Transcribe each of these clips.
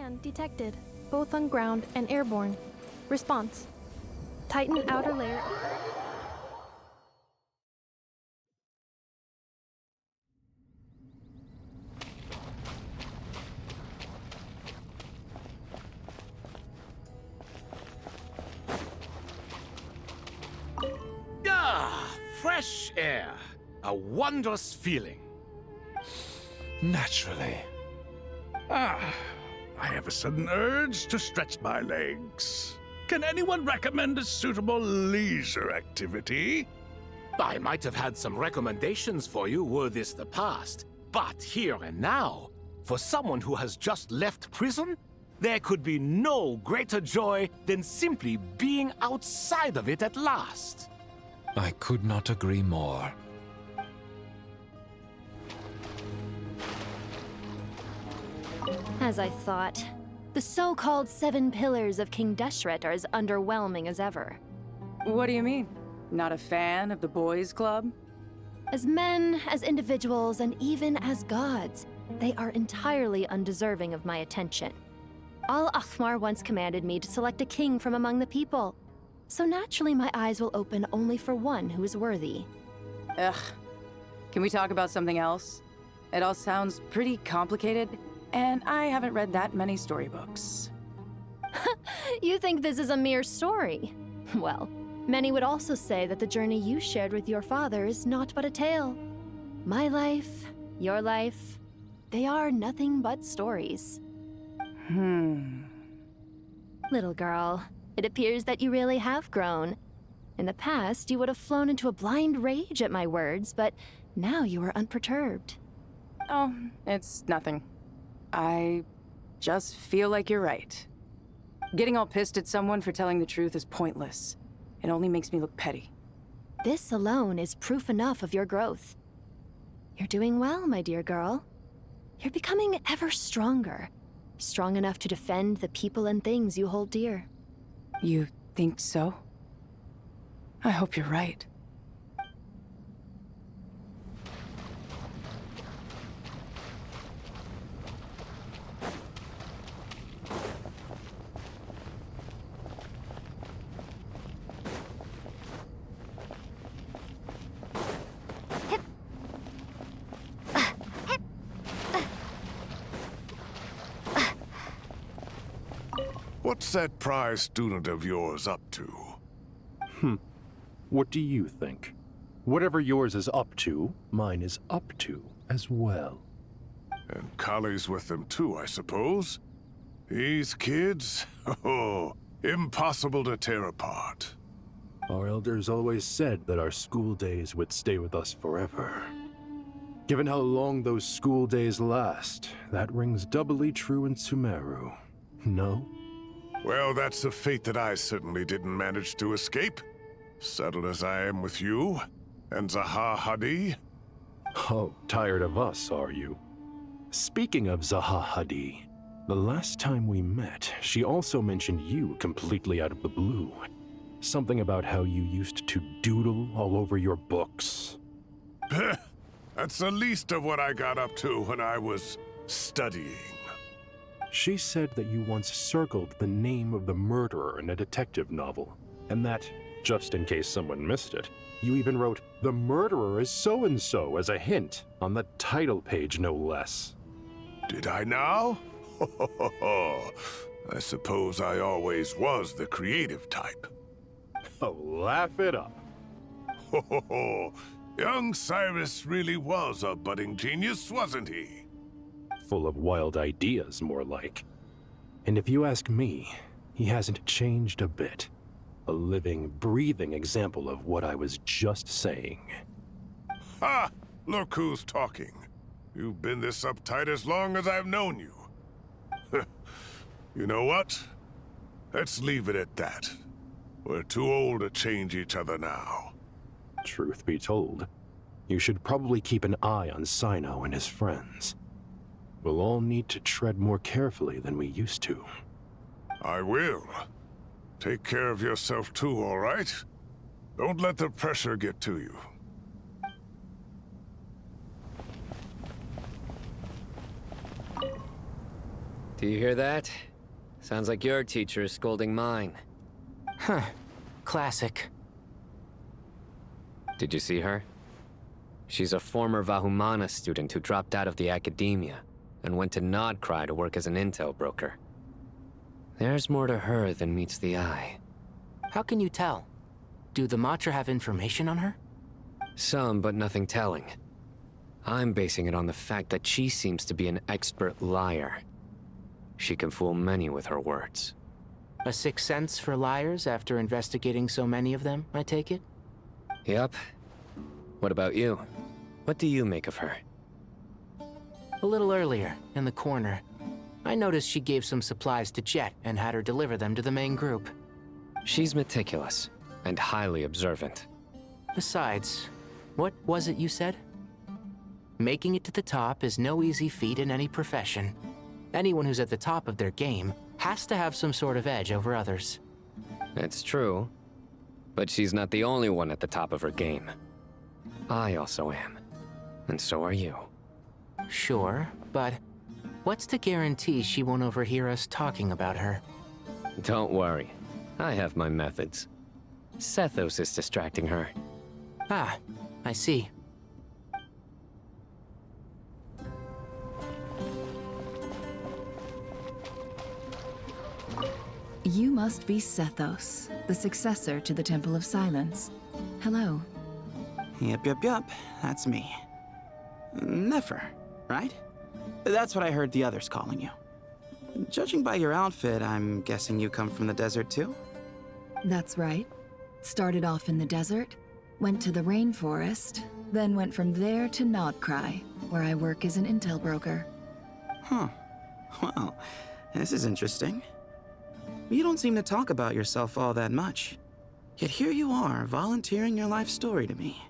Scan detected, both on ground and airborne. Response. Titan outer layer. Ah, fresh air. A wondrous feeling. Naturally. I have a sudden urge to stretch my legs. Can anyone recommend a suitable leisure activity? I might have had some recommendations for you were this the past, but here and now, for someone who has just left prison, there could be no greater joy than simply being outside of it at last. I could not agree more. As I thought, the so-called 7 pillars of King Deshret are as underwhelming as ever. What do you mean? Not a fan of the boys' club? As men, as individuals, and even as gods, they are entirely undeserving of my attention. Al-Akhmar once commanded me to select a king from among the people, so naturally my eyes will open only for one who is worthy. Ugh. Can we talk about something else? It all sounds pretty complicated, and I haven't read that many storybooks. You think this is a mere story? Well, many would also say that the journey you shared with your father is not but a tale. My life, your life, they are nothing but stories. Little girl, it appears that you really have grown. In the past, you would have flown into a blind rage at my words, but now you are unperturbed. Oh, it's nothing. I just feel like you're right. Getting all pissed at someone for telling the truth is pointless. It only makes me look petty. This alone is proof enough of your growth. You're doing well, my dear girl. You're becoming ever stronger. Strong enough to defend the people and things you hold dear. You think so? I hope you're right. What's that prize student of yours up to? What do you think? Whatever yours is up to, mine is up to as well. And Kali's with them too, I suppose? These kids? Oh, impossible to tear apart. Our elders always said that our school days would stay with us forever. Given how long those school days last, that rings doubly true in Sumeru. No? Well, that's a fate that I certainly didn't manage to escape. Settled as I am with you, and Zaha Hadi. Oh, tired of us, are you? Speaking of Zaha Hadi, the last time we met, she also mentioned you completely out of the blue. Something about how you used to doodle all over your books. That's the least of what I got up to when I was studying. She said that you once circled the name of the murderer in a detective novel, and that, just in case someone missed it, you even wrote, "The murderer is so-and-so" as a hint on the title page, no less. Did I now? I suppose I always was the creative type. Oh, laugh it up. Young Cyrus really was a budding genius, wasn't he? Full of wild ideas, more like. And if you ask me, he hasn't changed a bit. A living, breathing example of what I was just saying. Ha! Look who's talking. You've been this uptight as long as I've known you. You know what? Let's leave it at that. We're too old to change each other now. Truth be told, you should probably keep an eye on Sino and his friends. We'll all need to tread more carefully than we used to. I will. Take care of yourself too, all right? Don't let the pressure get to you. Do you hear that? Sounds like your teacher is scolding mine. Huh. Classic. Did you see her? She's a former Vahumana student who dropped out of the academia and went to Nod-Krai to work as an intel broker. There's more to her than meets the eye. How can you tell? Do the Matra have information on her? Some, but nothing telling. I'm basing it on the fact that she seems to be an expert liar. She can fool many with her words. A sixth sense for liars after investigating so many of them, I take it? Yup. What about you? What do you make of her? A little earlier, in the corner, I noticed she gave some supplies to Jet and had her deliver them to the main group. She's meticulous and highly observant. Besides, what was it you said? Making it to the top is no easy feat in any profession. Anyone who's at the top of their game has to have some sort of edge over others. It's true, but she's not the only one at the top of her game. I also am, and so are you. Sure, but what's to guarantee she won't overhear us talking about her? Don't worry, I have my methods. Sethos is distracting her. Ah, I see. You must be Sethos, the successor to the Temple of Silence. Hello. Yup, that's me. Nefer, right? That's what I heard the others calling you. Judging by your outfit, I'm guessing you come from the desert too? That's right. Started off in the desert, went to the rainforest, then went from there to Nod-Krai, where I work as an intel broker. Huh. Well, this is interesting. You don't seem to talk about yourself all that much. Yet here you are, volunteering your life story to me.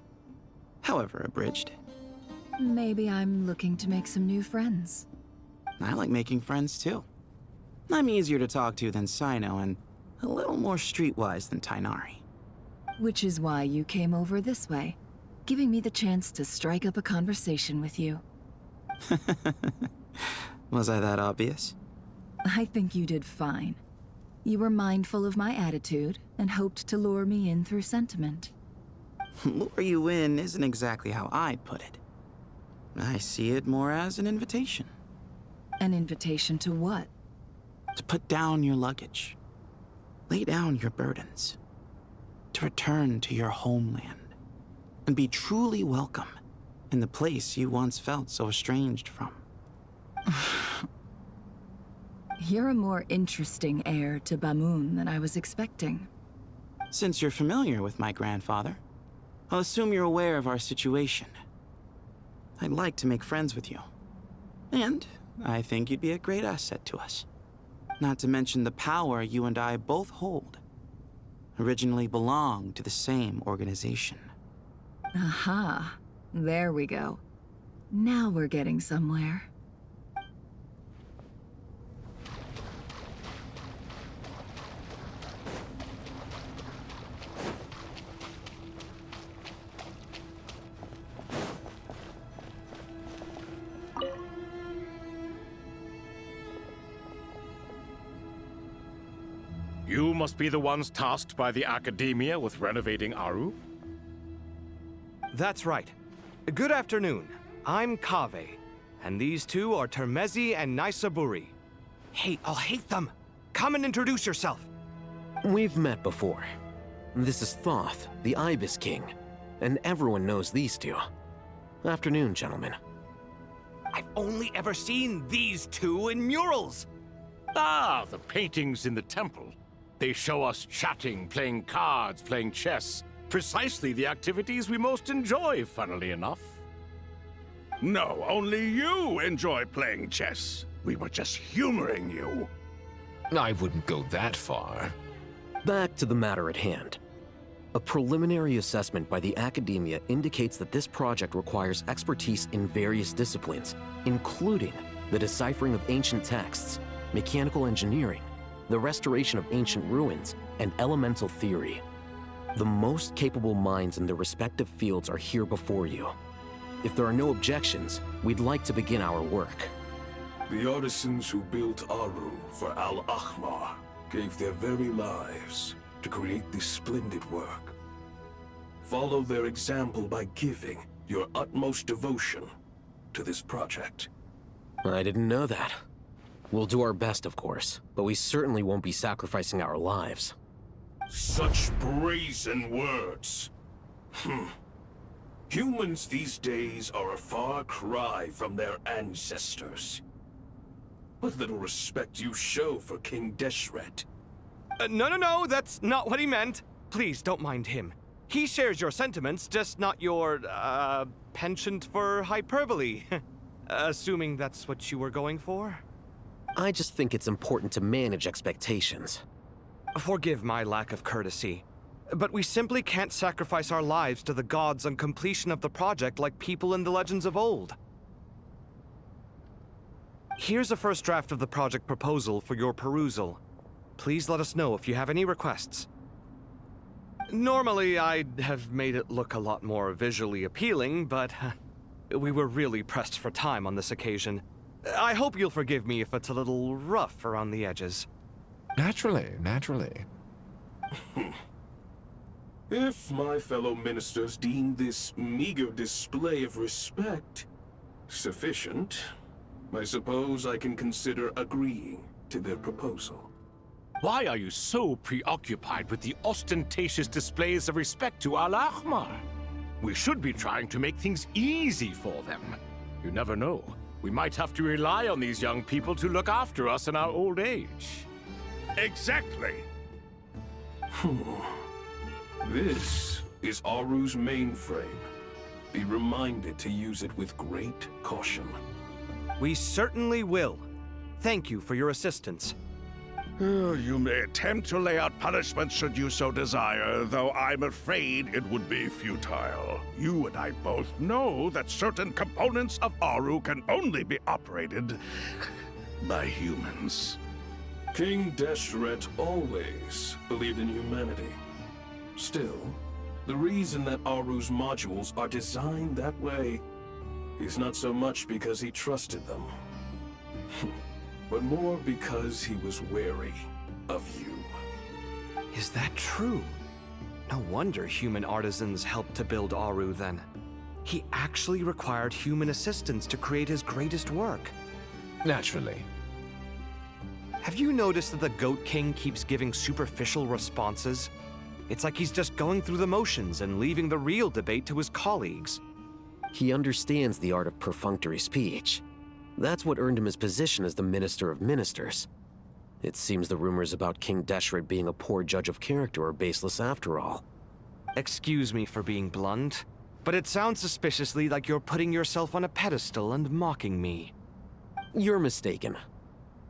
However abridged. Maybe I'm looking to make some new friends. I like making friends too. I'm easier to talk to than Sino and a little more streetwise than Tainari. Which is why you came over this way, giving me the chance to strike up a conversation with you. Was I that obvious? I think you did fine. You were mindful of my attitude and hoped to lure me in through sentiment. Lure you in isn't exactly how I'd put it. I see it more as an invitation. An invitation to what? To put down your luggage. Lay down your burdens. To return to your homeland. And be truly welcome in the place you once felt so estranged from. You're a more interesting heir to Bamun than I was expecting. Since you're familiar with my grandfather, I'll assume you're aware of our situation. I'd like to make friends with you. And I think you'd be a great asset to us. Not to mention the power you and I both hold. Originally belonged to the same organization. Aha. There we go. Now we're getting somewhere. You must be the ones tasked by the Academia with renovating Aru? That's right. Good afternoon. I'm Kaveh, and these two are Termezi and Naisaburi. Hey, I'll hate them! Come and introduce yourself! We've met before. This is Thoth, the Ibis King, and everyone knows these two. Afternoon, gentlemen. I've only ever seen these two in murals! Ah, the paintings in the temple. They show us chatting, playing cards, playing chess. Precisely the activities we most enjoy, funnily enough. No, only you enjoy playing chess. We were just humoring you. I wouldn't go that far. Back to the matter at hand. A preliminary assessment by the Academia indicates that this project requires expertise in various disciplines, including the deciphering of ancient texts, mechanical engineering, the restoration of ancient ruins, and elemental theory. The most capable minds in their respective fields are here before you. If there are no objections, we'd like to begin our work. The artisans who built Aru for Al-Ahmar gave their very lives to create this splendid work. Follow their example by giving your utmost devotion to this project. I didn't know that. We'll do our best, of course, but we certainly won't be sacrificing our lives. Such brazen words. Humans these days are a far cry from their ancestors. What little respect you show for King Deshret. No, that's not what he meant. Please, don't mind him. He shares your sentiments, just not your, penchant for hyperbole. Assuming that's what you were going for? I just think it's important to manage expectations. Forgive my lack of courtesy, but we simply can't sacrifice our lives to the gods on completion of the project like people in the legends of old. Here's a first draft of the project proposal for your perusal. Please let us know if you have any requests. Normally, I'd have made it look a lot more visually appealing, but we were really pressed for time on this occasion. I hope you'll forgive me if it's a little rough around the edges. Naturally. If my fellow ministers deem this meager display of respect sufficient, I suppose I can consider agreeing to their proposal. Why are you so preoccupied with the ostentatious displays of respect to Al-Ahmar? We should be trying to make things easy for them. You never know. We might have to rely on these young people to look after us in our old age. Exactly. This is Aru's mainframe. Be reminded to use it with great caution. We certainly will. Thank you for your assistance. You may attempt to lay out punishment should you so desire, though I'm afraid it would be futile. You and I both know that certain components of Aru can only be operated by humans. King Deshret always believed in humanity. Still, the reason that Aru's modules are designed that way is not so much because he trusted them, but more because he was wary of you. Is that true? No wonder human artisans helped to build Aru then. He actually required human assistance to create his greatest work. Naturally. Have you noticed that the Goat King keeps giving superficial responses? It's like he's just going through the motions and leaving the real debate to his colleagues. He understands the art of perfunctory speech. That's what earned him his position as the Minister of Ministers. It seems the rumors about King Deshret being a poor judge of character are baseless after all. Excuse me for being blunt, but it sounds suspiciously like you're putting yourself on a pedestal and mocking me. You're mistaken.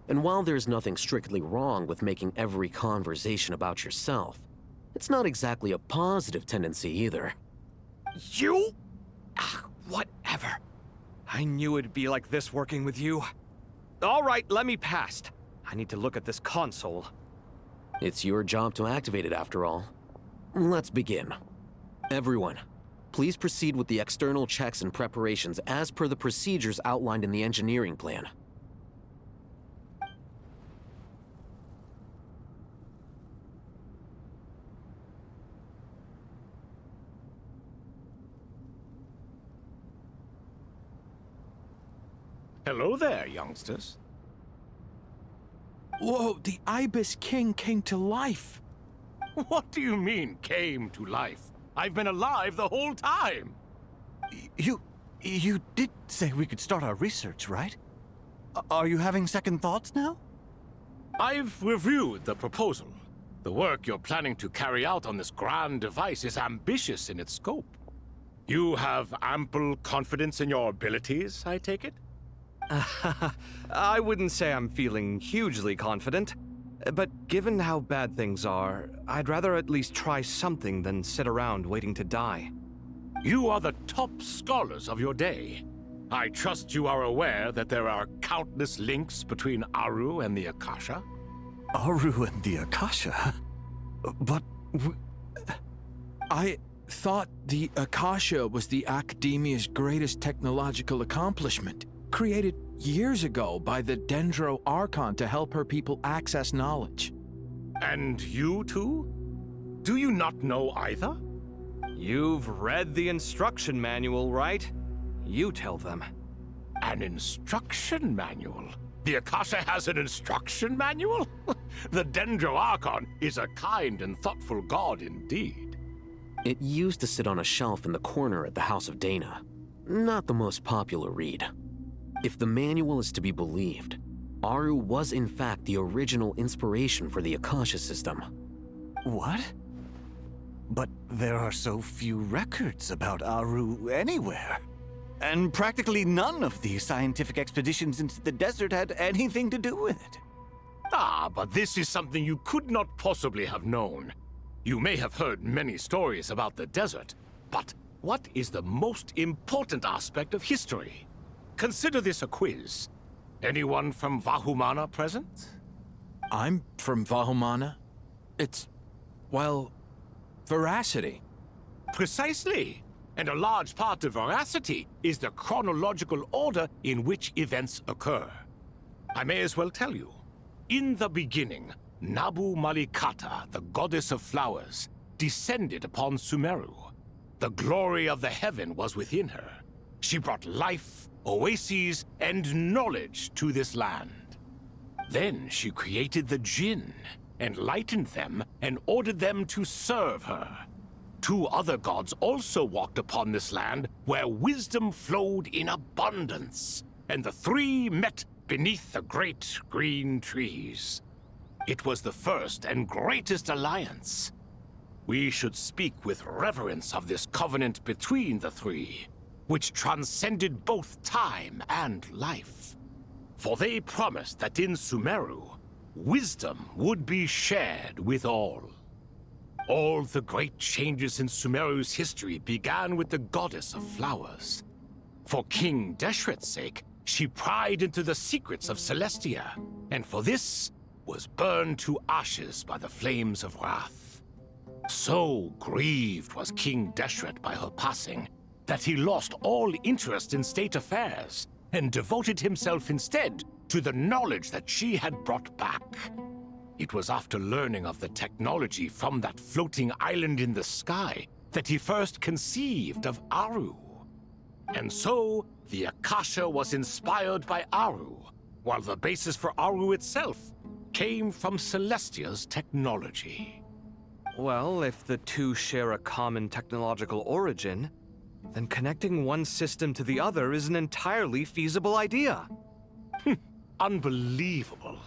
And while there's nothing strictly wrong with making every conversation about yourself, it's not exactly a positive tendency either. You? Whatever. I knew it'd be like this working with you. All right, let me past. I need to look at this console. It's your job to activate it after all. Let's begin. Everyone, please proceed with the external checks and preparations as per the procedures outlined in the engineering plan. Hello there, youngsters. Whoa, the Ibis King came to life. What do you mean, came to life? I've been alive the whole time. You did say we could start our research, right? Are you having second thoughts now? I've reviewed the proposal. The work you're planning to carry out on this grand device is ambitious in its scope. You have ample confidence in your abilities, I take it? I wouldn't say I'm feeling hugely confident, but given how bad things are, I'd rather at least try something than sit around waiting to die. You are the top scholars of your day. I trust you are aware that there are countless links between Aru and the Akasha? Aru and the Akasha? But I thought the Akasha was the Academia's greatest technological accomplishment, created years ago by the Dendro Archon to help her people access knowledge. And you too? Do you not know either? You've read the instruction manual, right? You tell them. An instruction manual? The Akasha has an instruction manual? The Dendro Archon is a kind and thoughtful god indeed. It used to sit on a shelf in the corner at the House of Dana. Not the most popular read. If the manual is to be believed, Aru was in fact the original inspiration for the Akasha system. What? But there are so few records about Aru anywhere. And practically none of these scientific expeditions into the desert had anything to do with it. Ah, but this is something you could not possibly have known. You may have heard many stories about the desert, but what is the most important aspect of history? Consider this a quiz. Anyone from Vahumana present? I'm from Vahumana. It's, well, veracity. Precisely. And a large part of veracity is the chronological order in which events occur. I may as well tell you. In the beginning, Nabu Malikata, the goddess of flowers, descended upon Sumeru. The glory of the heaven was within her. She brought life, oases, and knowledge to this land. Then she created the Jinn, enlightened them, and ordered them to serve her. Two other gods also walked upon this land where wisdom flowed in abundance, and the three met beneath the great green trees. It was the first and greatest alliance. We should speak with reverence of this covenant between the three, which transcended both time and life. For they promised that in Sumeru, wisdom would be shared with all. All the great changes in Sumeru's history began with the goddess of flowers. For King Deshret's sake, she pried into the secrets of Celestia, and for this was burned to ashes by the flames of wrath. So grieved was King Deshret by her passing that he lost all interest in state affairs and devoted himself instead to the knowledge that she had brought back. It was after learning of the technology from that floating island in the sky that he first conceived of Aru. And so, the Akasha was inspired by Aru, while the basis for Aru itself came from Celestia's technology. Well, if the two share a common technological origin, then connecting one system to the other is an entirely feasible idea. Unbelievable.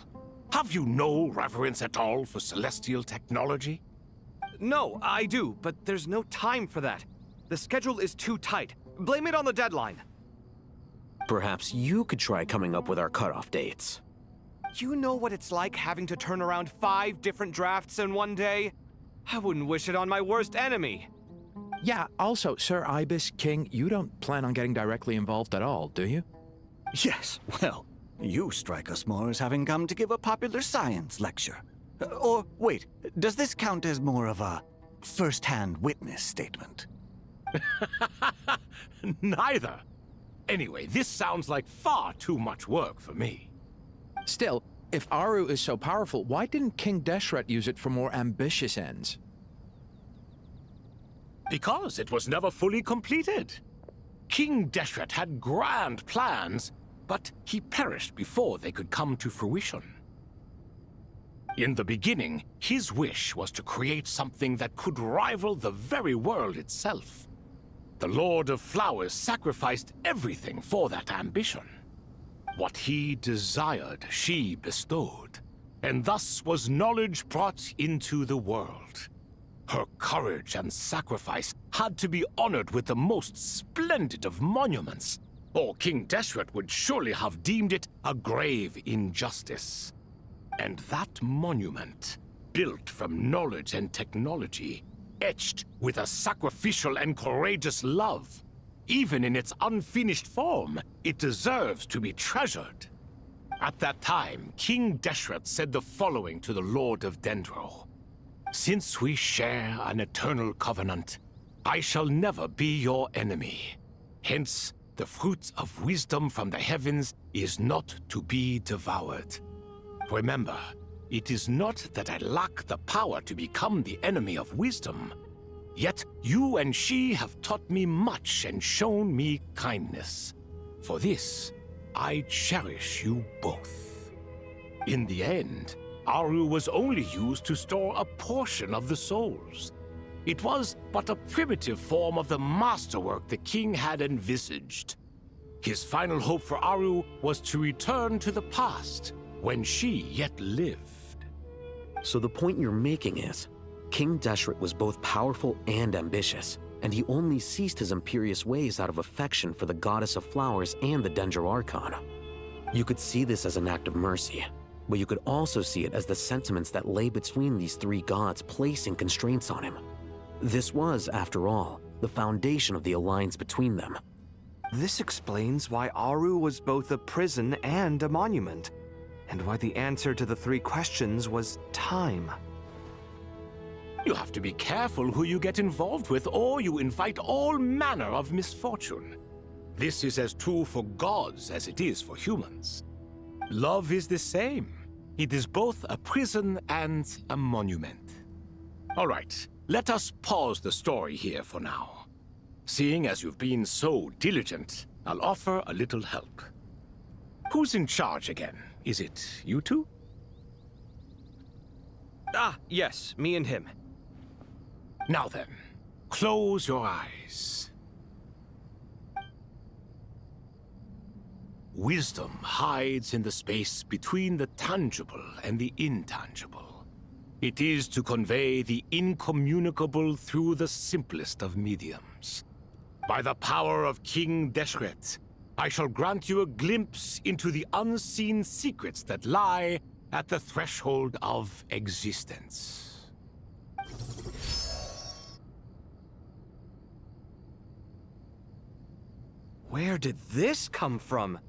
Have you no reverence at all for celestial technology? No, I do, but there's no time for that. The schedule is too tight. Blame it on the deadline. Perhaps you could try coming up with our cutoff dates. You know what it's like having to turn around 5 different drafts in one day? I wouldn't wish it on my worst enemy. Yeah, also, Sir Ibis, King, you don't plan on getting directly involved at all, do you? Yes, well, you strike us more as having come to give a popular science lecture. Or, wait, does this count as more of a first-hand witness statement? Neither. Anyway, this sounds like far too much work for me. Still, if Aru is so powerful, why didn't King Deshret use it for more ambitious ends? Because it was never fully completed. King Deshret had grand plans, but he perished before they could come to fruition. In the beginning, his wish was to create something that could rival the very world itself. The Lord of Flowers sacrificed everything for that ambition. What he desired, she bestowed, and thus was knowledge brought into the world. Her courage and sacrifice had to be honored with the most splendid of monuments, or King Deshret would surely have deemed it a grave injustice. And that monument, built from knowledge and technology, etched with a sacrificial and courageous love, even in its unfinished form, it deserves to be treasured. At that time, King Deshret said the following to the Lord of Dendro. Since we share an eternal covenant, I shall never be your enemy. Hence, the fruit of wisdom from the heavens is not to be devoured. Remember, it is not that I lack the power to become the enemy of wisdom. Yet you and she have taught me much and shown me kindness. For this, I cherish you both. In the end, Aru was only used to store a portion of the souls. It was but a primitive form of the masterwork the king had envisaged. His final hope for Aru was to return to the past, when she yet lived. So the point you're making is, King Deshret was both powerful and ambitious, and he only ceased his imperious ways out of affection for the goddess of flowers and the Danger Archon. You could see this as an act of mercy, but you could also see it as the sentiments that lay between these three gods placing constraints on him. This was, after all, the foundation of the alliance between them. This explains why Aru was both a prison and a monument, and why the answer to the three questions was time. You have to be careful who you get involved with, or you invite all manner of misfortune. This is as true for gods as it is for humans. Love is the same. It is both a prison and a monument. All right, let us pause the story here for now. Seeing as you've been so diligent, I'll offer a little help. Who's in charge again? Is it you two? Ah, yes, me and him. Now then, close your eyes. Wisdom hides in the space between the tangible and the intangible. It is to convey the incommunicable through the simplest of mediums. By the power of King Deshret, I shall grant you a glimpse into the unseen secrets that lie at the threshold of existence. Where did this come from?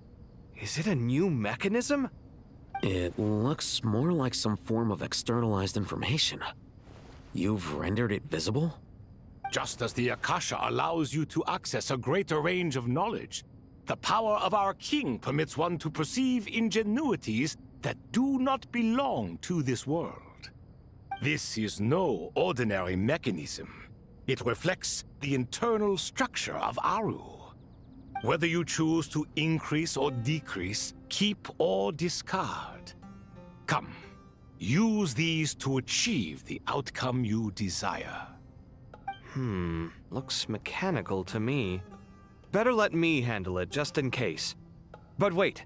Is it a new mechanism? It looks more like some form of externalized information. You've rendered it visible? Just as the Akasha allows you to access a greater range of knowledge, the power of our king permits one to perceive ingenuities that do not belong to this world. This is no ordinary mechanism. It reflects the internal structure of Aru. Whether you choose to increase or decrease, keep or discard. Come, use these to achieve the outcome you desire. Looks mechanical to me. Better let me handle it, just in case. But wait,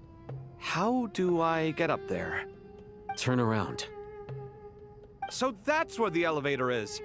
how do I get up there? Turn around. So that's where the elevator is.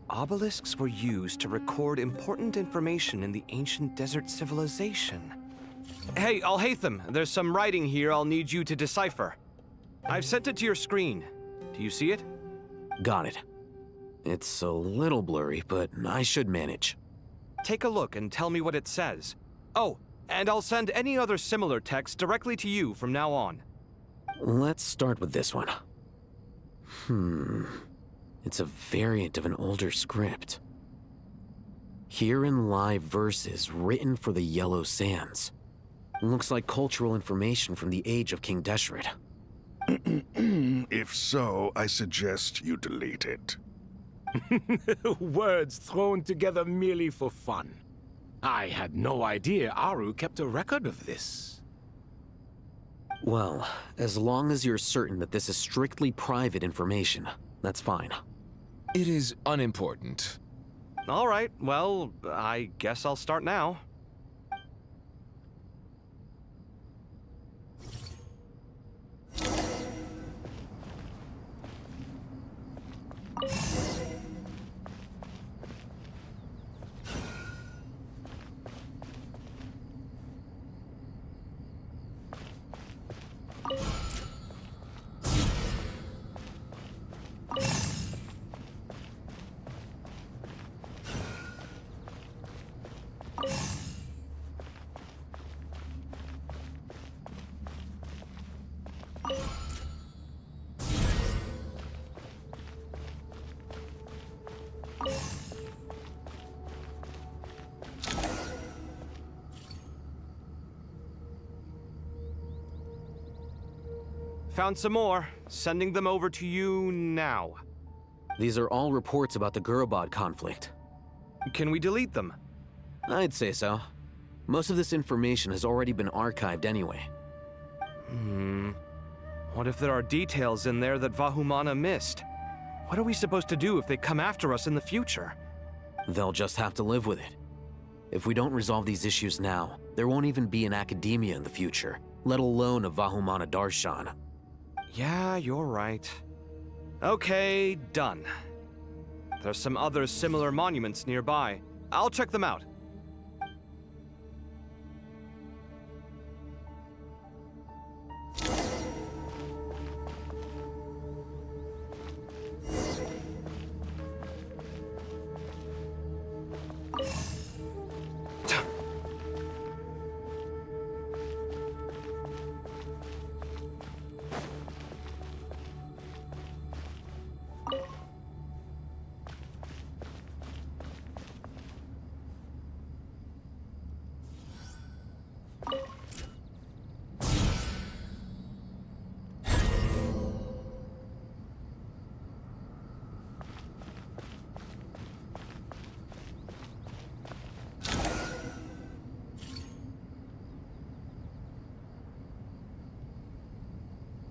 Obelisks were used to record important information in the ancient desert civilization. Hey, Alhaitham, there's some writing here I'll need you to decipher. I've sent it to your screen. Do you see it? Got it. It's a little blurry, but I should manage. Take a look and tell me what it says. Oh, and I'll send any other similar text directly to you from now on. Let's start with this one. It's a variant of an older script. Herein lie verses written for the Yellow Sands. Looks like cultural information from the age of King Deshret. If so, I suggest you delete it. Words thrown together merely for fun. I had no idea Aru kept a record of this. Well, as long as you're certain that this is strictly private information, that's fine. It is unimportant. All right, well, I guess I'll start now. Found some more. Sending them over to you now. These are all reports about the Gurubad conflict. Can we delete them? I'd say so. Most of this information has already been archived anyway. What if there are details in there that Vahumana missed? What are we supposed to do if they come after us in the future? They'll just have to live with it. If we don't resolve these issues now, there won't even be an academia in the future, let alone a Vahumana Darshan. Yeah, you're right. Okay, done. There's some other similar monuments nearby. I'll check them out.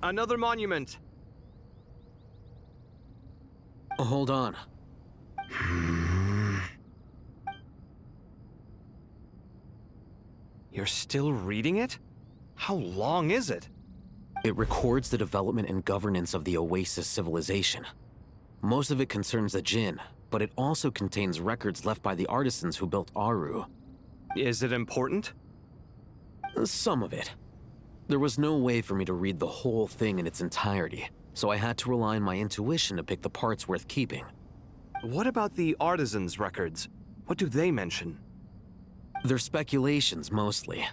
Another monument. Hold on. You're still reading it? How long is it? It records the development and governance of the Oasis civilization. Most of it concerns the Jinn, but it also contains records left by the artisans who built Aru. Is it important? Some of it. There was no way for me to read the whole thing in its entirety, so I had to rely on my intuition to pick the parts worth keeping. What about the artisans' records? What do they mention? They're speculations, mostly.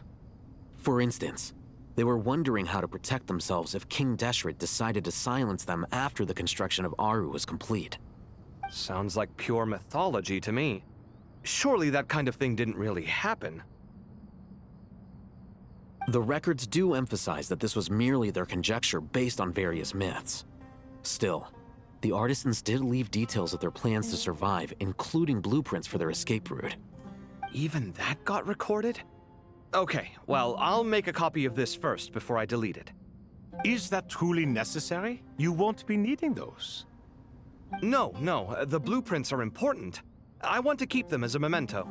For instance, they were wondering how to protect themselves if King Deshret decided to silence them after the construction of Aru was complete. Sounds like pure mythology to me. Surely that kind of thing didn't really happen. The records do emphasize that this was merely their conjecture based on various myths. Still, the artisans did leave details of their plans to survive, including blueprints for their escape route. Even that got recorded? Okay, well, I'll make a copy of this first before I delete it. Is that truly necessary? You won't be needing those. No, the blueprints are important. I want to keep them as a memento.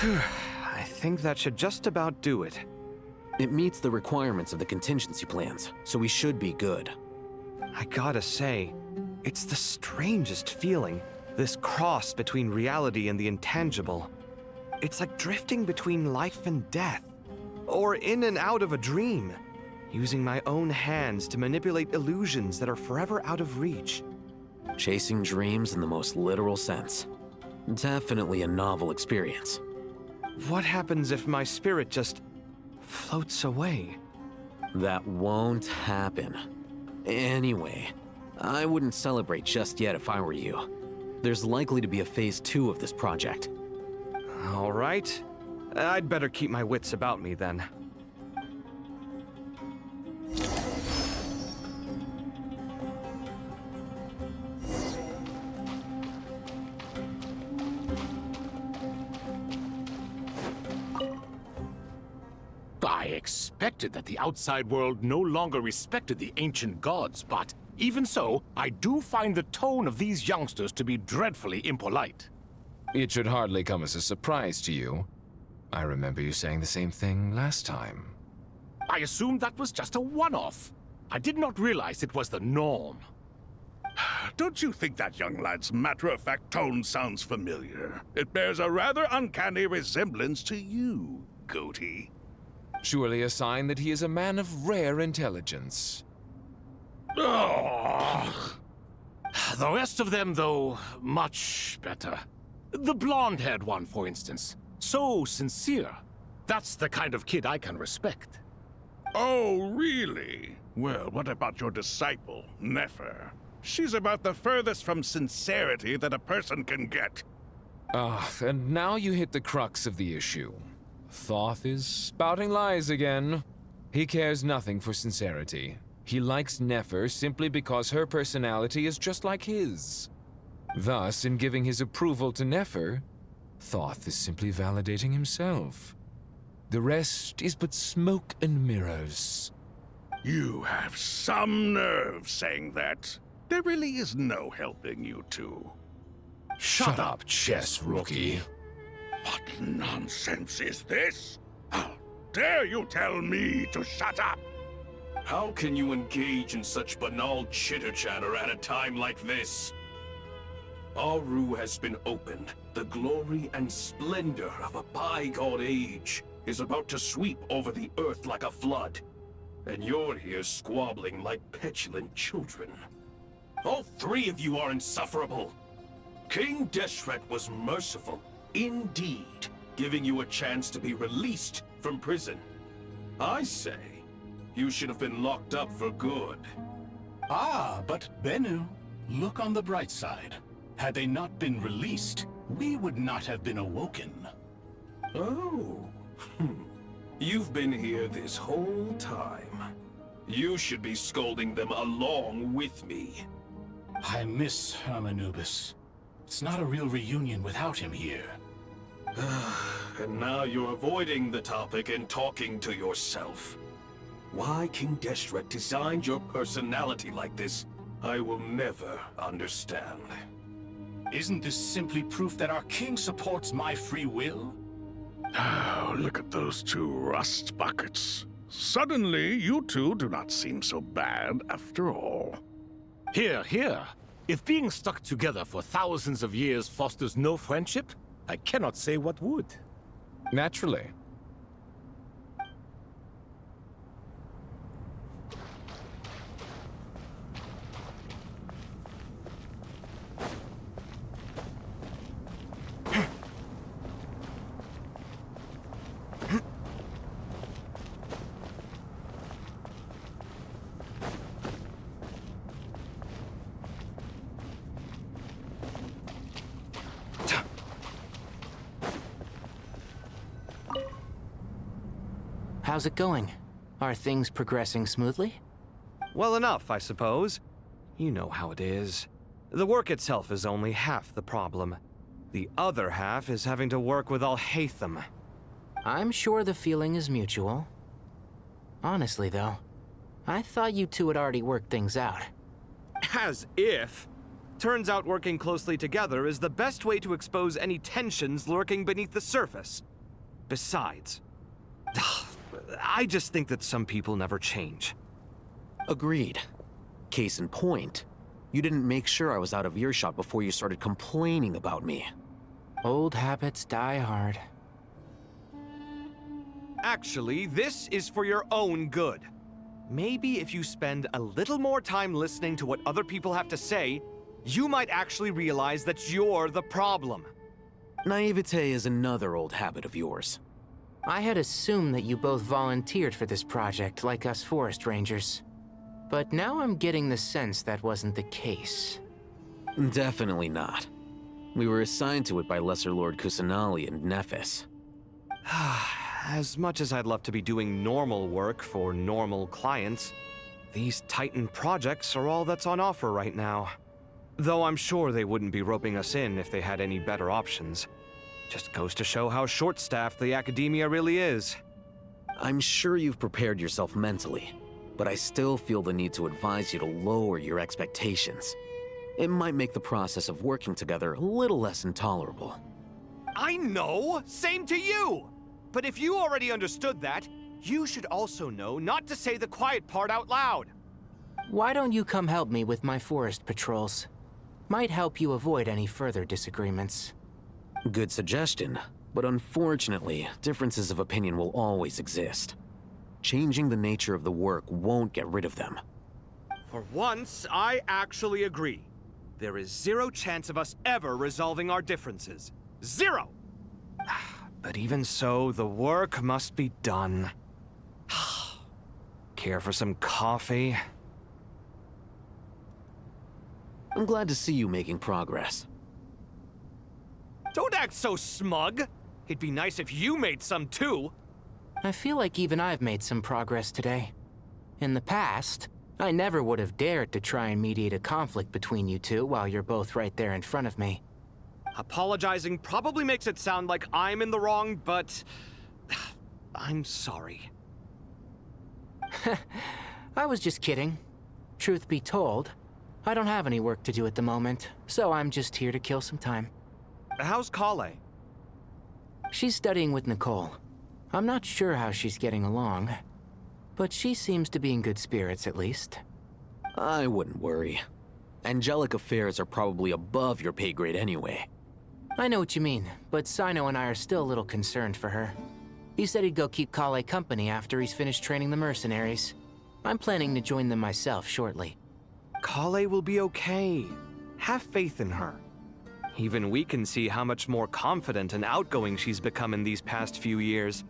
I think that should just about do it. It meets the requirements of the contingency plans, so we should be good. I gotta say, it's the strangest feeling, this cross between reality and the intangible. It's like drifting between life and death, or in and out of a dream, using my own hands to manipulate illusions that are forever out of reach. Chasing dreams in the most literal sense. Definitely a novel experience. What happens if my spirit just floats away? That won't happen. Anyway, I wouldn't celebrate just yet if I were you. There's likely to be a phase 2 of this project. All right. I'd better keep my wits about me then. I expected that the outside world no longer respected the ancient gods, but even so, I do find the tone of these youngsters to be dreadfully impolite. It should hardly come as a surprise to you. I remember you saying the same thing last time. I assumed that was just a one-off. I did not realize it was the norm. Don't you think that young lad's matter-of-fact tone sounds familiar? It bears a rather uncanny resemblance to you, Goatee. Surely a sign that he is a man of rare intelligence. Ugh. The rest of them, though, much better. The blonde-haired one, for instance. So sincere. That's the kind of kid I can respect. Oh, really? Well, what about your disciple, Nefer? She's about the furthest from sincerity that a person can get. And now you hit the crux of the issue. Thoth is spouting lies again. He cares nothing for sincerity. He likes Nefer simply because her personality is just like his. Thus, in giving his approval to Nefer, Thoth is simply validating himself. The rest is but smoke and mirrors. You have some nerve saying that. There really is no helping you two. Shut up, chess rookie. What nonsense is this? How dare you tell me to shut up? How can you engage in such banal chitter-chatter at a time like this? Aru has been opened. The glory and splendor of a bygone age is about to sweep over the earth like a flood. And you're here squabbling like petulant children. All three of you are insufferable. King Deshret was merciful, indeed, giving you a chance to be released from prison. I say, you should have been locked up for good. Ah, but Bennu, look on the bright side. Had they not been released, we would not have been awoken. Oh. You've been here this whole time. You should be scolding them along with me. I miss Hermanubis. It's not a real reunion without him here. And now you're avoiding the topic and talking to yourself. Why King Deshret designed your personality like this, I will never understand. Isn't this simply proof that our king supports my free will? Oh, look at those two rust buckets. Suddenly, you two do not seem so bad after all. Here, here. If being stuck together for thousands of years fosters no friendship, I cannot say what would. Naturally. How's it going? Are things progressing smoothly? Well enough, I suppose. You know how it is. The work itself is only half the problem. The other half is having to work with Al-Haytham. I'm sure the feeling is mutual. Honestly, though, I thought you two had already worked things out. As if. Turns out working closely together is the best way to expose any tensions lurking beneath the surface. Besides, I just think that some people never change. Agreed. Case in point, you didn't make sure I was out of earshot before you started complaining about me. Old habits die hard. Actually, this is for your own good. Maybe if you spend a little more time listening to what other people have to say, you might actually realize that you're the problem. Naivete is another old habit of yours. I had assumed that you both volunteered for this project like us forest rangers. But now I'm getting the sense that wasn't the case. Definitely not. We were assigned to it by Lesser Lord Kusanali and Nephis. As much as I'd love to be doing normal work for normal clients, these Titan projects are all that's on offer right now. Though I'm sure they wouldn't be roping us in if they had any better options. Just goes to show how short-staffed the academia really is. I'm sure you've prepared yourself mentally, but I still feel the need to advise you to lower your expectations. It might make the process of working together a little less intolerable. I know! Same to you! But if you already understood that, you should also know not to say the quiet part out loud. Why don't you come help me with my forest patrols? Might help you avoid any further disagreements. Good suggestion, but unfortunately, differences of opinion will always exist. Changing the nature of the work won't get rid of them. For once, I actually agree. There is zero chance of us ever resolving our differences. Zero! But even so, the work must be done. Care for some coffee? I'm glad to see you making progress. Don't act so smug! It'd be nice if you made some too! I feel like even I've made some progress today. In the past, I never would have dared to try and mediate a conflict between you two while you're both right there in front of me. Apologizing probably makes it sound like I'm in the wrong, but... I'm sorry. I was just kidding. Truth be told, I don't have any work to do at the moment, so I'm just here to kill some time. How's Kale? She's studying with Nicole. I'm not sure how she's getting along, but she seems to be in good spirits at least. I wouldn't worry. Angelic affairs are probably above your pay grade anyway. I know what you mean, but Sino and I are still a little concerned for her. He said he'd go keep Kale company after he's finished training the mercenaries. I'm planning to join them myself shortly. Kale will be okay. Have faith in her. Even we can see how much more confident and outgoing she's become in these past few years.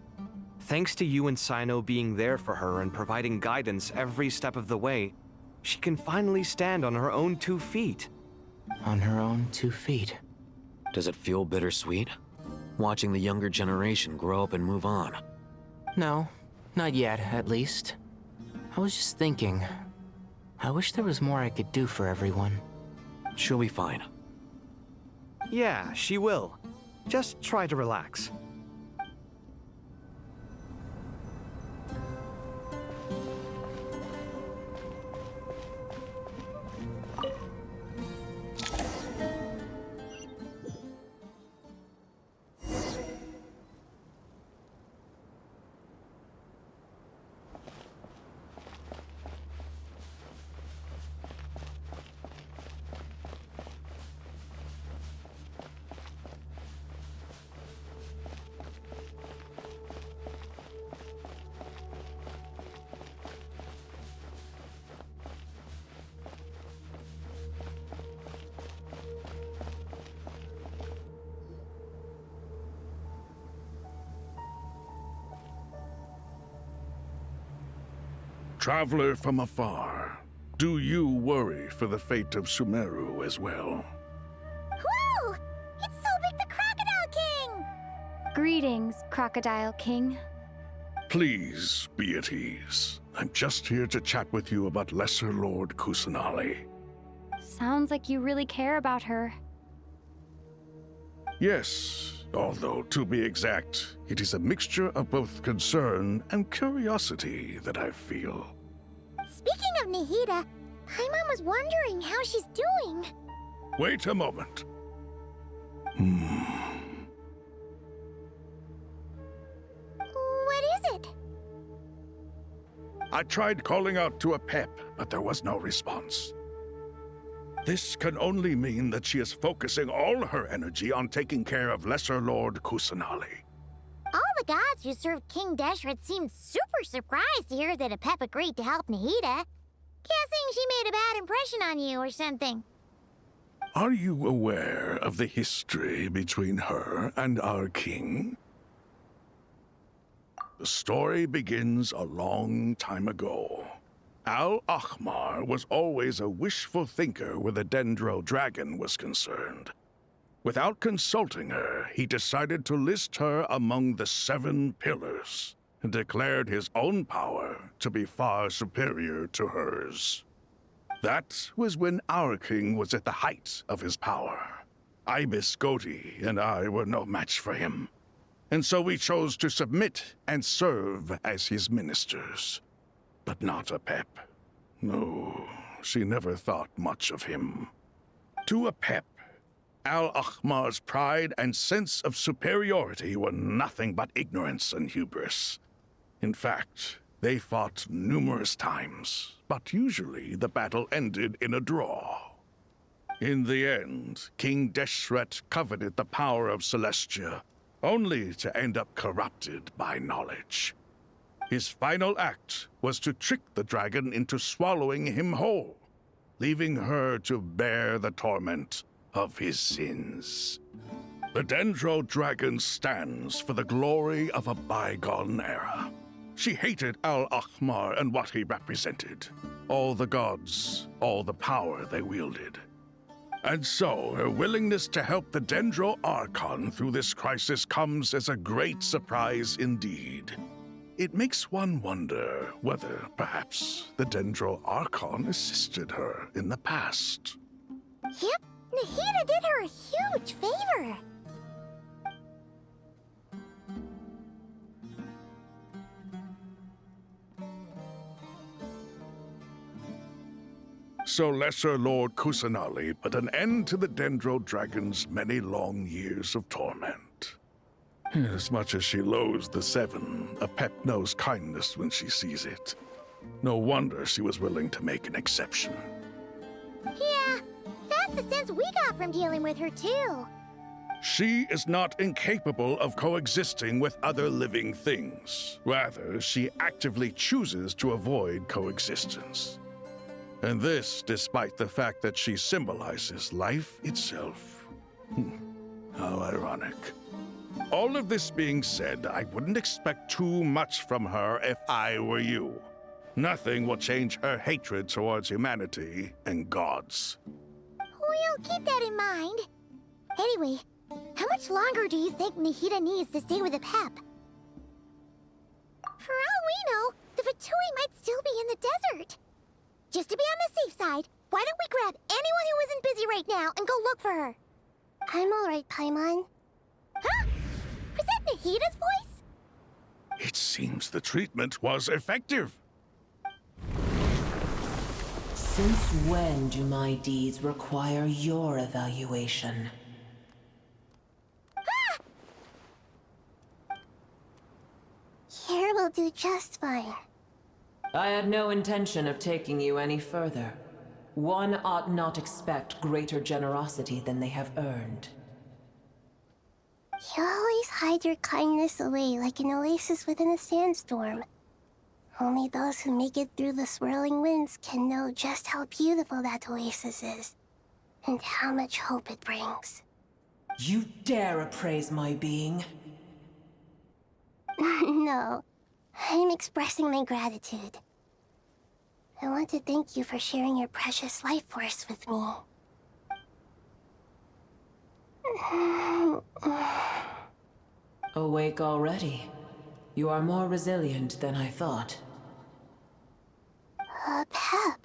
Thanks to you and Sino being there for her and providing guidance every step of the way, she can finally stand on her own 2 feet. On her own 2 feet. Does it feel bittersweet? Watching the younger generation grow up and move on? No, not yet, at least. I was just thinking, I wish there was more I could do for everyone. She'll be fine. Yeah, she will. Just try to relax. Traveler from afar, do you worry for the fate of Sumeru as well? Whoa! It's Sobek the Crocodile King! Greetings, Crocodile King. Please be at ease. I'm just here to chat with you about Lesser Lord Kusanali. Sounds like you really care about her. Yes, although to be exact, it is a mixture of both concern and curiosity that I feel. Speaking of Nihida, Paimon was wondering how she's doing. Wait a moment. What is it? I tried calling out to Apep, but there was no response. This can only mean that she is focusing all her energy on taking care of Lesser Lord Kusanali. All the gods who served King Deshret seemed super surprised to hear that Apep agreed to help Nihida. Guessing she made a bad impression on you or something. Are you aware of the history between her and our king? The story begins a long time ago. Al-Ahmar was always a wishful thinker where the Dendro dragon was concerned. Without consulting her, he decided to list her among the 7 pillars, and declared his own power to be far superior to hers. That was when our king was at the height of his power. Ibis Goti and I were no match for him. And so we chose to submit and serve as his ministers. But not Apep. No, she never thought much of him. To Apep, Al-Ahmar's pride and sense of superiority were nothing but ignorance and hubris. In fact, they fought numerous times, but usually the battle ended in a draw. In the end, King Deshret coveted the power of Celestia, only to end up corrupted by knowledge. His final act was to trick the dragon into swallowing him whole, leaving her to bear the torment of his sins. The Dendro Dragon stands for the glory of a bygone era. She hated Al-Ahmar and what he represented. All the gods, all the power they wielded. And so, her willingness to help the Dendro Archon through this crisis comes as a great surprise indeed. It makes one wonder whether, perhaps, the Dendro Archon assisted her in the past. Yep, Nahida did her a huge favor. So Lesser Lord Kusanali put an end to the Dendro Dragon's many long years of torment. As much as she loathes the Seven, Apep knows kindness when she sees it. No wonder she was willing to make an exception. Yeah, that's the sense we got from dealing with her, too. She is not incapable of coexisting with other living things. Rather, she actively chooses to avoid coexistence. And this despite the fact that she symbolizes life itself. How ironic. All of this being said, I wouldn't expect too much from her if I were you. Nothing will change her hatred towards humanity and gods. We'll keep that in mind. Anyway, how much longer do you think Nahida needs to stay with Apep? For all we know, the Fatui might still be in the desert. Just to be on the safe side, why don't we grab anyone who isn't busy right now and go look for her? I'm alright, Paimon. Huh? Was that Nahida's voice? It seems the treatment was effective. Since when do my deeds require your evaluation? Here will do just fine. I had no intention of taking you any further. One ought not expect greater generosity than they have earned. You always hide your kindness away like an oasis within a sandstorm. Only those who make it through the swirling winds can know just how beautiful that oasis is, and how much hope it brings. You dare appraise my being? No, I'm expressing my gratitude. I want to thank you for sharing your precious life force with me. Awake already? You are more resilient than I thought. Pep.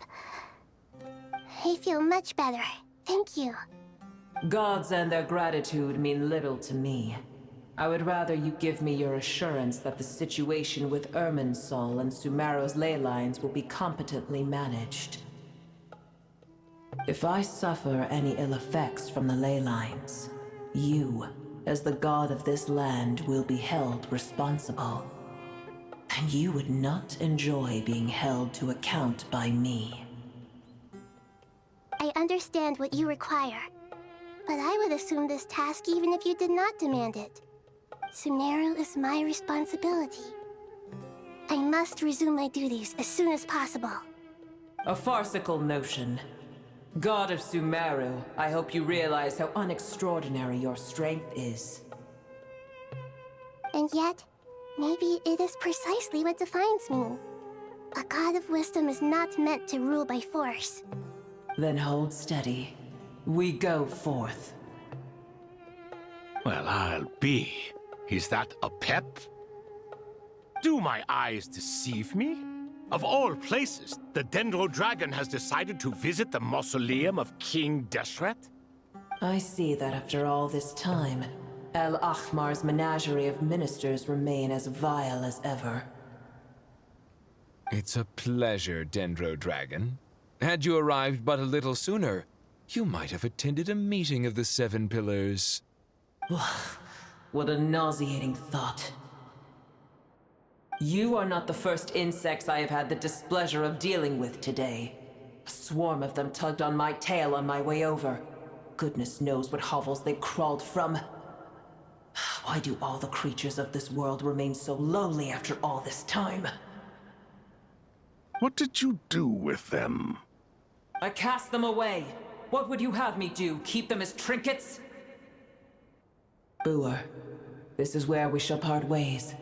I feel much better. Thank you. Gods and their gratitude mean little to me. I would rather you give me your assurance that the situation with Irminsul and Sumeru's ley lines will be competently managed. If I suffer any ill effects from the ley lines, you, as the god of this land, will be held responsible. And you would not enjoy being held to account by me. I understand what you require, but I would assume this task even if you did not demand it. Sumeru is my responsibility. I must resume my duties as soon as possible. A farcical notion. God of Sumeru, I hope you realize how unextraordinary your strength is. And yet, maybe it is precisely what defines me. A god of wisdom is not meant to rule by force. Then hold steady. We go forth. Well, I'll be. Is that a pep? Do my eyes deceive me? Of all places, the Dendro Dragon has decided to visit the mausoleum of King Deshret? I see that after all this time, El Ahmar's menagerie of ministers remain as vile as ever. It's a pleasure, Dendro Dragon. Had you arrived but a little sooner, you might have attended a meeting of the Seven Pillars. What a nauseating thought. You are not the first insects I have had the displeasure of dealing with today. A swarm of them tugged on my tail on my way over. Goodness knows what hovels they crawled from. Why do all the creatures of this world remain so lowly after all this time? What did you do with them? I cast them away. What would you have me do? Keep them as trinkets? Boer, this is where we shall part ways.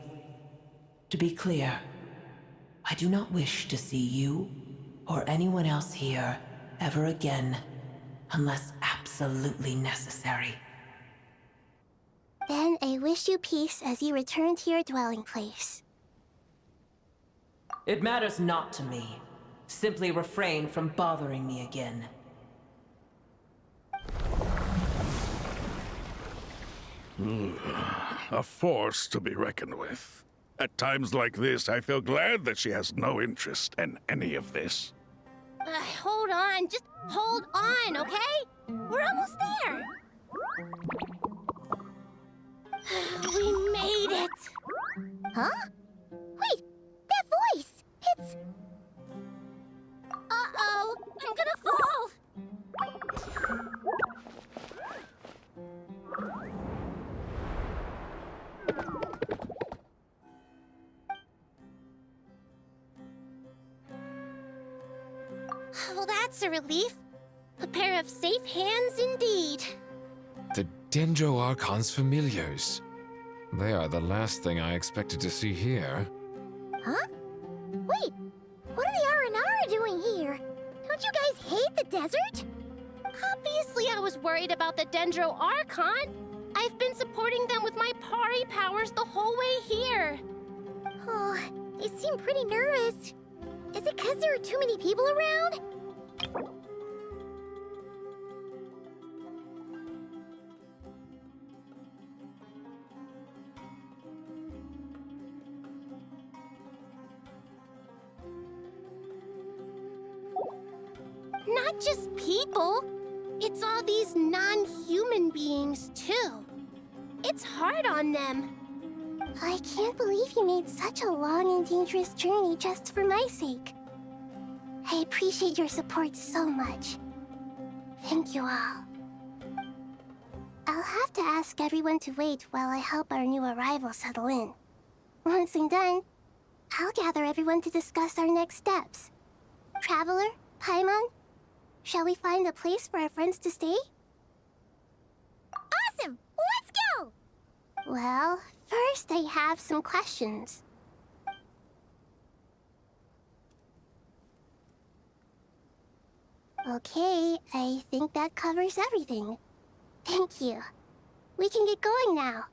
To be clear, I do not wish to see you or anyone else here ever again, unless absolutely necessary. Then I wish you peace as you return to your dwelling place. It matters not to me. Simply refrain from bothering me again. A force to be reckoned with. At times like this, I feel glad that she has no interest in any of this. Hold on, just hold on, okay? We're almost there. We made it. Huh? Wait, that voice. It's... Uh-oh, I'm gonna fall. Well, that's a relief. A pair of safe hands indeed. The Dendro Archon's familiars. They are the last thing I expected to see here. Huh? Wait, what are the Aranara doing here? Don't you guys hate the desert? Obviously I was worried about the Dendro Archon. I've been supporting them with my Pari powers the whole way here. Oh, they seem pretty nervous. Is it because there are too many people around? Not just people. It's all these non-human beings, too. It's hard on them. I can't believe you made such a long and dangerous journey just for my sake. I appreciate your support so much. Thank you all. I'll have to ask everyone to wait while I help our new arrival settle in. Once I'm done, I'll gather everyone to discuss our next steps. Traveler, Paimon, shall we find a place for our friends to stay? Awesome! Let's go! Well, first I have some questions. Okay, I think that covers everything. Thank you. We can get going now.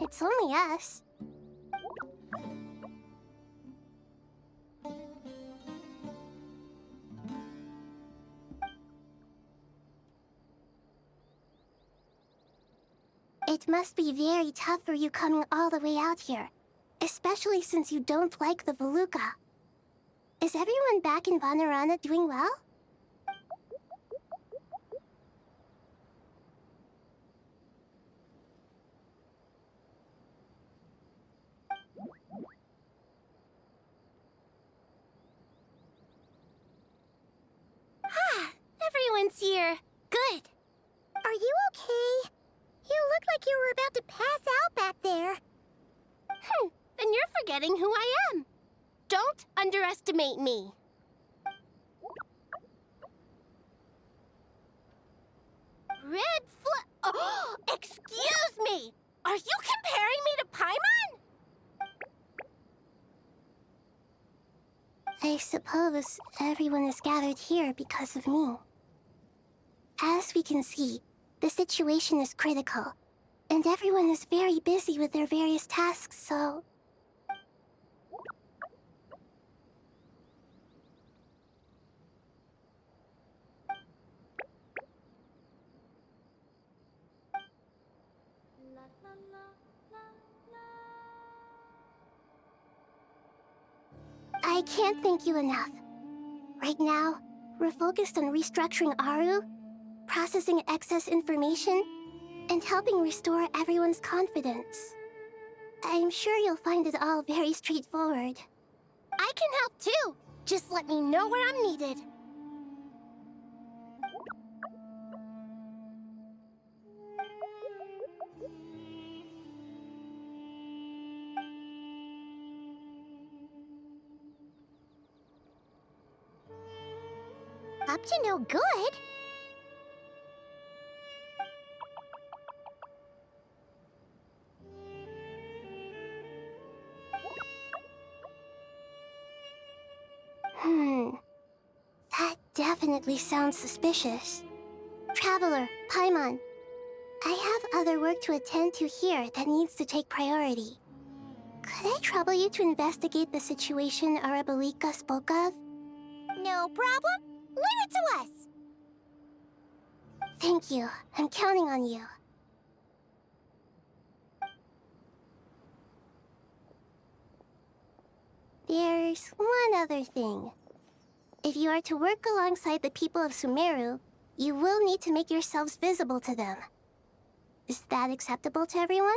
It's only us. It must be very tough for you coming all the way out here, especially since you don't like the Voluka. Is everyone back in Vanarana doing well? Everyone's here. Good. Are you okay? You look like you were about to pass out back there. Then you're forgetting who I am. Don't underestimate me. Red Oh, excuse me! Are you comparing me to Paimon? I suppose everyone is gathered here because of me. As we can see, the situation is critical, and everyone is very busy with their various tasks, so... I can't thank you enough. Right now, we're focused on restructuring Aru, processing excess information, and helping restore everyone's confidence. I'm sure you'll find it all very straightforward. I can help too! Just let me know where I'm needed. Up to no good? That definitely sounds suspicious. Traveler, Paimon, I have other work to attend to here that needs to take priority. Could I trouble you to investigate the situation Arabalika spoke of? No problem. Leave it to us! Thank you. I'm counting on you. There's one other thing. If you are to work alongside the people of Sumeru, you will need to make yourselves visible to them. Is that acceptable to everyone?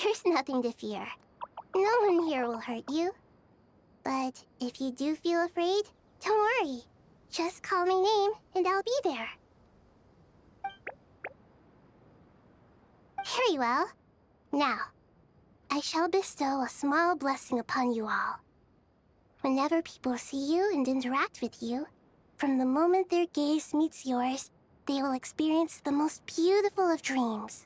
There's nothing to fear. No one here will hurt you. But if you do feel afraid, don't worry. Just call my name and I'll be there. Very well. Now, I shall bestow a small blessing upon you all. Whenever people see you and interact with you, from the moment their gaze meets yours, they will experience the most beautiful of dreams.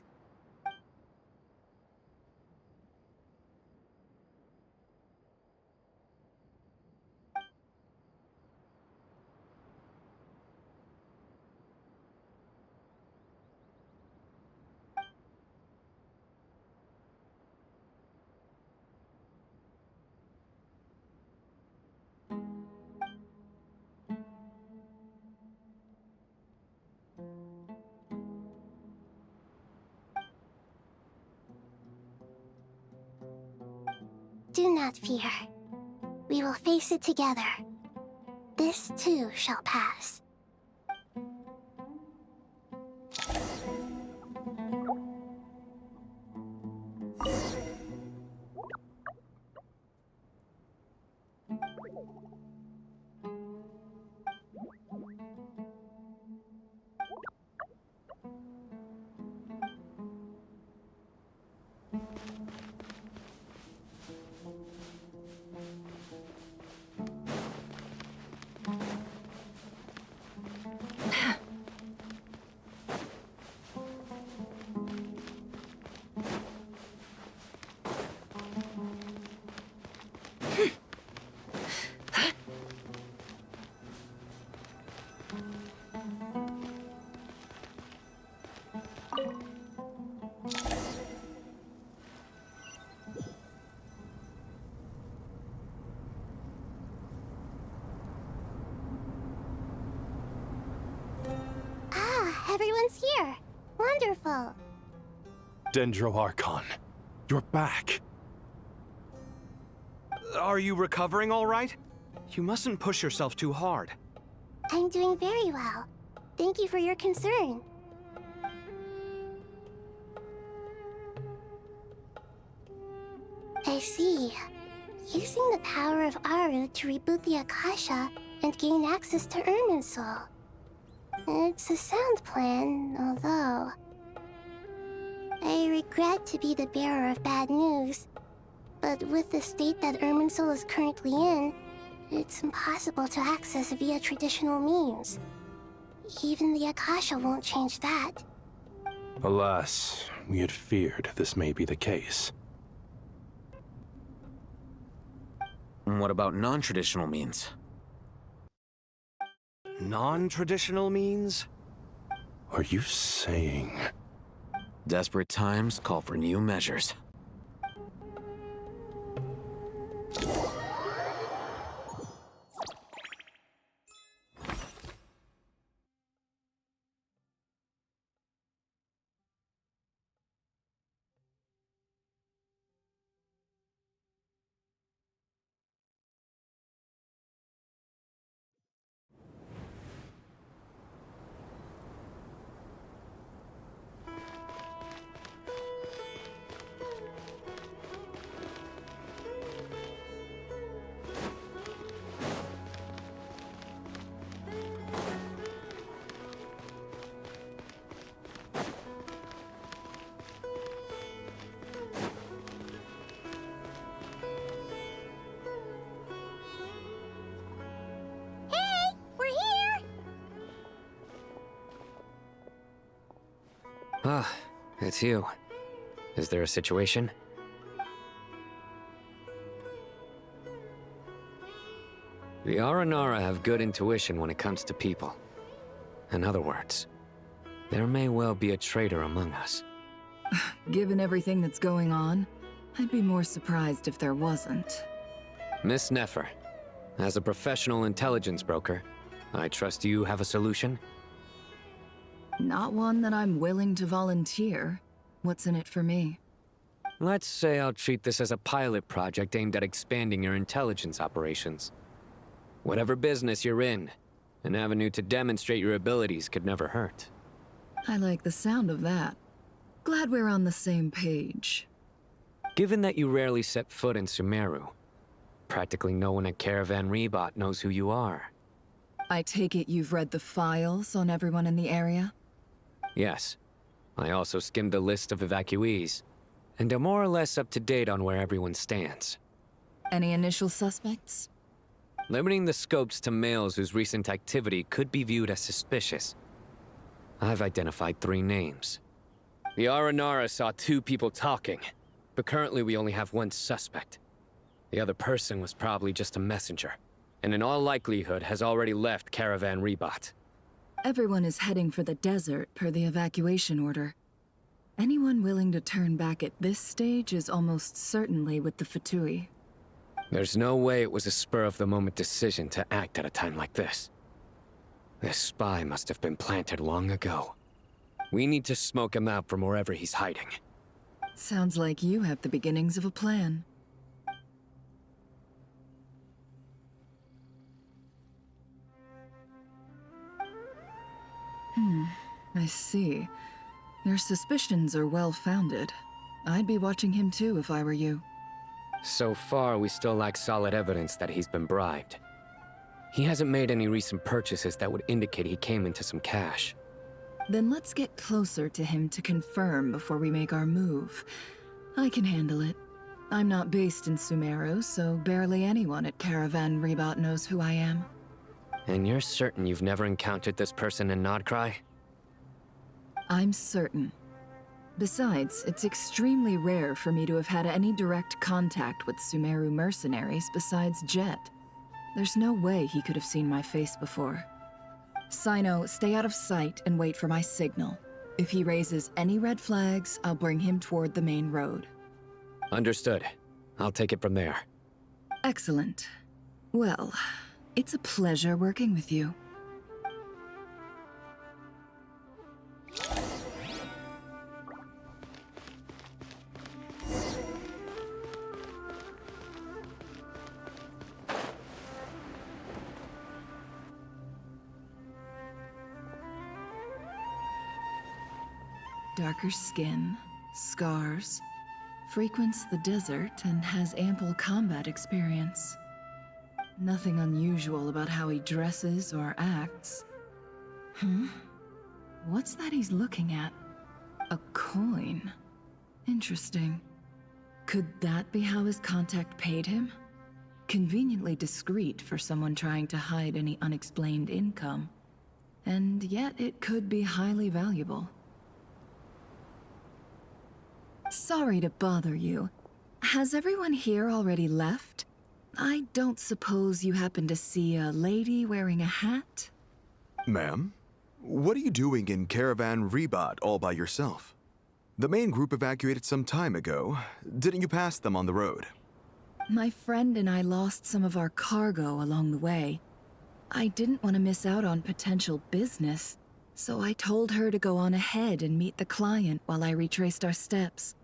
Do not fear. We will face it together. This too shall pass. everyone's here. Wonderful. Dendro Archon, you're back. Are you recovering all right? You mustn't push yourself too hard. I'm doing very well. Thank you for your concern. I see. Using the power of Aru to reboot the Akasha and gain access to Irminsul. It's a sound plan, although... I regret to be the bearer of bad news, but with the state that Irminsul is currently in, it's impossible to access via traditional means. Even the Akasha won't change that. Alas, we had feared this may be the case. What about non-traditional means? Non-traditional means? Are you saying... Desperate times call for new measures. Ah, it's you. Is there a situation? The Aranara have good intuition when it comes to people. In other words, there may well be a traitor among us. Given everything that's going on, I'd be more surprised if there wasn't. Miss Nefer, as a professional intelligence broker, I trust you have a solution? Not one that I'm willing to volunteer. What's in it for me? Let's say I'll treat this as a pilot project aimed at expanding your intelligence operations. Whatever business you're in, an avenue to demonstrate your abilities could never hurt. I like the sound of that. Glad we're on the same page. Given that you rarely set foot in Sumeru, practically no one at Caravan Rebot knows who you are. I take it you've read the files on everyone in the area? Yes. I also skimmed the list of evacuees, and am more or less up to date on where everyone stands. Any initial suspects? Limiting the scopes to males whose recent activity could be viewed as suspicious. I've identified 3 names. The Aranara saw 2 people talking, but currently we only have 1 suspect. The other person was probably just a messenger, and in all likelihood has already left Caravan Rebot. Everyone is heading for the desert per the evacuation order. Anyone willing to turn back at this stage is almost certainly with the Fatui. There's no way it was a spur-of-the-moment decision to act at a time like this. This spy must have been planted long ago. We need to smoke him out from wherever he's hiding. Sounds like you have the beginnings of a plan. I see. Your suspicions are well-founded. I'd be watching him too if I were you. So far, we still lack solid evidence that he's been bribed. He hasn't made any recent purchases that would indicate he came into some cash. Then let's get closer to him to confirm before we make our move. I can handle it. I'm not based in Sumeru, so barely anyone at Caravan Rebot knows who I am. And you're certain you've never encountered this person in Nod-Krai? I'm certain. Besides, it's extremely rare for me to have had any direct contact with Sumeru mercenaries besides Jet. There's no way he could have seen my face before. Sino, stay out of sight and wait for my signal. If he raises any red flags, I'll bring him toward the main road. Understood. I'll take it from there. Excellent. Well, it's a pleasure working with you. darker skin, scars, frequents the desert, and has ample combat experience. Nothing unusual about how he dresses or acts. What's that he's looking at? A coin. Interesting. Could that be how his contact paid him? Conveniently discreet for someone trying to hide any unexplained income. And yet it could be highly valuable. Sorry to bother you. Has everyone here already left? I don't suppose you happen to see a lady wearing a hat? Ma'am, what are you doing in Caravan Rebat all by yourself? The main group evacuated some time ago. Didn't you pass them on the road? My friend and I lost some of our cargo along the way. I didn't want to miss out on potential business, so I told her to go on ahead and meet the client while I retraced our steps.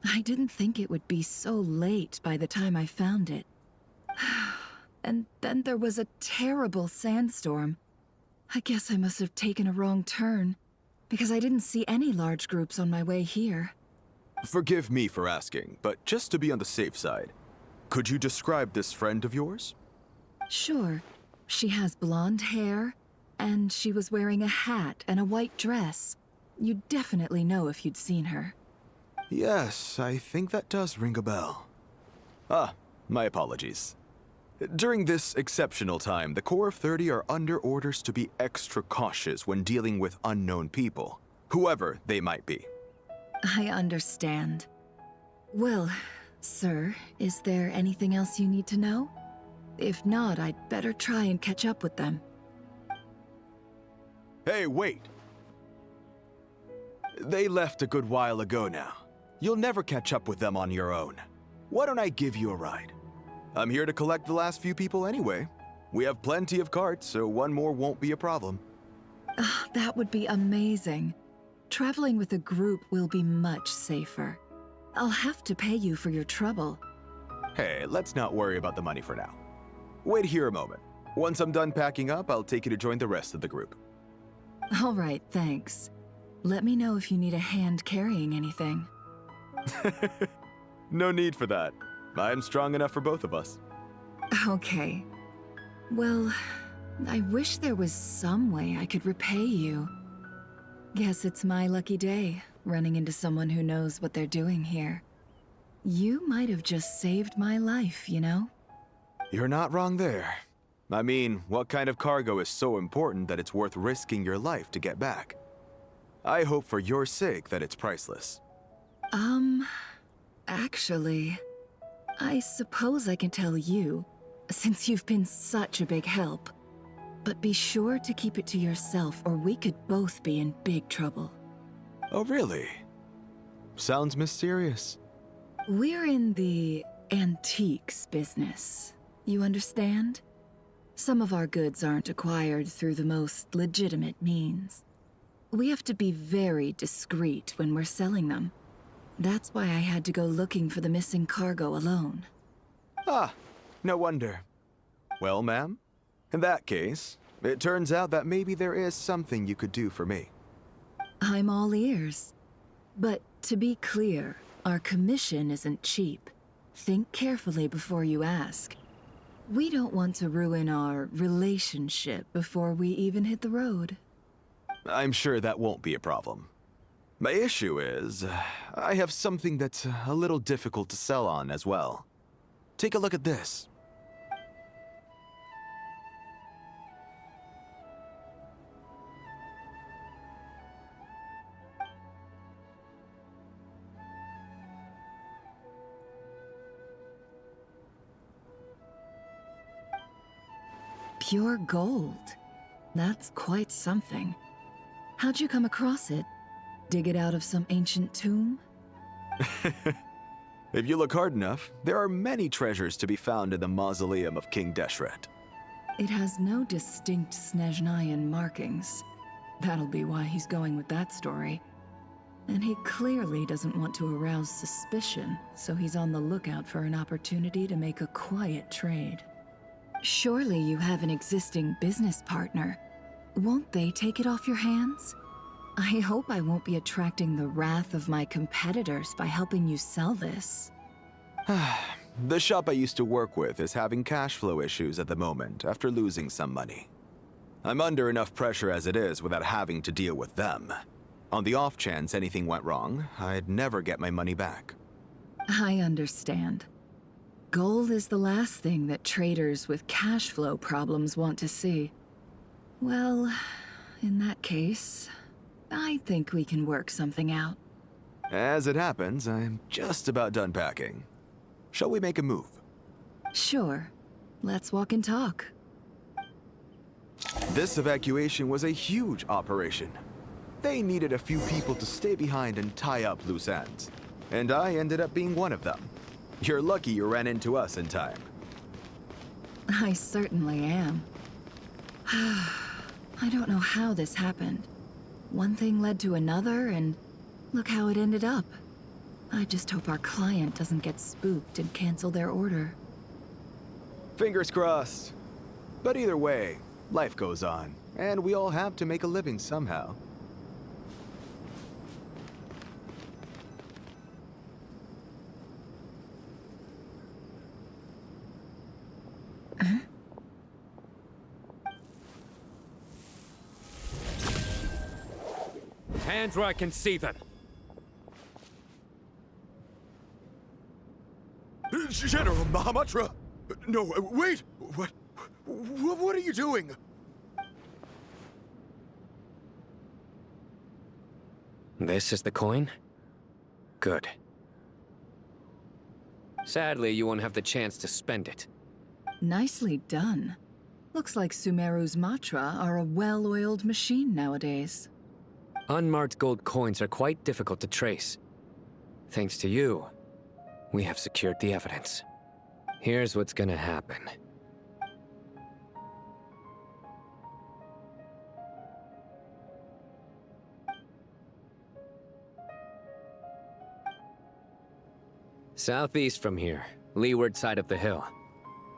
I didn't think it would be so late by the time I found it. And then there was a terrible sandstorm. I guess I must have taken a wrong turn, because I didn't see any large groups on my way here. Forgive me for asking, but just to be on the safe side, could you describe this friend of yours? Sure. She has blonde hair, and she was wearing a hat and a white dress. You'd definitely know if you'd seen her. Yes, I think that does ring a bell. Ah, my apologies. During this exceptional time, the Core of 30 are under orders to be extra cautious when dealing with unknown people, whoever they might be. I understand. Well, sir, is there anything else you need to know? If not, I'd better try and catch up with them. Hey, wait! They left a good while ago now. You'll never catch up with them on your own. Why don't I give you a ride? I'm here to collect the last few people anyway. We have plenty of carts, so one more won't be a problem. That would be amazing. Traveling with a group will be much safer. I'll have to pay you for your trouble. Hey, let's not worry about the money for now. Wait here a moment. Once I'm done packing up, I'll take you to join the rest of the group. All right, thanks. Let me know if you need a hand carrying anything. No need for that. I'm strong enough for both of us. Okay. Well, I wish there was some way I could repay you. Guess it's my lucky day, running into someone who knows what they're doing here. You might have just saved my life, you know? You're not wrong there. I mean, what kind of cargo is so important that it's worth risking your life to get back? I hope for your sake that it's priceless. Actually, I suppose I can tell you, since you've been such a big help. But be sure to keep it to yourself, or we could both be in big trouble. Oh, really? Sounds mysterious. We're in the antiques business. You understand? Some of our goods aren't acquired through the most legitimate means. We have to be very discreet when we're selling them. That's why I had to go looking for the missing cargo alone. Ah, no wonder. Well, ma'am, in that case, it turns out that maybe there is something you could do for me. I'm all ears. But to be clear, our commission isn't cheap. Think carefully before you ask. We don't want to ruin our relationship before we even hit the road. I'm sure that won't be a problem. My issue is, I have something that's a little difficult to sell on as well. Take a look at this. Pure gold. That's quite something. How'd you come across it? Dig it out of some ancient tomb? If you look hard enough, there are many treasures to be found in the mausoleum of King Deshret. It has no distinct Snezhnayan markings. That'll be why he's going with that story. And he clearly doesn't want to arouse suspicion, so he's on the lookout for an opportunity to make a quiet trade. Surely you have an existing business partner. Won't they take it off your hands? I hope I won't be attracting the wrath of my competitors by helping you sell this. The shop I used to work with is having cash flow issues at the moment after losing some money. I'm under enough pressure as it is without having to deal with them. On the off chance anything went wrong, I'd never get my money back. I understand. Gold is the last thing that traders with cash flow problems want to see. Well, in that case, I think we can work something out. As it happens, I'm just about done packing. Shall we make a move? Sure. Let's walk and talk. This evacuation was a huge operation. They needed a few people to stay behind and tie up loose ends. And I ended up being one of them. You're lucky you ran into us in time. I certainly am. I don't know how this happened. One thing led to another, and look how it ended up. I just hope our client doesn't get spooked and cancel their order. Fingers crossed. But either way, life goes on, and we all have to make a living somehow. Hands where I can see them. General Mahamatra! No, wait! What are you doing? This is the coin? Good. Sadly, you won't have the chance to spend it. Nicely done. Looks like Sumeru's Matra are a well-oiled machine nowadays. Unmarked gold coins are quite difficult to trace. Thanks to you, we have secured the evidence. Here's what's gonna happen. Southeast from here, leeward side of the hill.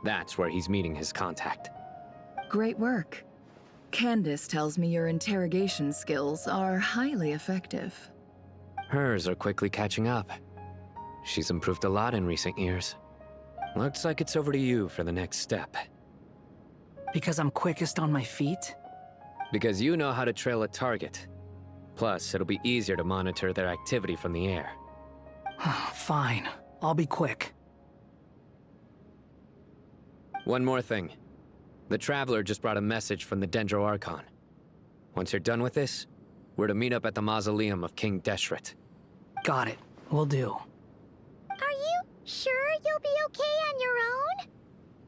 That's where he's meeting his contact. Great work. Candace tells me your interrogation skills are highly effective. Hers are quickly catching up. She's improved a lot in recent years. Looks like it's over to you for the next step. Because I'm quickest on my feet? Because you know how to trail a target. Plus, it'll be easier to monitor their activity from the air. Fine. I'll be quick. One more thing. The Traveler just brought a message from the Dendro Archon. Once you're done with this, we're to meet up at the mausoleum of King Deshret. Got it. Will do. Are you sure you'll be okay on your own?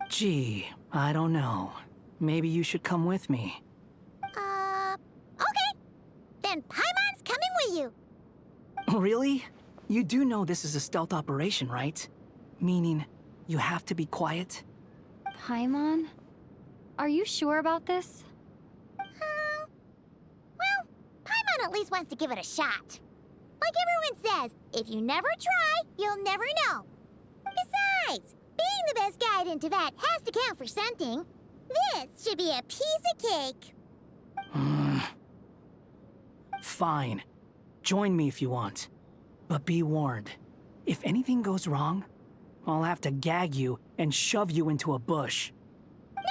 Gee, I don't know. Maybe you should come with me. Okay. Then Paimon's coming with you. Really? You do know this is a stealth operation, right? Meaning, you have to be quiet? Paimon? Are you sure about this? Well, Paimon at least wants to give it a shot. Like everyone says, if you never try, you'll never know. Besides, being the best guide in Teyvat has to count for something. This should be a piece of cake. Fine. Join me if you want. But be warned, if anything goes wrong, I'll have to gag you and shove you into a bush. No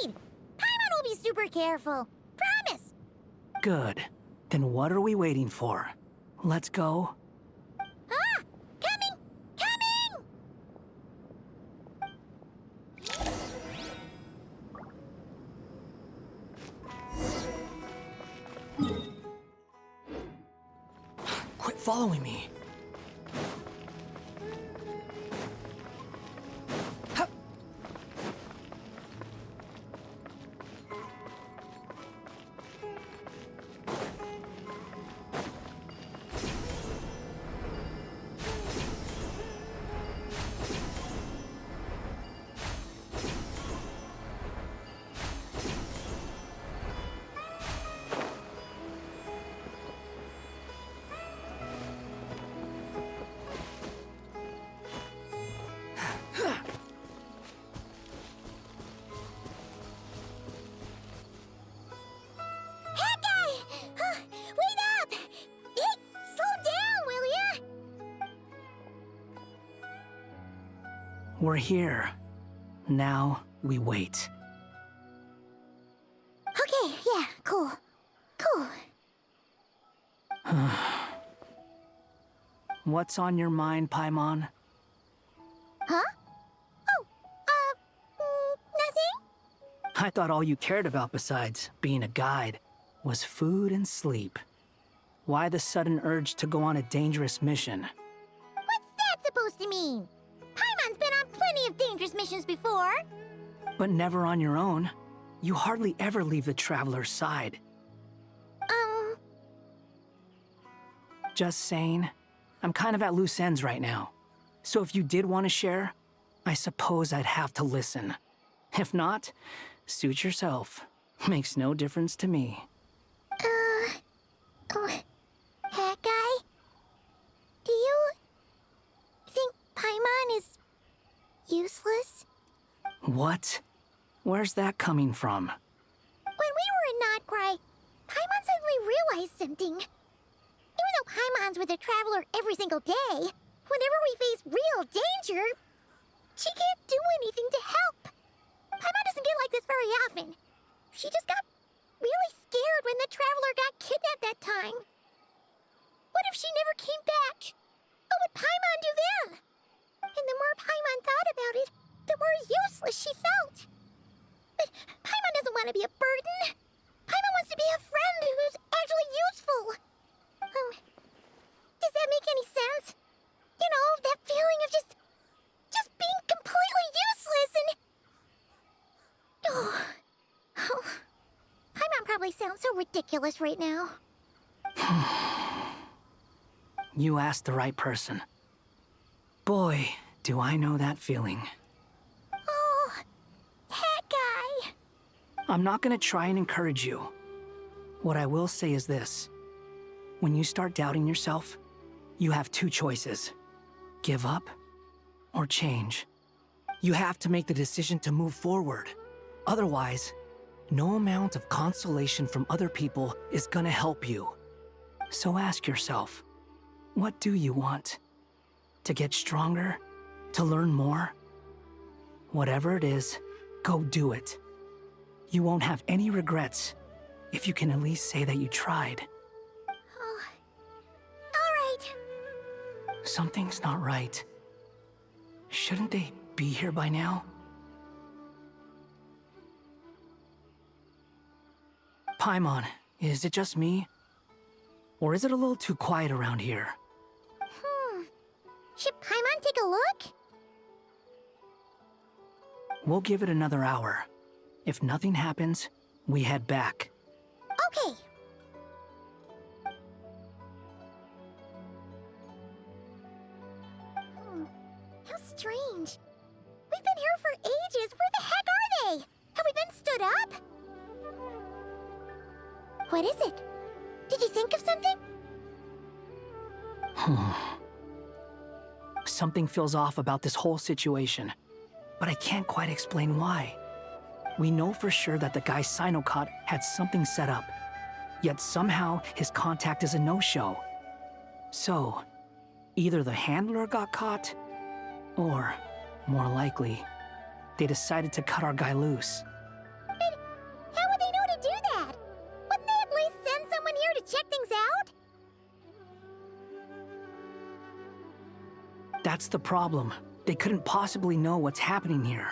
need! Paimon will be super careful. Promise! Good. Then what are we waiting for? Let's go. Ah! Coming! Coming! Quit following me. We're here. Now we wait. Okay, yeah, cool. Cool. What's on your mind, Paimon? Huh? Oh, nothing? I thought all you cared about besides being a guide was food and sleep. Why the sudden urge to go on a dangerous mission? What's that supposed to mean? Paimon's been on plenty of dangerous missions before. But never on your own. You hardly ever leave the Traveler's side. Just saying. I'm kind of at loose ends right now. So if you did want to share, I suppose I'd have to listen. If not, suit yourself. Makes no difference to me. Hat guy? Do you think Paimon is useless? What? Where's that coming from? When we were in Nod-Krai, Paimon suddenly realized something. Even though Paimon's with the Traveler every single day, whenever we face real danger, she can't do anything to help. Paimon doesn't get like this very often. She just got really scared when the Traveler got kidnapped that time. What if she never came back? What would Paimon do then? And the more Paimon thought about it, the more useless she felt. But Paimon doesn't want to be a burden. Paimon wants to be a friend who's actually useful. Does that make any sense? You know, that feeling of just being completely useless and... Oh. Paimon probably sounds so ridiculous right now. You asked the right person. Boy, do I know that feeling. Oh, hat guy. I'm not gonna try and encourage you. What I will say is this. When you start doubting yourself, you have two choices. Give up or change. You have to make the decision to move forward. Otherwise, no amount of consolation from other people is gonna help you. So ask yourself, what do you want? To get stronger? To learn more? Whatever it is, go do it. You won't have any regrets if you can at least say that you tried. Something's not right. Shouldn't they be here by now? Paimon, is it just me? Or is it a little too quiet around here? Should Paimon take a look? We'll give it another hour. If nothing happens, we head back. Okay. How strange. We've been here for ages. Where the heck are they? Have we been stood up? What is it? Did you think of something? Something feels off about this whole situation, but I can't quite explain why. We know for sure that the guy Sinocot had something set up, yet somehow his contact is a no-show. So, either the handler got caught, or, more likely, they decided to cut our guy loose. But how would they know to do that? Wouldn't they at least send someone here to check things out? That's the problem. They couldn't possibly know what's happening here.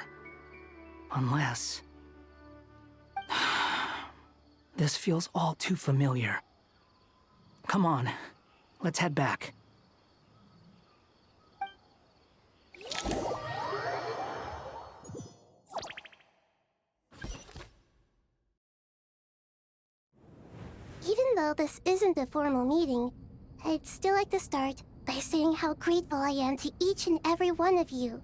Unless... This feels all too familiar. Come on, let's head back. Even though this isn't a formal meeting, I'd still like to start by saying how grateful I am to each and every one of you.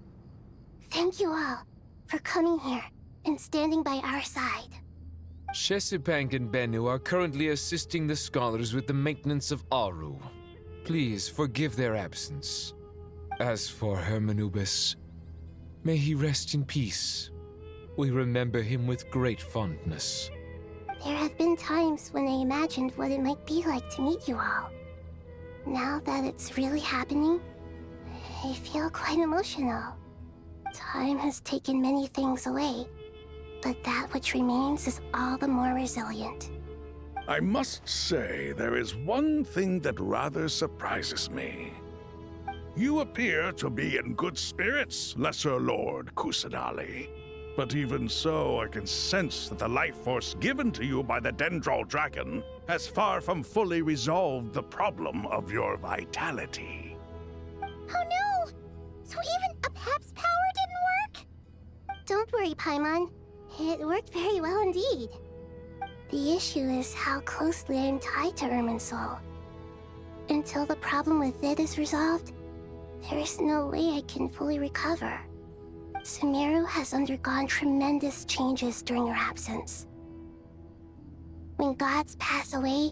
Thank you all for coming here and standing by our side. Chesipank and Bennu are currently assisting the scholars with the maintenance of Aru. Please forgive their absence. As for Hermanubis, may he rest in peace. We remember him with great fondness. There have been times when I imagined what it might be like to meet you all. Now that it's really happening, I feel quite emotional. Time has taken many things away, but that which remains is all the more resilient. I must say, there is one thing that rather surprises me. You appear to be in good spirits, Lesser Lord Kusanali. But even so, I can sense that the life force given to you by the Dendral Dragon has far from fully resolved the problem of your vitality. Oh no! So even a Pep's power didn't work? Don't worry, Paimon. It worked very well indeed. The issue is how closely I am tied to Irminsul. Until the problem with it is resolved, there is no way I can fully recover. Sumeru has undergone tremendous changes during your absence. When gods pass away,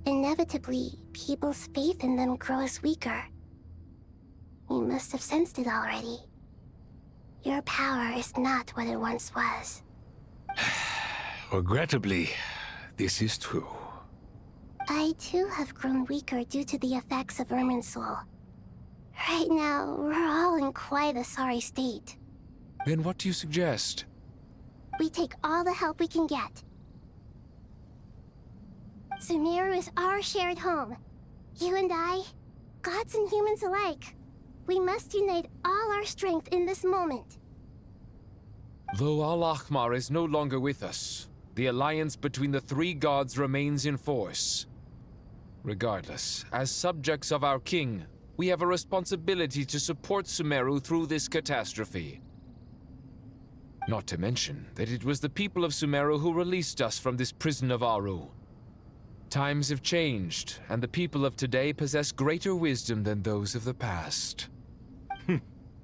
inevitably, people's faith in them grows weaker. You must have sensed it already. Your power is not what it once was. Regrettably, this is true. I too have grown weaker due to the effects of Irminsul. Right now, we're all in quite a sorry state. Then what do you suggest? We take all the help we can get. Sumeru is our shared home. You and I, gods and humans alike. We must unite all our strength in this moment. Though Al-Ahmar is no longer with us, the alliance between the three gods remains in force. Regardless, as subjects of our king, we have a responsibility to support Sumeru through this catastrophe. Not to mention that it was the people of Sumeru who released us from this prison of Aru. Times have changed, and the people of today possess greater wisdom than those of the past.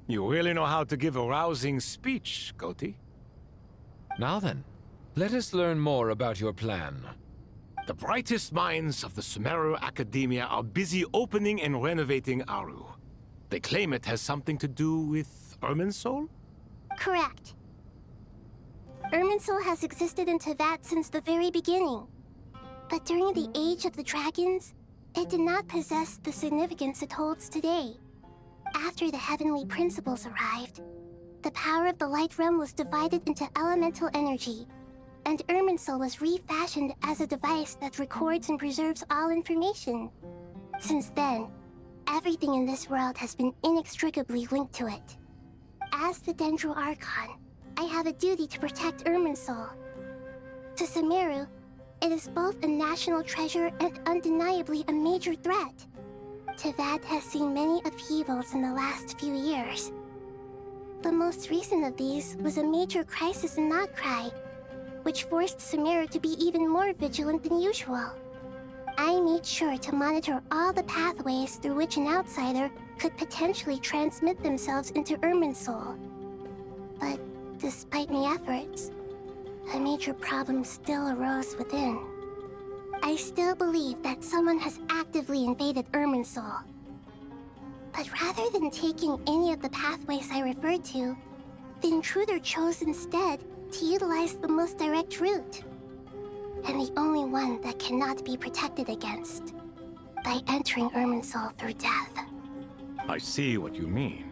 You really know how to give a rousing speech, Koti. Now then, let us learn more about your plan. The brightest minds of the Sumeru Academia are busy opening and renovating Aru. They claim it has something to do with Irminsul? Correct. Irminsul has existed in Teyvat since the very beginning. But during the Age of the Dragons, it did not possess the significance it holds today. After the heavenly principles arrived, the power of the Light Realm was divided into elemental energy, and Irminsul was refashioned as a device that records and preserves all information. Since then, everything in this world has been inextricably linked to it. As the Dendral Archon, I have a duty to protect Irminsul. To Sumeru, it is both a national treasure and undeniably a major threat. Teyvat has seen many upheavals in the last few years. The most recent of these was a major crisis in Nod-Krai, which forced Sumeru to be even more vigilant than usual. I made sure to monitor all the pathways through which an outsider could potentially transmit themselves into Irminsul. But despite my efforts, a major problem still arose within. I still believe that someone has actively invaded Irminsul. But rather than taking any of the pathways I referred to, the intruder chose instead to utilize the most direct route, and the only one that cannot be protected against, by entering Irminsul through death. I see what you mean.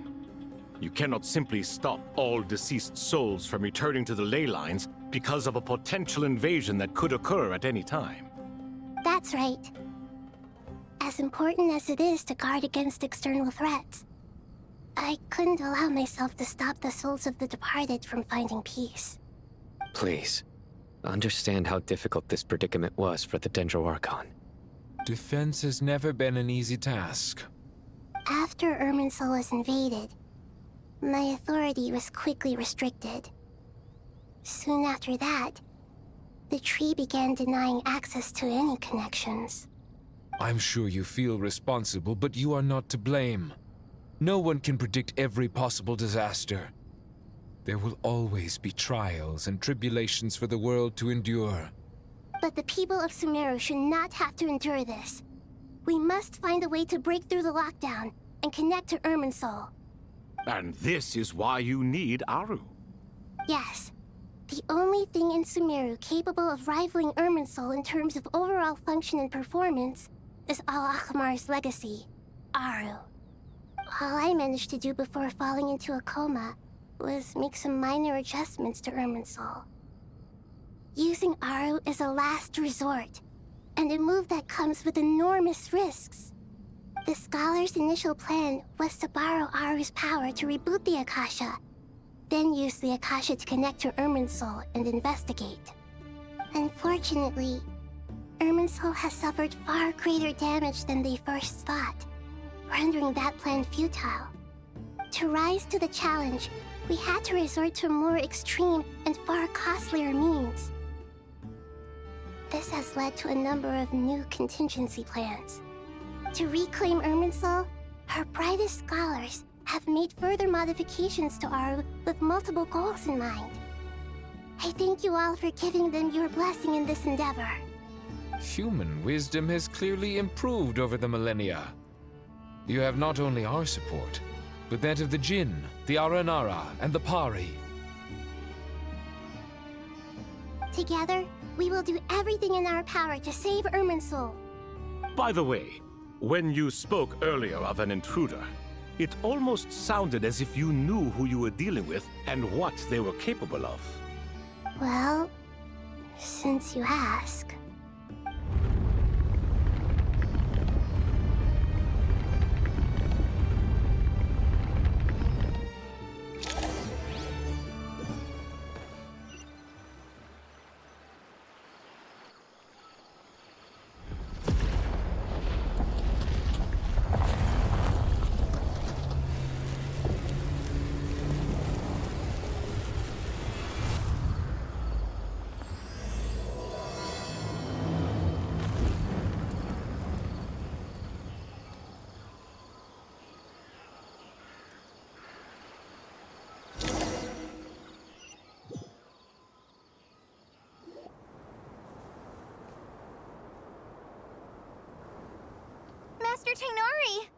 You cannot simply stop all deceased souls from returning to the ley lines because of a potential invasion that could occur at any time. That's right. As important as it is to guard against external threats, I couldn't allow myself to stop the souls of the departed from finding peace. Please, understand how difficult this predicament was for the Dendral Archon. Defense has never been an easy task. After Irminsul was invaded, my authority was quickly restricted. Soon after that, the tree began denying access to any connections. I'm sure you feel responsible, but you are not to blame. No one can predict every possible disaster. There will always be trials and tribulations for the world to endure. But the people of Sumeru should not have to endure this. We must find a way to break through the lockdown and connect to Irminsul. And this is why you need Aru. Yes. The only thing in Sumeru capable of rivaling Irminsul in terms of overall function and performance is Al-Ahmar's legacy, Aru. All I managed to do before falling into a coma was make some minor adjustments to Irminsul. Using Aru is a last resort, and a move that comes with enormous risks. The scholar's initial plan was to borrow Aru's power to reboot the Akasha, then use the Akasha to connect to Irminsul and investigate. Unfortunately, Irminsul has suffered far greater damage than they first thought, rendering that plan futile. To rise to the challenge, we had to resort to more extreme and far costlier means. This has led to a number of new contingency plans. To reclaim Irminsul, our brightest scholars have made further modifications to Aru with multiple goals in mind. I thank you all for giving them your blessing in this endeavor. Human wisdom has clearly improved over the millennia. You have not only our support, but that of the Jinn, the Aranara, and the Pari. Together, we will do everything in our power to save Irminsul. By the way, when you spoke earlier of an intruder, it almost sounded as if you knew who you were dealing with and what they were capable of. Well, since you ask. Master Tainari!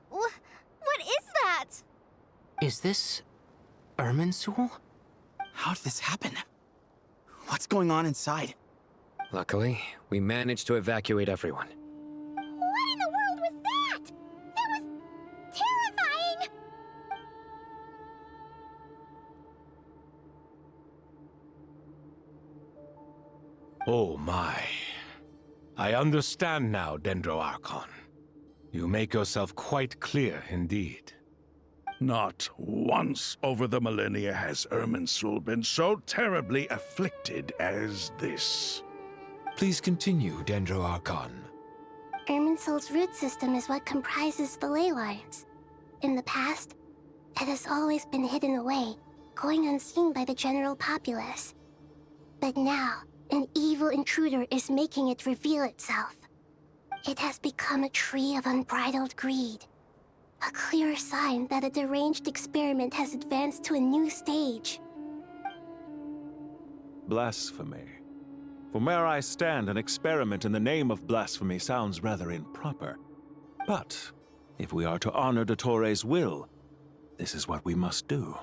What is that? Is this Irminsul? How did this happen? What's going on inside? Luckily, we managed to evacuate everyone. What in the world was that? That was terrifying! Oh my. I understand now, Dendro Archon. You make yourself quite clear indeed. Not once over the millennia has Irminsul been so terribly afflicted as this. Please continue, Dendro Archon. Irminsul's root system is what comprises the ley lines. In the past, it has always been hidden away, going unseen by the general populace. But now, an evil intruder is making it reveal itself. It has become a tree of unbridled greed. A clear sign that a deranged experiment has advanced to a new stage. Blasphemy. From where I stand, an experiment in the name of blasphemy sounds rather improper. But if we are to honor Dottores' will, this is what we must do.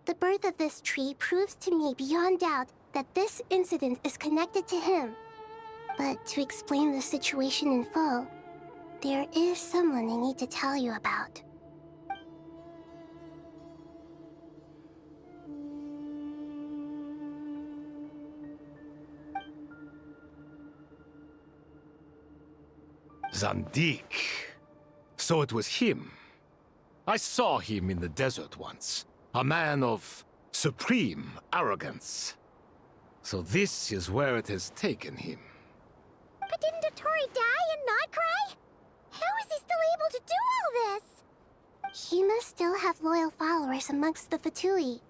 The birth of this tree proves to me beyond doubt that this incident is connected to him. But to explain the situation in full, there is someone I need to tell you about. Zandik. So it was him. I saw him in the desert once. A man of supreme arrogance. So this is where it has taken him. But didn't Dottore die in Nod-Krai? How is he still able to do all this? He must still have loyal followers amongst the Fatui.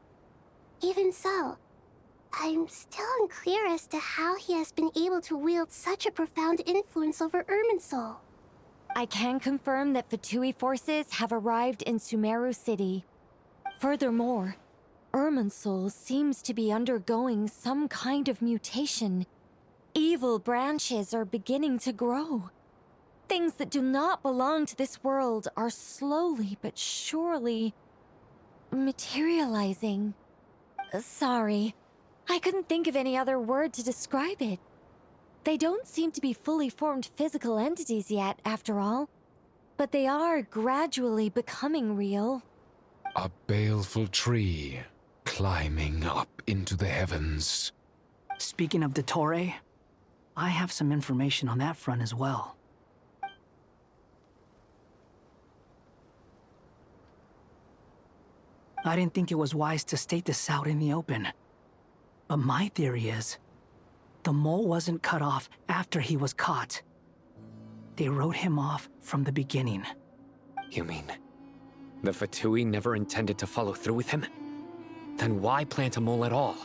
Even so, I'm still unclear as to how he has been able to wield such a profound influence over Irminsul. I can confirm that Fatui forces have arrived in Sumeru City. Furthermore, Irminsul seems to be undergoing some kind of mutation. Evil branches are beginning to grow. Things that do not belong to this world are slowly but surely materializing. Sorry, I couldn't think of any other word to describe it. They don't seem to be fully formed physical entities yet, after all, but they are gradually becoming real. A baleful tree climbing up into the heavens. Speaking of Dottore, I have some information on that front as well. I didn't think it was wise to state this out in the open. But my theory is, the mole wasn't cut off after he was caught. They wrote him off from the beginning. You mean, the Fatui never intended to follow through with him? Then why plant a mole at all?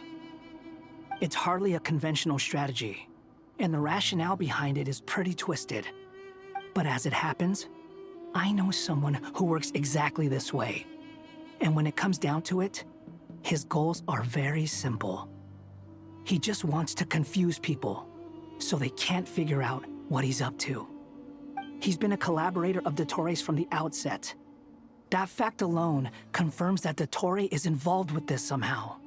It's hardly a conventional strategy, and the rationale behind it is pretty twisted. But as it happens, I know someone who works exactly this way. And when it comes down to it, his goals are very simple. He just wants to confuse people, so they can't figure out what he's up to. He's been a collaborator of Dottore's from the outset. That fact alone confirms that Dottore is involved with this somehow.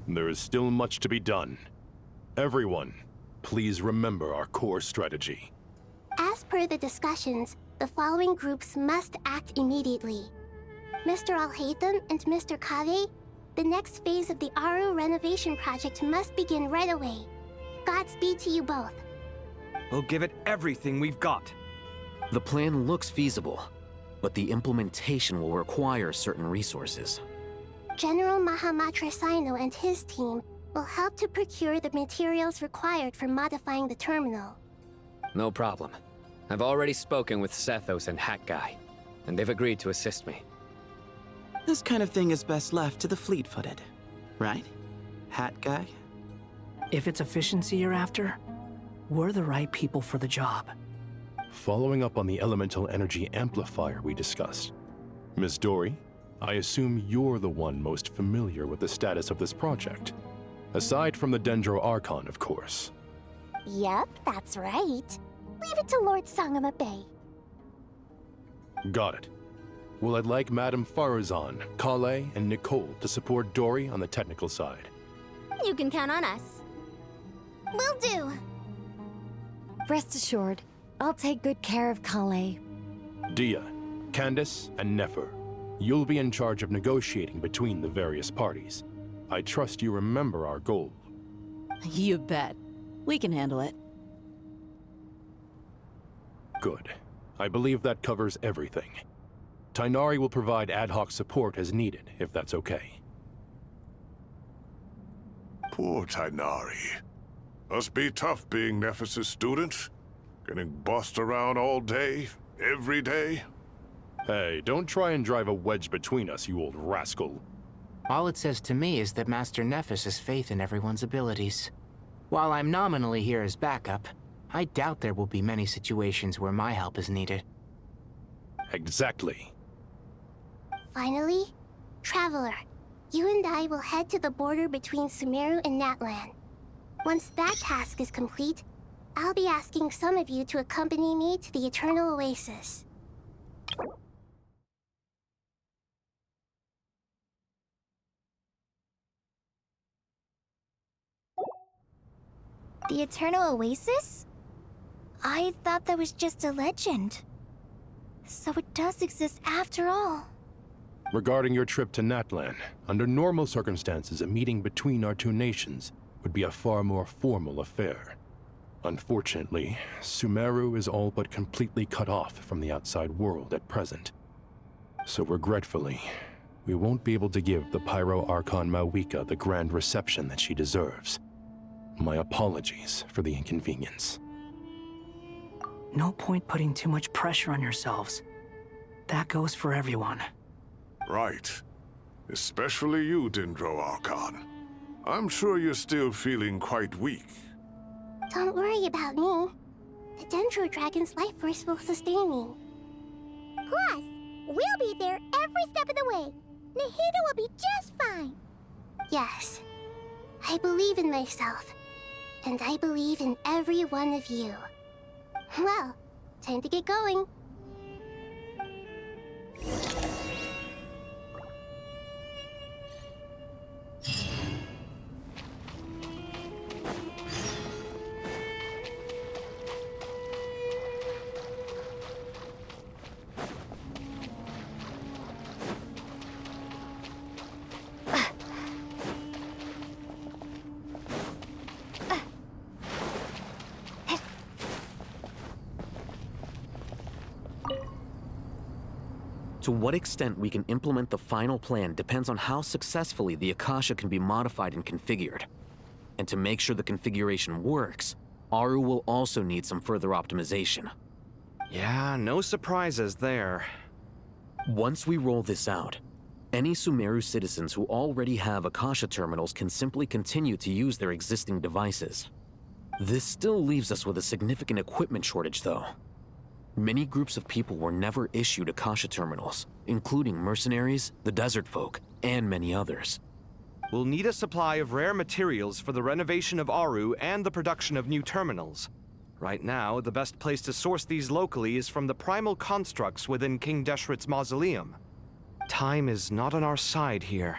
There is still much to be done. Everyone, please remember our core strategy. As per the discussions, the following groups must act immediately. Mr. Alhaitham and Mr. Kave, the next phase of the Aru renovation project must begin right away. Godspeed to you both. We'll give it everything we've got. The plan looks feasible, but the implementation will require certain resources. General Mahamatra Sino and his team will help to procure the materials required for modifying the terminal. No problem. I've already spoken with Sethos and Hat Guy, and they've agreed to assist me. This kind of thing is best left to the fleet-footed, right? Hat Guy? If it's efficiency you're after, we're the right people for the job. Following up on the elemental energy amplifier we discussed, Miss Dory, I assume you're the one most familiar with the status of this project. Aside from the Dendro Archon, of course. Yep, that's right. Leave it to Lord Sangama Bay. Got it. Well, I'd like Madame Farazan, Kale, and Nicole to support Dory on the technical side. You can count on us. Will do. Rest assured, I'll take good care of Kale. Dia, Candace, and Nefer, you'll be in charge of negotiating between the various parties. I trust you remember our goal. You bet. We can handle it. Good. I believe that covers everything. Tighnari will provide ad hoc support as needed, if that's okay. Poor Tighnari. Must be tough being Nephis' student. Getting bossed around all day, every day. Hey, don't try and drive a wedge between us, you old rascal. All it says to me is that Master Nephis has faith in everyone's abilities. While I'm nominally here as backup, I doubt there will be many situations where my help is needed. Exactly. Finally, Traveler, you and I will head to the border between Sumeru and Natlan. Once that task is complete, I'll be asking some of you to accompany me to the Eternal Oasis. The Eternal Oasis? I thought that was just a legend. So it does exist after all. Regarding your trip to Natlan, under normal circumstances, a meeting between our two nations would be a far more formal affair. Unfortunately, Sumeru is all but completely cut off from the outside world at present. So regretfully, we won't be able to give the Pyro Archon Mawika the grand reception that she deserves. My apologies for the inconvenience. No point putting too much pressure on yourselves. That goes for everyone. Right. Especially you, Dendro Archon. I'm sure you're still feeling quite weak. Don't worry about me. The Dendro Dragon's life force will sustain me. Plus, we'll be there every step of the way. Nahida will be just fine. Yes. I believe in myself. And I believe in every one of you. Well, time to get going. To what extent we can implement the final plan depends on how successfully the Akasha can be modified and configured. And to make sure the configuration works, Aru will also need some further optimization. Yeah, no surprises there. Once we roll this out, any Sumeru citizens who already have Akasha terminals can simply continue to use their existing devices. This still leaves us with a significant equipment shortage, though. Many groups of people were never issued Akasha terminals, including mercenaries, the desert folk, and many others. We'll need a supply of rare materials for the renovation of Aru and the production of new terminals. Right now, the best place to source these locally is from the primal constructs within King Deshret's mausoleum. Time is not on our side here.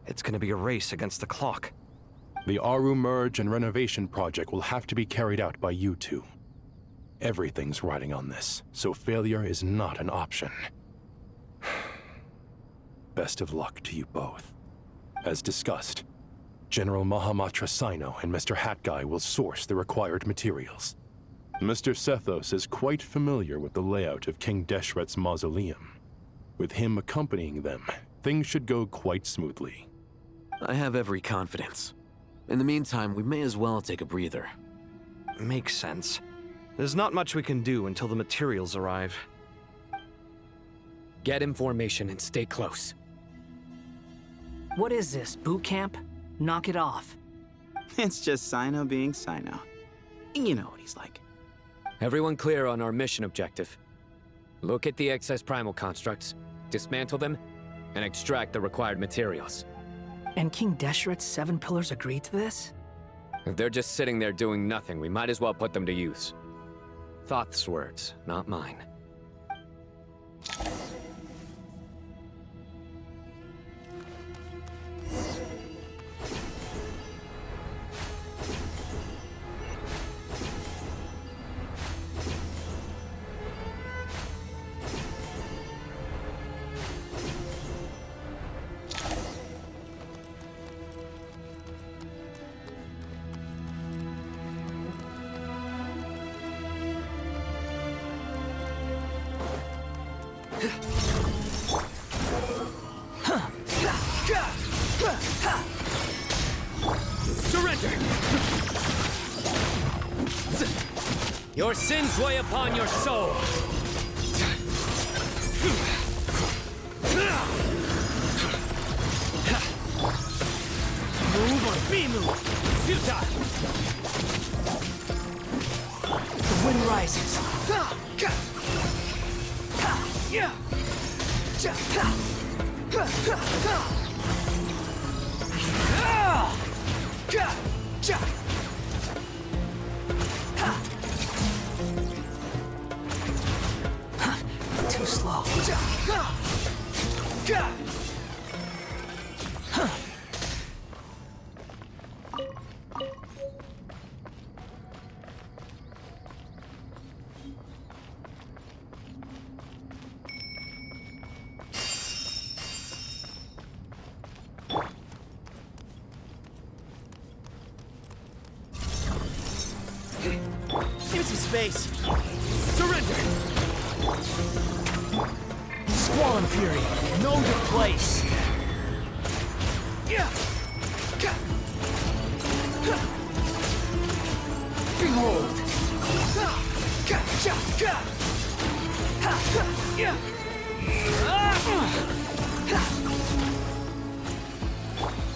It's gonna be a race against the clock. The Aru merge and renovation project will have to be carried out by you two. Everything's riding on this, so failure is not an option. Best of luck to you both. As discussed, General Mahamatra Sino and Mr. Hat Guy will source the required materials. Mr. Sethos is quite familiar with the layout of King Deshret's mausoleum. With him accompanying them, things should go quite smoothly. I have every confidence. In the meantime, we may as well take a breather. Makes sense. There's not much we can do until the materials arrive. Get information and stay close. What is this, boot camp? Knock it off. It's just Sino being Sino. You know what he's like. Everyone clear on our mission objective. Look at the excess primal constructs, dismantle them, and extract the required materials. And King Deshret's 7 pillars agreed to this? If they're just sitting there doing nothing, we might as well put them to use. Thoth's words, not mine. Surrender! Your sins weigh upon your soul! Move or be moved! Futile! The wind rises. Too slow. Empty space! Surrender! Squall and Fury, know your place! Behold!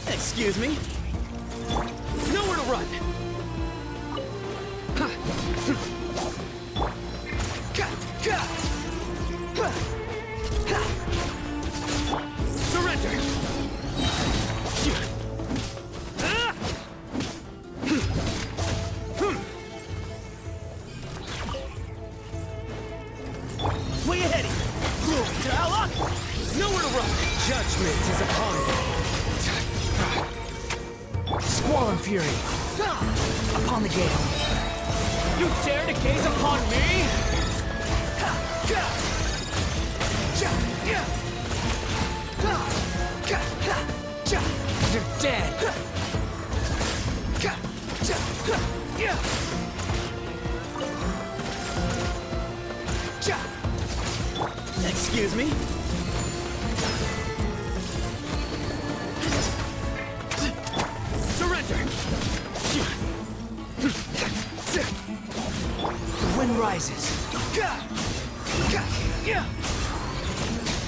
Excuse me? Nowhere to run! Surrender! Squall and fury. Upon the gale. You dare to gaze upon me? You're dead. Excuse me? Surrender! The wind rises.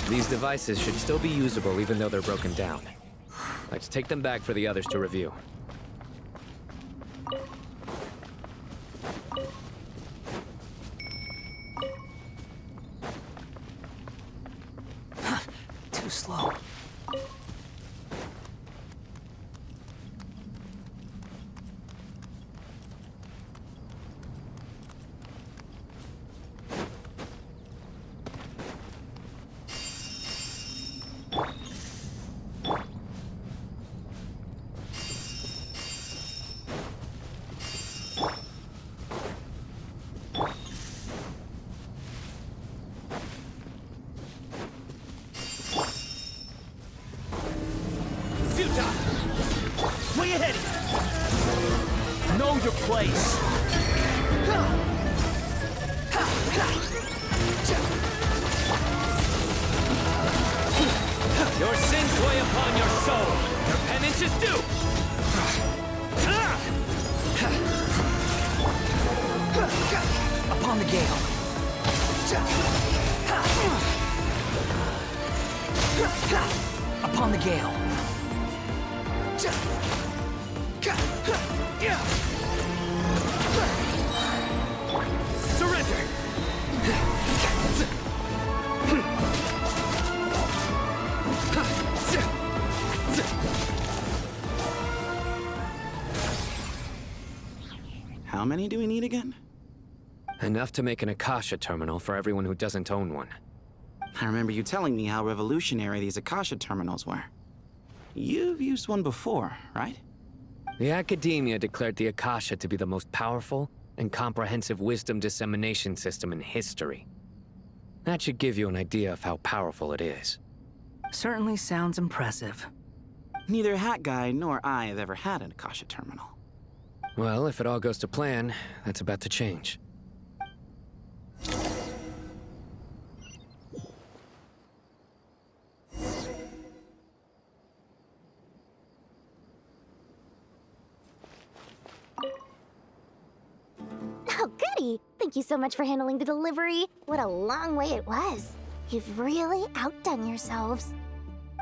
These devices should still be usable even though they're broken down. Let's take them back for the others to review. Too slow. Way ahead! Know your place! Your sins weigh upon your soul. Your penance is due. Upon the gale. Upon the gale. Surrender! How many do we need again? Enough to make an Akasha terminal for everyone who doesn't own one. I remember you telling me how revolutionary these Akasha terminals were. You've used one before, right? The Academia declared the Akasha to be the most powerful and comprehensive wisdom dissemination system in history. That should give you an idea of how powerful it is. Certainly sounds impressive. Neither Hat Guy nor I have ever had an Akasha terminal. Well, if it all goes to plan, that's about to change. Oh, goody! Thank you so much for handling the delivery. What a long way it was. You've really outdone yourselves.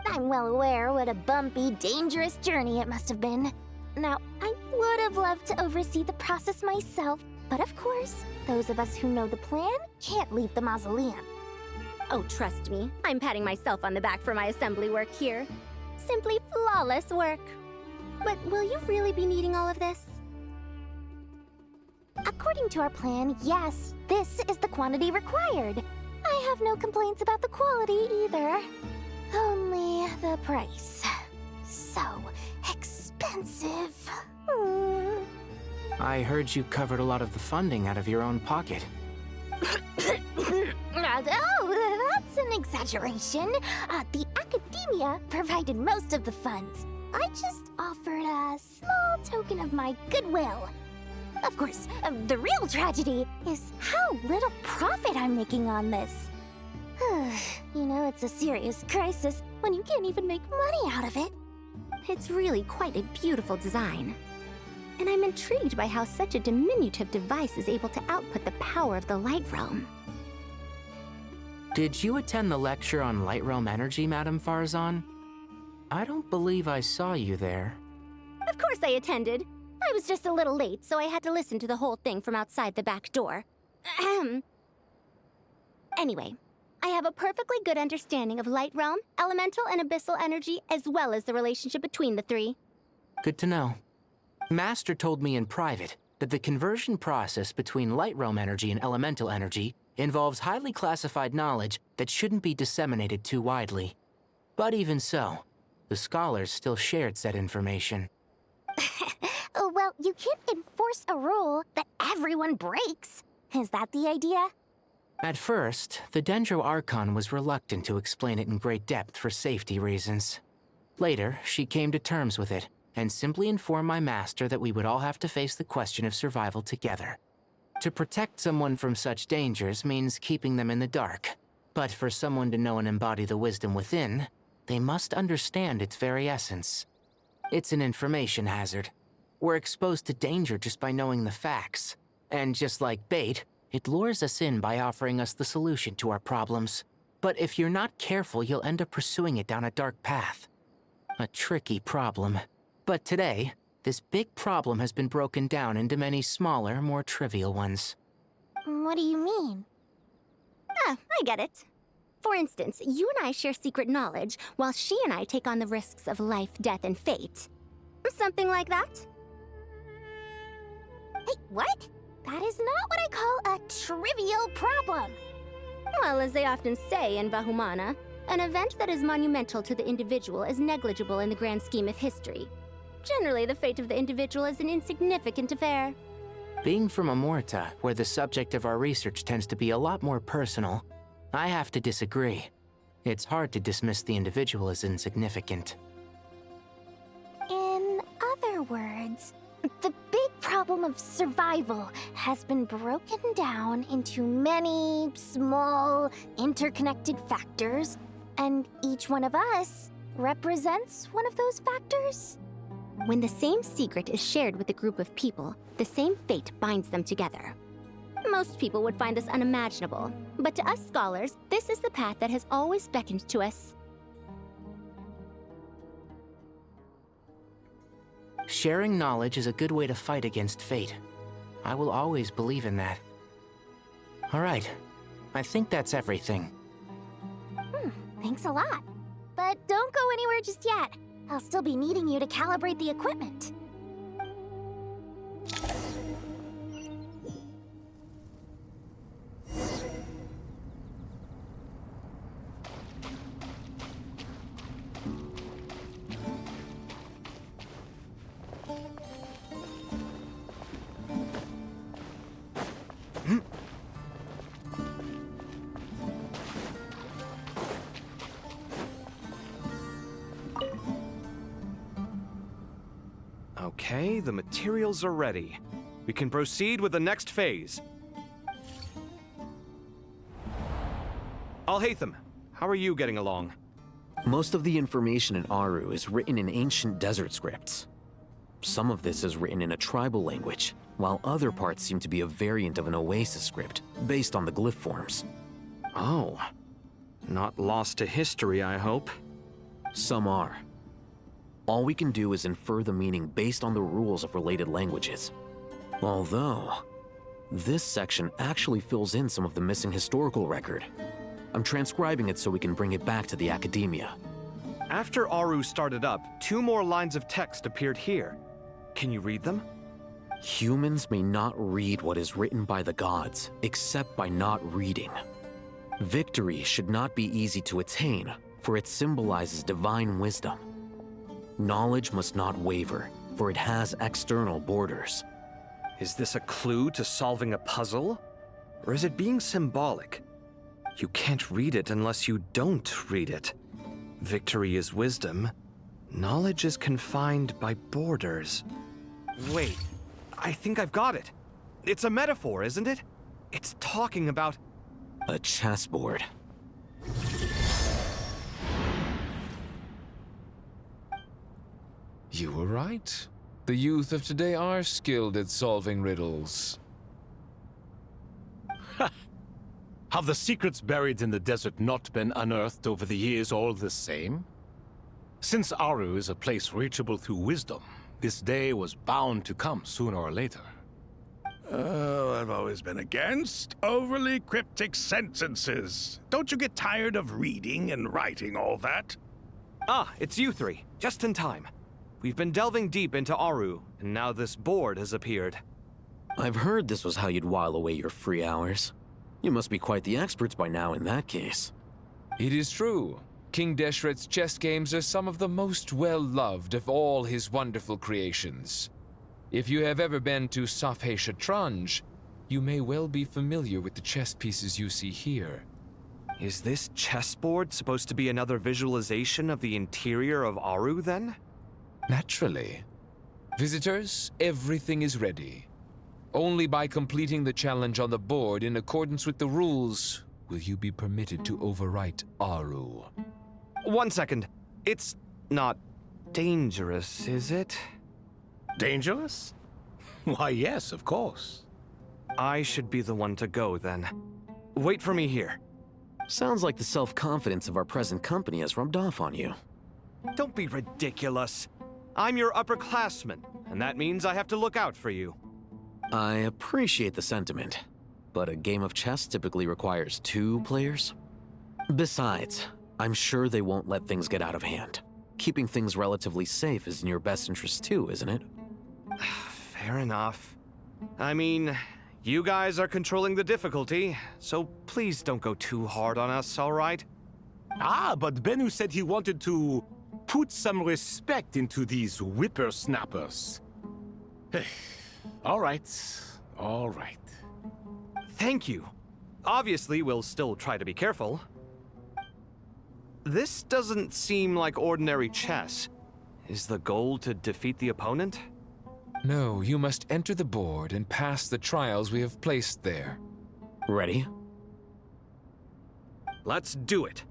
I'm well aware what a bumpy, dangerous journey it must have been. Now, I would have loved to oversee the process myself, but of course, those of us who know the plan can't leave the mausoleum. Oh, trust me, I'm patting myself on the back for my assembly work here. Simply flawless work. But will you really be needing all of this? According to our plan, yes, this is the quantity required. I have no complaints about the quality either. Only the price. So expensive. I heard you covered a lot of the funding out of your own pocket. Oh, that's an exaggeration. The Academia provided most of the funds. I just offered a small token of my goodwill. Of course, the real tragedy is how little profit I'm making on this. You know, it's a serious crisis when you can't even make money out of it. It's really quite a beautiful design. And I'm intrigued by how such a diminutive device is able to output the power of the Light Realm. Did you attend the lecture on Light Realm energy, Madame Farzan? I don't believe I saw you there. Of course I attended. I was just a little late, so I had to listen to the whole thing from outside the back door. Anyway, I have a perfectly good understanding of Light Realm, elemental and abyssal energy, as well as the relationship between the three. Good to know. Master told me in private that the conversion process between Light Realm energy and elemental energy involves highly classified knowledge that shouldn't be disseminated too widely. But even so, the scholars still shared said information. you can't enforce a rule that everyone breaks. Is that the idea? At first, the Dendro Archon was reluctant to explain it in great depth for safety reasons. Later, she came to terms with it, and simply informed my master that we would all have to face the question of survival together. To protect someone from such dangers means keeping them in the dark. But for someone to know and embody the wisdom within, they must understand its very essence. It's an information hazard. We're exposed to danger just by knowing the facts. And just like bait, it lures us in by offering us the solution to our problems. But if you're not careful, you'll end up pursuing it down a dark path. A tricky problem. But today, this big problem has been broken down into many smaller, more trivial ones. What do you mean? Ah, I get it. For instance, you and I share secret knowledge, while she and I take on the risks of life, death, and fate. Something like that? Hey, what? That is not what I call a trivial problem. Well, as they often say in Vahumana, an event that is monumental to the individual is negligible in the grand scheme of history. Generally, the fate of the individual is an insignificant affair. Being from Amorta, where the subject of our research tends to be a lot more personal, I have to disagree. It's hard to dismiss the individual as insignificant. In other words, the big problem of survival has been broken down into many small, interconnected factors, and each one of us represents one of those factors? When the same secret is shared with a group of people, the same fate binds them together. Most people would find this unimaginable, but to us scholars, this is the path that has always beckoned to us. Sharing knowledge is a good way to fight against fate. I will always believe in that. All right, I think that's everything. Thanks a lot. But don't go anywhere just yet. I'll still be needing you to calibrate the equipment. Okay, the materials are ready. We can proceed with the next phase. Alhaitham, how are you getting along? Most of the information in Aru is written in ancient desert scripts. Some of this is written in a tribal language, while other parts seem to be a variant of an oasis script, based on the glyph forms. Oh. Not lost to history, I hope? Some are. All we can do is infer the meaning based on the rules of related languages. Although, this section actually fills in some of the missing historical record. I'm transcribing it so we can bring it back to the academia. After Aru started up, 2 more lines of text appeared here. Can you read them? Humans may not read what is written by the gods, except by not reading. Victory should not be easy to attain, for it symbolizes divine wisdom. Knowledge must not waver, for it has external borders. Is this a clue to solving a puzzle? Or is it being symbolic? You can't read it unless you don't read it. Victory is wisdom. Knowledge is confined by borders. Wait, I think I've got it. It's a metaphor, isn't it? It's talking about... a chessboard. You were right. The youth of today are skilled at solving riddles. Have the secrets buried in the desert not been unearthed over the years all the same? Since Aru is a place reachable through wisdom, this day was bound to come sooner or later. Oh, I've always been against overly cryptic sentences. Don't you get tired of reading and writing all that? Ah, it's you 3. Just in time. We've been delving deep into Aru, and now this board has appeared. I've heard this was how you'd while away your free hours. You must be quite the experts by now in that case. It is true. King Deshret's chess games are some of the most well-loved of all his wonderful creations. If you have ever been to Safhe Shatranj, you may well be familiar with the chess pieces you see here. Is this chessboard supposed to be another visualization of the interior of Aru, then? Naturally. Visitors, everything is ready. Only by completing the challenge on the board in accordance with the rules will you be permitted to overwrite Aru. 1 second. It's not dangerous, is it? Dangerous? Why, yes, of course. I should be the one to go, then. Wait for me here. Sounds like the self-confidence of our present company has rubbed off on you. Don't be ridiculous. I'm your upperclassman, and that means I have to look out for you. I appreciate the sentiment, but a game of chess typically requires 2 players. Besides, I'm sure they won't let things get out of hand. Keeping things relatively safe is in your best interest too, isn't it? Fair enough. I mean, you guys are controlling the difficulty, so please don't go too hard on us, all right? Ah, but Bennu said he wanted to put some respect into these whippersnappers. All right, all right. Thank you. Obviously, we'll still try to be careful. This doesn't seem like ordinary chess. Is the goal to defeat the opponent? No, you must enter the board and pass the trials we have placed there. Ready? Let's do it.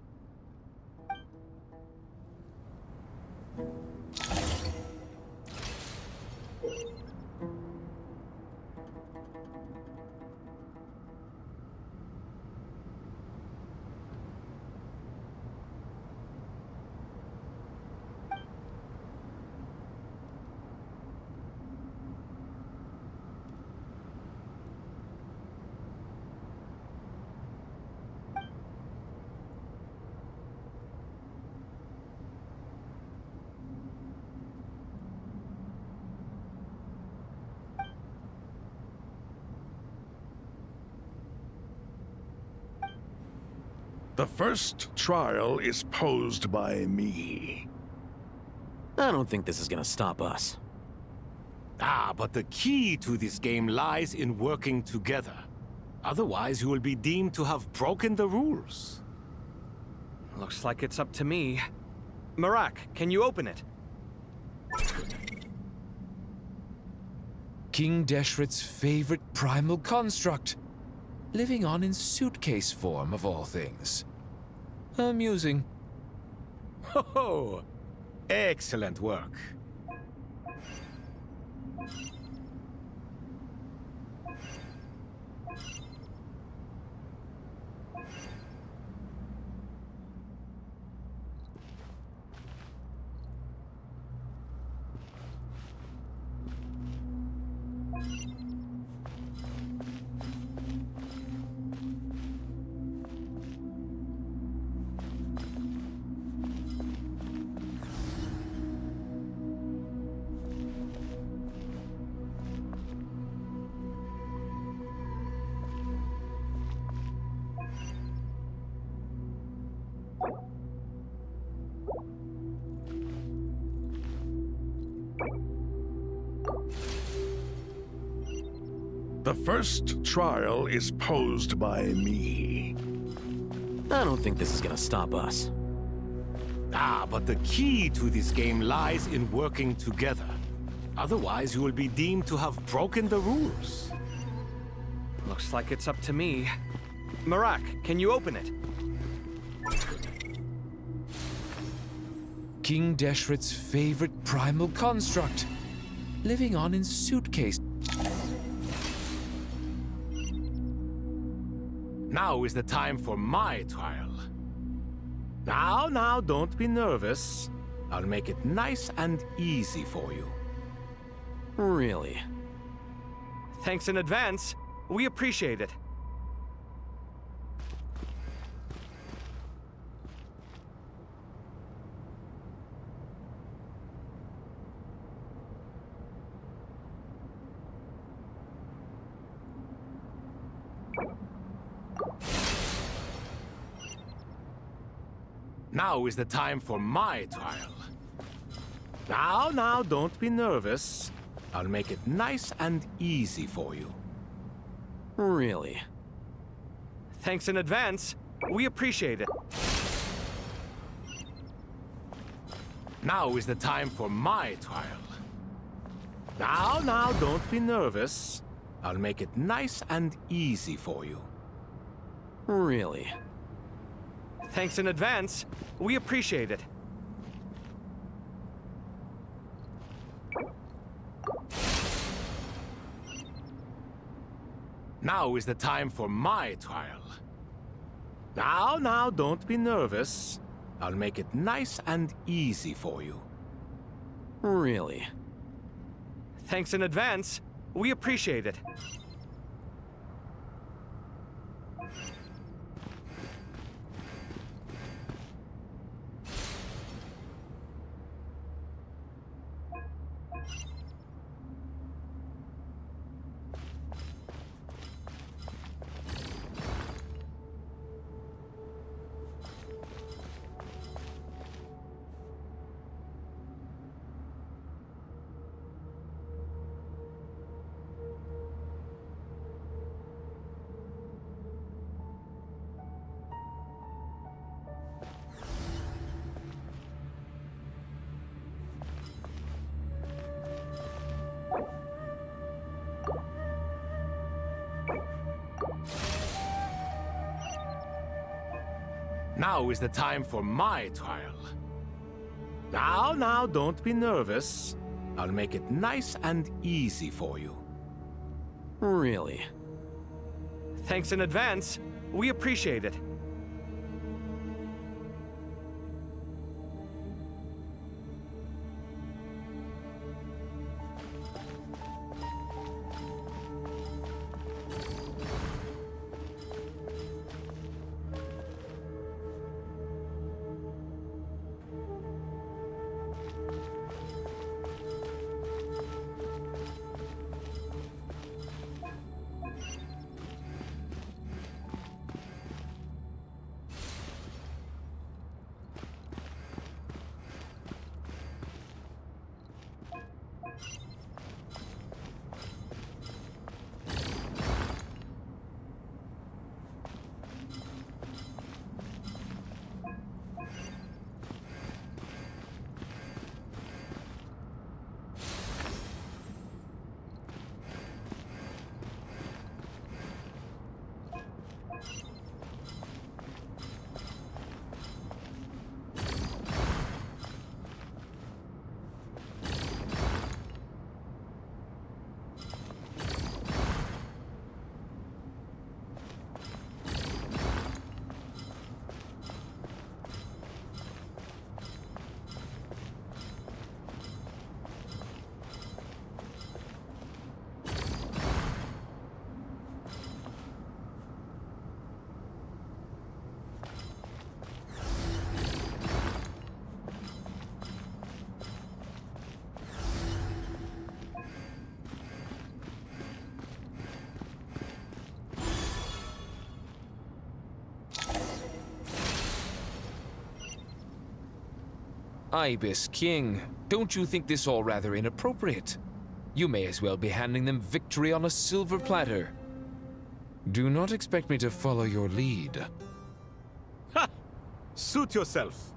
The first trial is posed by me. I don't think this is gonna stop us. Ah, but the key to this game lies in working together. Otherwise, you will be deemed to have broken the rules. Looks like it's up to me. Marak, can you open it? King Deshret's favorite primal construct. Living on in suitcase form, of all things. Amusing. Ho-ho! Excellent work. The first trial is posed by me. I don't think this is gonna stop us. Ah, but the key to this game lies in working together. Otherwise, you will be deemed to have broken the rules. Looks like it's up to me. Marak, can you open it? King Deshret's favorite primal construct. Living on in suitcase. Now is the time for my trial. Now, don't be nervous. I'll make it nice and easy for you. Really? Thanks in advance. We appreciate it. Now is the time for my trial. Now, don't be nervous. I'll make it nice and easy for you. Really? Thanks in advance. We appreciate it. Now is the time for my trial. Now, don't be nervous. I'll make it nice and easy for you. Really? Thanks in advance. We appreciate it. Now is the time for my trial. Now, don't be nervous. I'll make it nice and easy for you. Really? Thanks in advance. We appreciate it. Now is the time for my trial. Now, don't be nervous. I'll make it nice and easy for you. Really? Thanks in advance. We appreciate it. Ibis King, don't you think this all rather inappropriate? You may as well be handing them victory on a silver platter. Do not expect me to follow your lead. Ha! Suit yourself.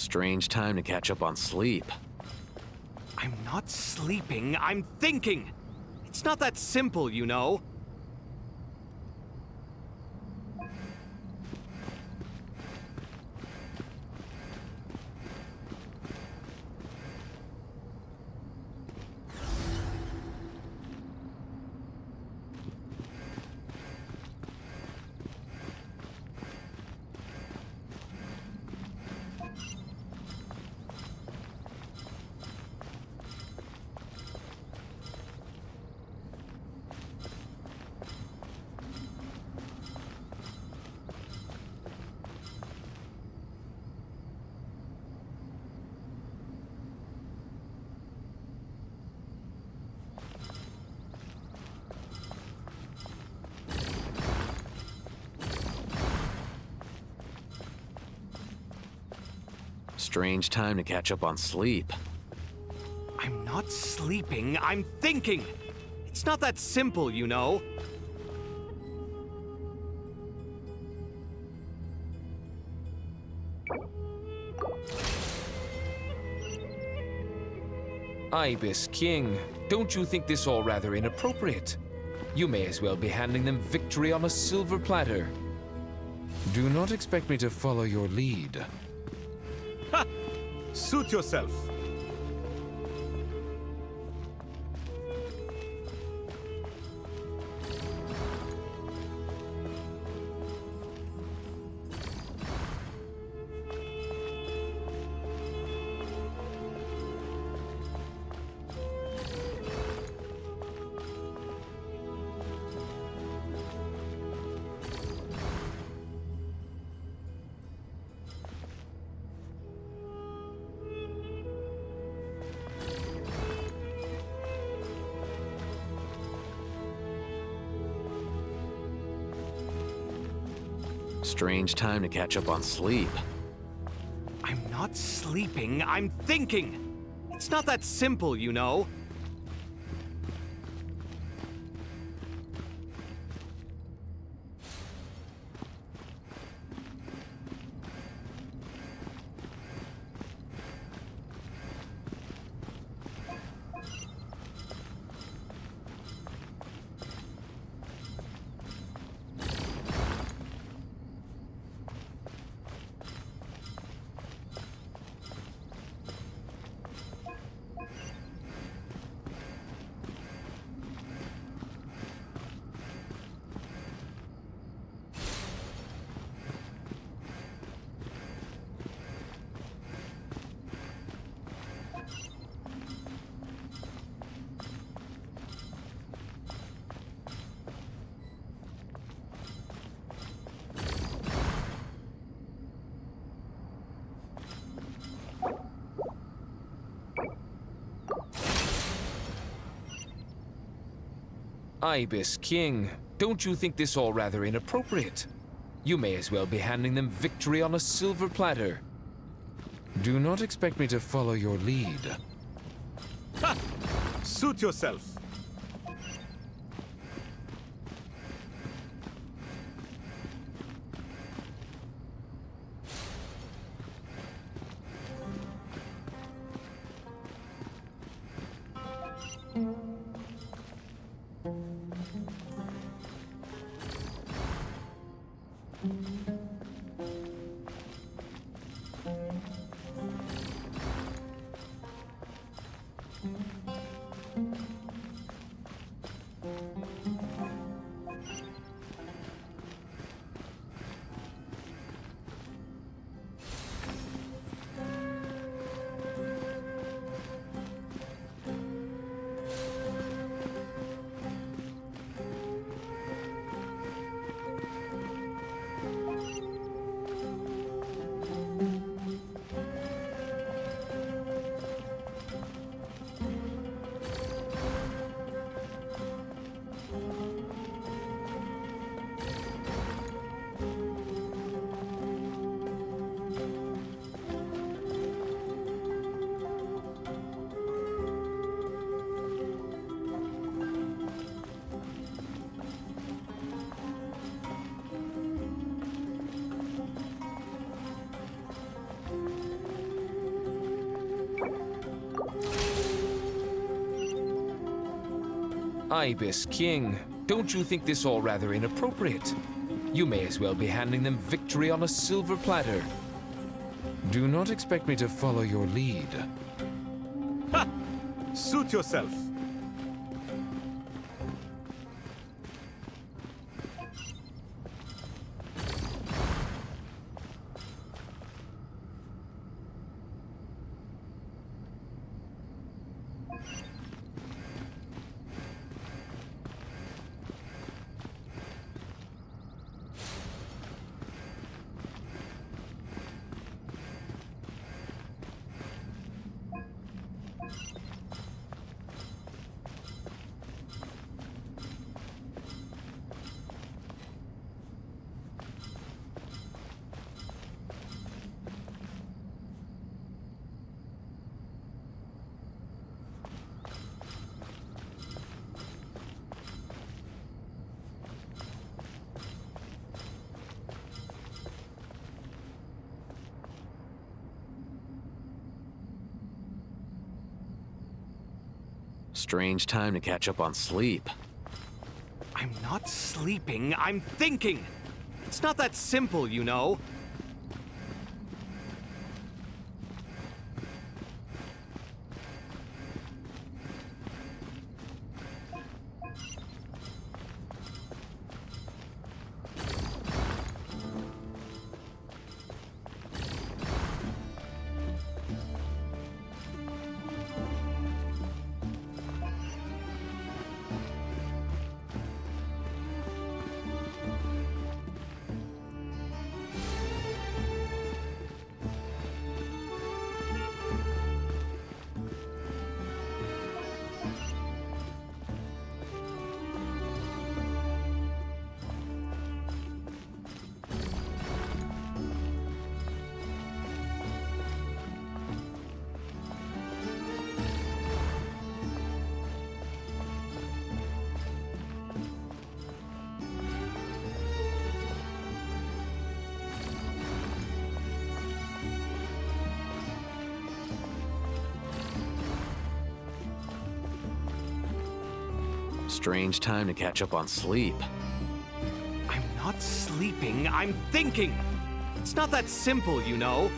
Strange time to catch up on sleep. I'm not sleeping, I'm thinking! It's not that simple, you know. Strange time to catch up on sleep. I'm not sleeping, I'm thinking! It's not that simple, you know. Ibis King, don't you think this all rather inappropriate? You may as well be handing them victory on a silver platter. Do not expect me to follow your lead. Ha! Suit yourself. Strange time to catch up on sleep. I'm not sleeping, I'm thinking! It's not that simple, you know. Ibis King, don't you think this all rather inappropriate? You may as well be handing them victory on a silver platter. Do not expect me to follow your lead. Ha! Suit yourself. Ibis King, don't you think this all rather inappropriate? You may as well be handing them victory on a silver platter. Do not expect me to follow your lead. Ha! Suit yourself. Strange time to catch up on sleep. I'm not sleeping, I'm thinking! It's not that simple, you know. Strange time to catch up on sleep. I'm not sleeping, I'm thinking! It's not that simple, you know.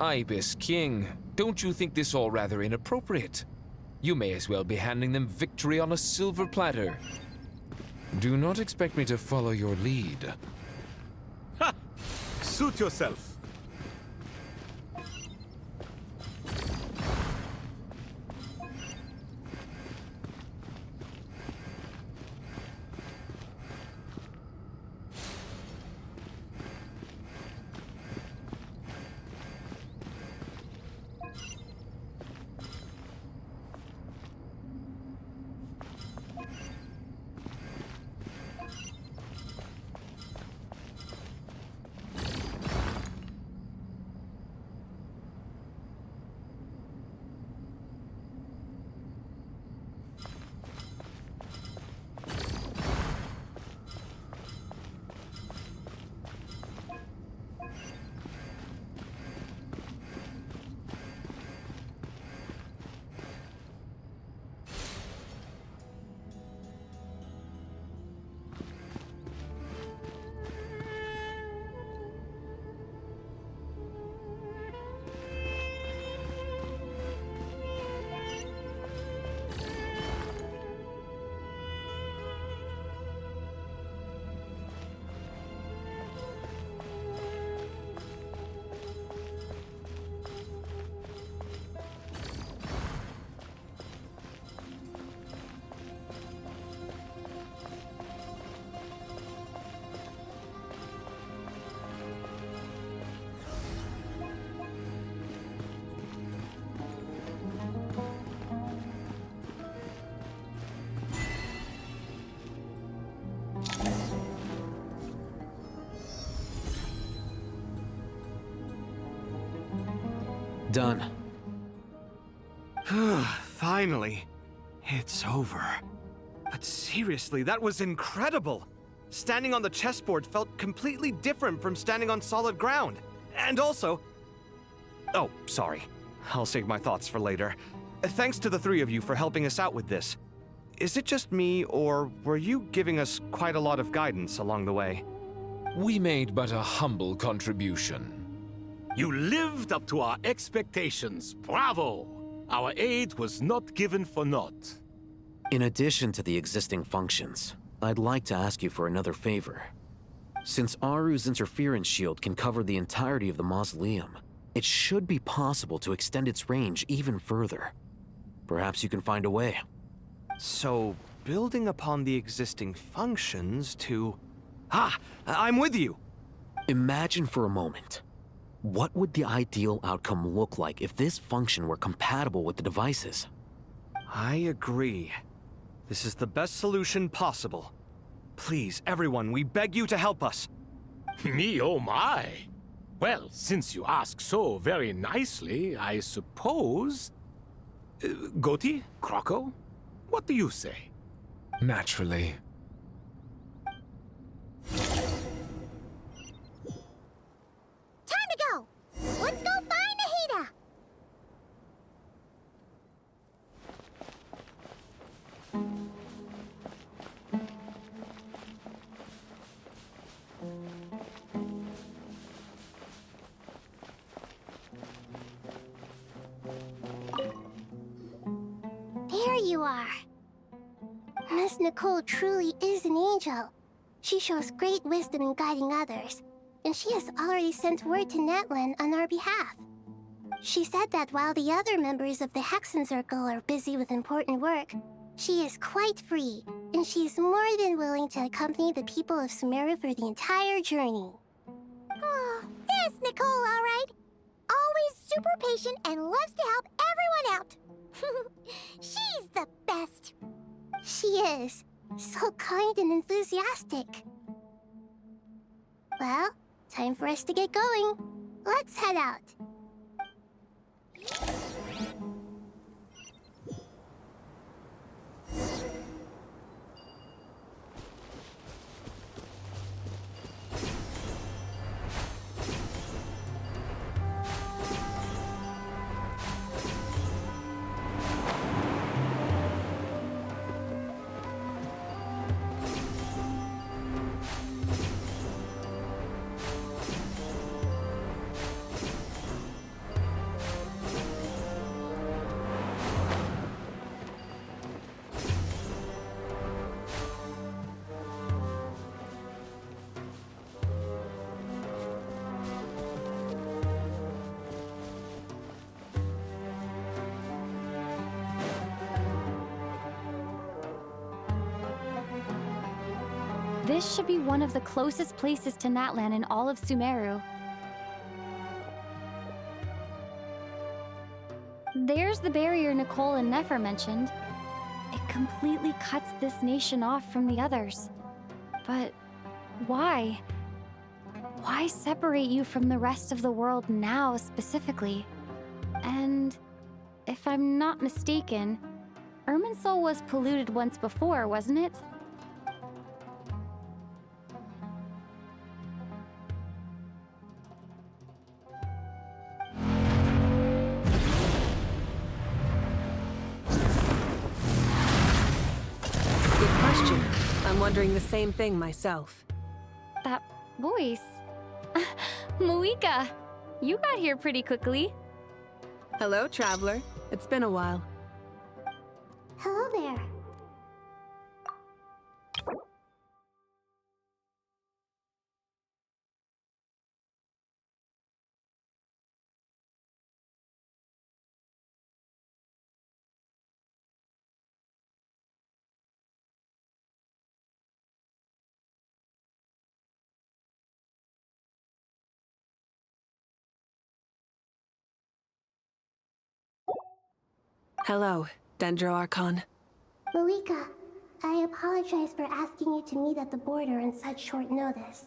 Ibis King, don't you think this all rather inappropriate? You may as well be handing them victory on a silver platter. Do not expect me to follow your lead. Ha! Suit yourself. Done. Finally. It's over. But seriously, that was incredible! Standing on the chessboard felt completely different from standing on solid ground. And also... Oh, sorry. I'll save my thoughts for later. Thanks to the three of you for helping us out with this. Is it just me, or were you giving us quite a lot of guidance along the way? We made but a humble contribution. You lived up to our expectations. Bravo! Our aid was not given for naught. In addition to the existing functions, I'd like to ask you for another favor. Since Aru's interference shield can cover the entirety of the mausoleum, it should be possible to extend its range even further. Perhaps you can find a way. So, building upon the existing functions to... Ah! I'm with you! Imagine for a moment. What would the ideal outcome look like if this function were compatible with the devices? I agree. This is the best solution possible. Please, everyone, we beg you to help us. Me, oh my! Well, since you ask so very nicely, I suppose... Goti? Croco? What do you say? Naturally. Time to go! Let's go find Nahida! There you are. Miss Nicole truly is an angel. She shows great wisdom in guiding others, and she has already sent word to Natlan on our behalf. She said that while the other members of the Hexen Circle are busy with important work, she is quite free, and she is more than willing to accompany the people of Sumeru for the entire journey. Oh, there's Nicole, all right. Always super patient and loves to help everyone out. She's the best. She is. So kind and enthusiastic. Well, time for us to get going. Let's head out. This should be one of the closest places to Natlan in all of Sumeru. There's the barrier Nicole and Nefer mentioned. It completely cuts this nation off from the others. But why? Why separate you from the rest of the world now, specifically? And if I'm not mistaken, Irminsul was polluted once before, wasn't it? I'm wondering the same thing myself. That voice. Moika, you got here pretty quickly. Hello, traveler. It's been a while. Hello there. Hello, Dendro Archon. Moika, I apologize for asking you to meet at the border on such short notice.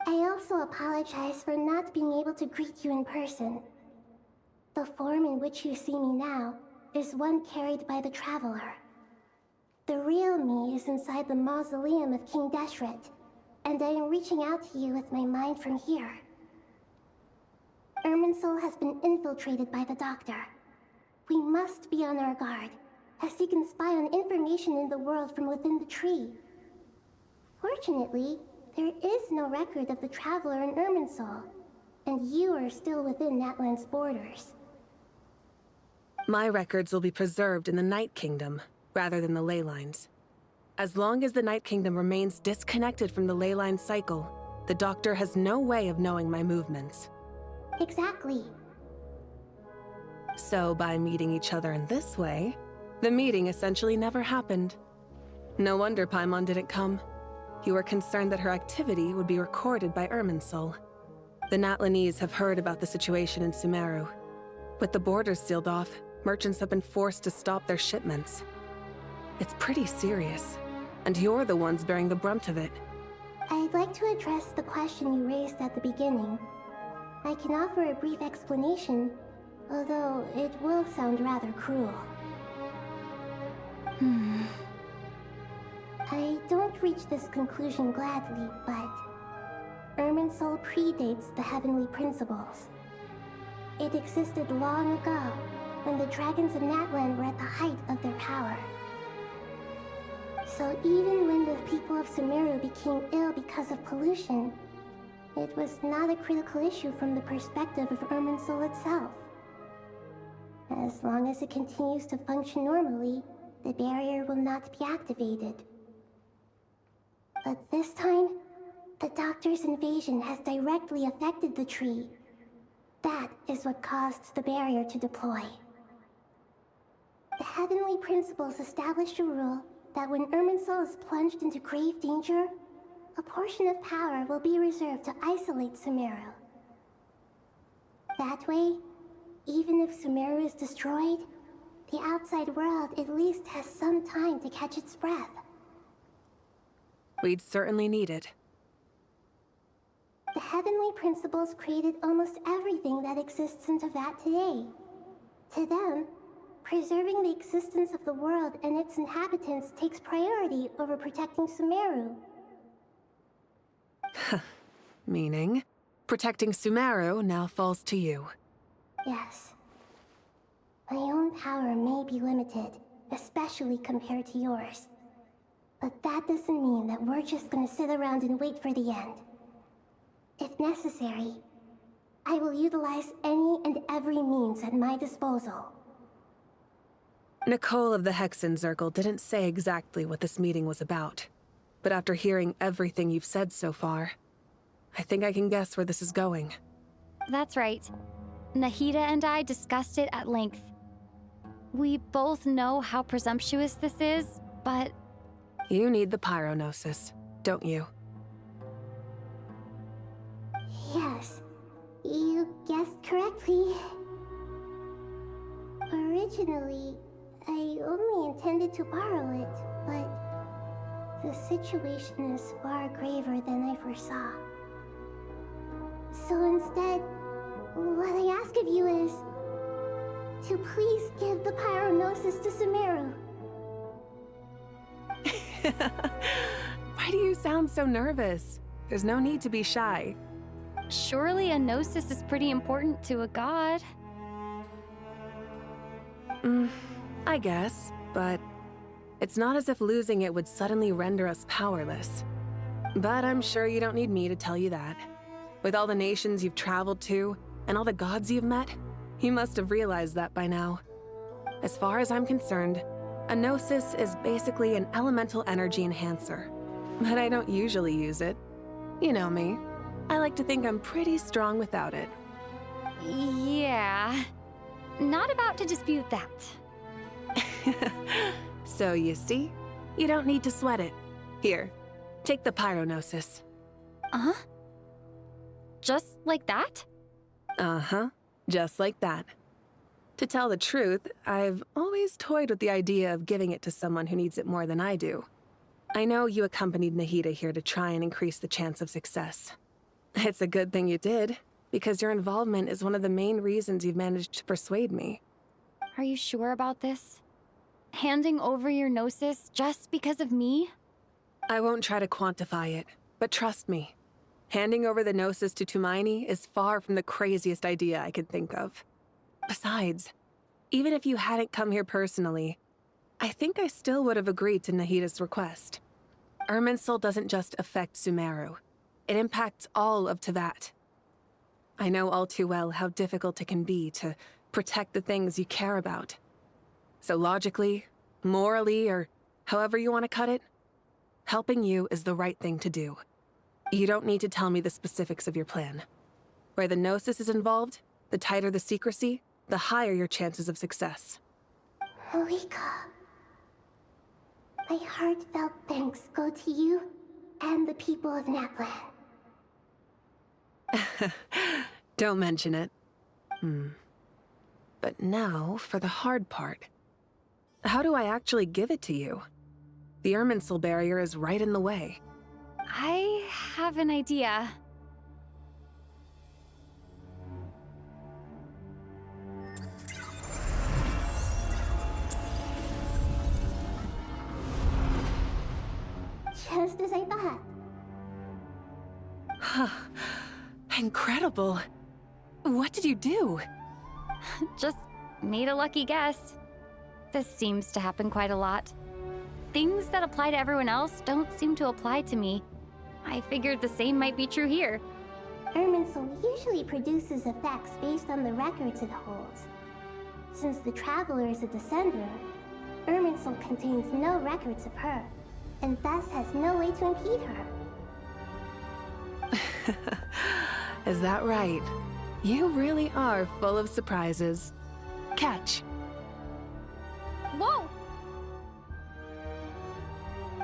I also apologize for not being able to greet you in person. The form in which you see me now is one carried by the Traveler. The real me is inside the mausoleum of King Deshret, and I am reaching out to you with my mind from here. Irminsul has been infiltrated by the Doctor. We must be on our guard, as he can spy on information in the world from within the tree. Fortunately, there is no record of the Traveler in Irminsul, and you are still within Natlan's borders. My records will be preserved in the Night Kingdom, rather than the ley lines. As long as the Night Kingdom remains disconnected from the ley line cycle, the Doctor has no way of knowing my movements. Exactly. So by meeting each other in this way, the meeting essentially never happened. No wonder Paimon didn't come. You were concerned that her activity would be recorded by Irminsul. The Natlanese have heard about the situation in Sumeru. With the borders sealed off, merchants have been forced to stop their shipments. It's pretty serious, and you're the ones bearing the brunt of it. I'd like to address the question you raised at the beginning. I can offer a brief explanation, although it will sound rather cruel. I don't reach this conclusion gladly, but Irminsul predates the heavenly principles. It existed long ago, when the dragons of Natlan were at the height of their power. So even when the people of Sumeru became ill because of pollution, it was not a critical issue from the perspective of Irminsul itself. As long as it continues to function normally, the barrier will not be activated. But this time, the Doctor's invasion has directly affected the tree. That is what caused the barrier to deploy. The heavenly principles established a rule that when Irminsul is plunged into grave danger, a portion of power will be reserved to isolate Sumeru. That way, even if Sumeru is destroyed, the outside world at least has some time to catch its breath. We'd certainly need it. The heavenly principles created almost everything that exists in Teyvat today. To them, preserving the existence of the world and its inhabitants takes priority over protecting Sumeru. Meaning, protecting Sumeru now falls to you. Yes. My own power may be limited, especially compared to yours. But that doesn't mean that we're just gonna sit around and wait for the end. If necessary, I will utilize any and every means at my disposal. Nicole of the Hexen Circle didn't say exactly what this meeting was about, but after hearing everything you've said so far, I think I can guess where this is going. That's right. Nahida and I discussed it at length. We both know how presumptuous this is, but... You need the pyronosis, don't you? Yes, you guessed correctly. Originally, I only intended to borrow it, but the situation is far graver than I foresaw. So instead, what I ask of you is to please give the pyronosis to Sumeru. Why do you sound so nervous? There's no need to be shy. Surely a gnosis is pretty important to a god. I guess, but it's not as if losing it would suddenly render us powerless. But I'm sure you don't need me to tell you that. With all the nations you've traveled to, and all the gods you've met, you must have realized that by now. As far as I'm concerned, a gnosis is basically an elemental energy enhancer. But I don't usually use it. You know me. I like to think I'm pretty strong without it. Yeah. Not about to dispute that. So you see, you don't need to sweat it. Here, take the pyronosis. Uh-huh? Just like that? Uh-huh, just like that. To tell the truth, I've always toyed with the idea of giving it to someone who needs it more than I do. I know you accompanied Nahida here to try and increase the chance of success. It's a good thing you did. because your involvement is one of the main reasons you've managed to persuade me. Are you sure about this? Handing over your gnosis just because of me? I won't try to quantify it, but trust me. Handing over the gnosis to Tumaini is far from the craziest idea I could think of. Besides, even if you hadn't come here personally, I think I still would have agreed to Nahida's request. Irminsul doesn't just affect Sumeru. It impacts all of Teyvat. I know all too well how difficult it can be to protect the things you care about. So logically, morally, or however you want to cut it, helping you is the right thing to do. You don't need to tell me the specifics of your plan. Where the Gnosis is involved, the tighter the secrecy, the higher your chances of success. Moika, my heartfelt thanks go to you and the people of Naplan. Don't mention it. But now for the hard part. How do I actually give it to you? The Irminsul barrier is right in the way. I have an idea. Just as I thought. Incredible. What did you do? Just made a lucky guess. This seems to happen quite a lot. Things that apply to everyone else don't seem to apply to me. I figured the same might be true here. Irminsul usually produces effects based on the records it holds. Since the Traveler is a descender, Irminsul contains no records of her, and thus has no way to impede her. Is that right? You really are full of surprises. Catch. Whoa!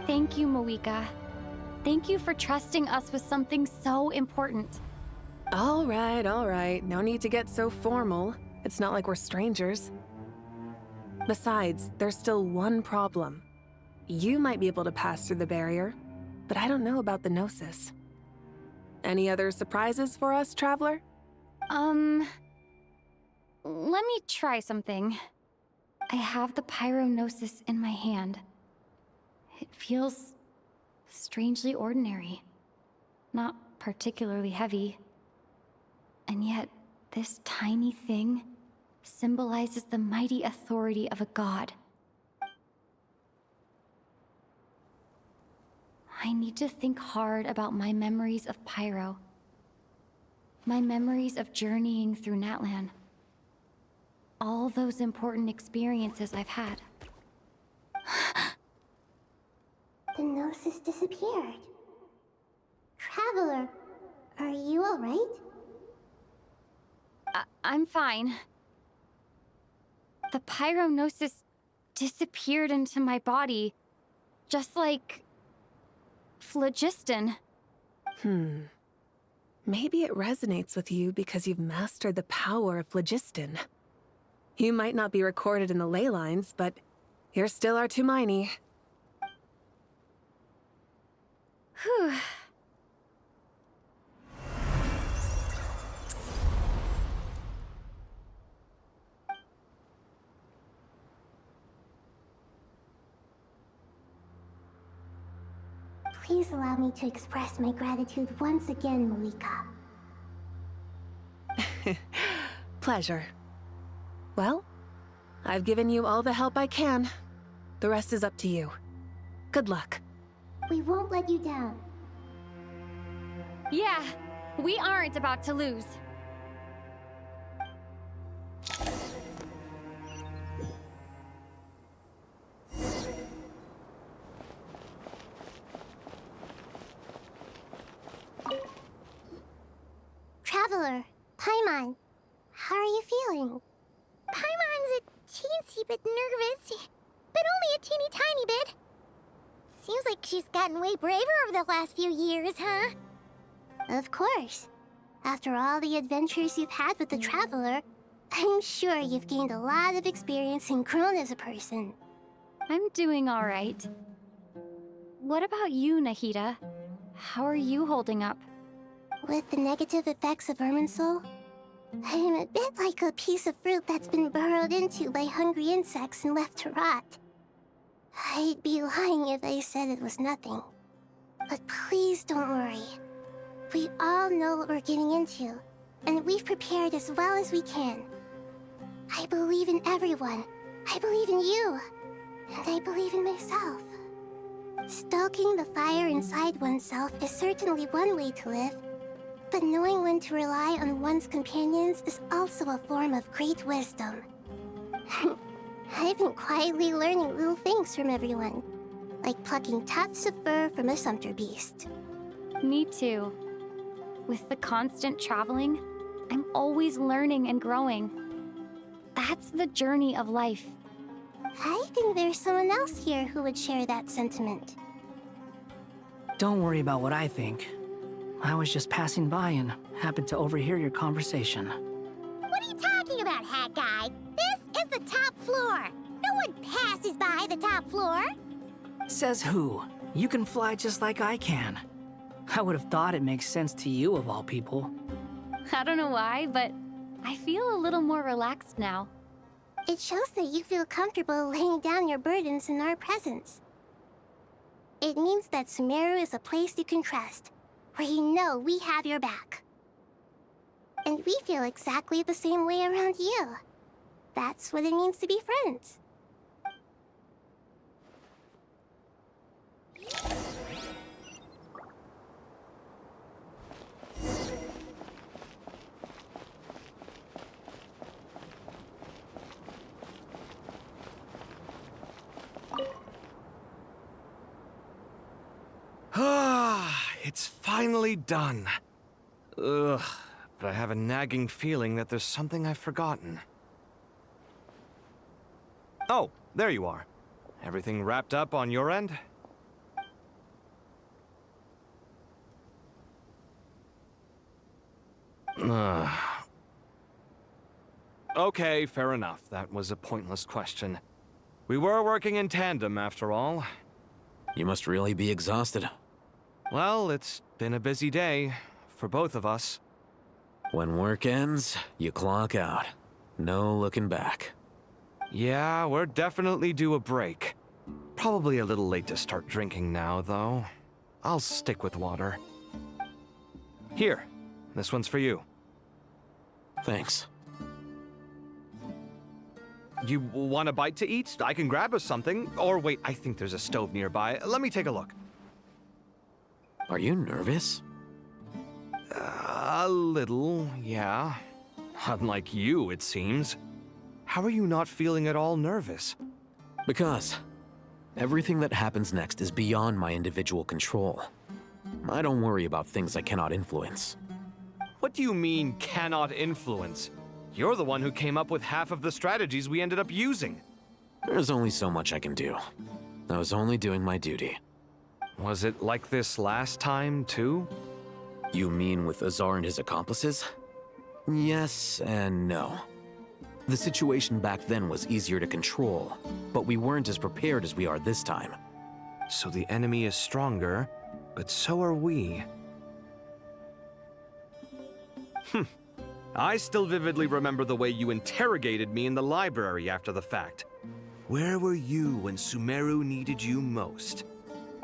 Thank you, Moika. Thank you for trusting us with something so important. All right. No need to get so formal. It's not like we're strangers. Besides, there's still one problem. You might be able to pass through the barrier, but I don't know about the Gnosis. Any other surprises for us, Traveler? Let me try something. I have the Pyrognosis in my hand. It feels strangely ordinary. Not particularly heavy. And yet, this tiny thing symbolizes the mighty authority of a god. I need to think hard about my memories of Pyro. My memories of journeying through Natlan. All those important experiences I've had. The Gnosis disappeared. Traveler, are you alright? I'm fine. The Pyrognosis disappeared into my body, just like phlogiston. Maybe it resonates with you because you've mastered the power of phlogiston. You might not be recorded in the ley lines, but you're still our Tumaini. Whew. Please allow me to express my gratitude once again, Moika. Pleasure. Well, I've given you all the help I can. The rest is up to you. Good luck. We won't let you down. Yeah, we aren't about to lose. Traveler, Paimon, how are you feeling? Paimon's a teensy bit nervous, but only a teeny tiny bit. Seems like she's gotten way braver over the last few years, huh? Of course. After all the adventures you've had with the Traveler, I'm sure you've gained a lot of experience and grown as a person. I'm doing all right. What about you, Nahida? How are you holding up? With the negative effects of Irminsul, I'm a bit like a piece of fruit that's been burrowed into by hungry insects and left to rot. I'd be lying if I said it was nothing. But please don't worry. We all know what we're getting into, and we've prepared as well as we can. I believe in everyone. I believe in you. And I believe in myself. Stoking the fire inside oneself is certainly one way to live, but knowing when to rely on one's companions is also a form of great wisdom. I've been quietly learning little things from everyone, like plucking tufts of fur from a sumpter beast. Me too. With the constant traveling, I'm always learning and growing. That's the journey of life. I think there's someone else here who would share that sentiment. Don't worry about what I think. I was just passing by and happened to overhear your conversation. What are you talking about, hat guy? This is the top floor. No one passes by the top floor. Says who? You can fly just like I can. I would have thought it makes sense to you of all people. I don't know why, but I feel a little more relaxed now. It shows that you feel comfortable laying down your burdens in our presence. It means that Sumeru is a place you can trust, where you know we have your back. And we feel exactly the same way around you. That's what it means to be friends. It's finally done. Ugh, but I have a nagging feeling that there's something I've forgotten. Oh, there you are. Everything wrapped up on your end? Okay, fair enough. That was a pointless question. We were working in tandem, after all. You must really be exhausted. Well, it's been a busy day for both of us. When work ends, you clock out. No looking back. Yeah, we're definitely due a break. Probably a little late to start drinking now, though. I'll stick with water. Here, this one's for you. Thanks. You want a bite to eat? I can grab us something. Or wait, I think there's a stove nearby. Let me take a look. Are you nervous? A little, yeah. Unlike you, it seems. How are you not feeling at all nervous? Because everything that happens next is beyond my individual control. I don't worry about things I cannot influence. What do you mean, cannot influence? You're the one who came up with half of the strategies we ended up using. There's only so much I can do. I was only doing my duty. Was it like this last time, too? You mean with Azar and his accomplices? Yes and no. The situation back then was easier to control, but we weren't as prepared as we are this time. So the enemy is stronger, but so are we. I still vividly remember the way you interrogated me in the library after the fact. Where were you when Sumeru needed you most?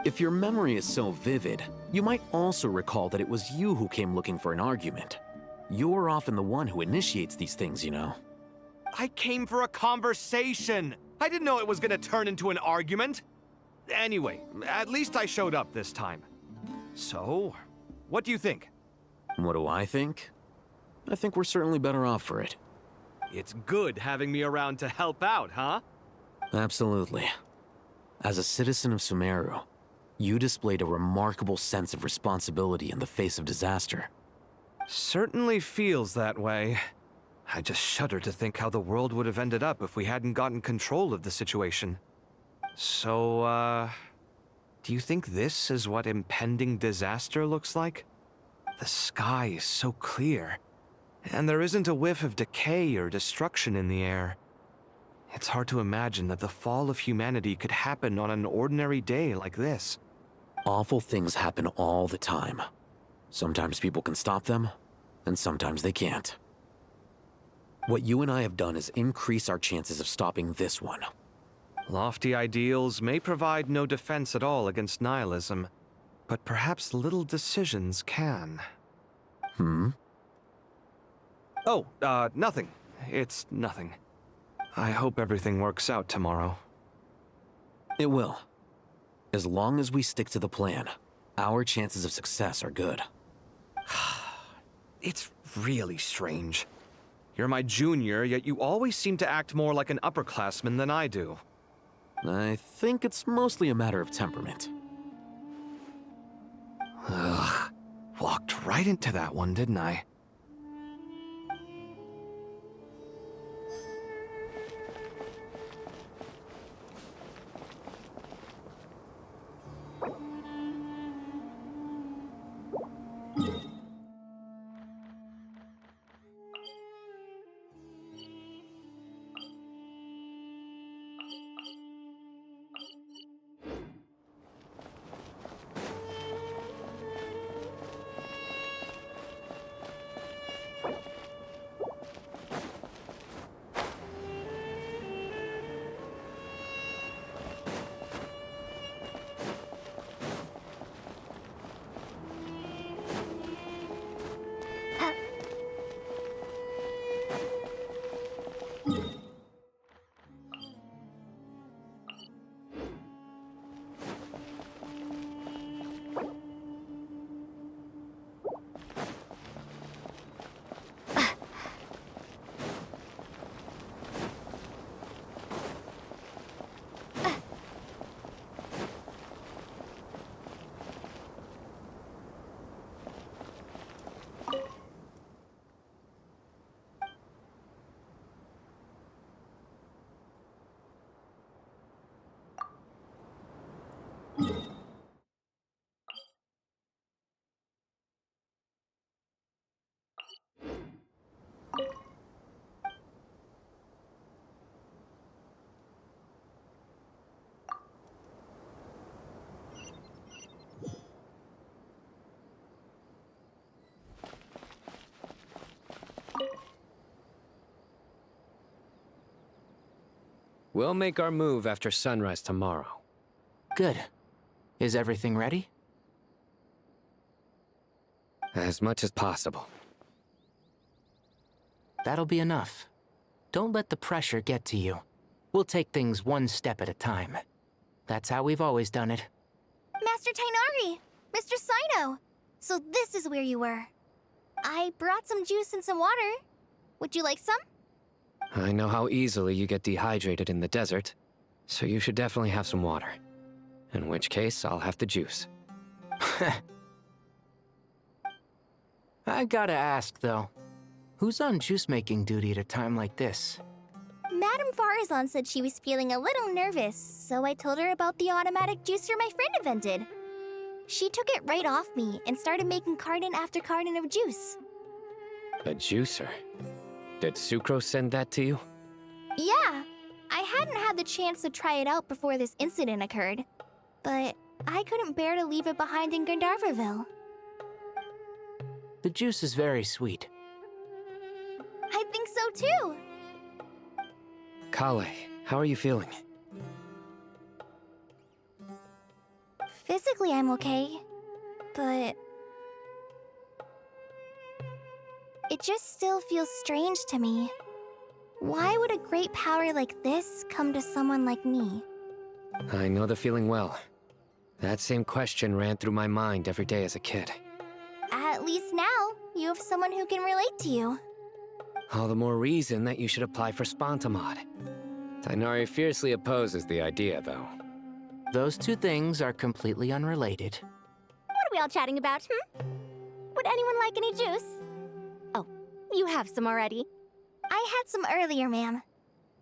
If your memory is so vivid, you might also recall that it was you who came looking for an argument. You're often the one who initiates these things, you know. I came for a conversation! I didn't know it was gonna turn into an argument! Anyway, at least I showed up this time. So, what do you think? What do I think? I think we're certainly better off for it. It's good having me around to help out, huh? Absolutely. As a citizen of Sumeru, you displayed a remarkable sense of responsibility in the face of disaster. Certainly feels that way. I just shudder to think how the world would have ended up if we hadn't gotten control of the situation. So, do you think this is what impending disaster looks like? The sky is so clear, and there isn't a whiff of decay or destruction in the air. It's hard to imagine that the fall of humanity could happen on an ordinary day like this. Awful things happen all the time. Sometimes people can stop them, and sometimes they can't. What you and I have done is increase our chances of stopping this one. Lofty ideals may provide no defense at all against nihilism, but perhaps little decisions can. Oh, nothing. It's nothing. I hope everything works out tomorrow. It will. As long as we stick to the plan, our chances of success are good. It's really strange. You're my junior, yet you always seem to act more like an upperclassman than I do. I think it's mostly a matter of temperament. Ugh. Walked right into that one, didn't I? We'll make our move after sunrise tomorrow. Good. Is everything ready? As much as possible. That'll be enough. Don't let the pressure get to you. We'll take things one step at a time. That's how we've always done it. Master Tainari! Mr. Sino! So this is where you were. I brought some juice and some water. Would you like some? I know how easily you get dehydrated in the desert, so you should definitely have some water. In which case, I'll have the juice. I gotta ask, though. Who's on juice-making duty at a time like this? Madame Farazan said she was feeling a little nervous, so I told her about the automatic juicer my friend invented. She took it right off me and started making carton after carton of juice. A juicer? Did Sucrose send that to you? Yeah, I hadn't had the chance to try it out before this incident occurred, but I couldn't bear to leave it behind in Gandharvaville. The juice is very sweet. I think so too. Kale, how are you feeling? Physically, I'm okay, but it just still feels strange to me. Why would a great power like this come to someone like me? I know the feeling well. That same question ran through my mind every day as a kid. At least now, you have someone who can relate to you. All the more reason that you should apply for Spontamod. Tainari fiercely opposes the idea, though. Those two things are completely unrelated. What are we all chatting about, Would anyone like any juice? Oh, you have some already. I had some earlier, ma'am.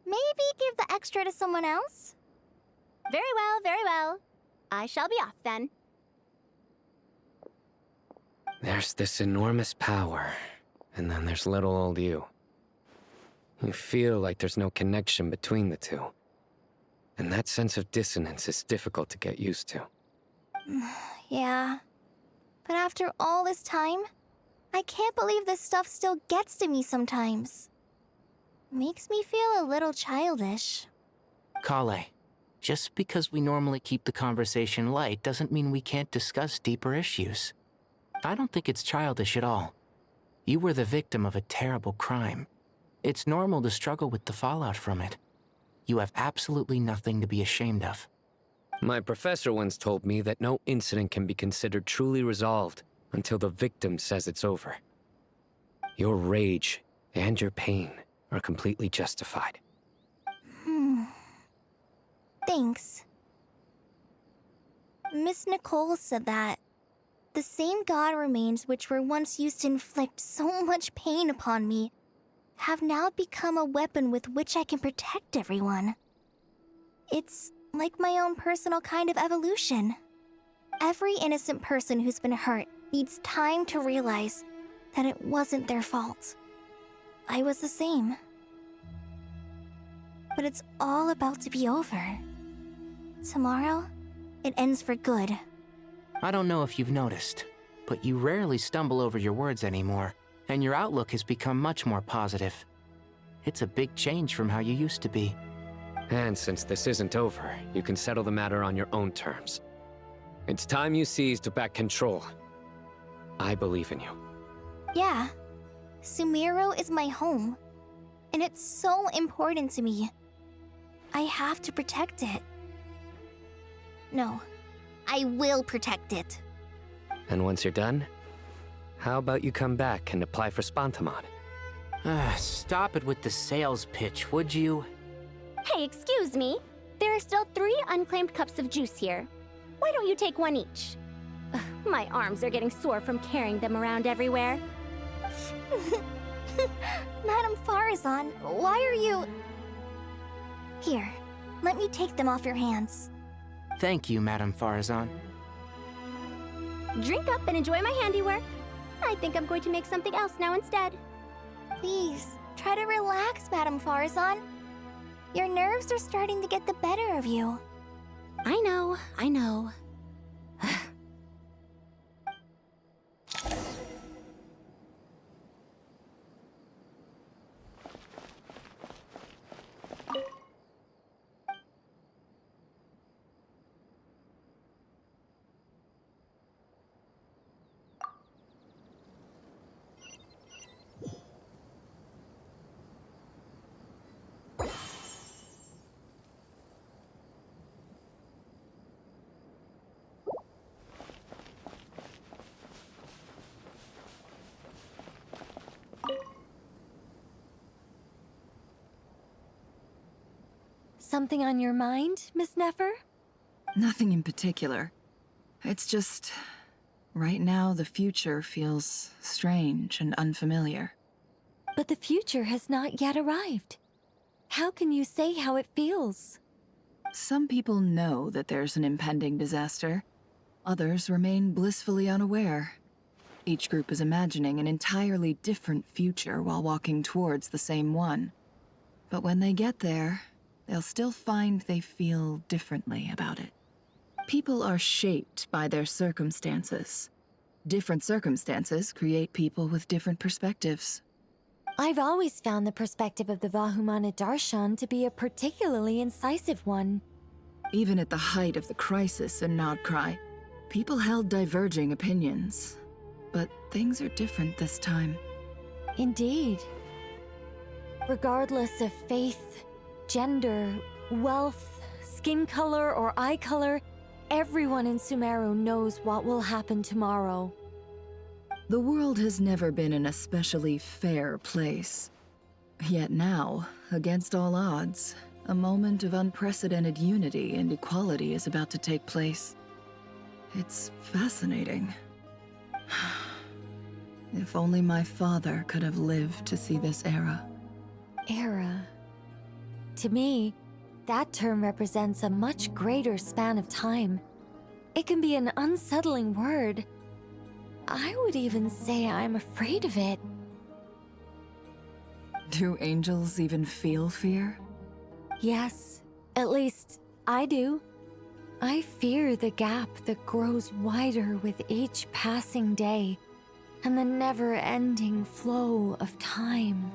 Maybe give the extra to someone else? Very well, very well. I shall be off then. There's this enormous power, and then there's little old you. You feel like there's no connection between the two. And that sense of dissonance is difficult to get used to. Yeah, But after all this time, I can't believe this stuff still gets to me sometimes. Makes me feel a little childish. Kale, just because we normally keep the conversation light doesn't mean we can't discuss deeper issues. I don't think it's childish at all. You were the victim of a terrible crime. It's normal to struggle with the fallout from it. You have absolutely nothing to be ashamed of. My professor once told me that no incident can be considered truly resolved until the victim says it's over. Your rage and your pain are completely justified. Thanks. Miss Nicole said that the same god remains which were once used to inflict so much pain upon me have now become a weapon with which I can protect everyone. It's like my own personal kind of evolution. Every innocent person who's been hurt needs time to realize that it wasn't their fault. I was the same. But it's all about to be over. Tomorrow, it ends for good. I don't know if you've noticed, but you rarely stumble over your words anymore, and your outlook has become much more positive. It's a big change from how you used to be. And since this isn't over, you can settle the matter on your own terms. It's time you seized back control. I believe in you. Yeah, Sumeru is my home, and it's so important to me. I have to protect it. No, I will protect it. And once you're done, how about you come back and apply for Spantamod? Stop it with the sales pitch, would you? Hey, excuse me. There are still 3 unclaimed cups of juice here. Why don't you take one each? Ugh, my arms are getting sore from carrying them around everywhere. Madame Farazan, why are you... Here, let me take them off your hands. Thank you, Madame Farazan. Drink up and enjoy my handiwork. I think I'm going to make something else now instead. Please, try to relax, Madame Farazan. Your nerves are starting to get the better of you. I know, I know. Something on your mind, Miss Nefer? Nothing in particular. It's just... right now, the future feels strange and unfamiliar. But the future has not yet arrived. How can you say how it feels? Some people know that there's an impending disaster. Others remain blissfully unaware. Each group is imagining an entirely different future while walking towards the same one. But when they get there, they'll still find they feel differently about it. People are shaped by their circumstances. Different circumstances create people with different perspectives. I've always found the perspective of the Vahumana Darshan to be a particularly incisive one. Even at the height of the crisis in Nod-Krai, people held diverging opinions. But things are different this time. Indeed. Regardless of faith, gender, wealth, skin color, or eye color, everyone in Sumeru knows what will happen tomorrow. The world has never been an especially fair place. Yet now, against all odds, a moment of unprecedented unity and equality is about to take place. It's fascinating. If only my father could have lived to see this era. Era. To me, that term represents a much greater span of time. It can be an unsettling word. I would even say I'm afraid of it. Do angels even feel fear? Yes, at least I do. I fear the gap that grows wider with each passing day and the never-ending flow of time.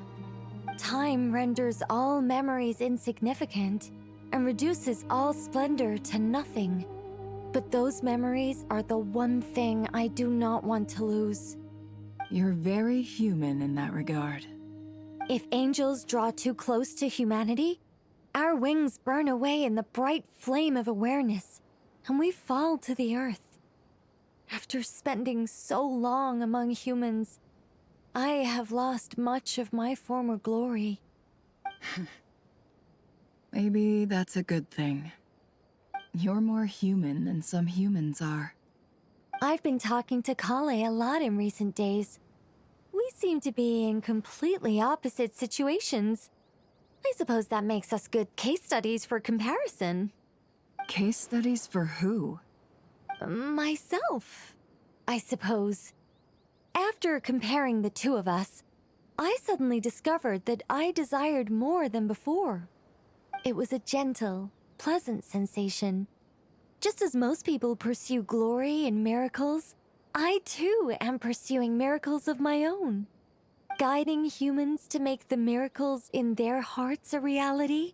Time renders all memories insignificant and reduces all splendor to nothing. But those memories are the one thing I do not want to lose. You're very human in that regard. If angels draw too close to humanity, our wings burn away in the bright flame of awareness, and we fall to the earth. After spending so long among humans, I have lost much of my former glory. Maybe that's a good thing. You're more human than some humans are. I've been talking to Kale a lot in recent days. We seem to be in completely opposite situations. I suppose that makes us good case studies for comparison. Case studies for who? Myself, I suppose. After comparing the two of us, I suddenly discovered that I desired more than before. It was a gentle, pleasant sensation. Just as most people pursue glory and miracles, I too am pursuing miracles of my own. Guiding humans to make the miracles in their hearts a reality.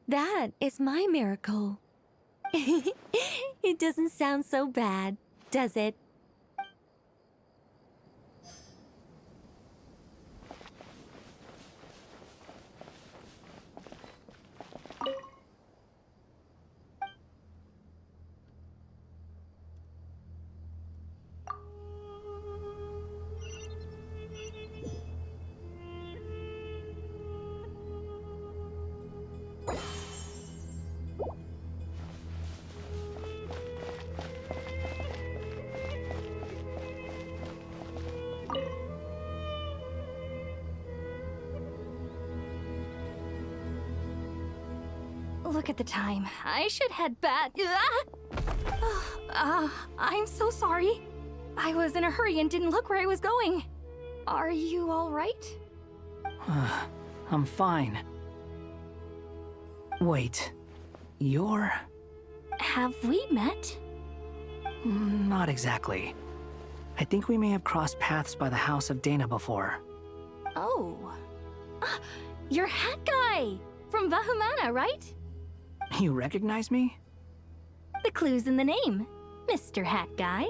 That is my miracle. It doesn't sound so bad, does it? Look at the time. I should head back. I'm so sorry. I was in a hurry and didn't look where I was going. Are you all right? I'm fine. Wait, you're... Have we met? Not exactly. I think we may have crossed paths by the house of Dana before. Oh. You're Hat Guy! From Vahumana, right? You recognize me? The clue's in the name, Mr. Hat Guy.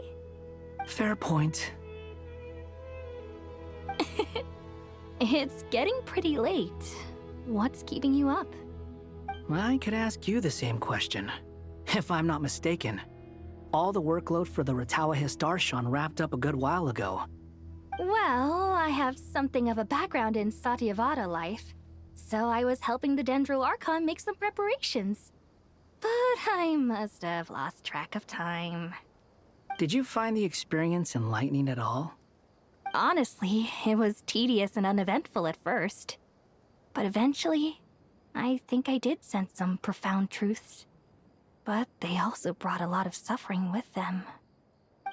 Fair point. It's getting pretty late. What's keeping you up? I could ask you the same question. If I'm not mistaken, all the workload for the Ratawa Histarshon wrapped up a good while ago. Well, I have something of a background in Satyavada life, so I was helping the Dendro Archon make some preparations. But I must have lost track of time. Did you find the experience enlightening at all? Honestly, it was tedious and uneventful at first. But eventually, I think I did sense some profound truths. But they also brought a lot of suffering with them.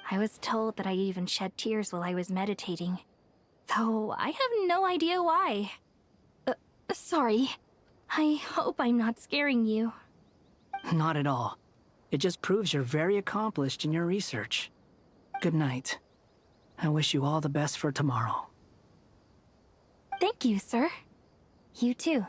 I was told that I even shed tears while I was meditating, though I have no idea why. Sorry. I hope I'm not scaring you. Not at all. It just proves you're very accomplished in your research. Good night. I wish you all the best for tomorrow. Thank you, sir. You too.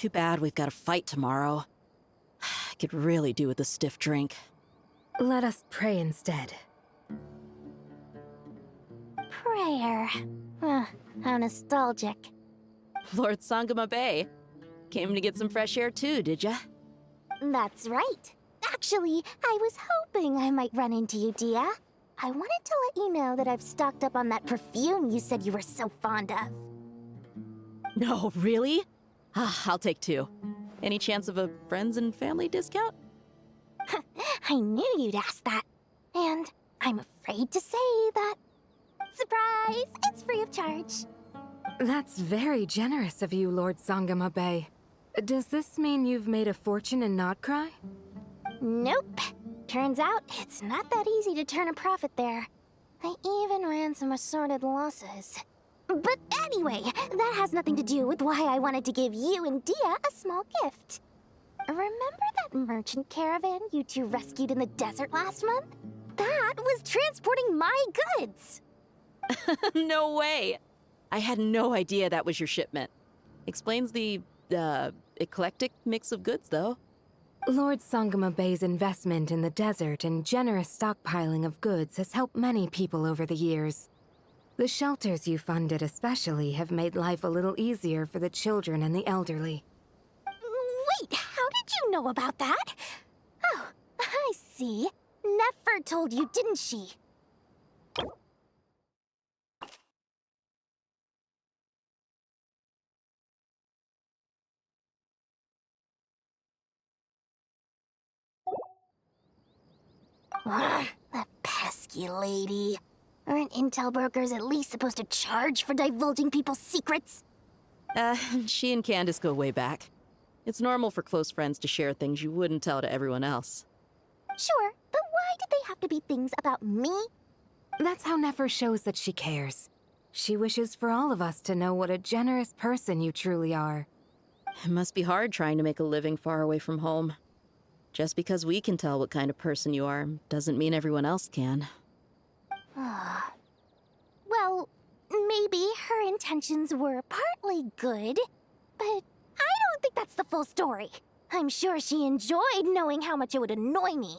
Too bad we've got a fight tomorrow. I could really do with a stiff drink. Let us pray instead. Prayer. How nostalgic. Lord Sangama Bay. Came to get some fresh air too, did ya? That's right. Actually, I was hoping I might run into you, Dia. I wanted to let you know that I've stocked up on that perfume you said you were so fond of. No, really? I'll take 2. Any chance of a friends and family discount? I knew you'd ask that. And I'm afraid to say that... Surprise! It's free of charge. That's very generous of you, Lord Sangama Bay. Does this mean you've made a fortune in Nod-Krai? Nope. Turns out it's not that easy to turn a profit there. I even ran some assorted losses. But anyway, that has nothing to do with why I wanted to give you and Dia a small gift. Remember that merchant caravan you two rescued in the desert last month? That was transporting my goods! No way! I had no idea that was your shipment. Explains the, eclectic mix of goods, though. Lord Sangama Bay's investment in the desert and generous stockpiling of goods has helped many people over the years. The shelters you funded especially have made life a little easier for the children and the elderly. Wait, how did you know about that? Oh, I see. Nefer told you, didn't she? That pesky lady. Aren't intel brokers at least supposed to charge for divulging people's secrets? She and Candace go way back. It's normal for close friends to share things you wouldn't tell to everyone else. Sure, but why did they have to be things about me? That's how Nefer shows that she cares. She wishes for all of us to know what a generous person you truly are. It must be hard trying to make a living far away from home. Just because we can tell what kind of person you are doesn't mean everyone else can. Well, maybe her intentions were partly good, but I don't think that's the full story. I'm sure she enjoyed knowing how much it would annoy me.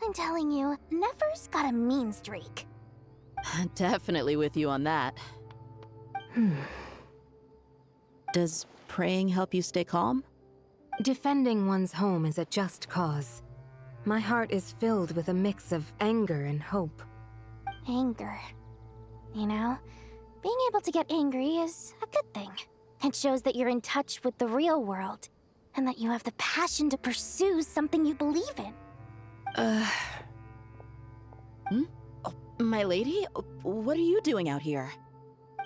I'm telling you, Nefer's got a mean streak. Definitely with you on that. Does praying help you stay calm? Defending one's home is a just cause. My heart is filled with a mix of anger and hope. Anger. You know, being able to get angry is a good thing. It shows that you're in touch with the real world, and that you have the passion to pursue something you believe in. Oh, my lady? What are you doing out here?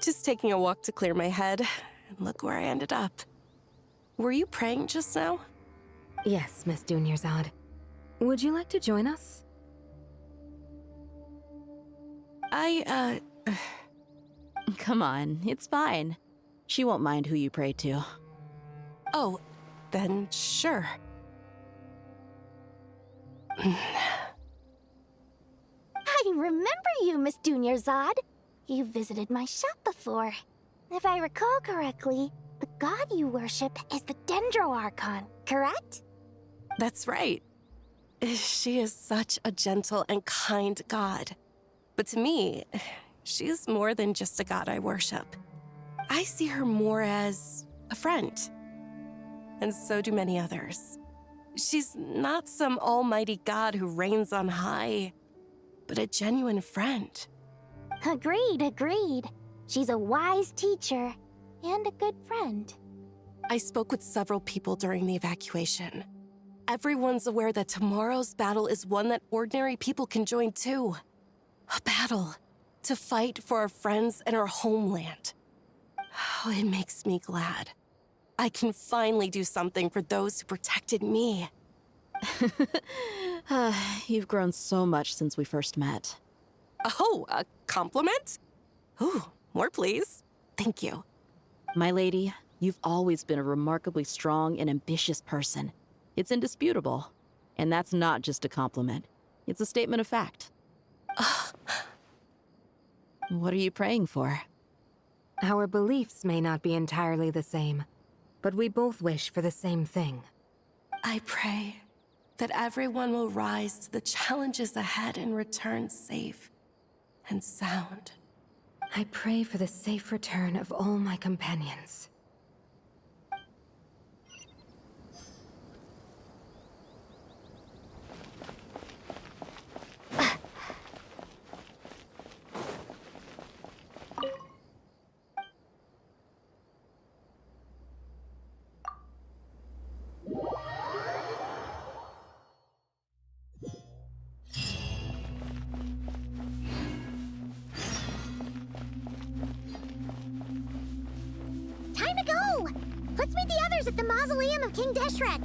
Just taking a walk to clear my head, and look where I ended up. Were you praying just now? Yes, Miss Dunyarzad. Would you like to join us? Come on, it's fine. She won't mind who you pray to. Oh, then sure. I remember you, Miss Dunyarzad. You visited my shop before. If I recall correctly, the god you worship is the Archon, correct? That's right. She is such a gentle and kind god. But to me, she's more than just a god I worship. I see her more as a friend. And so do many others. She's not some almighty god who reigns on high, but a genuine friend. Agreed. She's a wise teacher and a good friend. I spoke with several people during the evacuation. Everyone's aware that tomorrow's battle is one that ordinary people can join too. A battle to fight for our friends and our homeland. Oh, it makes me glad. I can finally do something for those who protected me. You've grown so much since we first met. Oh, a compliment? Ooh, more please. Thank you. My lady, you've always been a remarkably strong and ambitious person. It's indisputable. And that's not just a compliment. It's a statement of fact. What are you praying for? Our beliefs may not be entirely the same, but we both wish for the same thing. I pray that everyone will rise to the challenges ahead and return safe and sound. I pray for the safe return of all my companions. Time to go! Let's meet the others at the mausoleum of King Deshret.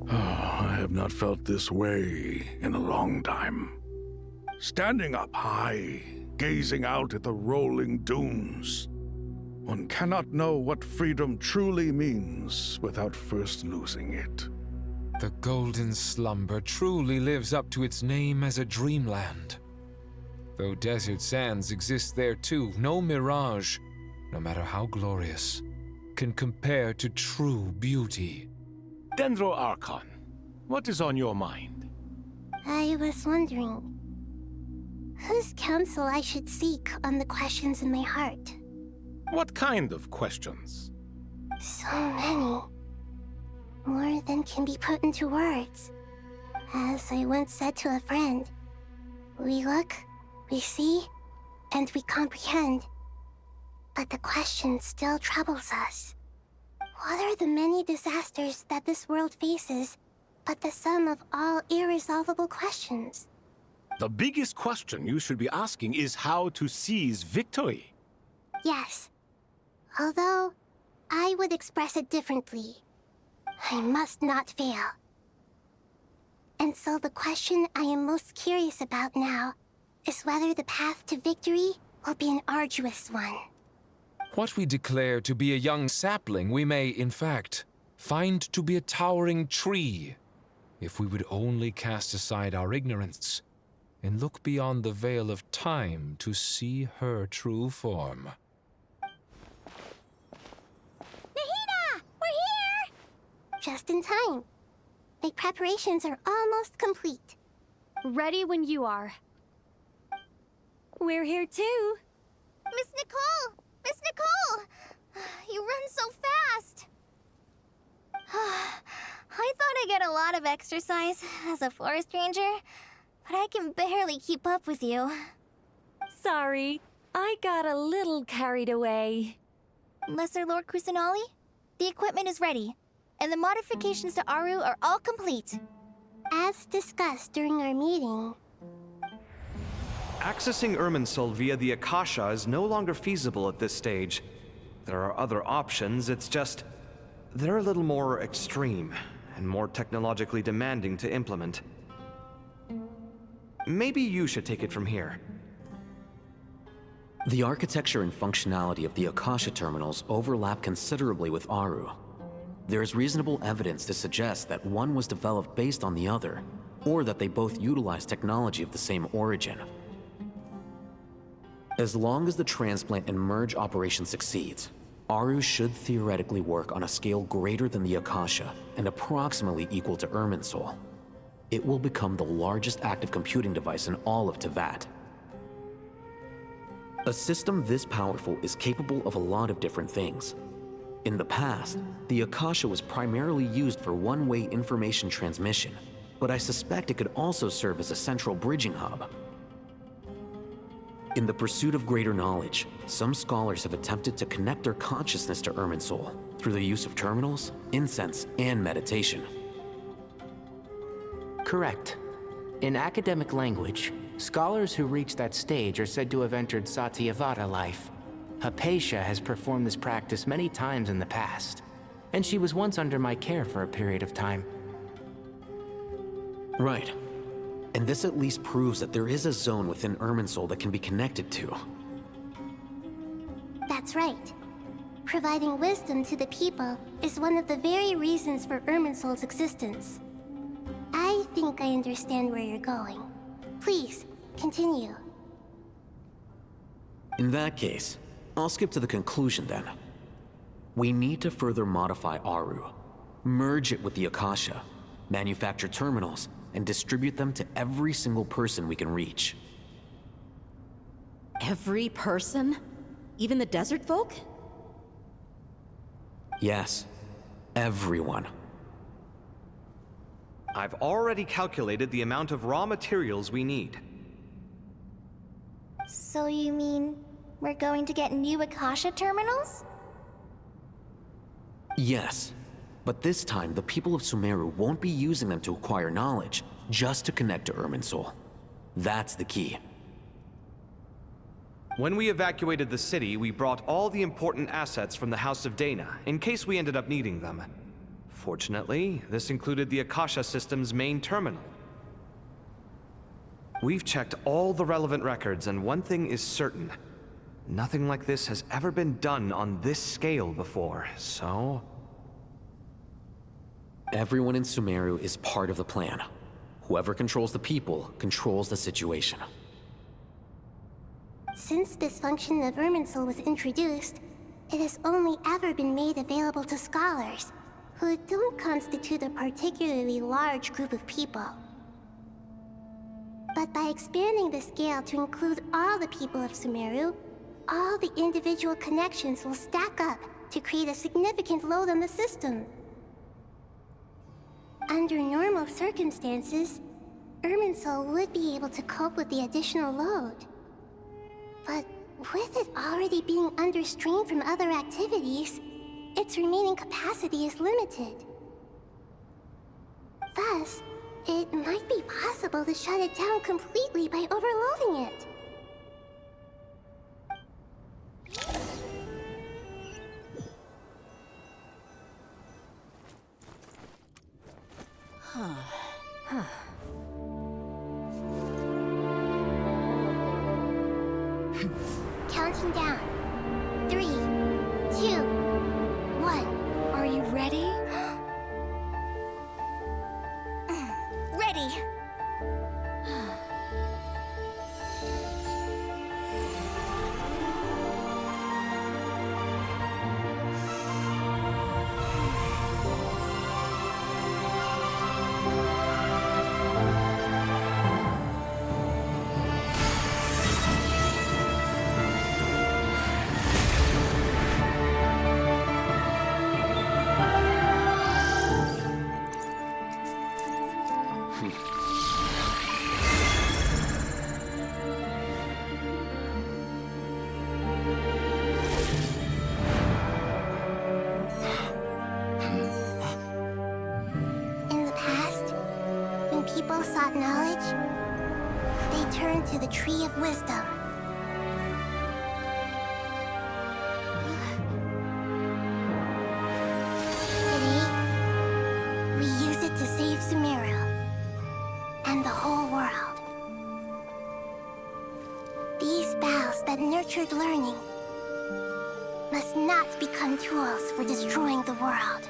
I have not felt this way in a long time. Standing up high, gazing out at the rolling dunes. One cannot know what freedom truly means without first losing it. The golden slumber truly lives up to its name as a dreamland. Though desert sands exist there too, no mirage, no matter how glorious, can compare to true beauty. Dendro Archon, what is on your mind? I was wondering whose counsel I should seek on the questions in my heart. What kind of questions? So many. More than can be put into words. As I once said to a friend, we look, we see, and we comprehend. But the question still troubles us. What are the many disasters that this world faces, but the sum of all irresolvable questions? The biggest question you should be asking is how to seize victory. Yes. Although, I would express it differently. I must not fail. And so the question I am most curious about now is whether the path to victory will be an arduous one. What we declare to be a young sapling, we may, in fact, find to be a towering tree, if we would only cast aside our ignorance and look beyond the veil of time to see her true form. Nahida! We're here! Just in time. My preparations are almost complete. Ready when you are. We're here too. Miss Nicole! Miss Nicole! You run so fast! I thought I'd get a lot of exercise as a forest ranger, but I can barely keep up with you. Sorry, I got a little carried away. Lesser Lord Kusanali, the equipment is ready, and the modifications to Aru are all complete. As discussed during our meeting, Accessing Irminsul via the Akasha is no longer feasible at this stage. There are other options, it's just... they're a little more extreme, and more technologically demanding to implement. Maybe you should take it from here. The architecture and functionality of the Akasha terminals overlap considerably with Aru. There is reasonable evidence to suggest that one was developed based on the other, or that they both utilize technology of the same origin. As long as the transplant and merge operation succeeds, Aru should theoretically work on a scale greater than the Akasha and approximately equal to Irminsul. It will become the largest active computing device in all of Teyvat. A system this powerful is capable of a lot of different things. In the past, the Akasha was primarily used for one-way information transmission, but I suspect it could also serve as a central bridging hub. In the pursuit of greater knowledge, some scholars have attempted to connect their consciousness to Irminsul through the use of terminals, incense, and meditation. Correct. In academic language, scholars who reach that stage are said to have entered Satyavata life. Hypatia has performed this practice many times in the past, and she was once under my care for a period of time. Right. And this at least proves that there is a zone within Irminsul that can be connected to. that's right. Providing wisdom to the people is one of the very reasons for Irminsul's existence. I think I understand where you're going. Please, continue. In that case, I'll skip to the conclusion then. We need to further modify Aru, merge it with the Akasha, manufacture terminals, and distribute them to every single person we can reach. Every person? Even the desert folk? Yes, everyone. I've already calculated the amount of raw materials we need. So you mean we're going to get new Akasha terminals? Yes, but this time the people of Sumeru won't be using them to acquire knowledge, just to connect to Irminsul. That's the key. When we evacuated the city, we brought all the important assets from the House of Dana, in case we ended up needing them. Fortunately, this included the Akasha system's main terminal. We've checked all the relevant records, and one thing is certain. Nothing like this has ever been done on this scale before, so... Everyone in Sumeru is part of the plan. Whoever controls the people controls the situation. Since this function of Irminsul was introduced, it has only ever been made available to scholars, who don't constitute a particularly large group of people. But by expanding the scale to include all the people of Sumeru, all the individual connections will stack up to create a significant load on the system. Under normal circumstances, Irminsul would be able to cope with the additional load. But with it already being under strain from other activities, its remaining capacity is limited. Thus, it might be possible to shut it down completely by overloading it. Counting down. 3, 2, 1. Are you ready? Ready! People sought knowledge, they turned to the Tree of Wisdom. Today, we use it to save Sumeru and the whole world. These boughs that nurtured learning must not become tools for destroying the world.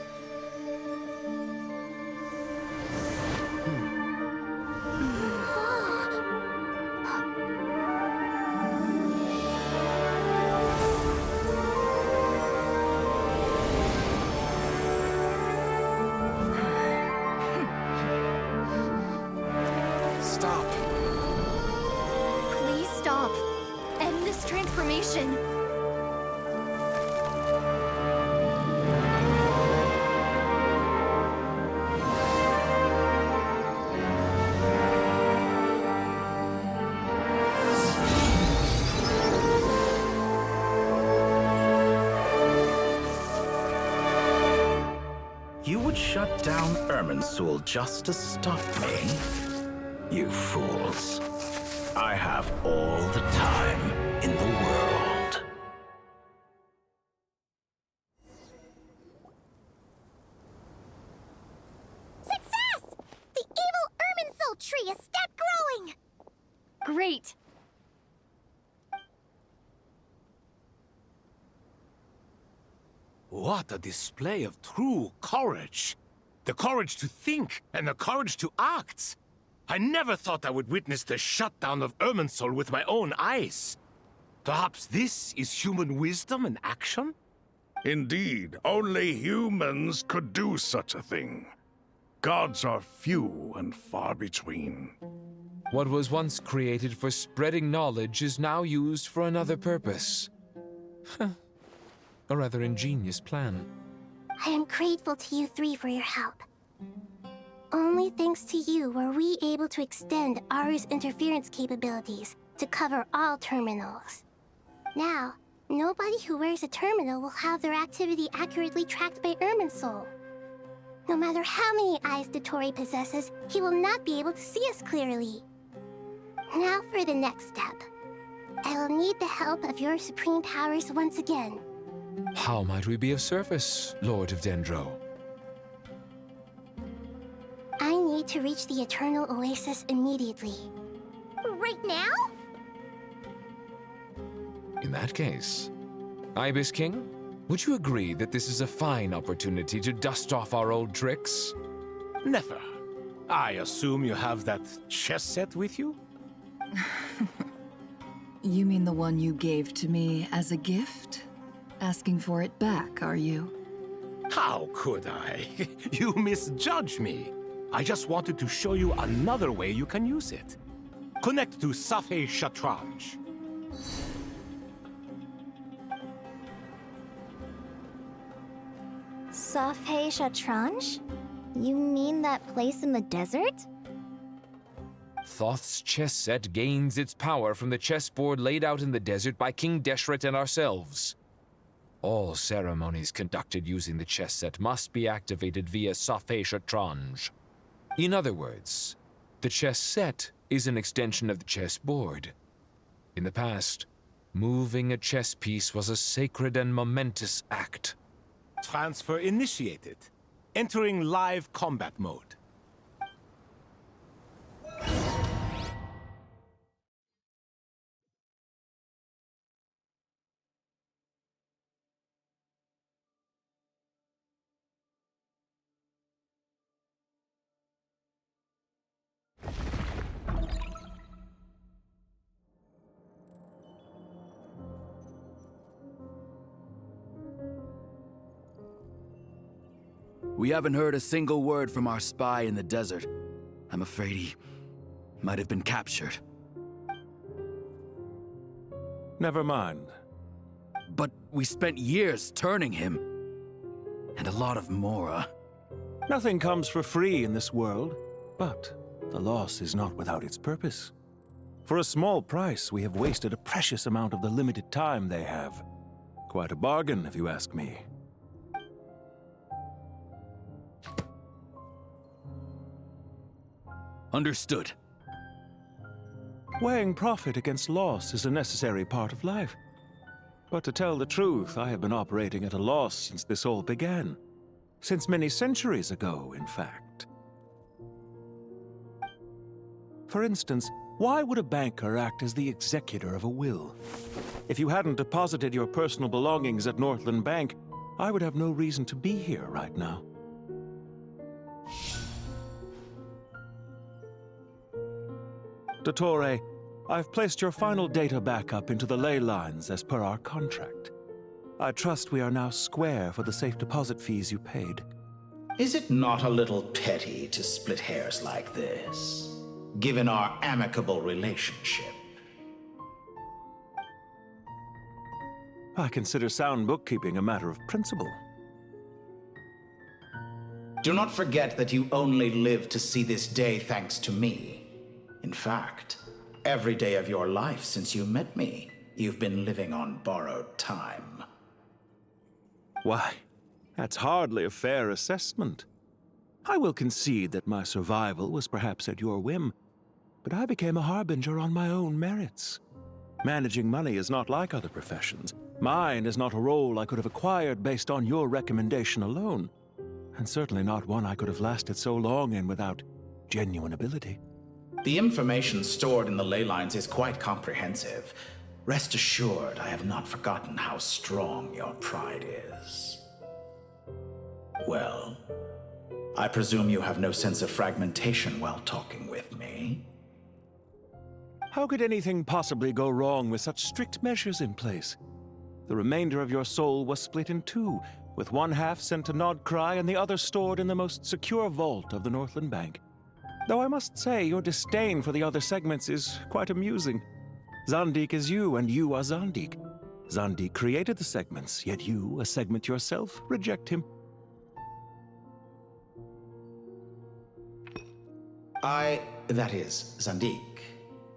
Shut down Irminsul just to stop me? You fools. I have all the time in the world. Success! The evil Irminsul tree is step growing! Great! What a display of true courage. The courage to think and the courage to act. I never thought I would witness the shutdown of Irminsul with my own eyes. Perhaps this is human wisdom in action? Indeed, only humans could do such a thing. Gods are few and far between. What was once created for spreading knowledge is now used for another purpose. A rather ingenious plan. I am grateful to you three for your help. Only thanks to you were we able to extend Aru's interference capabilities to cover all terminals. Now, nobody who wears a terminal will have their activity accurately tracked by Irminsul. No matter how many eyes Dottore possesses, he will not be able to see us clearly. Now for the next step. I will need the help of your supreme powers once again. How might we be of service, Lord of Dendro? I need to reach the Eternal Oasis immediately. Right now? In that case, Ibis King, would you agree that this is a fine opportunity to dust off our old tricks? Never. I assume you have that chess set with you? You mean the one you gave to me as a gift? Asking for it back, are you? How could I? You misjudge me. I just wanted to show you another way you can use it. Connect to Safei Shatranj. Safei Shatranj? You mean that place in the desert? Thoth's chess set gains its power from the chessboard laid out in the desert by King Deshret and ourselves. All ceremonies conducted using the chess set must be activated via Safei Shatranj. In other words, the chess set is an extension of the chessboard. In the past, moving a chess piece was a sacred and momentous act. Transfer initiated. Entering live combat mode. We haven't heard a single word from our spy in the desert. I'm afraid he might have been captured. Never mind. But we spent years turning him. And a lot of Mora. Nothing comes for free in this world, but the loss is not without its purpose. For a small price, we have wasted a precious amount of the limited time they have. Quite a bargain, if you ask me. Understood. Weighing profit against loss is a necessary part of life. But to tell the truth, I have been operating at a loss since this all began. Since many centuries ago, in fact. For instance, why would a banker act as the executor of a will? If you hadn't deposited your personal belongings at Northland Bank, I would have no reason to be here right now. Dottore, I've placed your final data backup into the ley lines as per our contract. I trust we are now square for the safe deposit fees you paid. Is it not a little petty to split hairs like this, given our amicable relationship? I consider sound bookkeeping a matter of principle. Do not forget that you only live to see this day thanks to me. In fact, every day of your life since you met me, you've been living on borrowed time. Why, that's hardly a fair assessment. I will concede that my survival was perhaps at your whim, but I became a harbinger on my own merits. Managing money is not like other professions. Mine is not a role I could have acquired based on your recommendation alone, and certainly not one I could have lasted so long in without genuine ability. The information stored in the ley lines is quite comprehensive. Rest assured, I have not forgotten how strong your pride is. Well, I presume you have no sense of fragmentation while talking with me. How could anything possibly go wrong with such strict measures in place? The remainder of your soul was split in two, with one half sent to Nod-Krai and the other stored in the most secure vault of the Northland Bank. Though I must say, your disdain for the other segments is quite amusing. Zandik is you, and you are Zandik. Zandik created the segments, yet you, a segment yourself, reject him. That is, Zandik,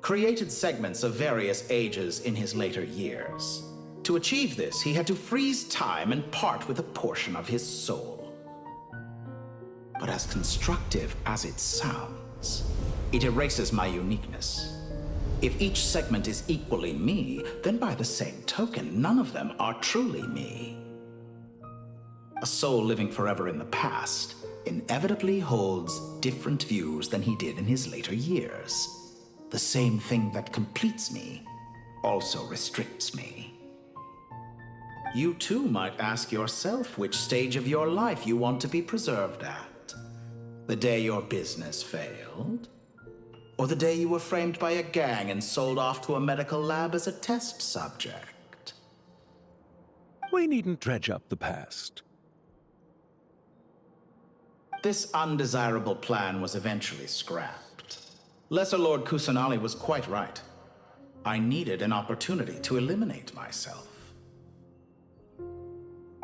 created segments of various ages in his later years. To achieve this, he had to freeze time and part with a portion of his soul. But as constructive as it sounds, it erases my uniqueness. If each segment is equally me, then by the same token, none of them are truly me. A soul living forever in the past inevitably holds different views than he did in his later years. The same thing that completes me also restricts me. You too might ask yourself which stage of your life you want to be preserved at. The day your business failed? Or the day you were framed by a gang and sold off to a medical lab as a test subject? We needn't dredge up the past. This undesirable plan was eventually scrapped. Lesser Lord Kusanali was quite right. I needed an opportunity to eliminate myself.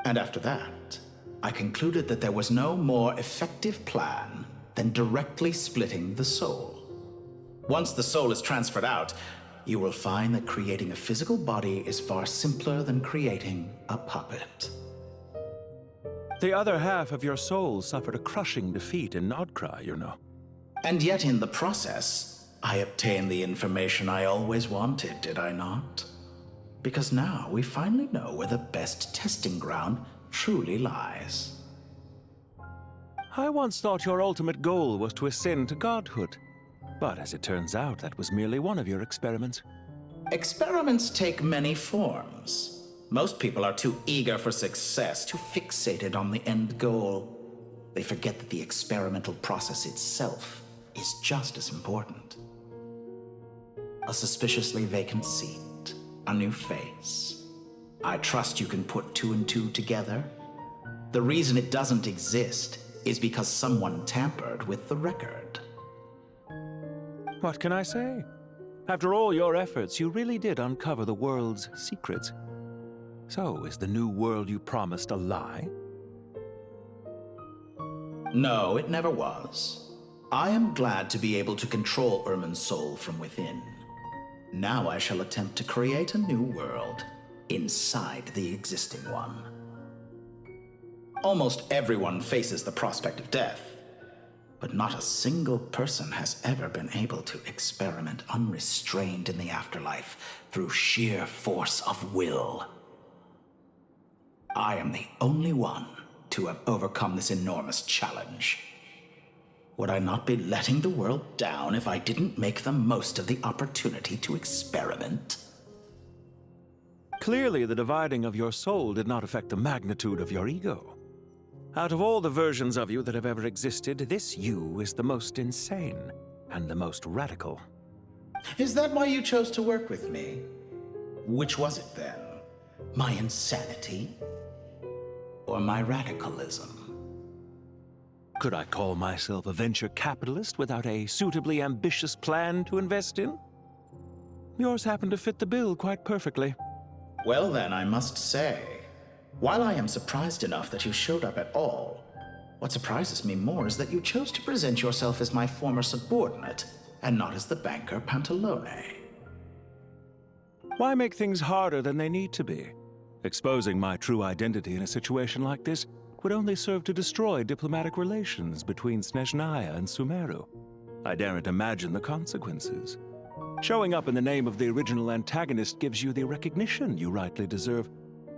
And after that, I concluded that there was no more effective plan than directly splitting the soul. Once the soul is transferred out, you will find that creating a physical body is far simpler than creating a puppet. The other half of your soul suffered a crushing defeat in Nod-Krai, you know. And yet in the process, I obtained the information I always wanted, did I not? Because now we finally know where the best testing ground truly lies. I once thought your ultimate goal was to ascend to godhood. But as it turns out, that was merely one of your experiments. Experiments take many forms. Most people are too eager for success, too fixated on the end goal. They forget that the experimental process itself is just as important. A suspiciously vacant seat, a new face. I trust you can put two and two together. The reason it doesn't exist is because someone tampered with the record. What can I say? After all your efforts, you really did uncover the world's secrets. So, is the new world you promised a lie? No, it never was. I am glad to be able to control Irmin's soul from within. Now I shall attempt to create a new world inside the existing one. Almost everyone faces the prospect of death, but not a single person has ever been able to experiment unrestrained in the afterlife through sheer force of will. I am the only one to have overcome this enormous challenge. Would I not be letting the world down if I didn't make the most of the opportunity to experiment? Clearly, the dividing of your soul did not affect the magnitude of your ego. Out of all the versions of you that have ever existed, this you is the most insane and the most radical. Is that why you chose to work with me? Which was it then? My insanity? Or my radicalism? Could I call myself a venture capitalist without a suitably ambitious plan to invest in? Yours happened to fit the bill quite perfectly. Well then, I must say, while I am surprised enough that you showed up at all, what surprises me more is that you chose to present yourself as my former subordinate, and not as the banker Pantalone. Why make things harder than they need to be? Exposing my true identity in a situation like this would only serve to destroy diplomatic relations between Snezhnaya and Sumeru. I daren't imagine the consequences. Showing up in the name of the original antagonist gives you the recognition you rightly deserve,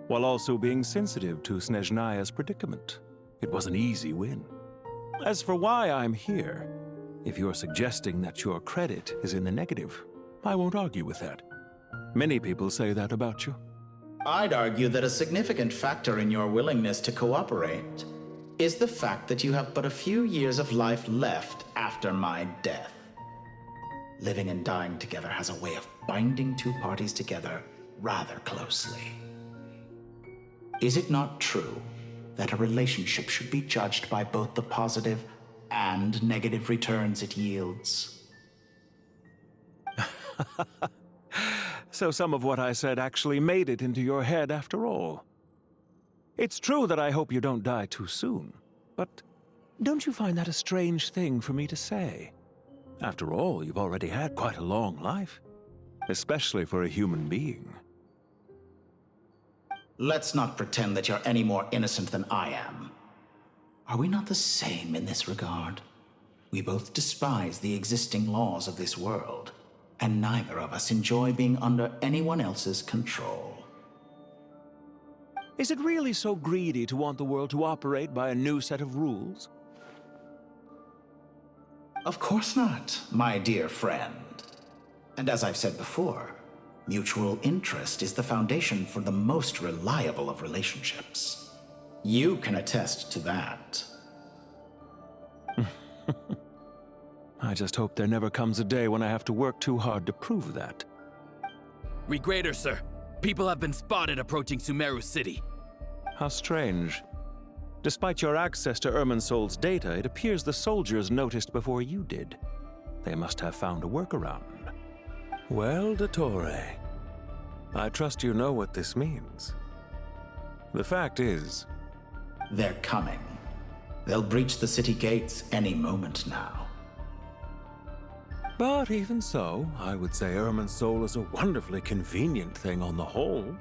while also being sensitive to Snezhnaya's predicament. It was an easy win. As for why I'm here, if you're suggesting that your credit is in the negative, I won't argue with that. Many people say that about you. I'd argue that a significant factor in your willingness to cooperate is the fact that you have but a few years of life left after my death. Living and dying together has a way of binding two parties together rather closely. Is it not true that a relationship should be judged by both the positive and negative returns it yields? So some of what I said actually made it into your head after all. It's true that I hope you don't die too soon, but don't you find that a strange thing for me to say? After all, you've already had quite a long life, especially for a human being. Let's not pretend that you're any more innocent than I am. Are we not the same in this regard? We both despise the existing laws of this world, and neither of us enjoy being under anyone else's control. Is it really so greedy to want the world to operate by a new set of rules? Of course not, my dear friend. And as I've said before, mutual interest is the foundation for the most reliable of relationships. You can attest to that. I just hope there never comes a day when I have to work too hard to prove that. Regrader, sir. People have been spotted approaching Sumeru City. How strange. Despite your access to Irminsol's data, it appears the soldiers noticed before you did. They must have found a workaround. Well, Dottore, I trust you know what this means. The fact is... They're coming. They'll breach the city gates any moment now. But even so, I would say Irminsol is a wonderfully convenient thing on the whole.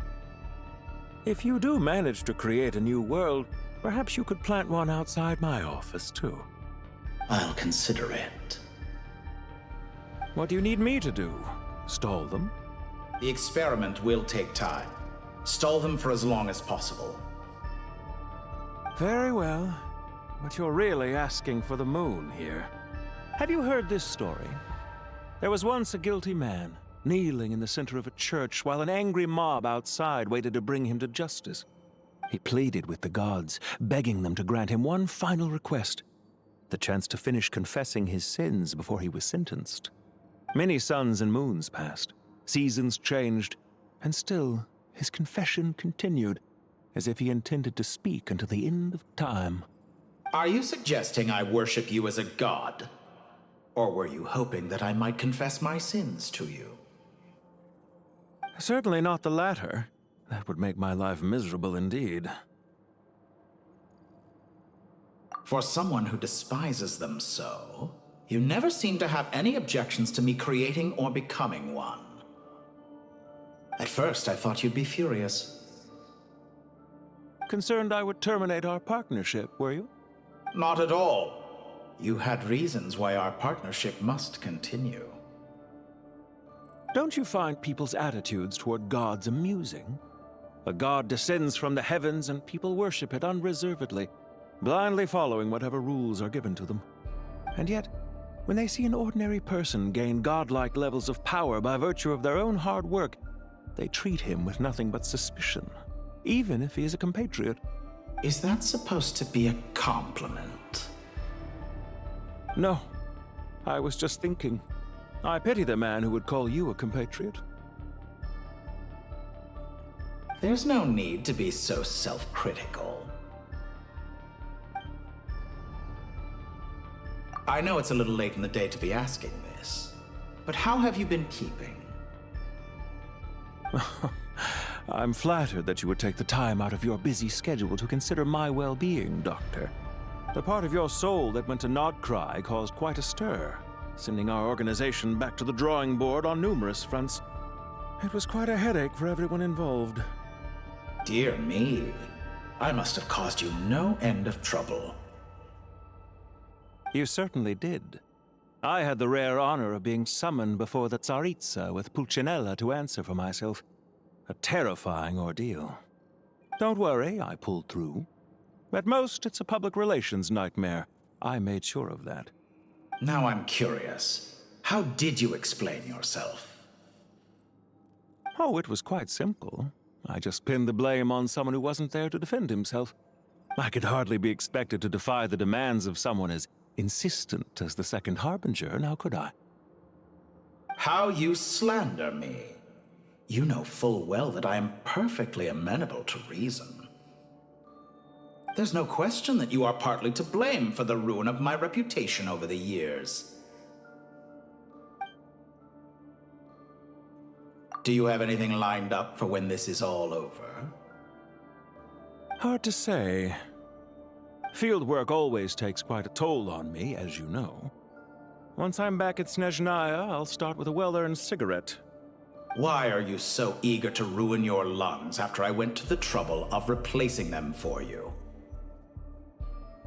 If you do manage to create a new world, perhaps you could plant one outside my office, too. I'll consider it. What do you need me to do? Stall them? The experiment will take time. Stall them for as long as possible. Very well. But you're really asking for the moon here. Have you heard this story? There was once a guilty man, kneeling in the center of a church while an angry mob outside waited to bring him to justice. He pleaded with the gods, begging them to grant him one final request, the chance to finish confessing his sins before he was sentenced. Many suns and moons passed, seasons changed, and still his confession continued, as if he intended to speak until the end of time. Are you suggesting I worship you as a god? Or were you hoping that I might confess my sins to you? Certainly not the latter. That would make my life miserable indeed. For someone who despises them so, you never seem to have any objections to me creating or becoming one. At first, I thought you'd be furious. Concerned I would terminate our partnership, were you? Not at all. You had reasons why our partnership must continue. Don't you find people's attitudes toward gods amusing? A god descends from the heavens and people worship it unreservedly, blindly following whatever rules are given to them. And yet, when they see an ordinary person gain godlike levels of power by virtue of their own hard work, they treat him with nothing but suspicion, even if he is a compatriot. Is that supposed to be a compliment? No. I was just thinking. I pity the man who would call you a compatriot. There's no need to be so self-critical. I know it's a little late in the day to be asking this, but how have you been keeping? I'm flattered that you would take the time out of your busy schedule to consider my well-being, Doctor. The part of your soul that went to Nod-Krai caused quite a stir, sending our organization back to the drawing board on numerous fronts. It was quite a headache for everyone involved. Dear me, I must have caused you no end of trouble. You certainly did. I had the rare honor of being summoned before the Tsaritsa with Pulcinella to answer for myself. A terrifying ordeal. Don't worry, I pulled through. At most, it's a public relations nightmare. I made sure of that. Now I'm curious. How did you explain yourself? Oh, it was quite simple. I just pinned the blame on someone who wasn't there to defend himself. I could hardly be expected to defy the demands of someone as insistent as the second Harbinger, now could I? How you slander me. You know full well that I am perfectly amenable to reason. There's no question that you are partly to blame for the ruin of my reputation over the years. Do you have anything lined up for when this is all over? Hard to say. Field work always takes quite a toll on me, as you know. Once I'm back at Snezhnaya, I'll start with a well-earned cigarette. Why are you so eager to ruin your lungs after I went to the trouble of replacing them for you?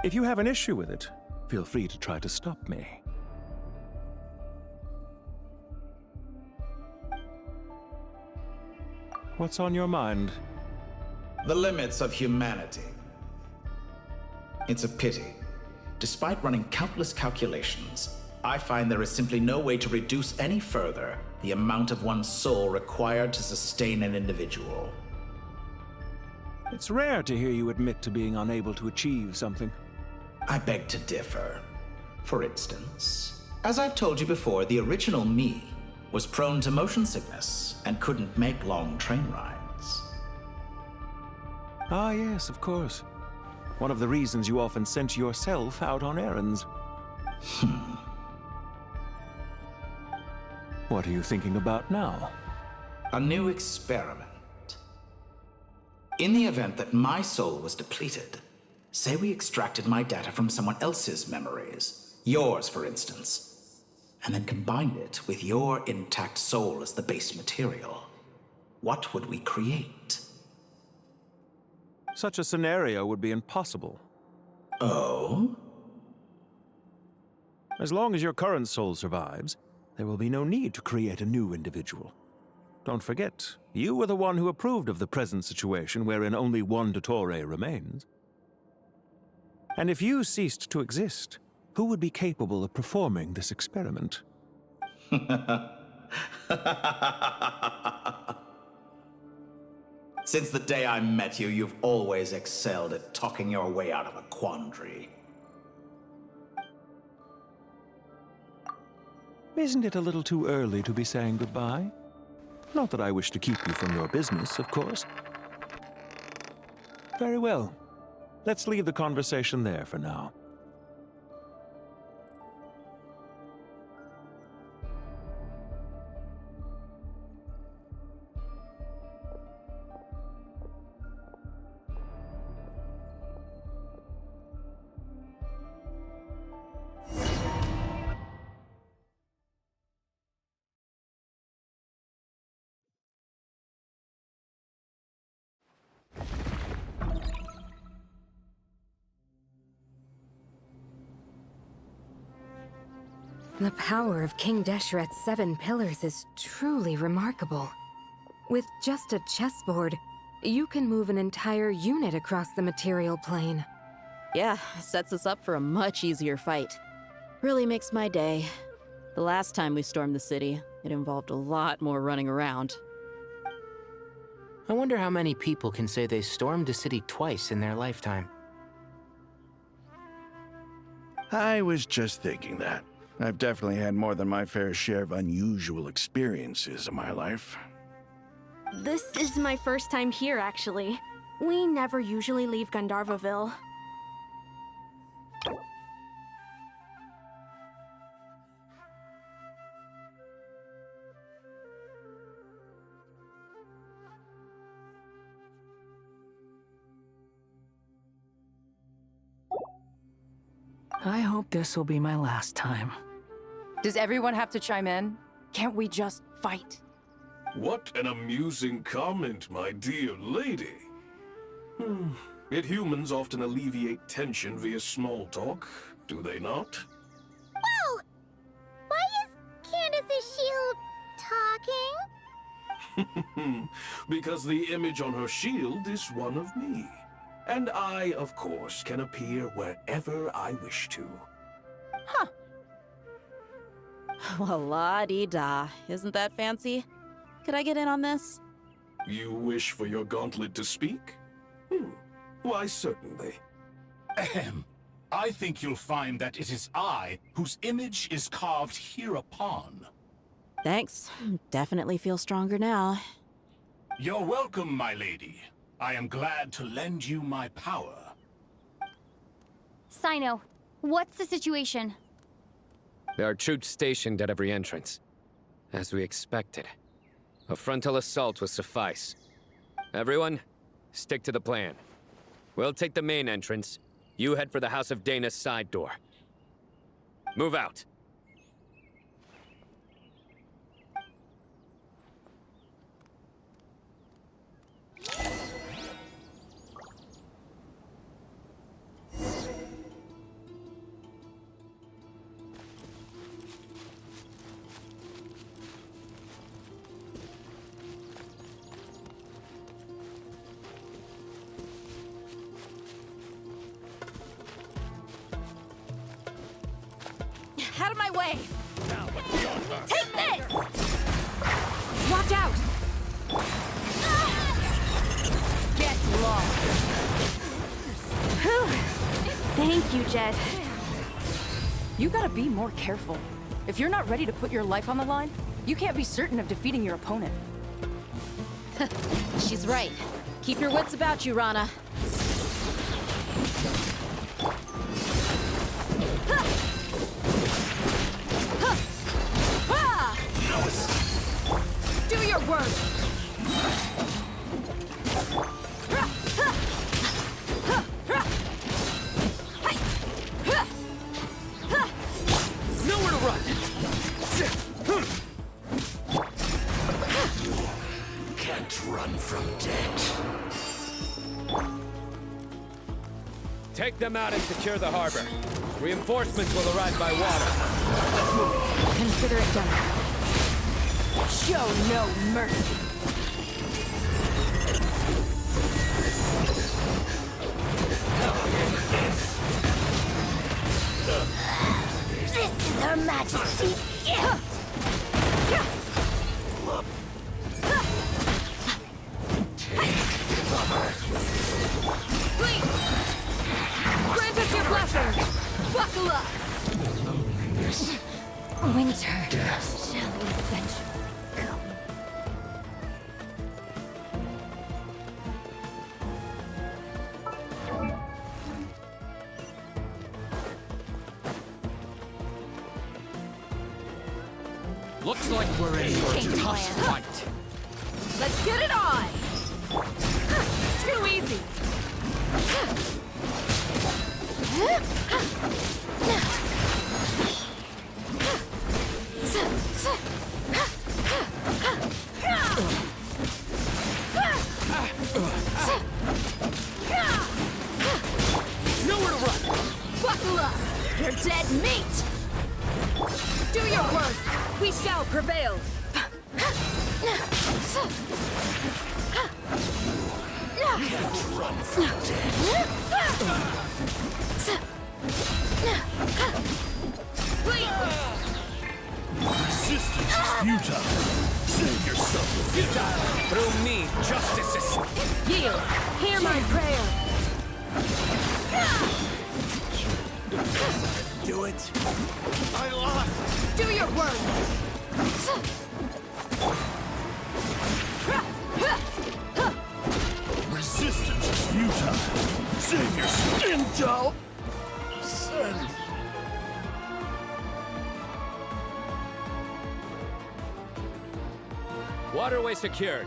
If you have an issue with it, feel free to try to stop me. What's on your mind? The limits of humanity. It's a pity. Despite running countless calculations, I find there is simply no way to reduce any further the amount of one's soul required to sustain an individual. It's rare to hear you admit to being unable to achieve something. I beg to differ. For instance, as I've told you before, the original me was prone to motion sickness and couldn't make long train rides. Ah, yes, of course. One of the reasons you often sent yourself out on errands. What are you thinking about now? A new experiment. In the event that my soul was depleted, say we extracted my data from someone else's memories, yours for instance, and then combined it with your intact soul as the base material, what would we create? Such a scenario would be impossible. Oh? As long as your current soul survives, there will be no need to create a new individual. Don't forget, you were the one who approved of the present situation wherein only one Dottore remains. And if you ceased to exist, who would be capable of performing this experiment? Since the day I met you, you've always excelled at talking your way out of a quandary. Isn't it a little too early to be saying goodbye? Not that I wish to keep you from your business, of course. Very well. Let's leave the conversation there for now. The power of King Deshret's 7 pillars is truly remarkable. With just a chessboard, you can move an entire unit across the material plane. Yeah, sets us up for a much easier fight. Really makes my day. The last time we stormed the city, it involved a lot more running around. I wonder how many people can say they stormed a city twice in their lifetime. I was just thinking that. I've definitely had more than my fair share of unusual experiences in my life. This is my first time here, actually. We never usually leave Gandharvaville. I hope this will be my last time. Does everyone have to chime in? Can't we just fight? What an amusing comment, my dear lady. Yet humans often alleviate tension via small talk, do they not? Whoa! Why is Candace's shield talking? Because the image on her shield is one of me. And I, of course, can appear wherever I wish to. Huh. Well, la-dee-da. Isn't that fancy? Could I get in on this? You wish for your gauntlet to speak? Why, certainly. Ahem. I think you'll find that it is I whose image is carved hereupon. Thanks. Definitely feel stronger now. You're welcome, my lady. I am glad to lend you my power. Sino, what's the situation? There are troops stationed at every entrance. As we expected. A frontal assault will suffice. Everyone, stick to the plan. We'll take the main entrance. You head for the House of Dana's side door. Move out. Out of my way! Take this! Watch out! Get lost! Thank you, Jet. You gotta be more careful. If you're not ready to put your life on the line, you can't be certain of defeating your opponent. She's right. Keep your wits about you, Rana. Do your work! Nowhere to run! Can't run from death. Take them out and secure the harbor. Reinforcements will arrive by water. Consider it done. Show no mercy. This is Her Majesty's gift! Please! Grant us your blessing! Buckle up! Winter shall eventually come. Looks like we're in for a tough fight. Let's get it on! Too easy! Nowhere to run! Buckle up! You're dead meat! Do your work! We shall prevail! Can't run from Resistance is futile. Save yourself. Futile! Through me, justice is... Yield! Hear my prayer! Do it! I lost! Do your work! Resistance is futile. Save yourself. Intel. Send. Waterway secured.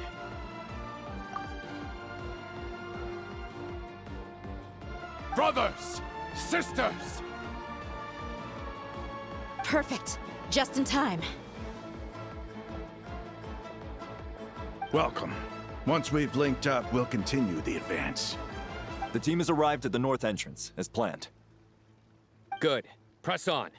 Brothers! Sisters! Perfect. Just in time. Welcome. Once we've linked up, we'll continue the advance. The team has arrived at the north entrance, as planned. Good. Press on.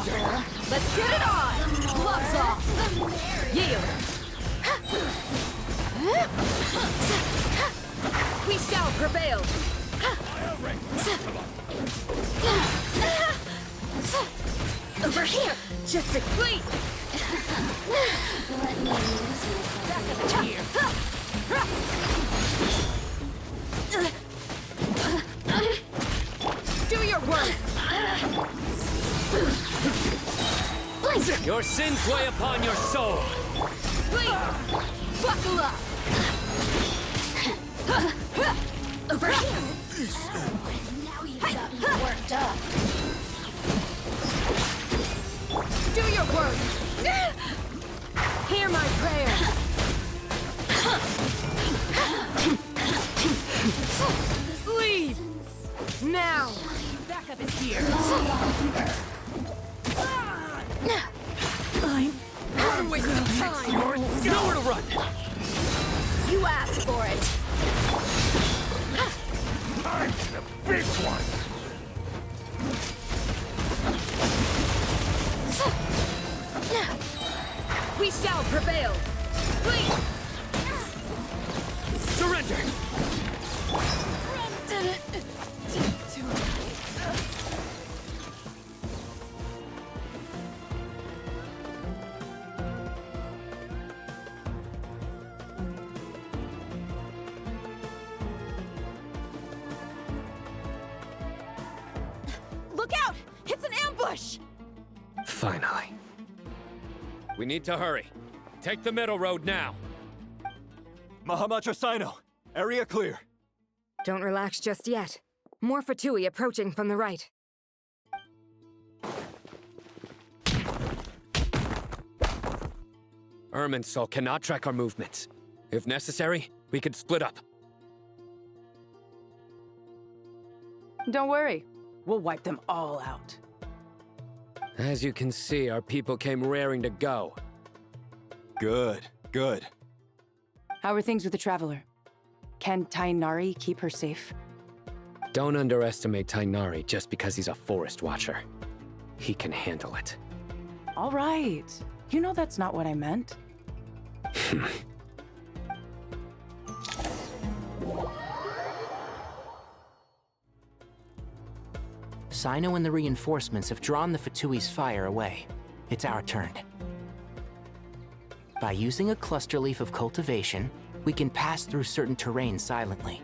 Surrender! Let's get it on! Gloves off! Yield! We shall prevail! Over here! Just a fleet! Let me lose myself here. Do your work! Your sins weigh upon your soul! Please! Buckle up! Over here! Now you've got me worked up. Do your work! Hear my prayer! Leave! Now! Backup is here! I'm not a waste of time! Nowhere to run! You asked for it! I'm the big one! We shall prevail! Please! Surrender! Look out! It's an ambush! Finally. We need to hurry. Take the middle road now. Mahamacho Sino, area clear. Don't relax just yet. More Fatui approaching from the right. Irminsul cannot track our movements. If necessary, we could split up. Don't worry. We'll wipe them all out. As you can see, our people came raring to go. Good, good. How are things with the Traveler? Can Tainari keep her safe? Don't underestimate Tainari just because he's a forest watcher. He can handle it. All right. You know that's not what I meant. Sino and the reinforcements have drawn the Fatui's fire away. It's our turn. By using a cluster leaf of cultivation, we can pass through certain terrain silently.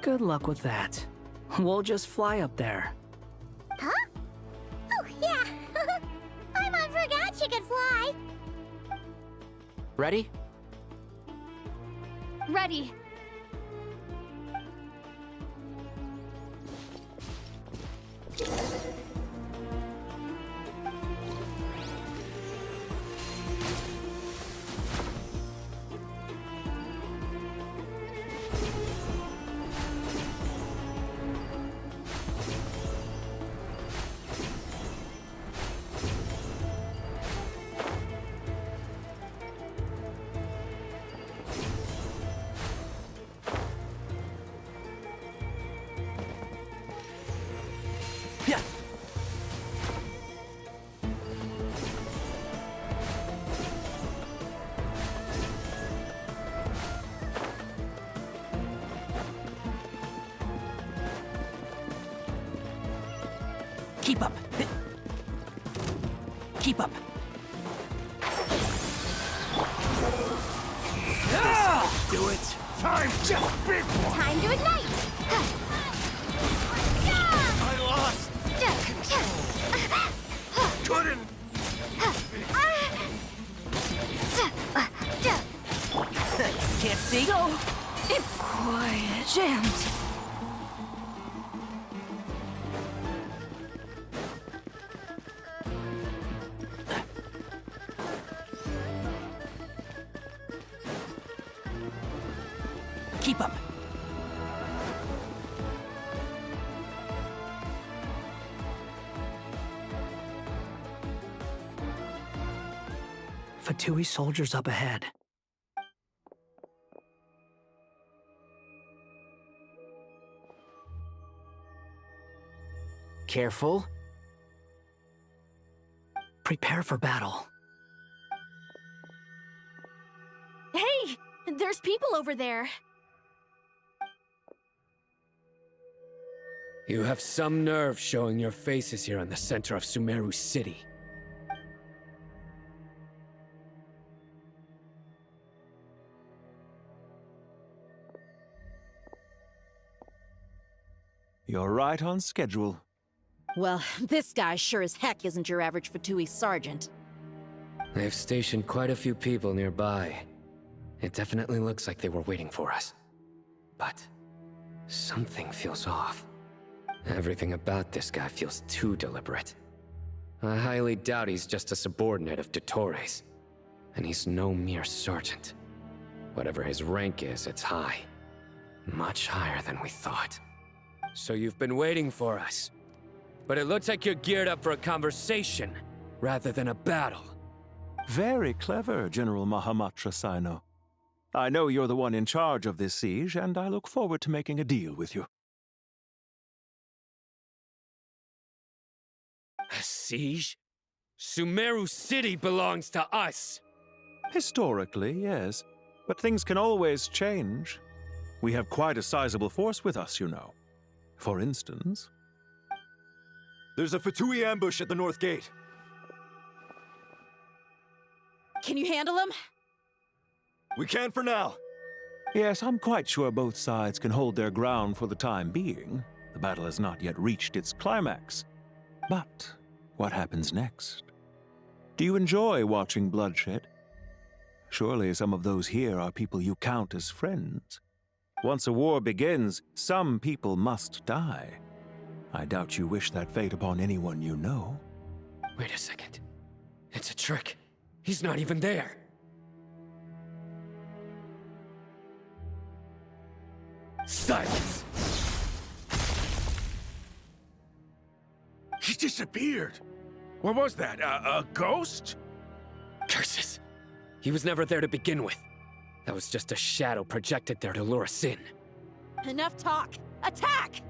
Good luck with that. We'll just fly up there. Huh? Oh, yeah. I forgot you could fly. Ready? Ready. Keep up. Keep up. Do it! Time to big one! Time to ignite! I lost! Couldn't! Can't see? So, it's quiet. Jammed. Keep up. Fatui soldiers up ahead. Careful. Prepare for battle. Hey! There's people over there. You have some nerve showing your faces here in the center of Sumeru City. You're right on schedule. Well, this guy sure as heck isn't your average Fatui sergeant. They've stationed quite a few people nearby. It definitely looks like they were waiting for us. But something feels off. Everything about this guy feels too deliberate. I highly doubt he's just a subordinate of Dottores. And he's no mere sergeant. Whatever his rank is, it's high. Much higher than we thought. So you've been waiting for us. But it looks like you're geared up for a conversation, rather than a battle. Very clever, General Mahamatra Sino. I know you're the one in charge of this siege, and I look forward to making a deal with you. A siege? Sumeru City belongs to us! Historically, yes. But things can always change. We have quite a sizable force with us, you know. For instance... There's a Fatui ambush at the north gate. Can you handle him? We can for now. Yes, I'm quite sure both sides can hold their ground for the time being. The battle has not yet reached its climax. But what happens next? Do you enjoy watching bloodshed? Surely some of those here are people you count as friends. Once a war begins, some people must die. I doubt you wish that fate upon anyone you know. Wait a second. It's a trick. He's not even there. Silence! He disappeared. What was that? A ghost? Curses! He was never there to begin with. That was just a shadow projected there to lure us in. Enough talk! Attack!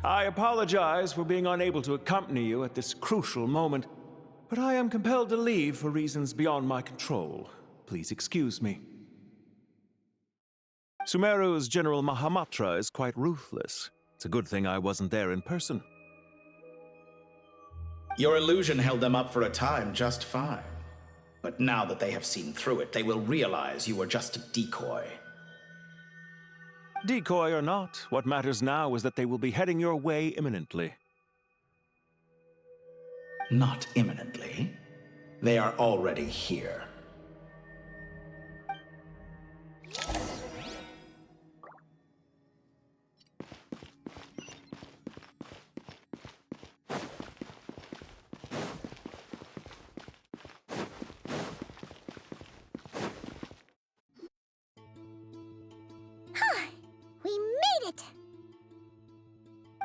I apologize for being unable to accompany you at this crucial moment, but I am compelled to leave for reasons beyond my control. Please excuse me. Sumeru's General Mahamatra is quite ruthless. It's a good thing I wasn't there in person. Your illusion held them up for a time just fine. But now that they have seen through it, they will realize you were just a decoy. Decoy or not, what matters now is that they will be heading your way imminently. Not imminently. They are already here.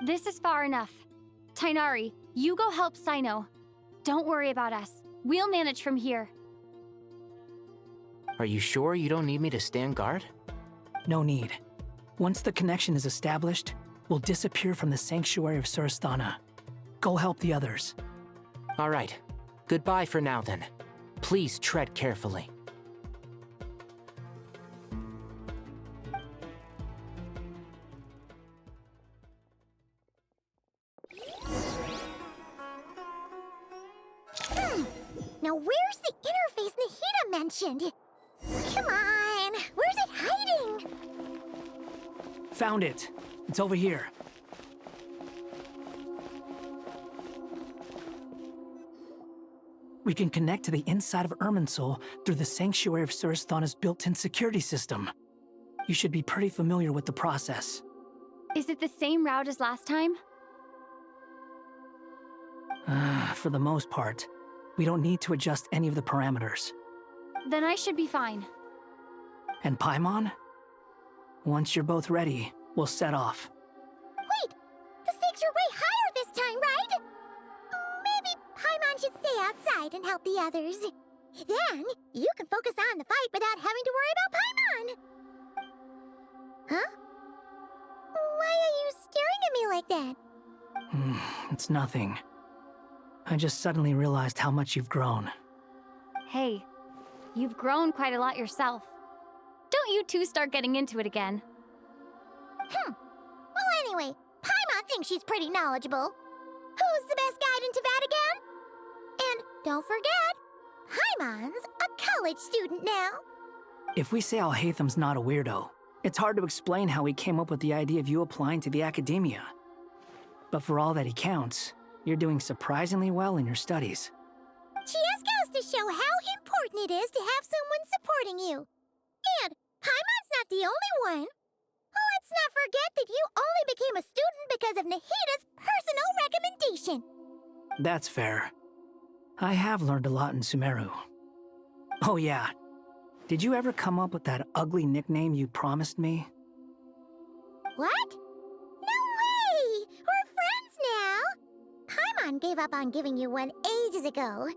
This is far enough. Tighnari, you go help Sino. Don't worry about us. We'll manage from here. Are you sure you don't need me to stand guard? No need. Once the connection is established, we'll disappear from the sanctuary of Surasthana. Go help the others. All right. Goodbye for now, then. Please tread carefully. Now where's the interface Nahida mentioned? Come on, where's it hiding? Found it. It's over here. We can connect to the inside of Irminsul through the Sanctuary of Surasthana's built-in security system. You should be pretty familiar with the process. Is it the same route as last time? For the most part. We don't need to adjust any of the parameters. Then I should be fine. And Paimon? Once you're both ready, we'll set off. Wait! The stakes are way higher this time, right? Maybe Paimon should stay outside and help the others. Then, you can focus on the fight without having to worry about Paimon. Huh? Why are you staring at me like that? It's nothing. I just suddenly realized how much you've grown. Hey, you've grown quite a lot yourself. Don't you two start getting into it again. Well, anyway, Paimon thinks she's pretty knowledgeable. Who's the best guide in Teyvat again? And don't forget, Paimon's a college student now. If we say Alhatham's not a weirdo, it's hard to explain how he came up with the idea of you applying to the academia. But for all that he counts, you're doing surprisingly well in your studies. Just goes to show how important it is to have someone supporting you. And Paimon's not the only one. Let's not forget that you only became a student because of Nahida's personal recommendation. That's fair. I have learned a lot in Sumeru. Oh yeah, did you ever come up with that ugly nickname you promised me? What? No way! We're friends now! Paimon gave up on giving you one ages ago.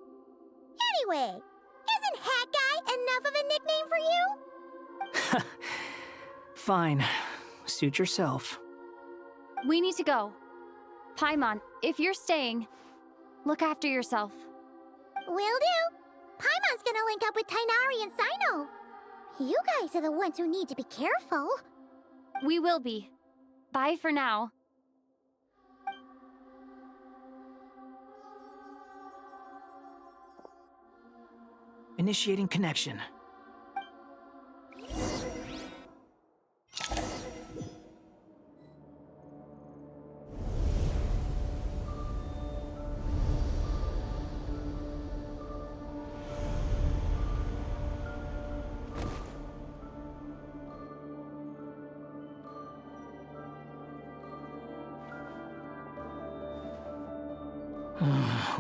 Anyway, isn't Hat Guy enough of a nickname for you? Fine. Suit yourself. We need to go. Paimon, if you're staying, look after yourself. Will do. Paimon's gonna link up with Tighnari and Sino. You guys are the ones who need to be careful. We will be. Bye for now. Initiating connection.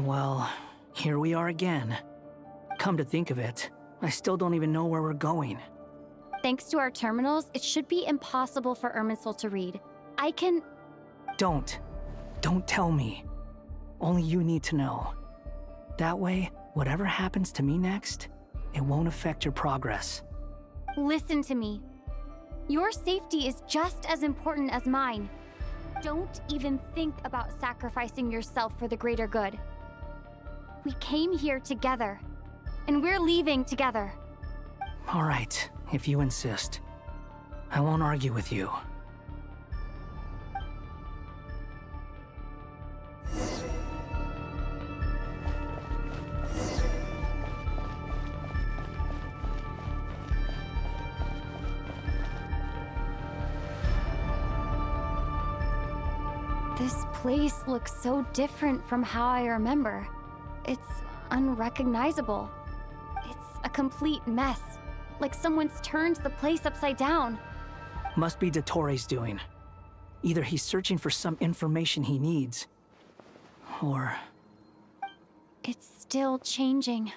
Well, here we are again. Come to think of it, I still don't even know where we're going. Thanks to our terminals, it should be impossible for Irminsul to read. I can... Don't tell me. Only you need to know. That way, whatever happens to me next, it won't affect your progress. Listen to me. Your safety is just as important as mine. Don't even think about sacrificing yourself for the greater good. We came here together, and we're leaving together. All right, if you insist. I won't argue with you. This place looks so different from how I remember. It's unrecognizable. It's a complete mess. Like someone's turned the place upside down. Must be Dottoro's doing. Either he's searching for some information he needs, or... It's still changing.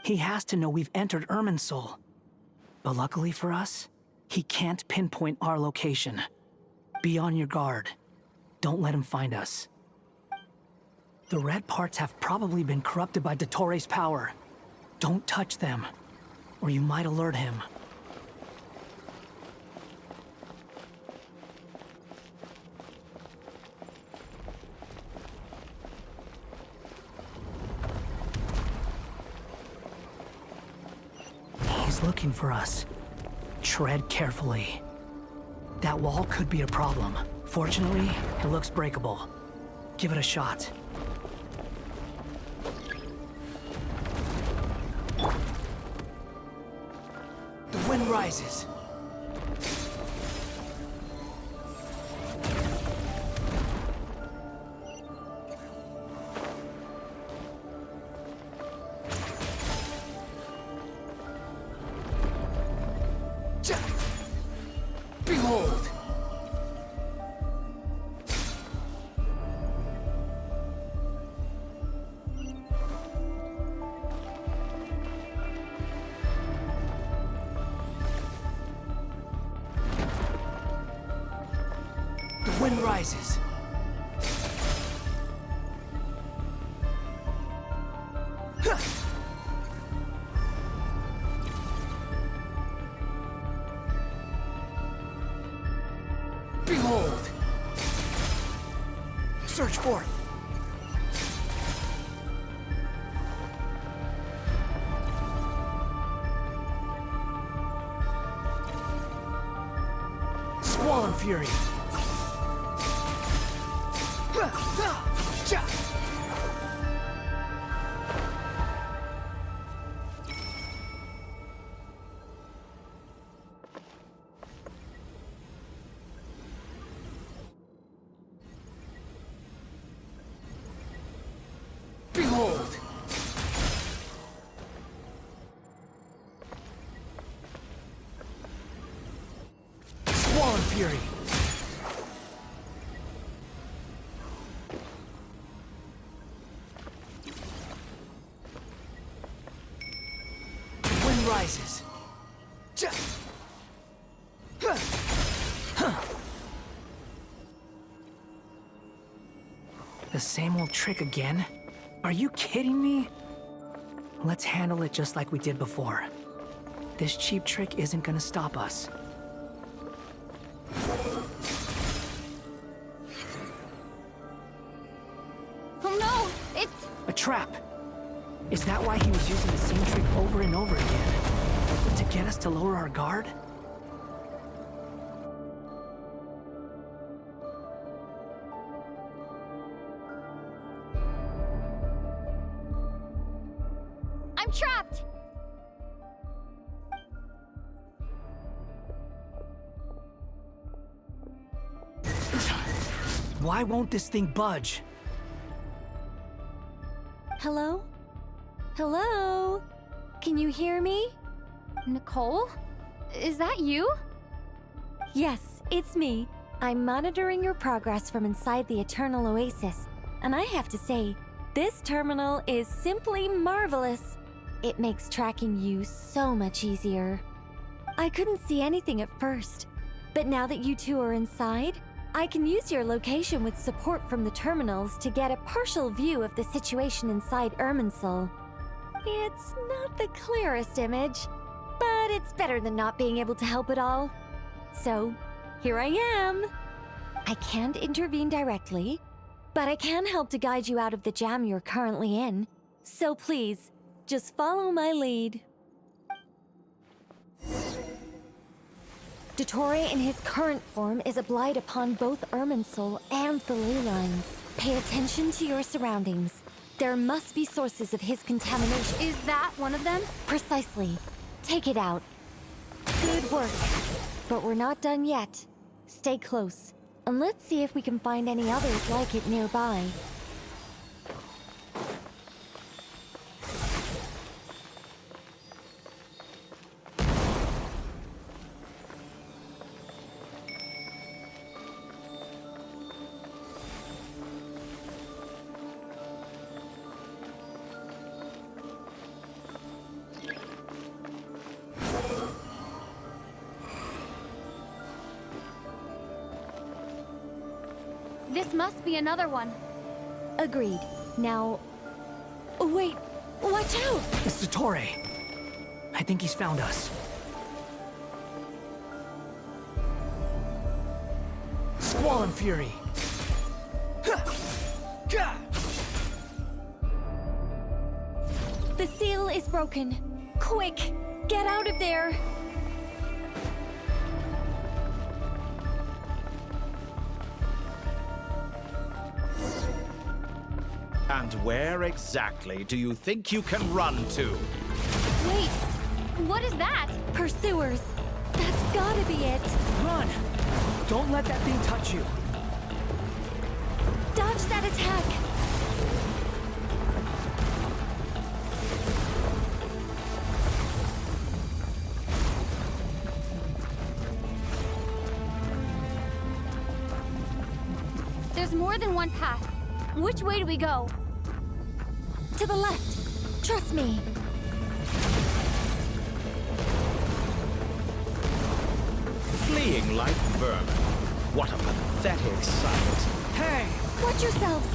He has to know we've entered Irminsul. But luckily for us, he can't pinpoint our location. Be on your guard. Don't let him find us. The red parts have probably been corrupted by Dottoro's power. Don't touch them, or you might alert him. He's looking for us. Tread carefully. That wall could be a problem. Fortunately, it looks breakable. Give it a shot. The wind rises. Behold! The wind rises. Behold! Search for it. fury. Behold! Swan fury! The wind rises. The same old trick again? Are you kidding me? Let's handle it just like we did before. This cheap trick isn't gonna stop us. Oh no! It's... A trap! Is that why he was using the same trick over and over again? To get us to lower our guard? I'm trapped! Why won't this thing budge? Hello? Hello? Can you hear me? Nicole? Is that you? Yes, it's me. I'm monitoring your progress from inside the Eternal Oasis, and I have to say, this terminal is simply marvelous. It makes tracking you so much easier. I couldn't see anything at first, but now that you two are inside, I can use your location with support from the terminals to get a partial view of the situation inside Irminsul. It's not the clearest image, but it's better than not being able to help at all. So, here I am. I can't intervene directly, but I can help to guide you out of the jam you're currently in. So please, just follow my lead. Dottore in his current form is a blight upon both Irminsul and the ley lines. Pay attention to your surroundings. There must be sources of his contamination. Is that one of them? Precisely. Take it out. Good work. But we're not done yet. Stay close, and let's see if we can find any others like it nearby. This must be another one. Agreed. Now... Wait! Watch out! It's Dottore. I think he's found us. Squall and Fury! The seal is broken. Quick! Get out of there! And where exactly do you think you can run to? Wait, what is that? Pursuers. That's gotta be it. Run! Don't let that thing touch you. Dodge that attack! There's more than one path. Which way do we go? To the left. Trust me. Fleeing like vermin. What a pathetic sight. Hey! Watch yourselves.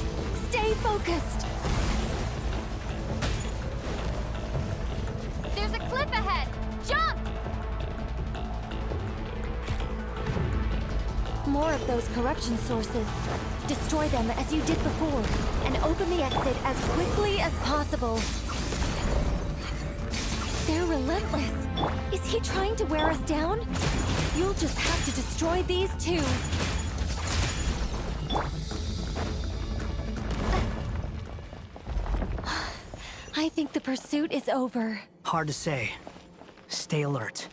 Stay focused. There's a cliff ahead. Jump! More of those corruption sources. Destroy them as you did before, and open the exit as quickly as possible. They're relentless. Is he trying to wear us down? You'll just have to destroy these too. I think the pursuit is over. Hard to say. Stay alert.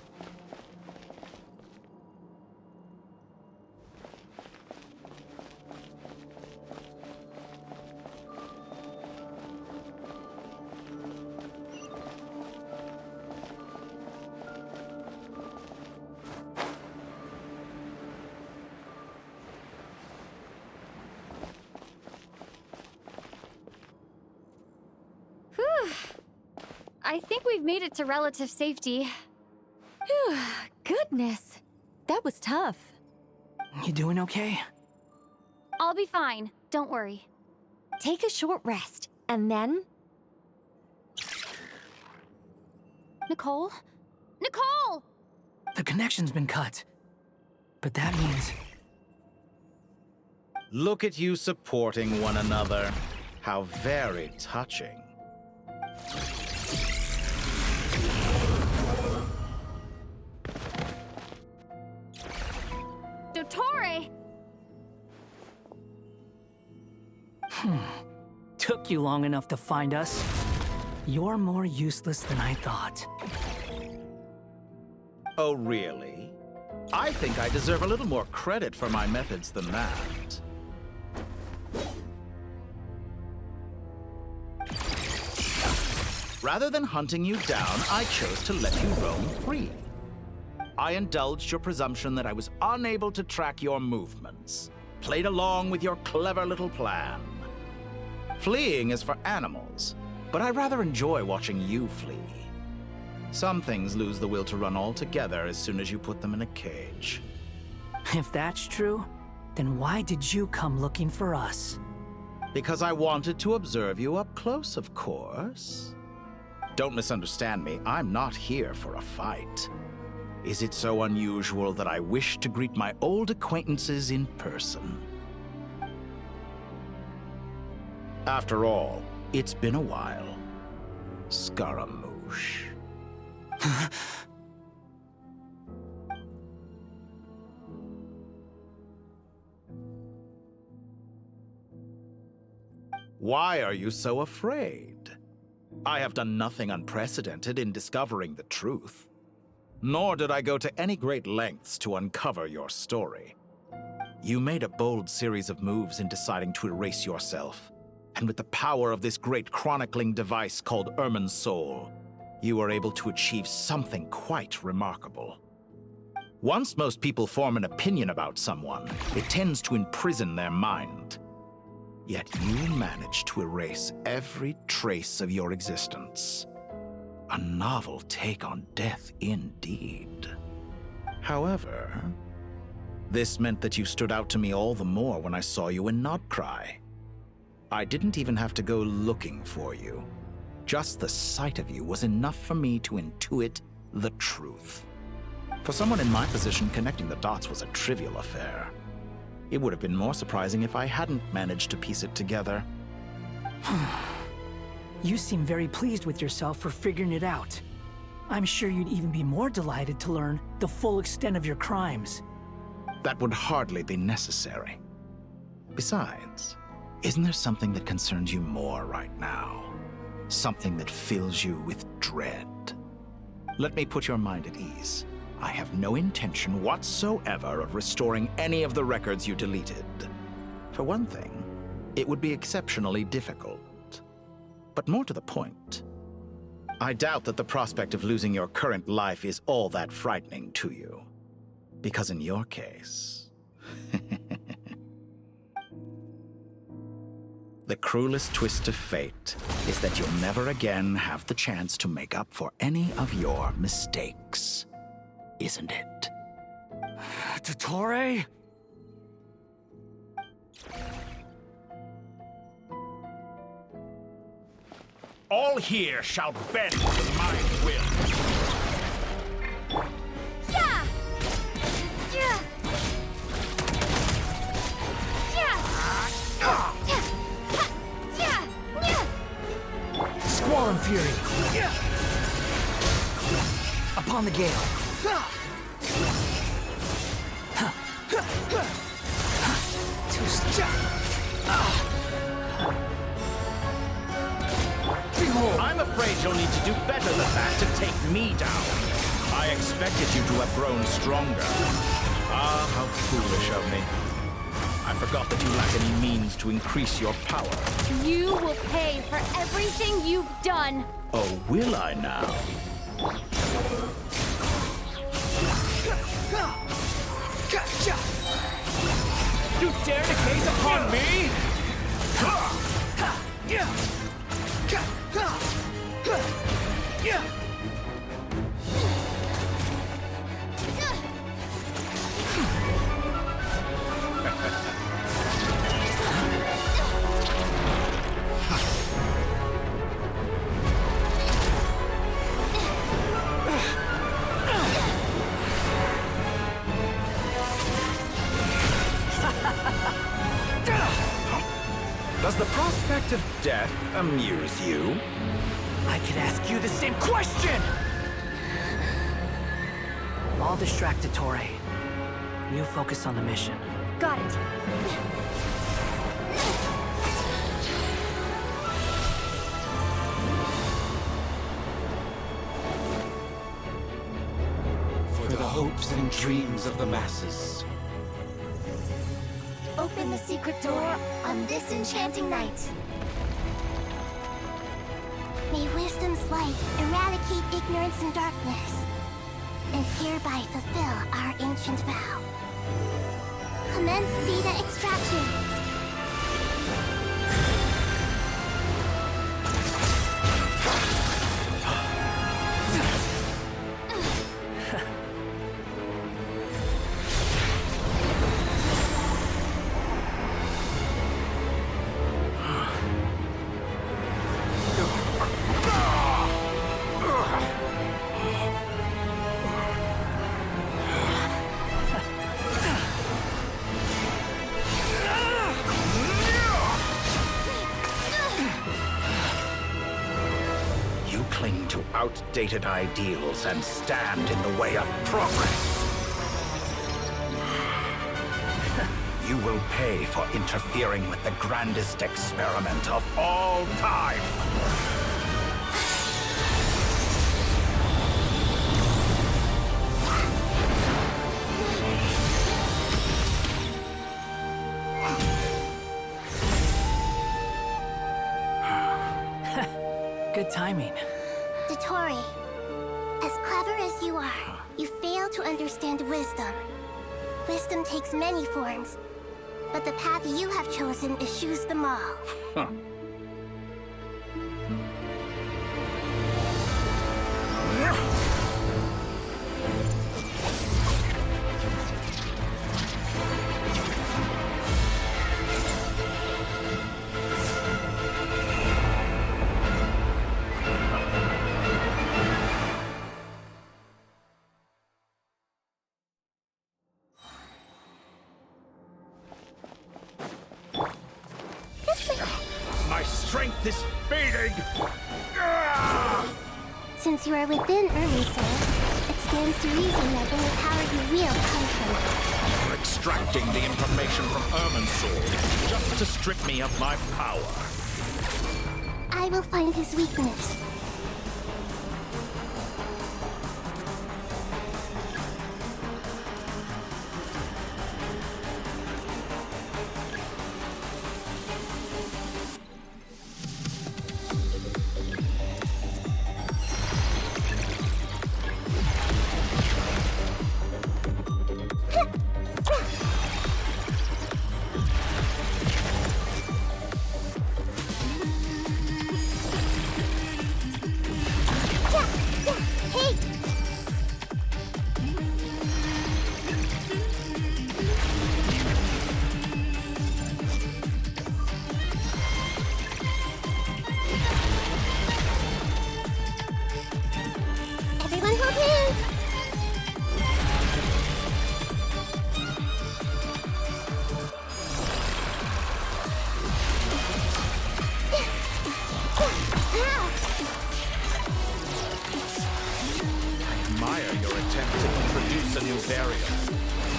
I think we've made it to relative safety. Phew, goodness. That was tough. You doing okay? I'll be fine. Don't worry. Take a short rest, and then... Nicole? Nicole! The connection's been cut. But that means... Look at you supporting one another. How very touching. Dottore! Took you long enough to find us. You're more useless than I thought. Oh, really? I think I deserve a little more credit for my methods than that. Rather than hunting you down, I chose to let you roam free. I indulged your presumption that I was unable to track your movements, played along with your clever little plan. Fleeing is for animals, but I rather enjoy watching you flee. Some things lose the will to run altogether as soon as you put them in a cage. If that's true, then why did you come looking for us? Because I wanted to observe you up close, of course. Don't misunderstand me, I'm not here for a fight. Is it so unusual that I wish to greet my old acquaintances in person? After all, it's been a while. Scaramouche. Why are you so afraid? I have done nothing unprecedented in discovering the truth. Nor did I go to any great lengths to uncover your story. You made a bold series of moves in deciding to erase yourself. And with the power of this great chronicling device called Ermin's Soul, you were able to achieve something quite remarkable. Once most people form an opinion about someone, it tends to imprison their mind. Yet you managed to erase every trace of your existence. A novel take on death indeed. However, this meant that you stood out to me all the more when I saw you in Nod-Krai. I didn't even have to go looking for you. Just the sight of you was enough for me to intuit the truth. For someone in my position, connecting the dots was a trivial affair. It would have been more surprising if I hadn't managed to piece it together. You seem very pleased with yourself for figuring it out. I'm sure you'd even be more delighted to learn the full extent of your crimes. That would hardly be necessary. Besides, isn't there something that concerns you more right now? Something that fills you with dread? Let me put your mind at ease. I have no intention whatsoever of restoring any of the records you deleted. For one thing, it would be exceptionally difficult. But more to the point, I doubt that the prospect of losing your current life is all that frightening to you. Because in your case... the cruelest twist of fate is that you'll never again have the chance to make up for any of your mistakes. Isn't it? Dottore? All here shall bend to my will. Yeah! Yeah! Yeah! Squall and fury. Upon the gale. I'm afraid you'll need to do better than that to take me down. I expected you to have grown stronger. Ah, how foolish of me. I forgot that you lack any means to increase your power. You will pay for everything you've done. Oh, will I now? You dare to gaze upon me? Does the prospect of death amuse you? I could ask you the same question! I'll distract Torre. You focus on the mission. Got it. For the hopes and dreams of the masses. Open the secret door on this enchanting night. May wisdom's light eradicate ignorance and darkness, and hereby fulfill our ancient vow. Commence data extraction. Outdated ideals and stand in the way of progress. You will pay for interfering with the grandest experiment of all time. Good timing. Tori, as clever as you are, you fail to understand wisdom. Wisdom takes many forms, but the path you have chosen eschews them all. Huh. Is fading! Since you are within Soul, it stands to reason that any power you wield comes from You're extracting the information from Soul just to strip me of my power. I will find his weakness.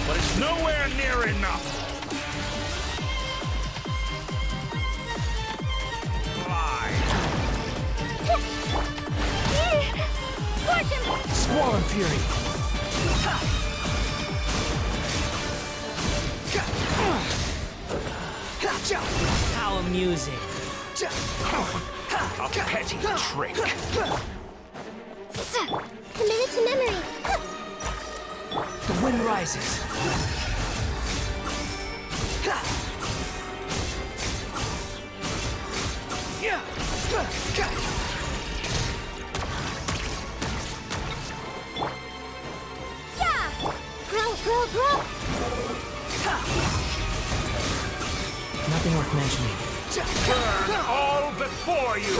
But it's nowhere near enough! Squall and fury. How amusing. A petty trick. Committed to memory. The wind rises. Grow. Nothing worth mentioning. Burn all before you!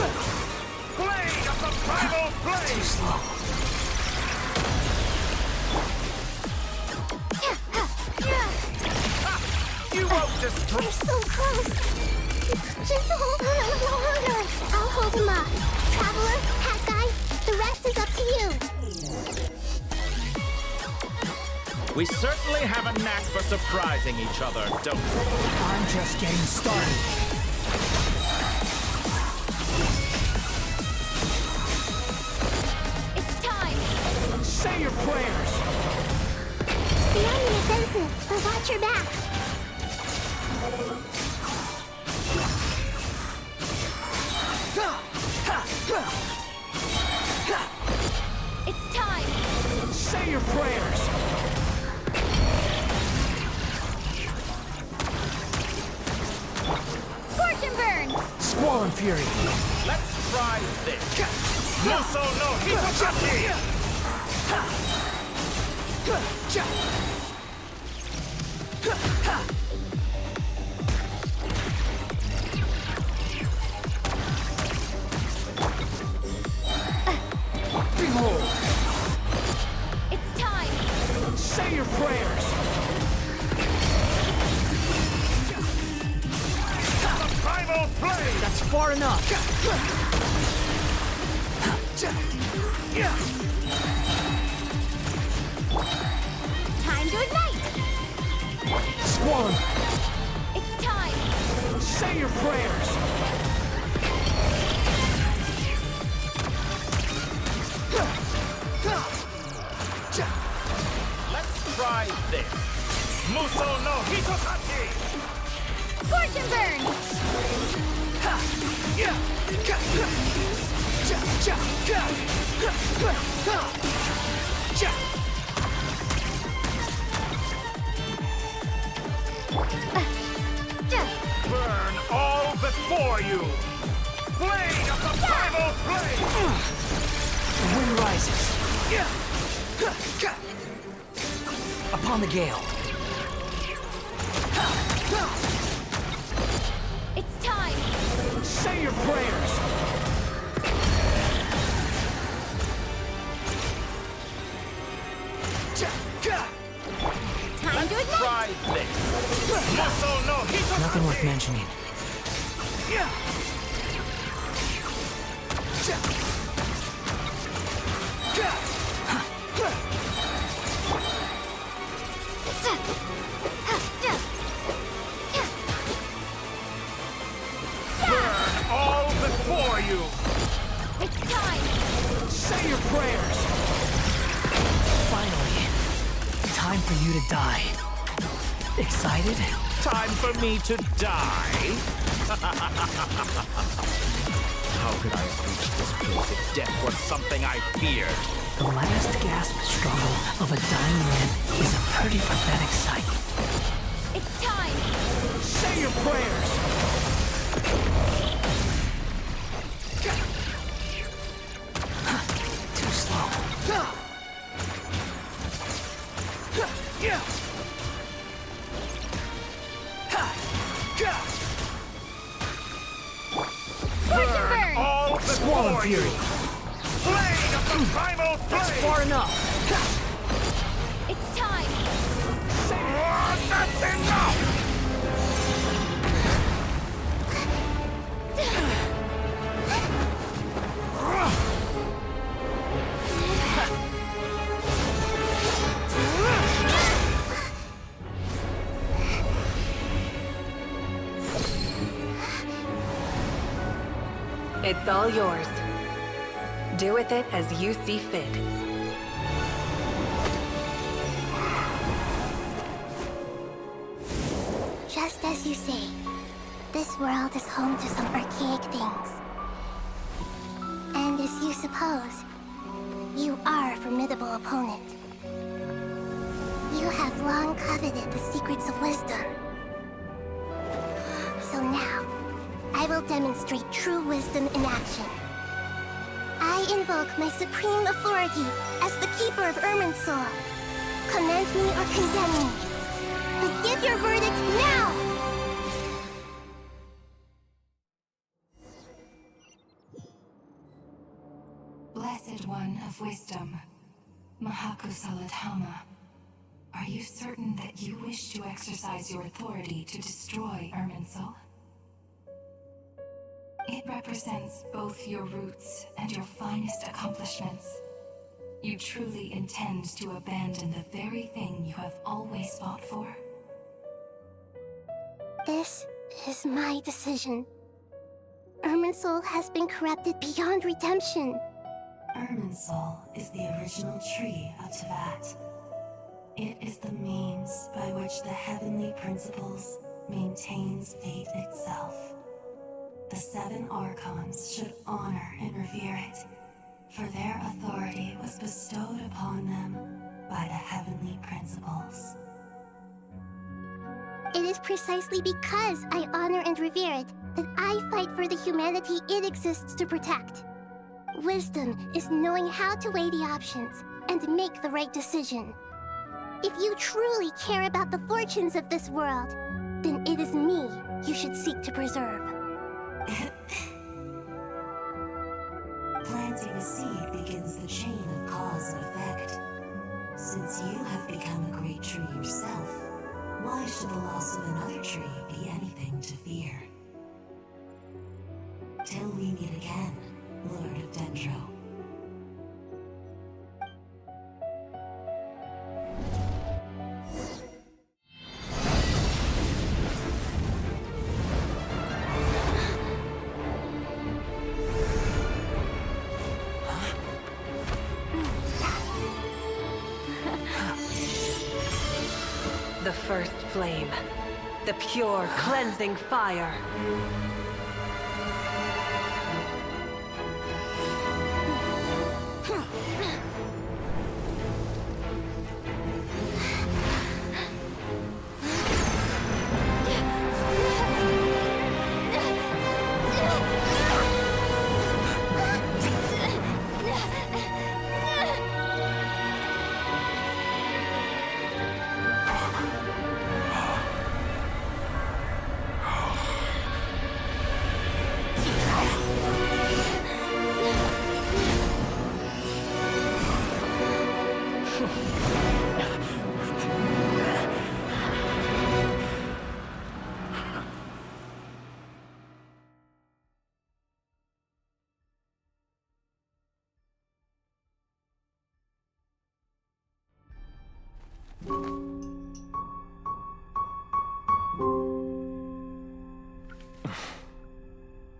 Blade of the primal flame! Too slow. You won't destroy. You're so close. Just hold on a little longer. I'll hold him up. Traveler, hat guy, the rest is up to you. We certainly have a knack for surprising each other, don't we? I'm just getting started. It's time. Say your prayers. Stay on the offensive, but watch your back. It's time. Say your prayers. Scorch and burn. Squall and fury. Let's try this. Muso no Hitotaki! Behold. It's time. Say your prayers. The primal flame! That's far enough. Time to ignite. Squall. It's time. Say your prayers. Let's try this. Muso no Hitotaki! Scorch and burn. Burn all before you! Blade of the primal flame! The wind rises. Upon the gale. It's time. Say your prayers. Time to ignite. Try this. Muso no Hitotaki! Nothing worth mentioning. Burn all before you! It's time. Say your prayers. Finally, time for you to die. Excited? Time for me to die? How could I have reached this place if death was something I feared? The last gasp struggle of a dying man is a pretty pathetic sight. It's time. Say your prayers. Too slow. Scorch and burn. All Squall and before fury. you! Blade of the primal flame! That's far enough. It's time. That's enough! It's all yours. Do with it as you see fit. world is home to some archaic things. And as you suppose, you are a formidable opponent. You have long coveted the secrets of wisdom. So now, I will demonstrate true wisdom in action. I invoke my supreme authority as the keeper of Irminsul. Commend me or condemn me, but give your verdict now! Blessed One of Wisdom, Mahakusaladhama, are you certain that you wish to exercise your authority to destroy Irminsul? It represents both your roots and your finest accomplishments. You truly intend to abandon the very thing you have always fought for? This is my decision. Irminsul has been corrupted beyond redemption. Irminsul is the original tree of Teyvat. It is the means by which the heavenly principles maintains fate itself. The 7 Archons should honor and revere it, for their authority was bestowed upon them by the heavenly principles. It is precisely because I honor and revere it that I fight for the humanity it exists to protect. Wisdom is knowing how to weigh the options and make the right decision. If you truly care about the fortunes of this world, then it is me you should seek to preserve. Planting a seed begins the chain of cause and effect. Since you have become a great tree yourself, why should the loss of another tree be anything to fear? Till we meet again, Lord of Dendro. The first flame. The pure, cleansing fire.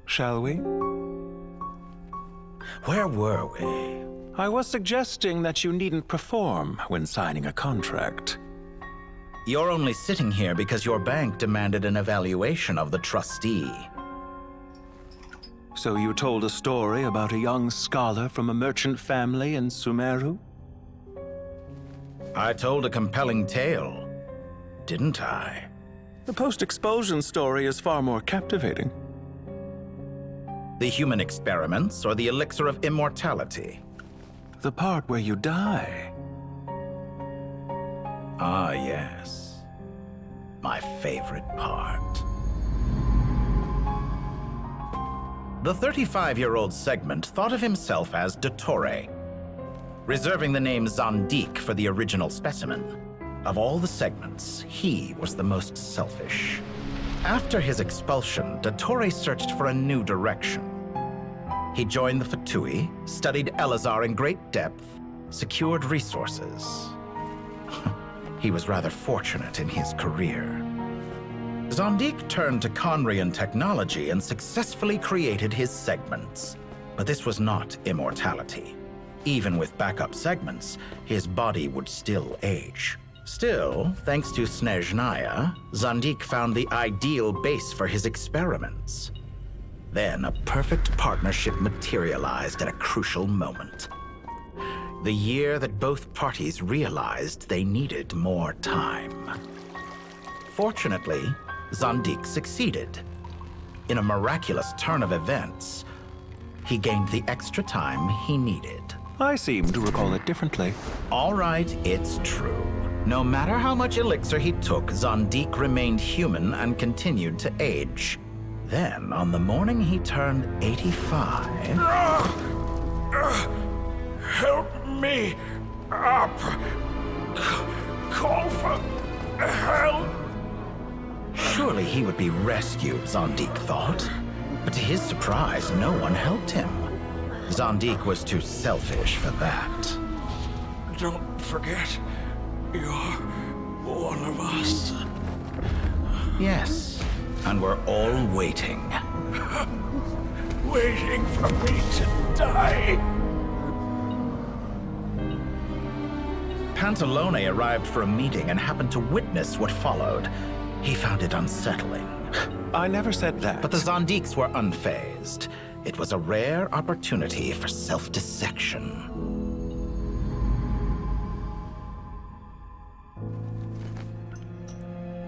Shall we? Where were we? I was suggesting that you needn't perform when signing a contract. You're only sitting here because your bank demanded an evaluation of the trustee. So you told a story about a young scholar from a merchant family in Sumeru? I told a compelling tale, didn't I? The post-expulsion story is far more captivating. The human experiments or the elixir of immortality? The part where you die. Ah, yes. My favorite part. The 35-year-old Segment thought of himself as Dottore, reserving the name Zondique for the original specimen. Of all the Segments, he was the most selfish. After his expulsion, Dottore searched for a new direction. He joined the Fatui, studied Elazar in great depth, secured resources. He was rather fortunate in his career. Zondique turned to Conrian technology and successfully created his segments. But this was not immortality. Even with backup segments, his body would still age. Still, thanks to Snezhnaya, Zandik found the ideal base for his experiments. Then a perfect partnership materialized at a crucial moment. The year that both parties realized they needed more time. Fortunately, Zandik succeeded. In a miraculous turn of events, he gained the extra time he needed. I seem to recall it differently. All right, it's true. No matter how much elixir he took, Zandik remained human and continued to age. Then, on the morning he turned 85... Help me up! Call for help! Surely he would be rescued, Zandik thought. But to his surprise, no one helped him. Zandik was too selfish for that. Don't forget, you're one of us. Yes, and we're all waiting. Waiting for me to die. Pantalone arrived for a meeting and happened to witness what followed. He found it unsettling. I never said that. But the Zandiks were unfazed. It was a rare opportunity for self-dissection.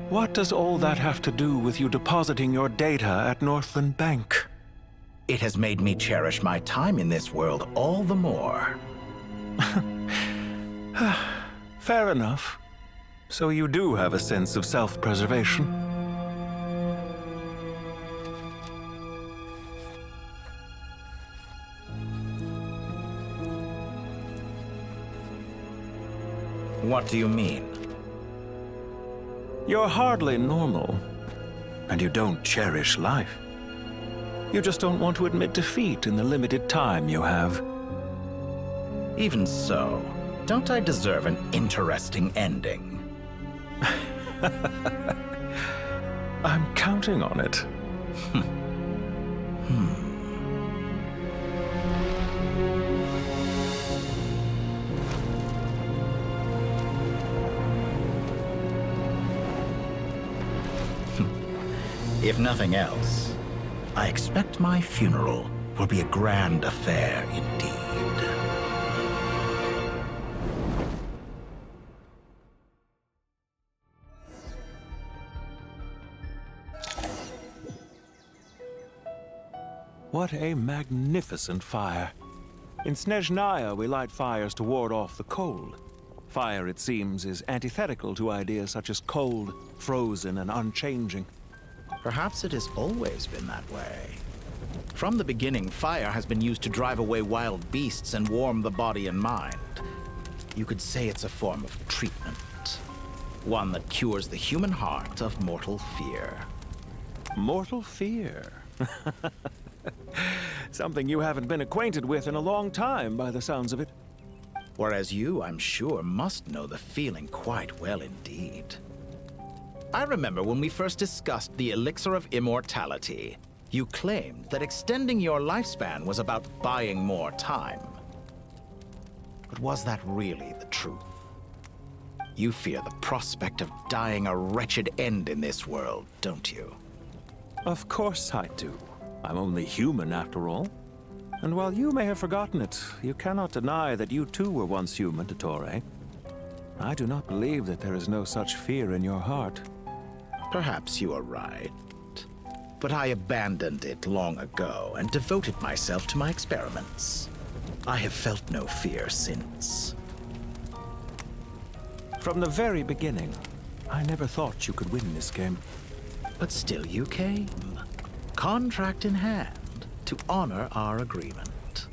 What does all that have to do with you depositing your data at Northland Bank? It has made me cherish my time in this world all the more. Fair enough. So you do have a sense of self-preservation. What do you mean? You're hardly normal, and you don't cherish life. You just don't want to admit defeat in the limited time you have. Even so, don't I deserve an interesting ending? I'm counting on it. If nothing else, I expect my funeral will be a grand affair indeed. What a magnificent fire. In Snezhnaya, we light fires to ward off the cold. Fire, it seems, is antithetical to ideas such as cold, frozen, and unchanging. Perhaps it has always been that way. From the beginning, fire has been used to drive away wild beasts and warm the body and mind. You could say it's a form of treatment. One that cures the human heart of mortal fear. Mortal fear? Something you haven't been acquainted with in a long time, by the sounds of it. Whereas you, I'm sure, must know the feeling quite well indeed. I remember when we first discussed the elixir of immortality, you claimed that extending your lifespan was about buying more time. But was that really the truth? You fear the prospect of dying a wretched end in this world, don't you? Of course I do. I'm only human, after all. And while you may have forgotten it, you cannot deny that you too were once human, Dottore. I do not believe that there is no such fear in your heart. Perhaps you are right. But I abandoned it long ago and devoted myself to my experiments. I have felt no fear since. From the very beginning, I never thought you could win this game. But still you came. Contract in hand, to honor our agreement.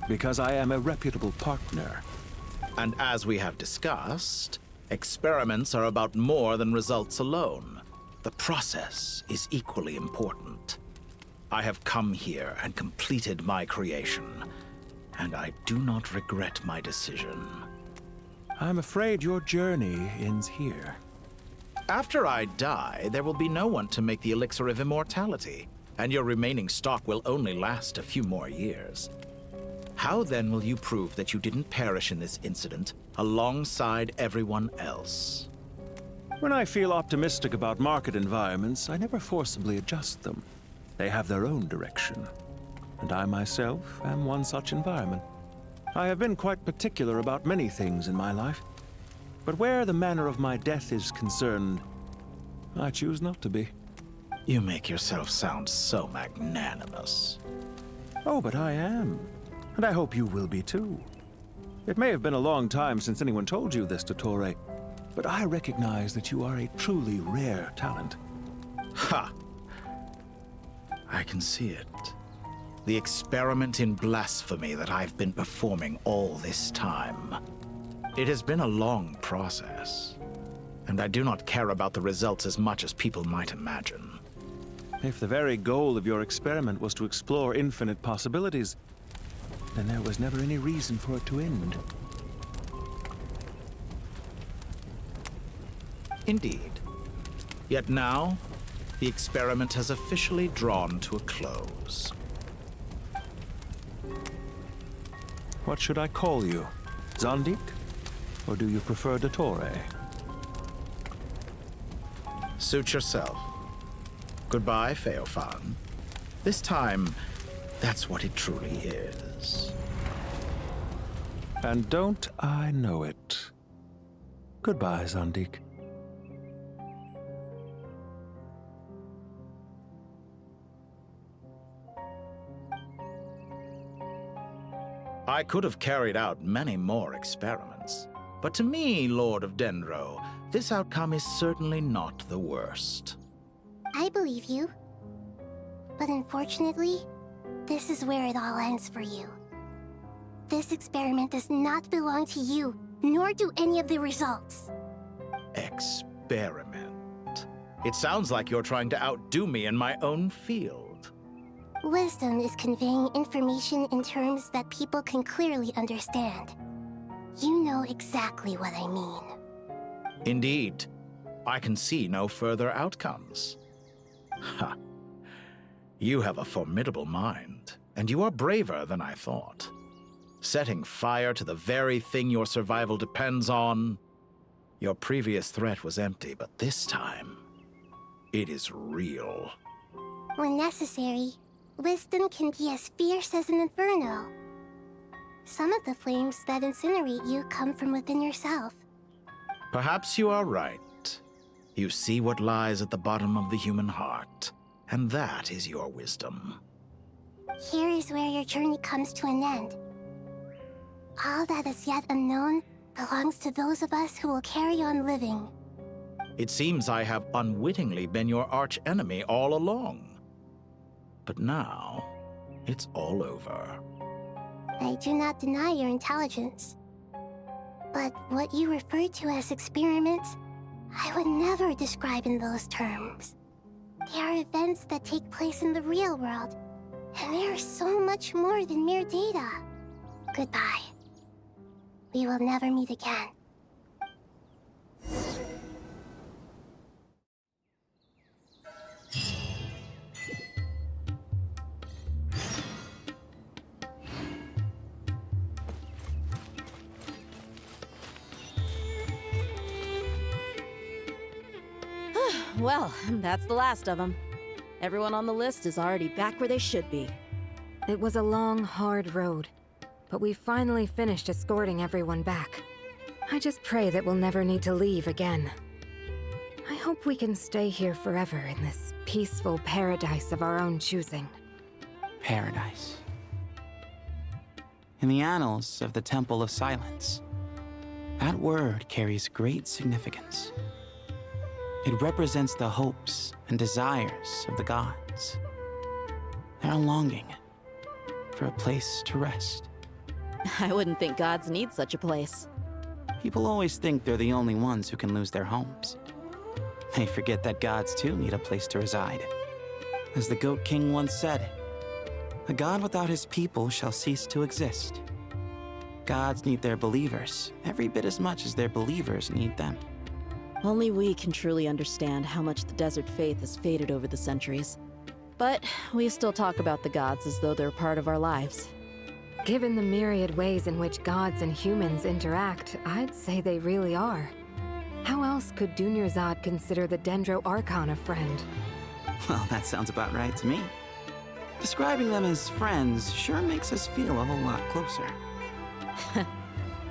Because I am a reputable partner. And as we have discussed, experiments are about more than results alone. The process is equally important. I have come here and completed my creation, and I do not regret my decision. I'm afraid your journey ends here. After I die, there will be no one to make the elixir of immortality, and your remaining stock will only last a few more years. How then will you prove that you didn't perish in this incident alongside everyone else? When I feel optimistic about market environments, I never forcibly adjust them. They have their own direction. And I myself am one such environment. I have been quite particular about many things in my life. But where the manner of my death is concerned, I choose not to be. You make yourself sound so magnanimous. Oh, but I am. And I hope you will be too. It may have been a long time since anyone told you this, Dottore, but I recognize that you are a truly rare talent. Ha! I can see it. The experiment in blasphemy that I've been performing all this time. It has been a long process, and I do not care about the results as much as people might imagine. If the very goal of your experiment was to explore infinite possibilities, then there was never any reason for it to end. Indeed. Yet now, the experiment has officially drawn to a close. What should I call you? Zandik? Or do you prefer Dottore? Suit yourself. Goodbye, Feofan. This time, that's what it truly is. And don't I know it? Goodbye, Zandik. I could have carried out many more experiments, but to me, Lord of Dendro, this outcome is certainly not the worst. I believe you. But unfortunately, this is where it all ends for you. This experiment does not belong to you, nor do any of the results. Experiment? It sounds like you're trying to outdo me in my own field. Wisdom is conveying information in terms that people can clearly understand. You know exactly what I mean. Indeed. I can see no further outcomes. Ha. You have a formidable mind, and you are braver than I thought. Setting fire to the very thing your survival depends on. Your previous threat was empty, but this time, it is real. When necessary, wisdom can be as fierce as an inferno. Some of the flames that incinerate you come from within yourself. Perhaps you are right. You see what lies at the bottom of the human heart, and that is your wisdom. Here is where your journey comes to an end. All that is yet unknown belongs to those of us who will carry on living. It seems I have unwittingly been your arch-enemy all along. But now, it's all over. I do not deny your intelligence. But what you refer to as experiments, I would never describe in those terms. They are events that take place in the real world, and they are so much more than mere data. Goodbye. We will never meet again. Well, that's the last of them. Everyone on the list is already back where they should be. It was a long, hard road, but we finally finished escorting everyone back. I just pray that we'll never need to leave again. I hope we can stay here forever in this peaceful paradise of our own choosing. Paradise. In the annals of the Temple of Silence, that word carries great significance. It represents the hopes and desires of the gods. Their longing for a place to rest. I wouldn't think gods need such a place. People always think they're the only ones who can lose their homes. They forget that gods too need a place to reside. As the Goat King once said, "A god without his people shall cease to exist." Gods need their believers every bit as much as their believers need them. Only we can truly understand how much the desert faith has faded over the centuries. But we still talk about the gods as though they're part of our lives. Given the myriad ways in which gods and humans interact, I'd say they really are. How else could Dunyarzad consider the Dendro Archon a friend? Well, that sounds about right to me. Describing them as friends sure makes us feel a whole lot closer.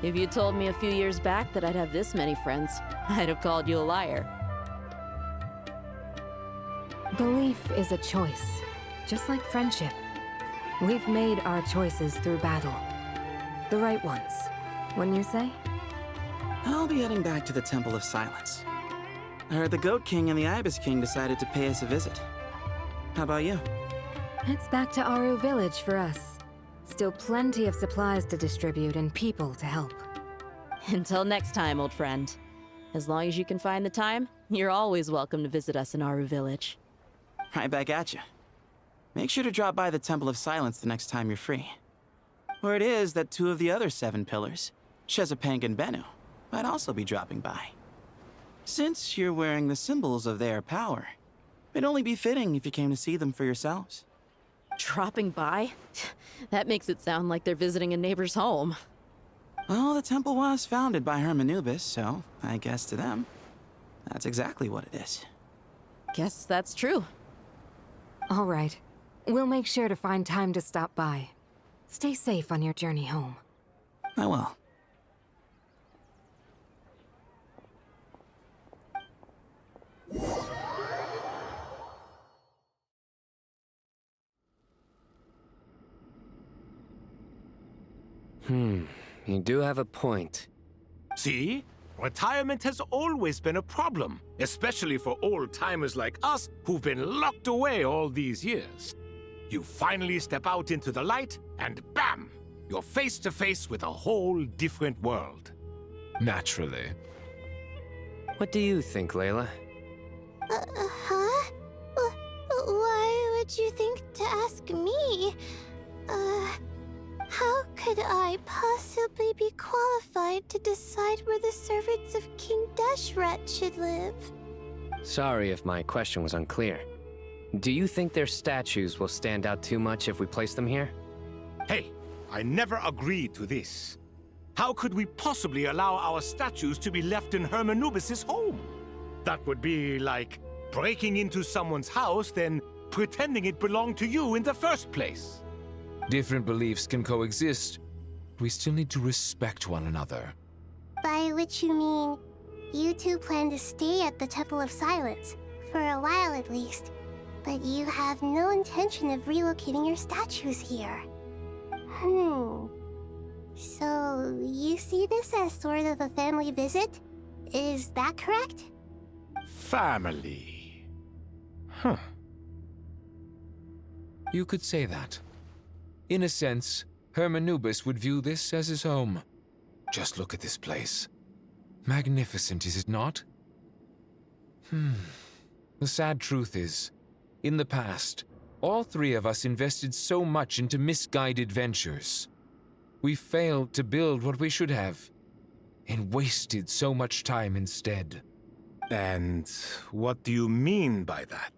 If you told me a few years back that I'd have this many friends, I'd have called you a liar. Belief is a choice, just like friendship. We've made our choices through battle. The right ones, wouldn't you say? I'll be heading back to the Temple of Silence. I heard the Goat King and the Ibis King decided to pay us a visit. How about you? It's back to Aru Village for us. Still plenty of supplies to distribute and people to help. Until next time, old friend. As long as you can find the time, you're always welcome to visit us in Aru Village. Right back at you. Make sure to drop by the Temple of Silence the next time you're free. Where it is that 2 of the other 7 pillars, Shezapang and Bennu, might also be dropping by. Since you're wearing the symbols of their power, it'd only be fitting if you came to see them for yourselves. Dropping by? That makes it sound like they're visiting a neighbor's home. Well, the temple was founded by Hermanubis, so I guess to them, that's exactly what it is. Guess that's true. All right. We'll make sure to find time to stop by. Stay safe on your journey home. I will. You do have a point. See? Retirement has always been a problem, especially for old-timers like us who've been locked away all these years. You finally step out into the light, and bam! You're face to face with a whole different world. Naturally. What do you think, Layla? Huh? Why would you think to ask me? How could I possibly be qualified to decide where the servants of King Deshret should live? Sorry if my question was unclear. Do you think their statues will stand out too much if we place them here? Hey, I never agreed to this. How could we possibly allow our statues to be left in Hermanubis' home? That would be like breaking into someone's house, then pretending it belonged to you in the first place. Different beliefs can coexist. We still need to respect one another. By which you mean, you two plan to stay at the Temple of Silence, for a while at least, but you have no intention of relocating your statues here. So, you see this as sort of a family visit? Is that correct? Family. Huh. You could say that. In a sense, Hermanubis would view this as his home. Just look at this place. Magnificent, is it not? The sad truth is, in the past, all 3 of us invested so much into misguided ventures. We failed to build what we should have, and wasted so much time instead. And what do you mean by that?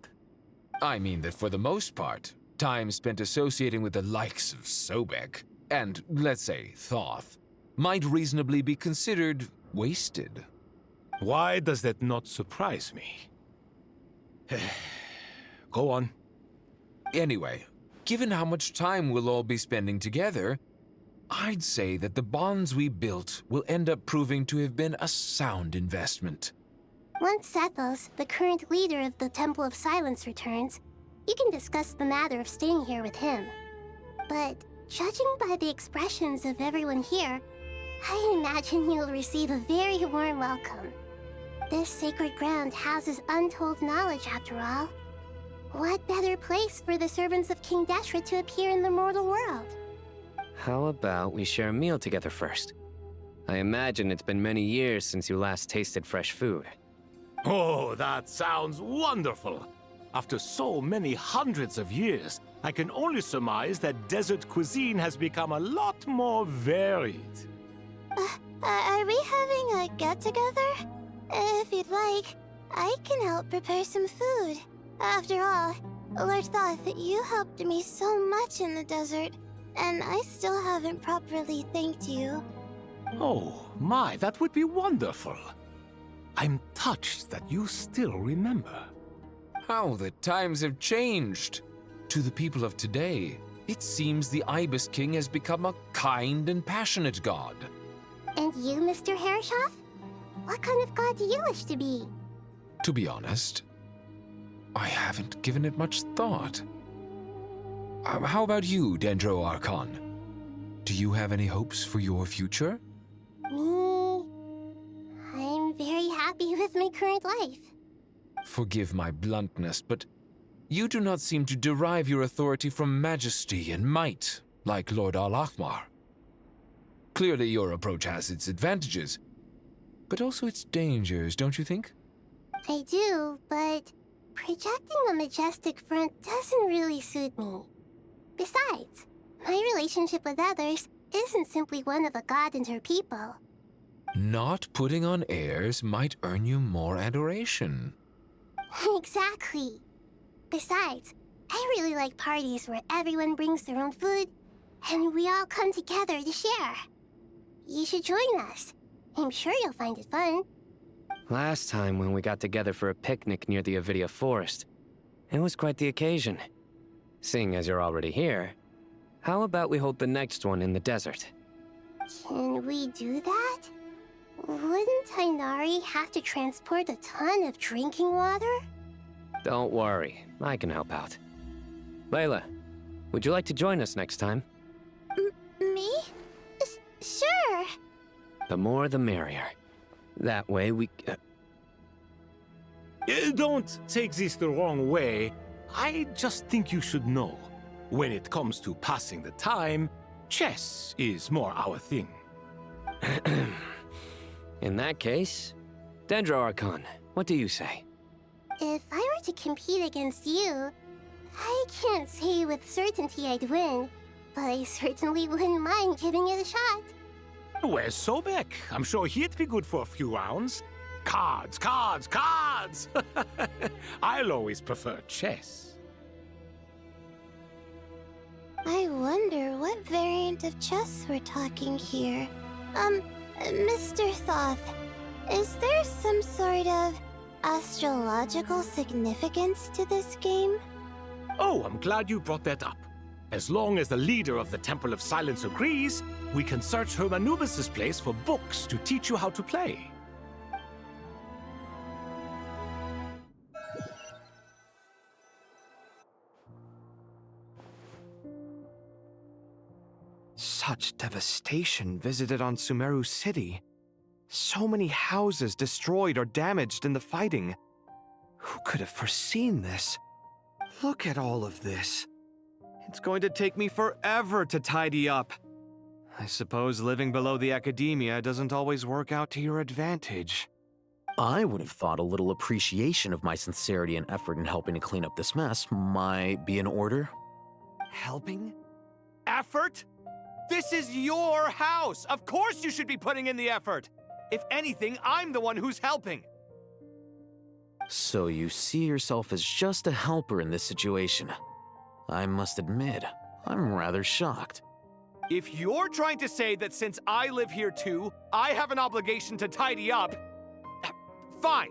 I mean that for the most part, time spent associating with the likes of Sobek, and, let's say, Thoth, might reasonably be considered wasted. Why does that not surprise me? Go on. Anyway, given how much time we'll all be spending together, I'd say that the bonds we built will end up proving to have been a sound investment. Once Sethos, the current leader of the Temple of Silence, returns, you can discuss the matter of staying here with him. But judging by the expressions of everyone here, I imagine you'll receive a very warm welcome. This sacred ground houses untold knowledge, after all. What better place for the servants of King Deshret to appear in the mortal world? How about we share a meal together first? I imagine it's been many years since you last tasted fresh food. Oh, that sounds wonderful! After so many hundreds of years, I can only surmise that desert cuisine has become a lot more varied. Are we having a get-together? If you'd like, I can help prepare some food. After all, Lord Thoth, you helped me so much in the desert. And I still haven't properly thanked you. Oh, my, that would be wonderful. I'm touched that you still remember. How the times have changed. To the people of today, it seems the Ibis King has become a kind and passionate god. And you, Mr. Herreshoff? What kind of god do you wish to be? To be honest, I haven't given it much thought. How about you, Dendro Archon? Do you have any hopes for your future? Me? I'm very happy with my current life. Forgive my bluntness, but you do not seem to derive your authority from majesty and might, like Lord Al-Akhmar. Clearly your approach has its advantages, but also its dangers, don't you think? I do, but projecting a majestic front doesn't really suit me. Besides, my relationship with others isn't simply one of a god and her people. Not putting on airs might earn you more adoration. Exactly. Besides, I really like parties where everyone brings their own food and we all come together to share. You should join us. I'm sure you'll find it fun. Last time when we got together for a picnic near the Avidia Forest, it was quite the occasion. Seeing as you're already here, how about we hold the next one in the desert? Can we do that? Wouldn't Tainari have to transport a ton of drinking water? Don't worry, I can help out. Layla, would you like to join us next time? Me? Sure. The more the merrier. That way we... Don't take this the wrong way. I just think you should know. When it comes to passing the time, chess is more our thing. In that case, Dendro Archon, what do you say? If I were to compete against you, I can't say with certainty I'd win, but I certainly wouldn't mind giving it a shot. Where's Sobek? I'm sure he'd be good for a few rounds. Cards, cards, cards! I'll always prefer chess. I wonder what variant of chess we're talking here. Mr. Thoth, is there some sort of astrological significance to this game? Oh, I'm glad you brought that up. As long as the leader of the Temple of Silence agrees, we can search Hermanubis' place for books to teach you how to play. Such devastation visited on Sumeru City. So many houses destroyed or damaged in the fighting. Who could have foreseen this? Look at all of this. It's going to take me forever to tidy up. I suppose living below the academia doesn't always work out to your advantage. I would have thought a little appreciation of my sincerity and effort in helping to clean up this mess might be in order. Helping? Effort? This is your house! Of course you should be putting in the effort! If anything, I'm the one who's helping! So you see yourself as just a helper in this situation. I must admit, I'm rather shocked. If you're trying to say that since I live here too, I have an obligation to tidy up, fine,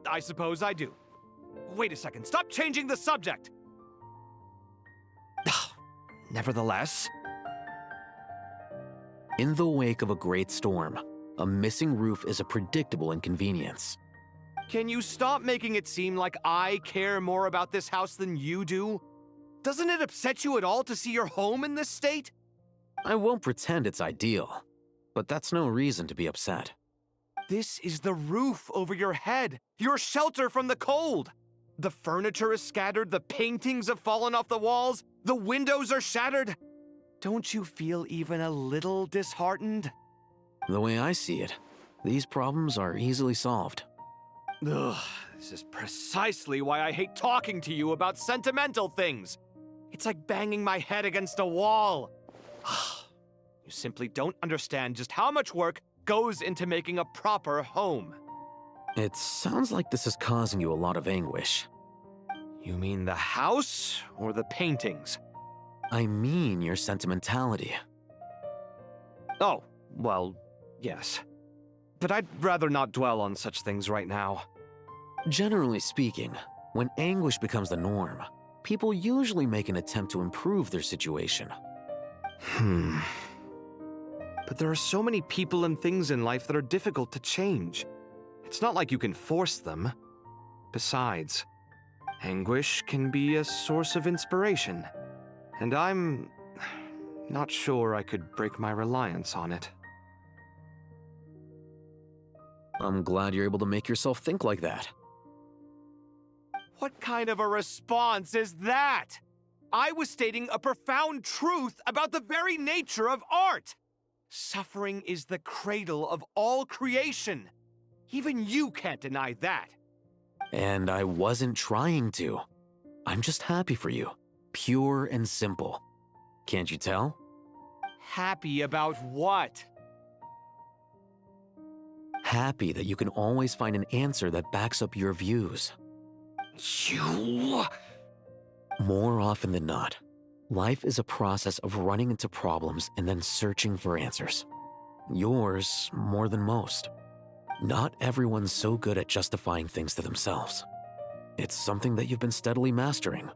I suppose I do. Wait a second, stop changing the subject! Nevertheless... In the wake of a great storm, a missing roof is a predictable inconvenience. Can you stop making it seem like I care more about this house than you do? Doesn't it upset you at all to see your home in this state? I won't pretend it's ideal, but that's no reason to be upset. This is the roof over your head, your shelter from the cold. The furniture is scattered, the paintings have fallen off the walls, the windows are shattered. Don't you feel even a little disheartened? The way I see it, these problems are easily solved. Ugh, this is precisely why I hate talking to you about sentimental things. It's like banging my head against a wall. You simply don't understand just how much work goes into making a proper home. It sounds like this is causing you a lot of anguish. You mean the house or the paintings? I mean your sentimentality. Oh, well, yes. But I'd rather not dwell on such things right now. Generally speaking, when anguish becomes the norm, people usually make an attempt to improve their situation. But there are so many people and things in life that are difficult to change. It's not like you can force them. Besides, anguish can be a source of inspiration, and I'm not sure I could break my reliance on it. I'm glad you're able to make yourself think like that. What kind of a response is that? I was stating a profound truth about the very nature of art. Suffering is the cradle of all creation. Even you can't deny that. And I wasn't trying to. I'm just happy for you. Pure and simple. Can't you tell? Happy about what? Happy that you can always find an answer that backs up your views. You... More often than not, life is a process of running into problems and then searching for answers. Yours more than most. Not everyone's so good at justifying things to themselves. It's something that you've been steadily mastering.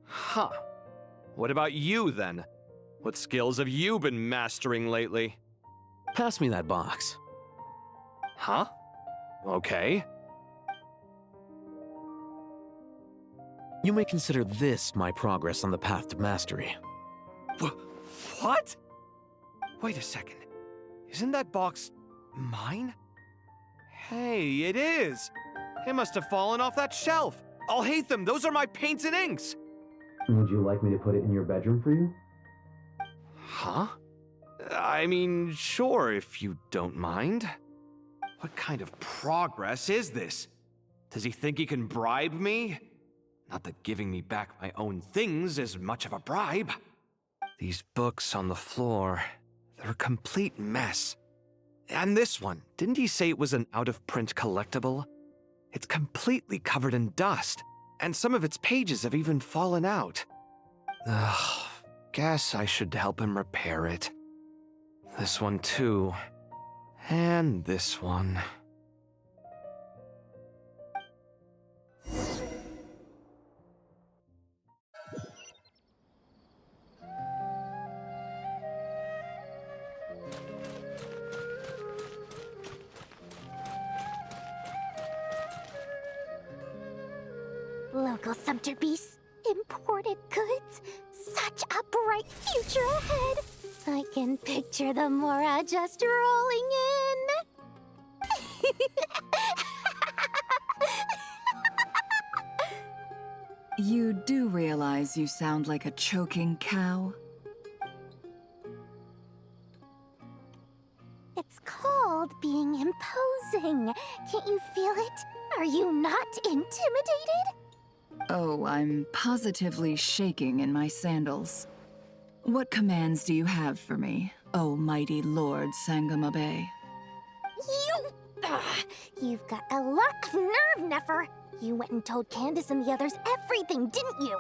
Huh. What about you, then? What skills have you been mastering lately? Pass me that box. Huh? Okay. You may consider this my progress on the path to mastery. What? Wait a second. Isn't that box mine? Hey, it is! It must have fallen off that shelf. I'll hate them. Those are my paints and inks. Would you like me to put it in your bedroom for you? Huh? I mean, sure, if you don't mind. What kind of progress is this? Does he think he can bribe me? Not that giving me back my own things is much of a bribe. These books on the floor, they're a complete mess. And this one, didn't he say it was an out-of-print collectible? It's completely covered in dust, and some of its pages have even fallen out. Ugh, guess I should help him repair it. This one too. And this one. Local subterbeasts, imported goods, such a bright future ahead. I can picture the Mora just rolling in. You do realize you sound like a choking cow? It's called being imposing. Can't you feel it? Are you not intimidated? Oh, I'm positively shaking in my sandals. What commands do you have for me, oh mighty Lord Sangamabe? You've got a lot of nerve, Nefer. You went and told Candace and the others everything, didn't you?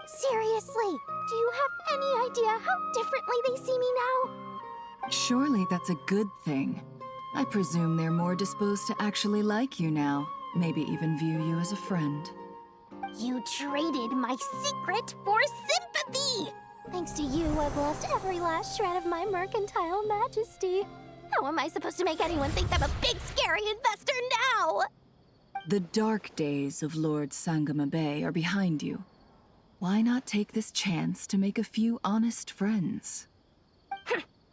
Seriously, do you have any idea how differently they see me now? Surely that's a good thing. I presume they're more disposed to actually like you now, maybe even view you as a friend. You traded my secret for sympathy! Thanks to you, I've lost every last shred of my mercantile majesty. How am I supposed to make anyone think I'm a big, scary investor now? The dark days of Lord Sangamabe are behind you. Why not take this chance to make a few honest friends?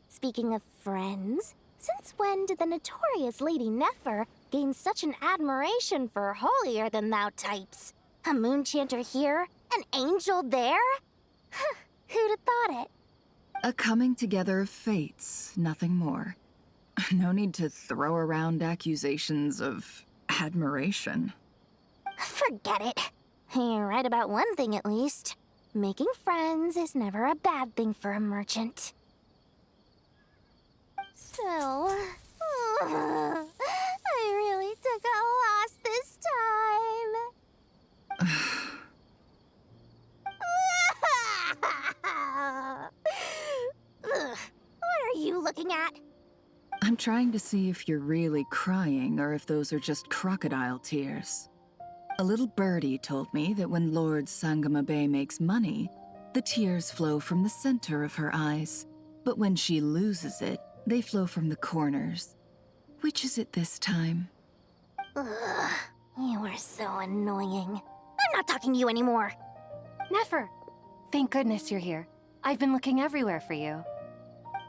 Speaking of friends, since when did the notorious Lady Nefer gain such an admiration for holier-than-thou types? A moon chanter here, an angel there? Who'd have thought it? A coming together of fates, nothing more. No need to throw around accusations of admiration. Forget it. You're right about one thing at least. Making friends is never a bad thing for a merchant. So, I really took a loss this time. looking at? I'm trying to see if you're really crying or if those are just crocodile tears. A little birdie told me that when Lord Sangamabe makes money, the tears flow from the center of her eyes. But when she loses it, they flow from the corners. Which is it this time? Ugh, you are so annoying. I'm not talking to you anymore. Nefer! Thank goodness you're here. I've been looking everywhere for you.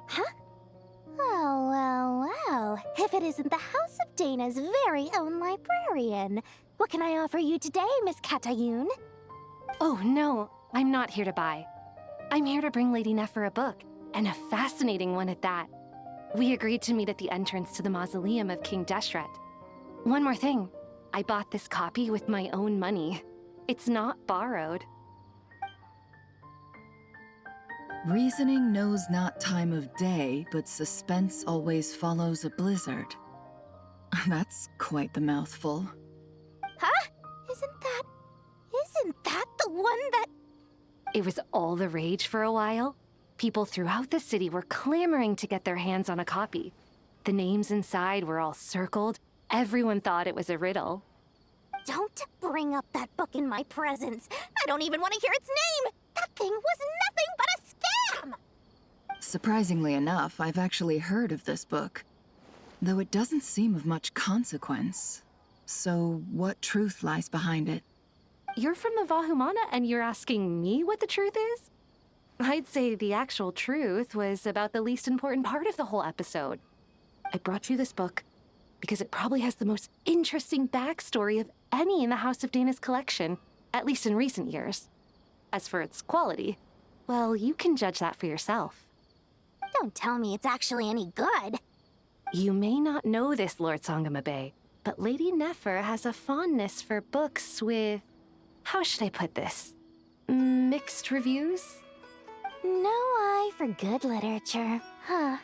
Huh? Oh. If it isn't the House of Dana's very own librarian. What can I offer you today, Miss Katayun? Oh, no. I'm not here to buy. I'm here to bring Lady Nefer a book, and a fascinating one at that. We agreed to meet at the entrance to the mausoleum of King Deshret. One more thing. I bought this copy with my own money. It's not borrowed. Reasoning knows not time of day, but suspense always follows a blizzard. That's quite the mouthful. Huh? Isn't that the one that... It was all the rage for a while. People throughout the city were clamoring to get their hands on a copy. The names inside were all circled. Everyone thought it was a riddle. Don't bring up that book in my presence. I don't even want to hear its name. That thing was nothing but a scam. Surprisingly enough, I've actually heard of this book, though it doesn't seem of much consequence. So what truth lies behind it? You're from the Vahumana and you're asking me what the truth is? I'd say the actual truth was about the least important part of the whole episode. I brought you this book because it probably has the most interesting backstory of any in the House of Dana's collection, at least in recent years. As for its quality, well, you can judge that for yourself. Don't tell me it's actually any good. You may not know this, Lord Sangamabe, but Lady Nefer has a fondness for books with... how should I put this? Mixed reviews? No eye for good literature, huh?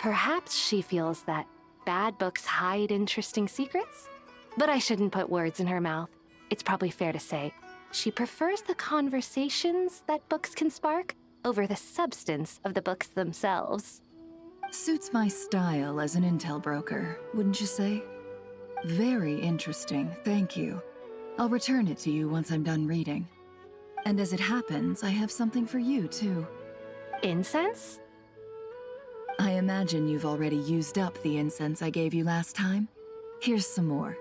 Perhaps she feels that bad books hide interesting secrets? But I shouldn't put words in her mouth. It's probably fair to say she prefers the conversations that books can spark over the substance of the books themselves. Suits my style as an intel broker, wouldn't you say? Very interesting, thank you. I'll return it to you once I'm done reading. And as it happens, I have something for you, too. Incense? I imagine you've already used up the incense I gave you last time. Here's some more.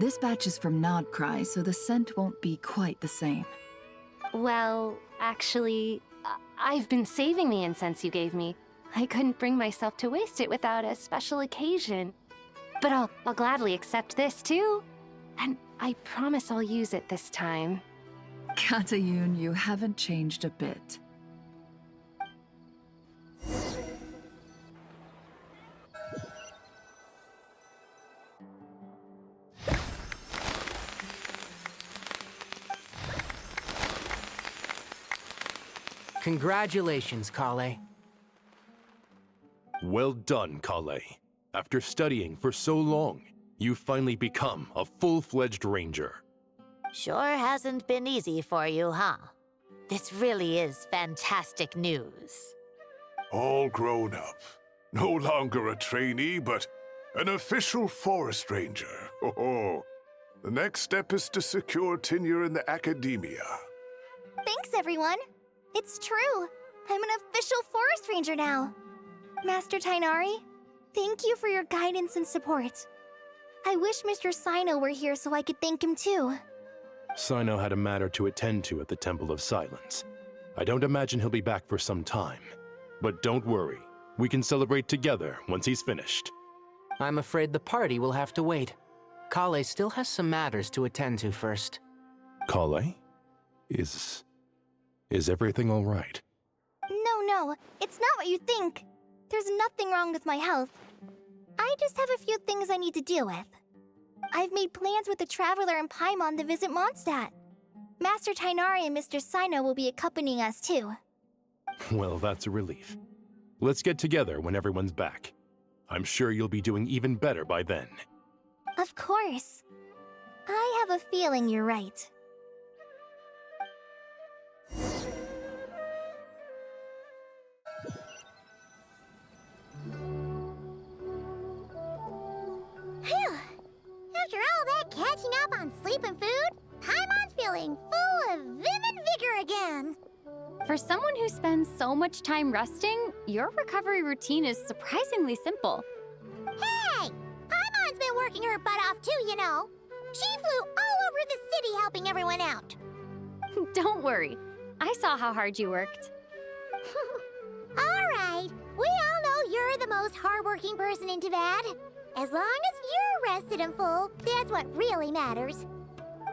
This batch is from Nod-Krai, so the scent won't be quite the same. Well, actually, I've been saving the incense you gave me. I couldn't bring myself to waste it without a special occasion. But I'll gladly accept this, too. And I promise I'll use it this time. Katayun, you haven't changed a bit. Congratulations, Kale. Well done, Kale. After studying for so long, you've finally become a full-fledged ranger. Sure hasn't been easy for you, huh? This really is fantastic news. All grown up. No longer a trainee, but an official forest ranger. Oh, the next step is to secure tenure in the academia. Thanks, everyone. It's true. I'm an official forest ranger now. Master Tainari, thank you for your guidance and support. I wish Mr. Sino were here so I could thank him too. Sino had a matter to attend to at the Temple of Silence. I don't imagine he'll be back for some time. But don't worry, we can celebrate together once he's finished. I'm afraid the party will have to wait. Kale still has some matters to attend to first. Kale? Is everything all right? No, it's not what you think. There's nothing wrong with my health. I just have a few things I need to deal with. I've made plans with the Traveler and Paimon to visit Mondstadt. Master Tainari and Mr. Sino will be accompanying us too. Well, that's a relief. Let's get together when everyone's back. I'm sure you'll be doing even better by then. Of course. I have a feeling you're right. sleep and food, Paimon's feeling full of vim and vigor again. For someone who spends so much time resting, your recovery routine is surprisingly simple. Hey! Paimon's been working her butt off too, you know. She flew all over the city helping everyone out. Don't worry. I saw how hard you worked. All right. We all know you're the most hardworking person in Teyvat. As long as you're rested and full, that's what really matters.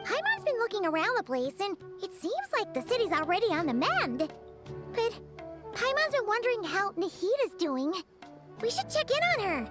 Paimon's been looking around the place, and it seems like the city's already on the mend. But Paimon's been wondering how Nahita's doing. We should check in on her.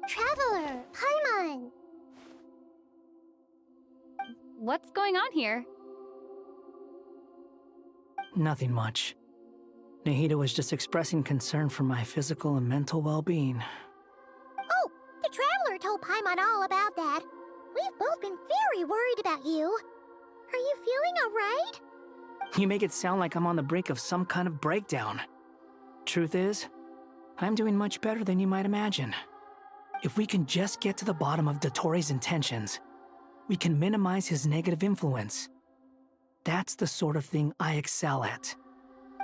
Traveler, Paimon! What's going on here? Nothing much. Nahita was just expressing concern for my physical and mental well-being. Oh, the Traveler told Paimon all about that. We've both been very worried about you. Are you feeling alright? You make it sound like I'm on the brink of some kind of breakdown. Truth is, I'm doing much better than you might imagine. If we can just get to the bottom of Dottoro's intentions, we can minimize his negative influence. That's the sort of thing I excel at.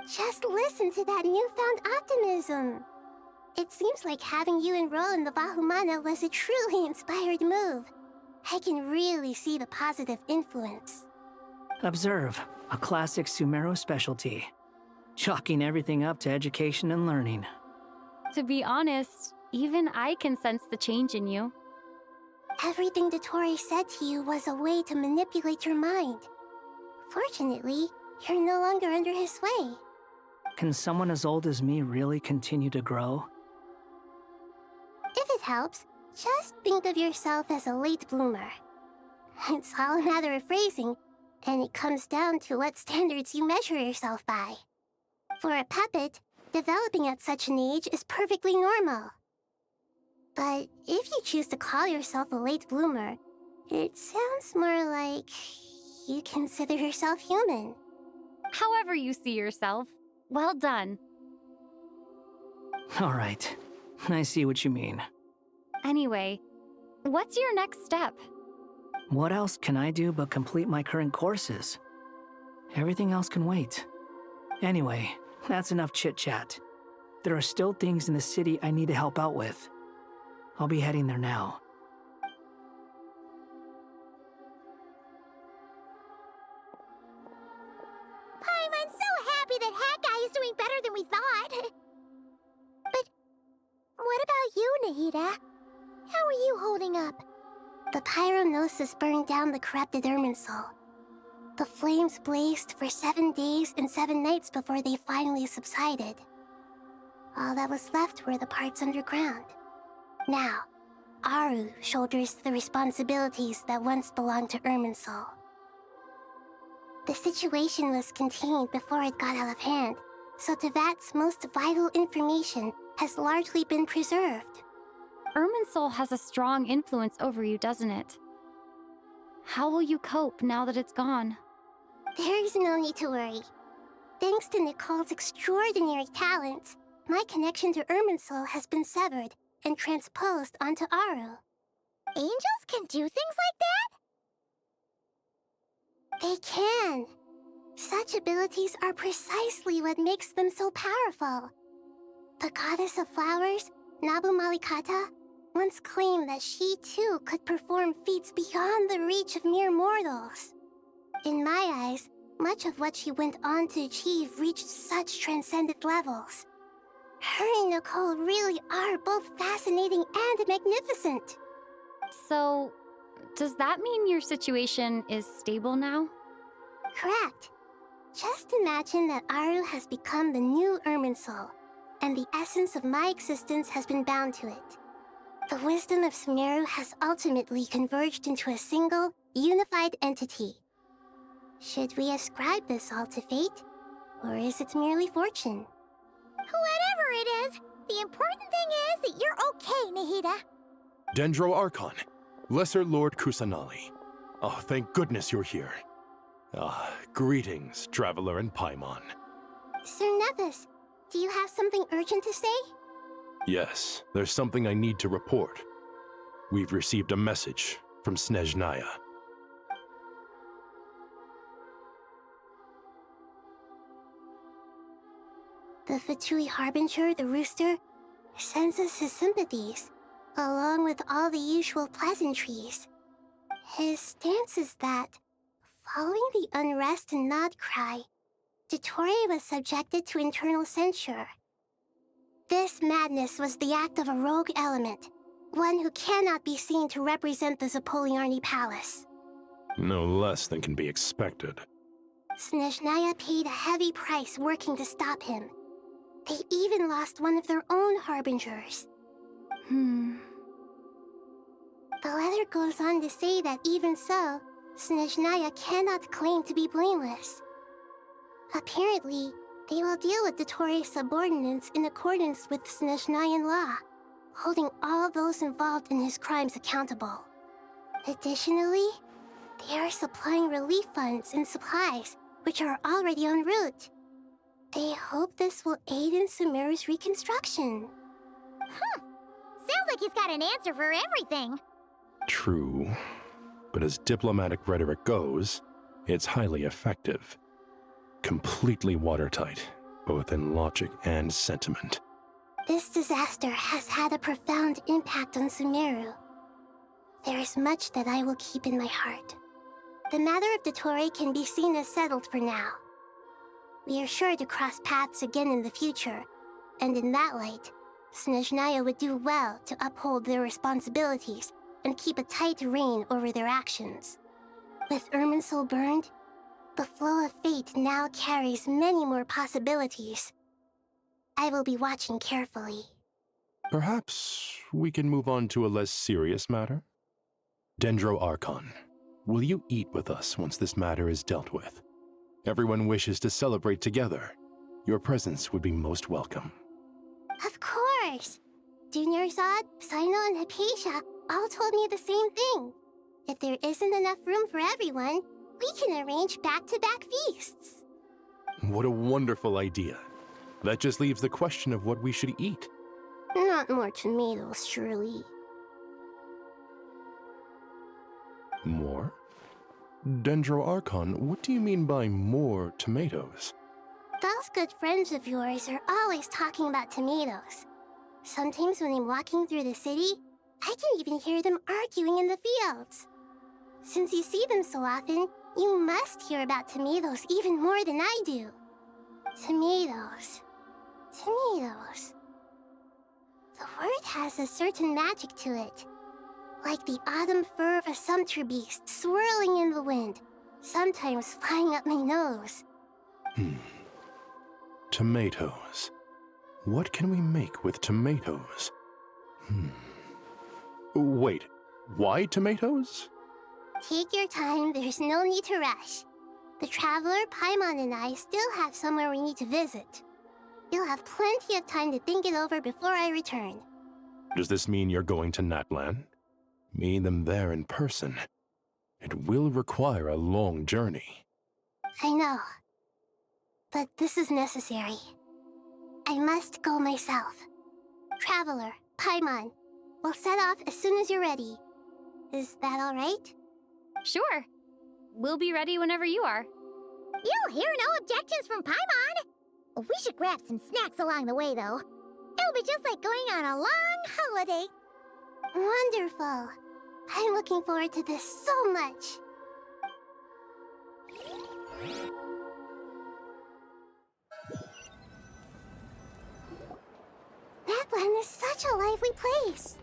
Just listen to that newfound optimism. It seems like having you enroll in the Vahumana was a truly inspired move. I can really see the positive influence. Observe, a classic Sumeru specialty. Chalking everything up to education and learning. To be honest, even I can sense the change in you. Everything Dottore said to you was a way to manipulate your mind. Fortunately, you're no longer under his sway. Can someone as old as me really continue to grow? If it helps, just think of yourself as a late bloomer. It's all a matter of phrasing, and it comes down to what standards you measure yourself by. For a puppet, developing at such an age is perfectly normal. But if you choose to call yourself a late bloomer, it sounds more like you consider yourself human. However you see yourself, well done. All right, I see what you mean. Anyway, what's your next step? What else can I do but complete my current courses? Everything else can wait. Anyway, that's enough chit-chat. There are still things in the city I need to help out with. I'll be heading there now. I'm so happy that Hat Guy is doing better than we thought. But what about you, Nahida? How are you holding up? The pyronosis burned down the corrupted Irminsul. The flames blazed for 7 days and 7 nights before they finally subsided. All that was left were the parts underground. Now, Aru shoulders the responsibilities that once belonged to Irminsul. The situation was contained before it got out of hand, so Teyvat's most vital information has largely been preserved. Irminsul has a strong influence over you, doesn't it? How will you cope now that it's gone? There is no need to worry. Thanks to Nicole's extraordinary talents, my connection to Irminsul has been severed and transposed onto Aru. Angels can do things like that? They can. Such abilities are precisely what makes them so powerful. The goddess of flowers, Nabu Malikata, once claimed that she too could perform feats beyond the reach of mere mortals. In my eyes, much of what she went on to achieve reached such transcendent levels. Her and Nicole really are both fascinating and magnificent. So, does that mean your situation is stable now? Correct. Just imagine that Aru has become the new Irminsul, and the essence of my existence has been bound to it. The wisdom of Sumeru has ultimately converged into a single, unified entity. Should we ascribe this all to fate, or is it merely fortune? Whatever it is, the important thing is that you're okay, Nahida. Dendro Archon, Lesser Lord Kusanali. Oh, thank goodness you're here. Greetings, Traveler and Paimon. Sir Nevis, do you have something urgent to say? Yes, there's something I need to report. We've received a message from Snezhnaya. The Fatui Harbinger, the Rooster, sends us his sympathies, along with all the usual pleasantries. His stance is that, following the unrest in Nod-Krai, Dottore was subjected to internal censure. This madness was the act of a rogue element, one who cannot be seen to represent the Zapoliarni Palace. No less than can be expected. Snezhnaya paid a heavy price working to stop him. They even lost one of their own harbingers. The letter goes on to say that even so, Snezhnaya cannot claim to be blameless. Apparently, they will deal with Dottore's subordinates in accordance with Snezhnayan law, holding all those involved in his crimes accountable. Additionally, they are supplying relief funds and supplies, which are already en route. They hope this will aid in Sumeru's reconstruction. Sounds like he's got an answer for everything. True, but as diplomatic rhetoric goes, it's highly effective. Completely watertight, both in logic and sentiment. This disaster has had a profound impact on Sumeru. There is much that I will keep in my heart. The matter of Dottore can be seen as settled for now. We are sure to cross paths again in the future, and in that light, Snezhnaya would do well to uphold their responsibilities and keep a tight rein over their actions. With Irminsul burned, the flow of fate now carries many more possibilities. I will be watching carefully. Perhaps we can move on to a less serious matter? Dendro Archon, will you eat with us once this matter is dealt with? Everyone wishes to celebrate together. Your presence would be most welcome. Of course! Junior Zod, Sino, and Hypatia all told me the same thing. If there isn't enough room for everyone, we can arrange back-to-back feasts. What a wonderful idea. That just leaves the question of what we should eat. Not more tomatoes, surely. More? Dendro Archon, what do you mean by more tomatoes? Those good friends of yours are always talking about tomatoes. Sometimes when I'm walking through the city, I can even hear them arguing in the fields. Since you see them so often, you must hear about tomatoes even more than I do. Tomatoes. Tomatoes. The word has a certain magic to it. Like the autumn fur of a sumpter beast swirling in the wind, sometimes flying up my nose. Tomatoes. What can we make with tomatoes? Wait, why tomatoes? Take your time, there's no need to rush. The traveler, Paimon, and I still have somewhere we need to visit. You'll have plenty of time to think it over before I return. Does this mean you're going to Natlan? Meet them there in person. It will require a long journey. I know. But this is necessary. I must go myself. Traveler, Paimon, we'll set off as soon as you're ready. Is that all right? Sure. We'll be ready whenever you are. You'll hear no objections from Paimon. We should grab some snacks along the way, though. It'll be just like going on a long holiday. Wonderful. I'm looking forward to this so much. Natlan is such a lively place.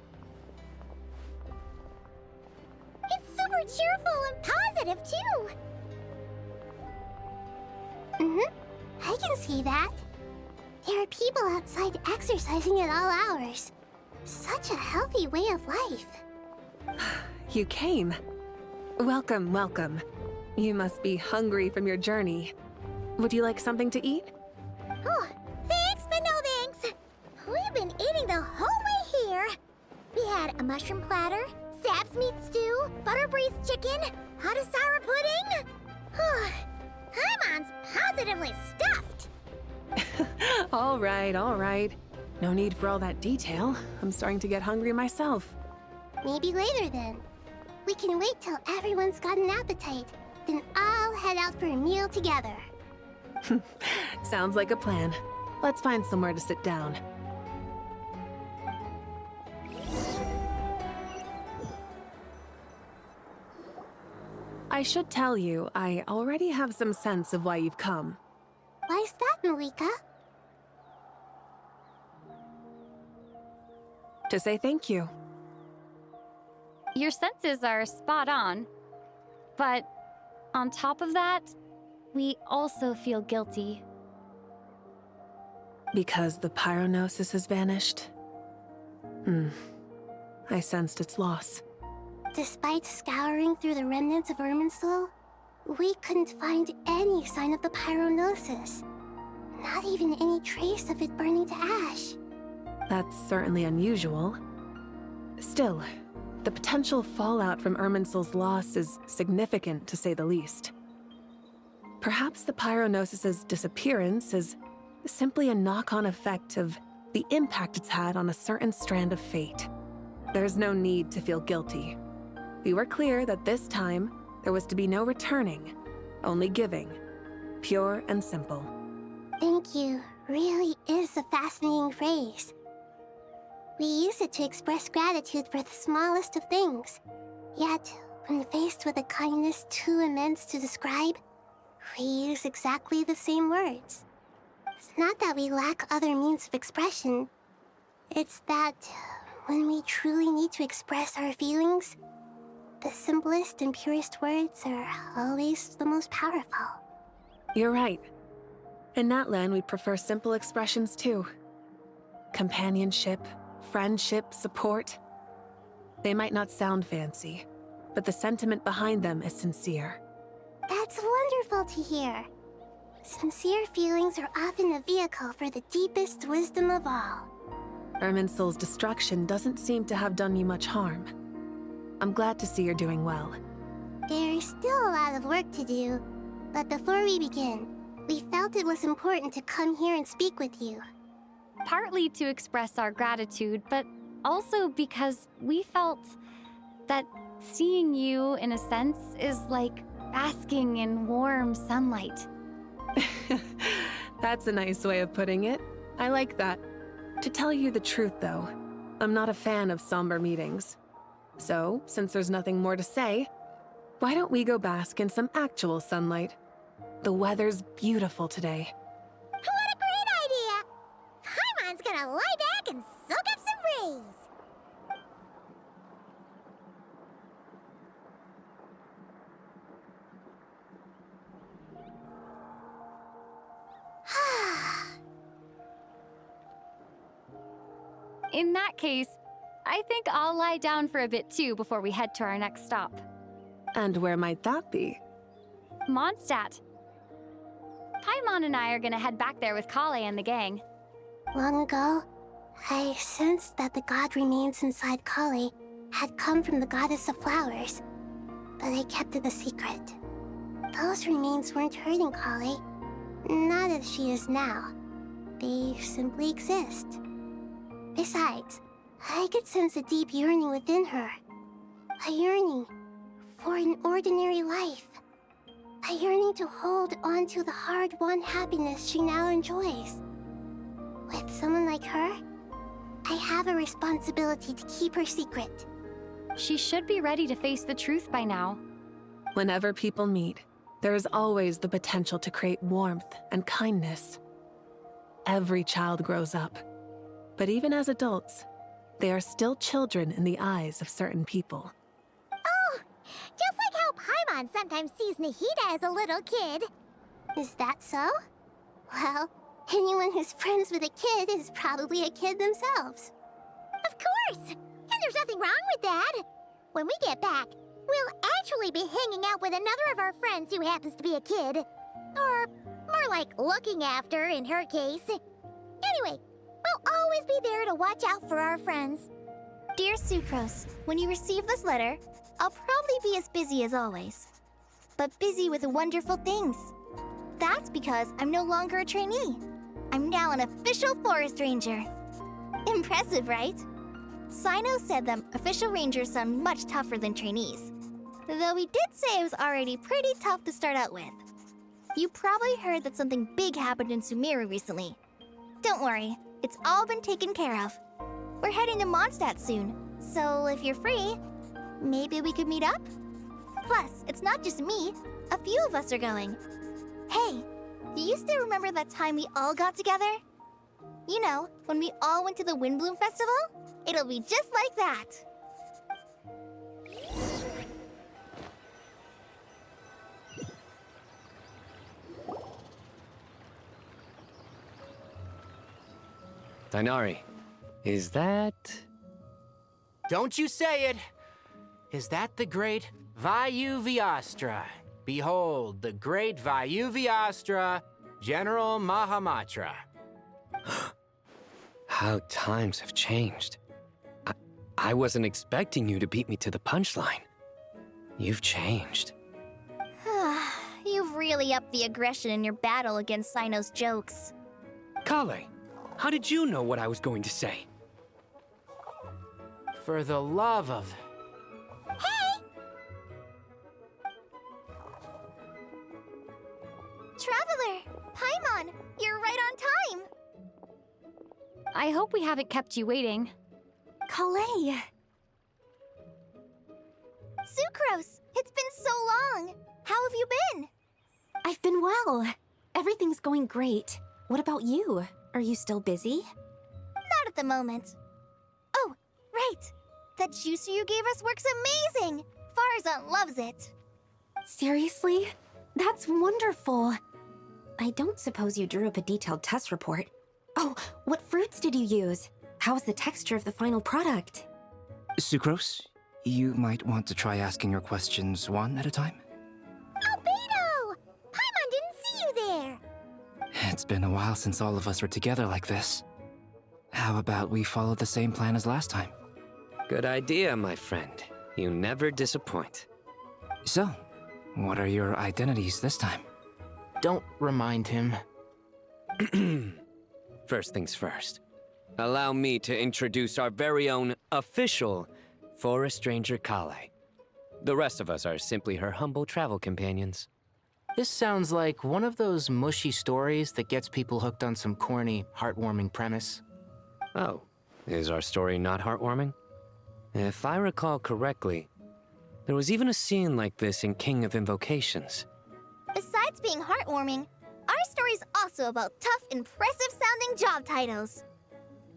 It's super cheerful and positive, too. I can see that. There are people outside exercising at all hours. Such a healthy way of life. You came. Welcome, welcome. You must be hungry from your journey. Would you like something to eat? Oh, thanks, but no thanks. We've been eating the whole way here. We had a mushroom platter, sap's meat stew, butter braised chicken, hot sour pudding. Paimon's positively stuffed. All right. No need for all that detail. I'm starting to get hungry myself. Maybe later then. We can wait till everyone's got an appetite. Then I'll head out for a meal together. Sounds like a plan. Let's find somewhere to sit down. I should tell you, I already have some sense of why you've come. Why's that, Malika? To say thank you. Your senses are spot on. But on top of that, we also feel guilty. Because the pyronosis has vanished? I sensed its loss. Despite scouring through the remnants of Irminsul, we couldn't find any sign of the pyronosis. Not even any trace of it burning to ash. That's certainly unusual. Still, the potential fallout from Irminsul's loss is significant, to say the least. Perhaps the pyronosis's disappearance is simply a knock-on effect of the impact it's had on a certain strand of fate. There's no need to feel guilty. We were clear that this time, there was to be no returning, only giving. Pure and simple. Thank you really is a fascinating phrase. We use it to express gratitude for the smallest of things. Yet, when faced with a kindness too immense to describe, we use exactly the same words. It's not that we lack other means of expression. It's that when we truly need to express our feelings, the simplest and purest words are always the most powerful. You're right. In Natlan, we prefer simple expressions too. Companionship, friendship, support. They might not sound fancy, but the sentiment behind them is sincere. That's wonderful to hear. Sincere feelings are often a vehicle for the deepest wisdom of all. Irminsul's destruction doesn't seem to have done you much harm. I'm glad to see you're doing well. There's still a lot of work to do, but before we begin, we felt it was important to come here and speak with you. Partly to express our gratitude, but also because we felt that seeing you, in a sense, is like Basking in warm sunlight. That's a nice way of putting it. I like that. To tell you the truth, though, I'm not a fan of somber meetings. So, since there's nothing more to say, why don't we go bask in some actual sunlight? The weather's beautiful today. What a great idea! Paimon's gonna lie back and soak up some rays. In that case, I think I'll lie down for a bit too before we head to our next stop. And where might that be? Mondstadt. Paimon and I are gonna head back there with Kale and the gang. Long ago, I sensed that the god remains inside Kali had come from the goddess of flowers, but I kept it a secret. Those remains weren't hurting Kali, not as she is now. They simply exist. Besides, I could sense a deep yearning within her. A yearning for an ordinary life. A yearning to hold on to the hard-won happiness she now enjoys. With someone like her, I have a responsibility to keep her secret. She should be ready to face the truth by now. Whenever people meet, there is always the potential to create warmth and kindness. Every child grows up, but even as adults, they are still children in the eyes of certain people. Oh, just like how Paimon sometimes sees Nahida as a little kid. Is that so? Well, anyone who's friends with a kid is probably a kid themselves. Of course! And there's nothing wrong with that. When we get back, we'll actually be hanging out with another of our friends who happens to be a kid. Or more like looking after, in her case. Anyway, we'll always be there to watch out for our friends. Dear Sucrose, when you receive this letter, I'll probably be as busy as always. But busy with wonderful things. That's because I'm no longer a trainee. I'm now an official forest ranger. Impressive, right? Sino said that official rangers sound much tougher than trainees. Though he did say it was already pretty tough to start out with. You probably heard that something big happened in Sumeru recently. Don't worry, it's all been taken care of. We're heading to Mondstadt soon, so if you're free, maybe we could meet up? Plus, it's not just me. A few of us are going. Hey, do you still remember that time we all got together? You know, when we all went to the Windbloom Festival? It'll be just like that. Dainari, is that... Don't you say it! Is that the great Vayu-Vyastra? Behold, the great Vayu-Vyastra, General Mahamatra. How times have changed. I wasn't expecting you to beat me to the punchline. You've changed. You've really upped the aggression in your battle against Sino's jokes. Kale, how did you know what I was going to say? For the love of... Hey! Traveler! Paimon, you're right on time! I hope we haven't kept you waiting. Kale! Sucrose! It's been so long! How have you been? I've been well. Everything's going great. What about you? Are you still busy? Not at the moment. Oh, right! That juicer you gave us works amazing! Farzan loves it. Seriously? That's wonderful. I don't suppose you drew up a detailed test report. Oh, what fruits did you use? How's the texture of the final product? Sucrose, you might want to try asking your questions one at a time. Albedo! Paimon didn't see you there! It's been a while since all of us were together like this. How about we follow the same plan as last time? Good idea, my friend. You never disappoint. So, what are your identities this time? Don't remind him. First things first. Allow me to introduce our very own official Forest Ranger Kale. The rest of us are simply her humble travel companions. This sounds like one of those mushy stories that gets people hooked on some corny, heartwarming premise. Oh, is our story not heartwarming? If I recall correctly, there was even a scene like this in King of Invocations. Besides being heartwarming, our story's also about tough, impressive-sounding job titles.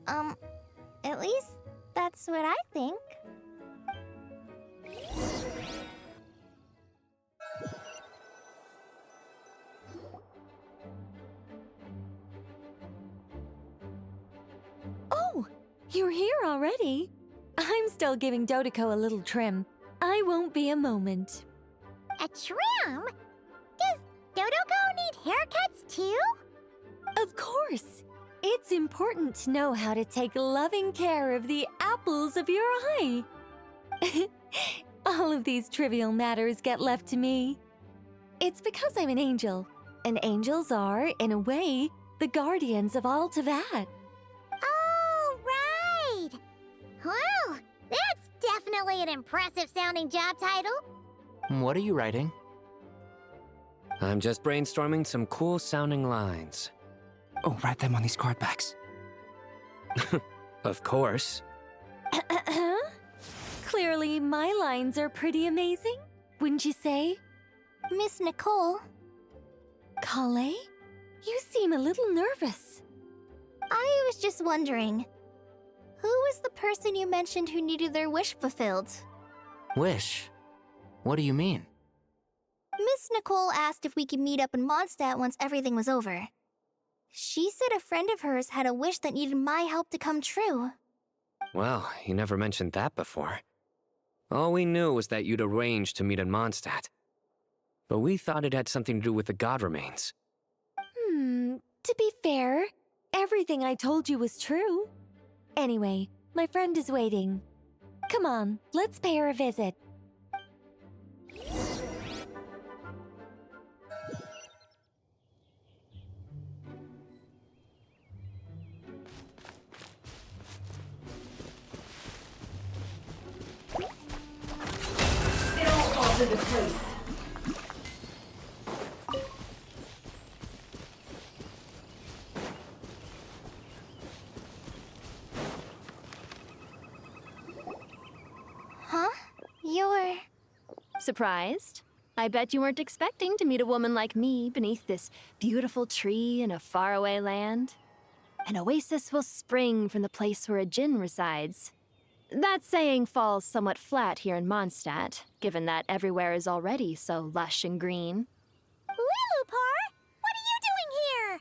At least that's what I think. Oh, you're here already? I'm still giving Dodeko a little trim. I won't be a moment. A trim? Does Dodeko need haircuts too? Of course. It's important to know how to take loving care of the apples of your eye. All of these trivial matters get left to me. It's because I'm an angel, and angels are, in a way, the guardians of all Teyvat. Oh, right! Well, that's definitely an impressive-sounding job title. What are you writing? I'm just brainstorming some cool-sounding lines. Oh, write them on these card backs. Of course. Clearly, my lines are pretty amazing, wouldn't you say? Miss Nicole. Kale? You seem a little nervous. I was just wondering, who was the person you mentioned who needed their wish fulfilled? Wish? What do you mean? Miss Nicole asked if we could meet up in Mondstadt once everything was over. She said a friend of hers had a wish that needed my help to come true. Well, you never mentioned that before. All we knew was that you'd arranged to meet in Mondstadt. But we thought it had something to do with the god remains. To be fair, everything I told you was true. Anyway, my friend is waiting. Come on, let's pay her a visit. It all falls into place. Huh? You're... Surprised? I bet you weren't expecting to meet a woman like me beneath this beautiful tree in a faraway land. An oasis will spring from the place where a djinn resides. That saying falls somewhat flat here in Mondstadt, given that everywhere is already so lush and green. Lilupar, what are you doing here?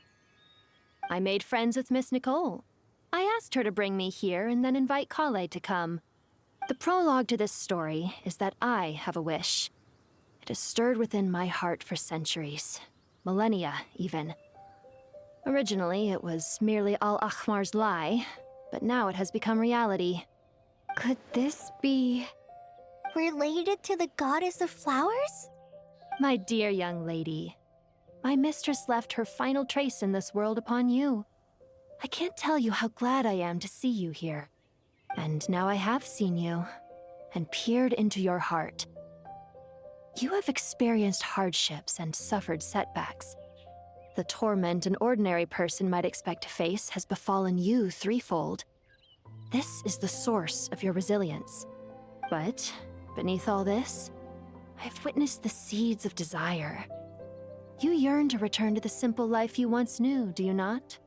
I made friends with Miss Nicole. I asked her to bring me here and then invite Kale to come. The prologue to this story is that I have a wish. It has stirred within my heart for centuries, millennia even. Originally, it was merely Al-Ahmar's lie, but now it has become reality. Could this be... related to the goddess of flowers? My dear young lady, my mistress left her final trace in this world upon you. I can't tell you how glad I am to see you here. And now I have seen you, and peered into your heart. You have experienced hardships and suffered setbacks. The torment an ordinary person might expect to face has befallen you threefold. This is the source of your resilience. But beneath all this, I've witnessed the seeds of desire. You yearn to return to the simple life you once knew, do you not?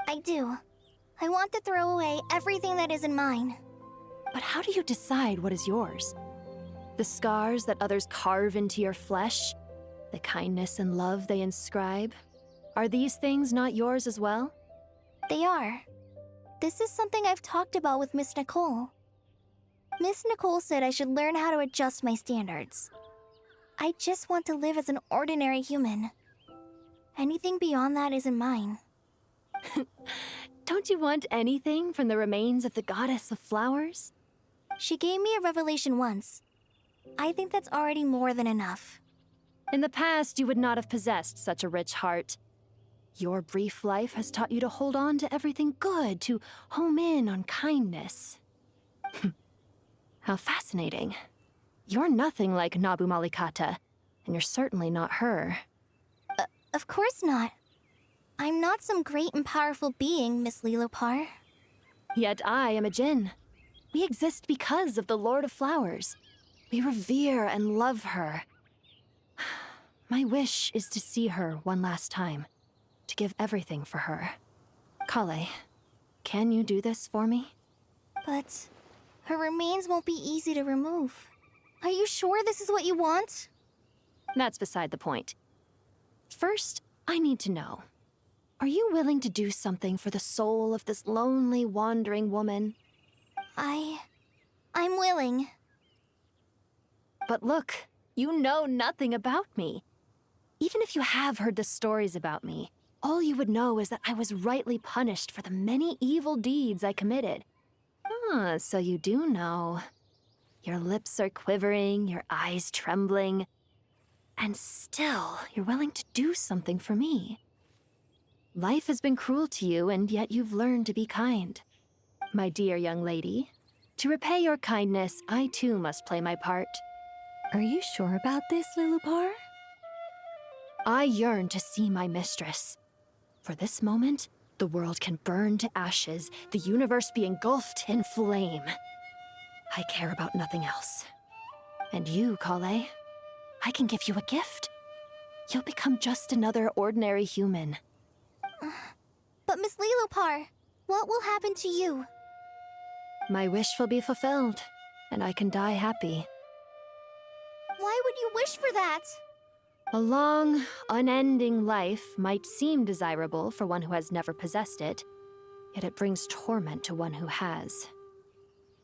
I do. I want to throw away everything that isn't mine. But how do you decide what is yours? The scars that others carve into your flesh? The kindness and love they inscribe? Are these things not yours as well? They are. This is something I've talked about with Miss Nicole. Miss Nicole said I should learn how to adjust my standards. I just want to live as an ordinary human. Anything beyond that isn't mine. Don't you want anything from the remains of the goddess of flowers? She gave me a revelation once. I think that's already more than enough. In the past, you would not have possessed such a rich heart. Your brief life has taught you to hold on to everything good, to home in on kindness. How fascinating. You're nothing like Nabu Malikata, and you're certainly not her. Of course not. I'm not some great and powerful being, Miss Lilopar. Yet I am a Djinn. We exist because of the Lord of Flowers. We revere and love her. My wish is to see her one last time, to give everything for her. Kale, can you do this for me? But her remains won't be easy to remove. Are you sure this is what you want? That's beside the point. First, I need to know. Are you willing to do something for the soul of this lonely, wandering woman? I'm willing. But look, you know nothing about me. Even if you have heard the stories about me, all you would know is that I was rightly punished for the many evil deeds I committed. Ah, so you do know. Your lips are quivering, your eyes trembling, and still you're willing to do something for me. Life has been cruel to you, and yet you've learned to be kind. My dear young lady, to repay your kindness, I too must play my part. Are you sure about this, Lilopar? I yearn to see my mistress. For this moment, the world can burn to ashes, the universe be engulfed in flame. I care about nothing else. And you, Kale, I can give you a gift. You'll become just another ordinary human. But Miss Lilopar, what will happen to you? My wish will be fulfilled, and I can die happy. Why would you wish for that? A long, unending life might seem desirable for one who has never possessed it, yet it brings torment to one who has.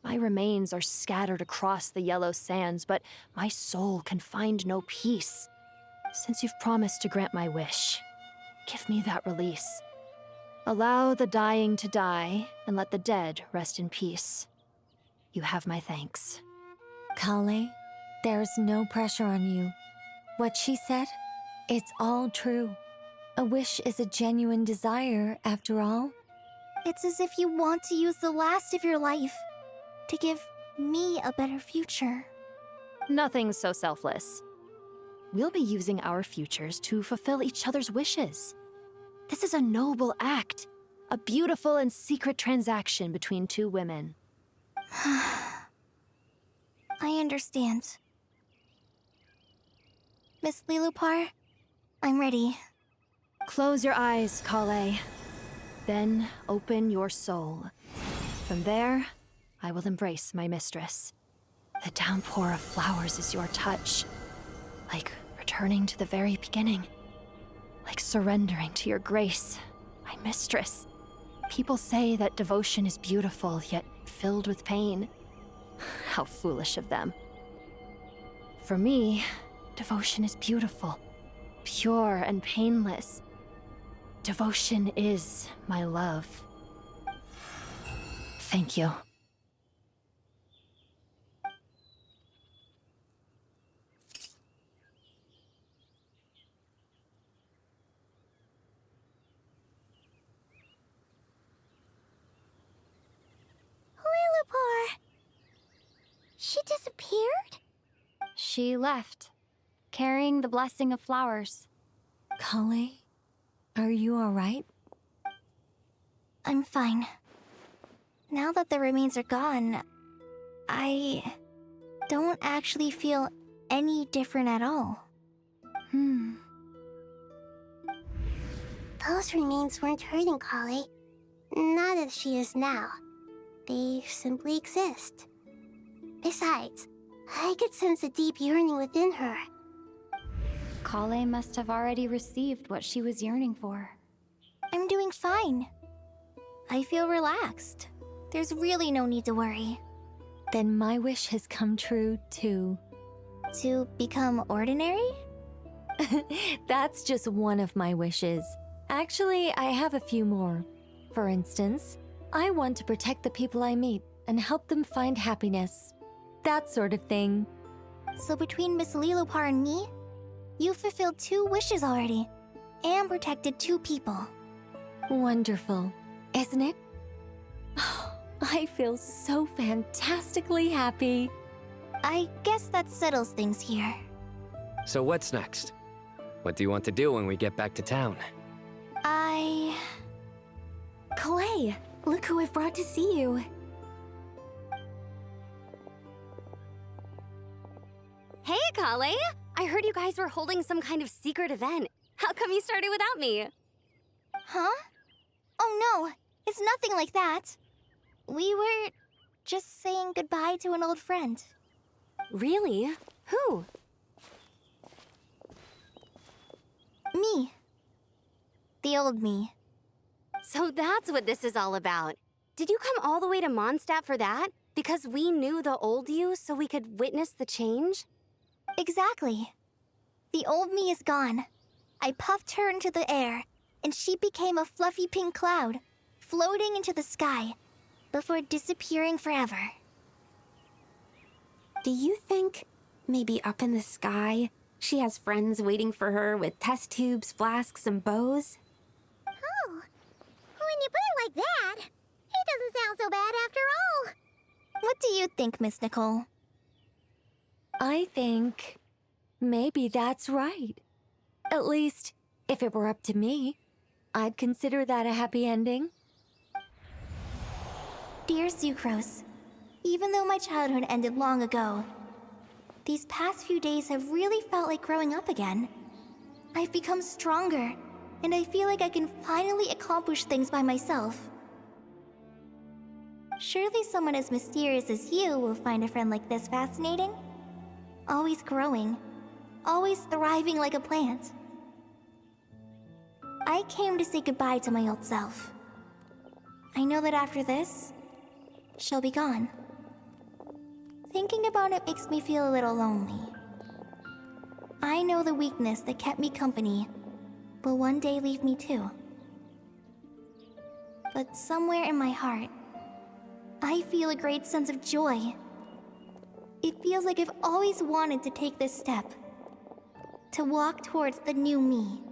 My remains are scattered across the yellow sands, but my soul can find no peace. Since you've promised to grant my wish, give me that release. Allow the dying to die, and let the dead rest in peace. You have my thanks. Kale, there's no pressure on you. What she said, it's all true. A wish is a genuine desire, after all. It's as if you want to use the last of your life to give me a better future. Nothing so selfless. We'll be using our futures to fulfill each other's wishes. This is a noble act, a beautiful and secret transaction between two women. I understand. Miss Lilopar, I'm ready. Close your eyes, Kale. Then open your soul. From there, I will embrace my mistress. The downpour of flowers is your touch. Like returning to the very beginning. Like surrendering to your grace, my mistress. People say that devotion is beautiful, yet filled with pain. How foolish of them. For me, devotion is beautiful, pure and painless. Devotion is my love. Thank you. Lilopar! She disappeared? She left, carrying the blessing of flowers. Kale, are you alright? I'm fine. Now that the remains are gone, I don't actually feel any different at all. Those remains weren't hurting Kale. Not as she is now. They simply exist. Besides, I could sense a deep yearning within her. Kale must have already received what she was yearning for. I'm doing fine. I feel relaxed. There's really no need to worry. Then my wish has come true, too. To become ordinary? That's just one of my wishes. Actually, I have a few more. For instance, I want to protect the people I meet and help them find happiness. That sort of thing. So between Miss Lilopar and me, you fulfilled 2 wishes already, and protected 2 people. Wonderful, isn't it? I feel so fantastically happy. I guess that settles things here. So what's next? What do you want to do when we get back to town? Clay, look who I've brought to see you. Hey, Kale! I heard you guys were holding some kind of secret event. How come you started without me? Huh? Oh no, it's nothing like that. We were just saying goodbye to an old friend. Really? Who? Me. The old me. So that's what this is all about. Did you come all the way to Mondstadt for that? Because we knew the old you so we could witness the change? Exactly. The old me is gone. I puffed her into the air, and she became a fluffy pink cloud, floating into the sky, before disappearing forever. Do you think, maybe up in the sky, she has friends waiting for her with test tubes, flasks, and bows? Oh, when you put it like that, it doesn't sound so bad after all. What do you think, Miss Nicole? I think maybe that's right. At least, if it were up to me, I'd consider that a happy ending. Dear Sucrose, even though my childhood ended long ago, these past few days have really felt like growing up again. I've become stronger, and I feel like I can finally accomplish things by myself. Surely someone as mysterious as you will find a friend like this fascinating? Always growing, always thriving like a plant. I came to say goodbye to my old self. I know that after this, she'll be gone. Thinking about it makes me feel a little lonely. I know the weakness that kept me company will one day leave me too. But somewhere in my heart, I feel a great sense of joy. It feels like I've always wanted to take this step, to walk towards the new me.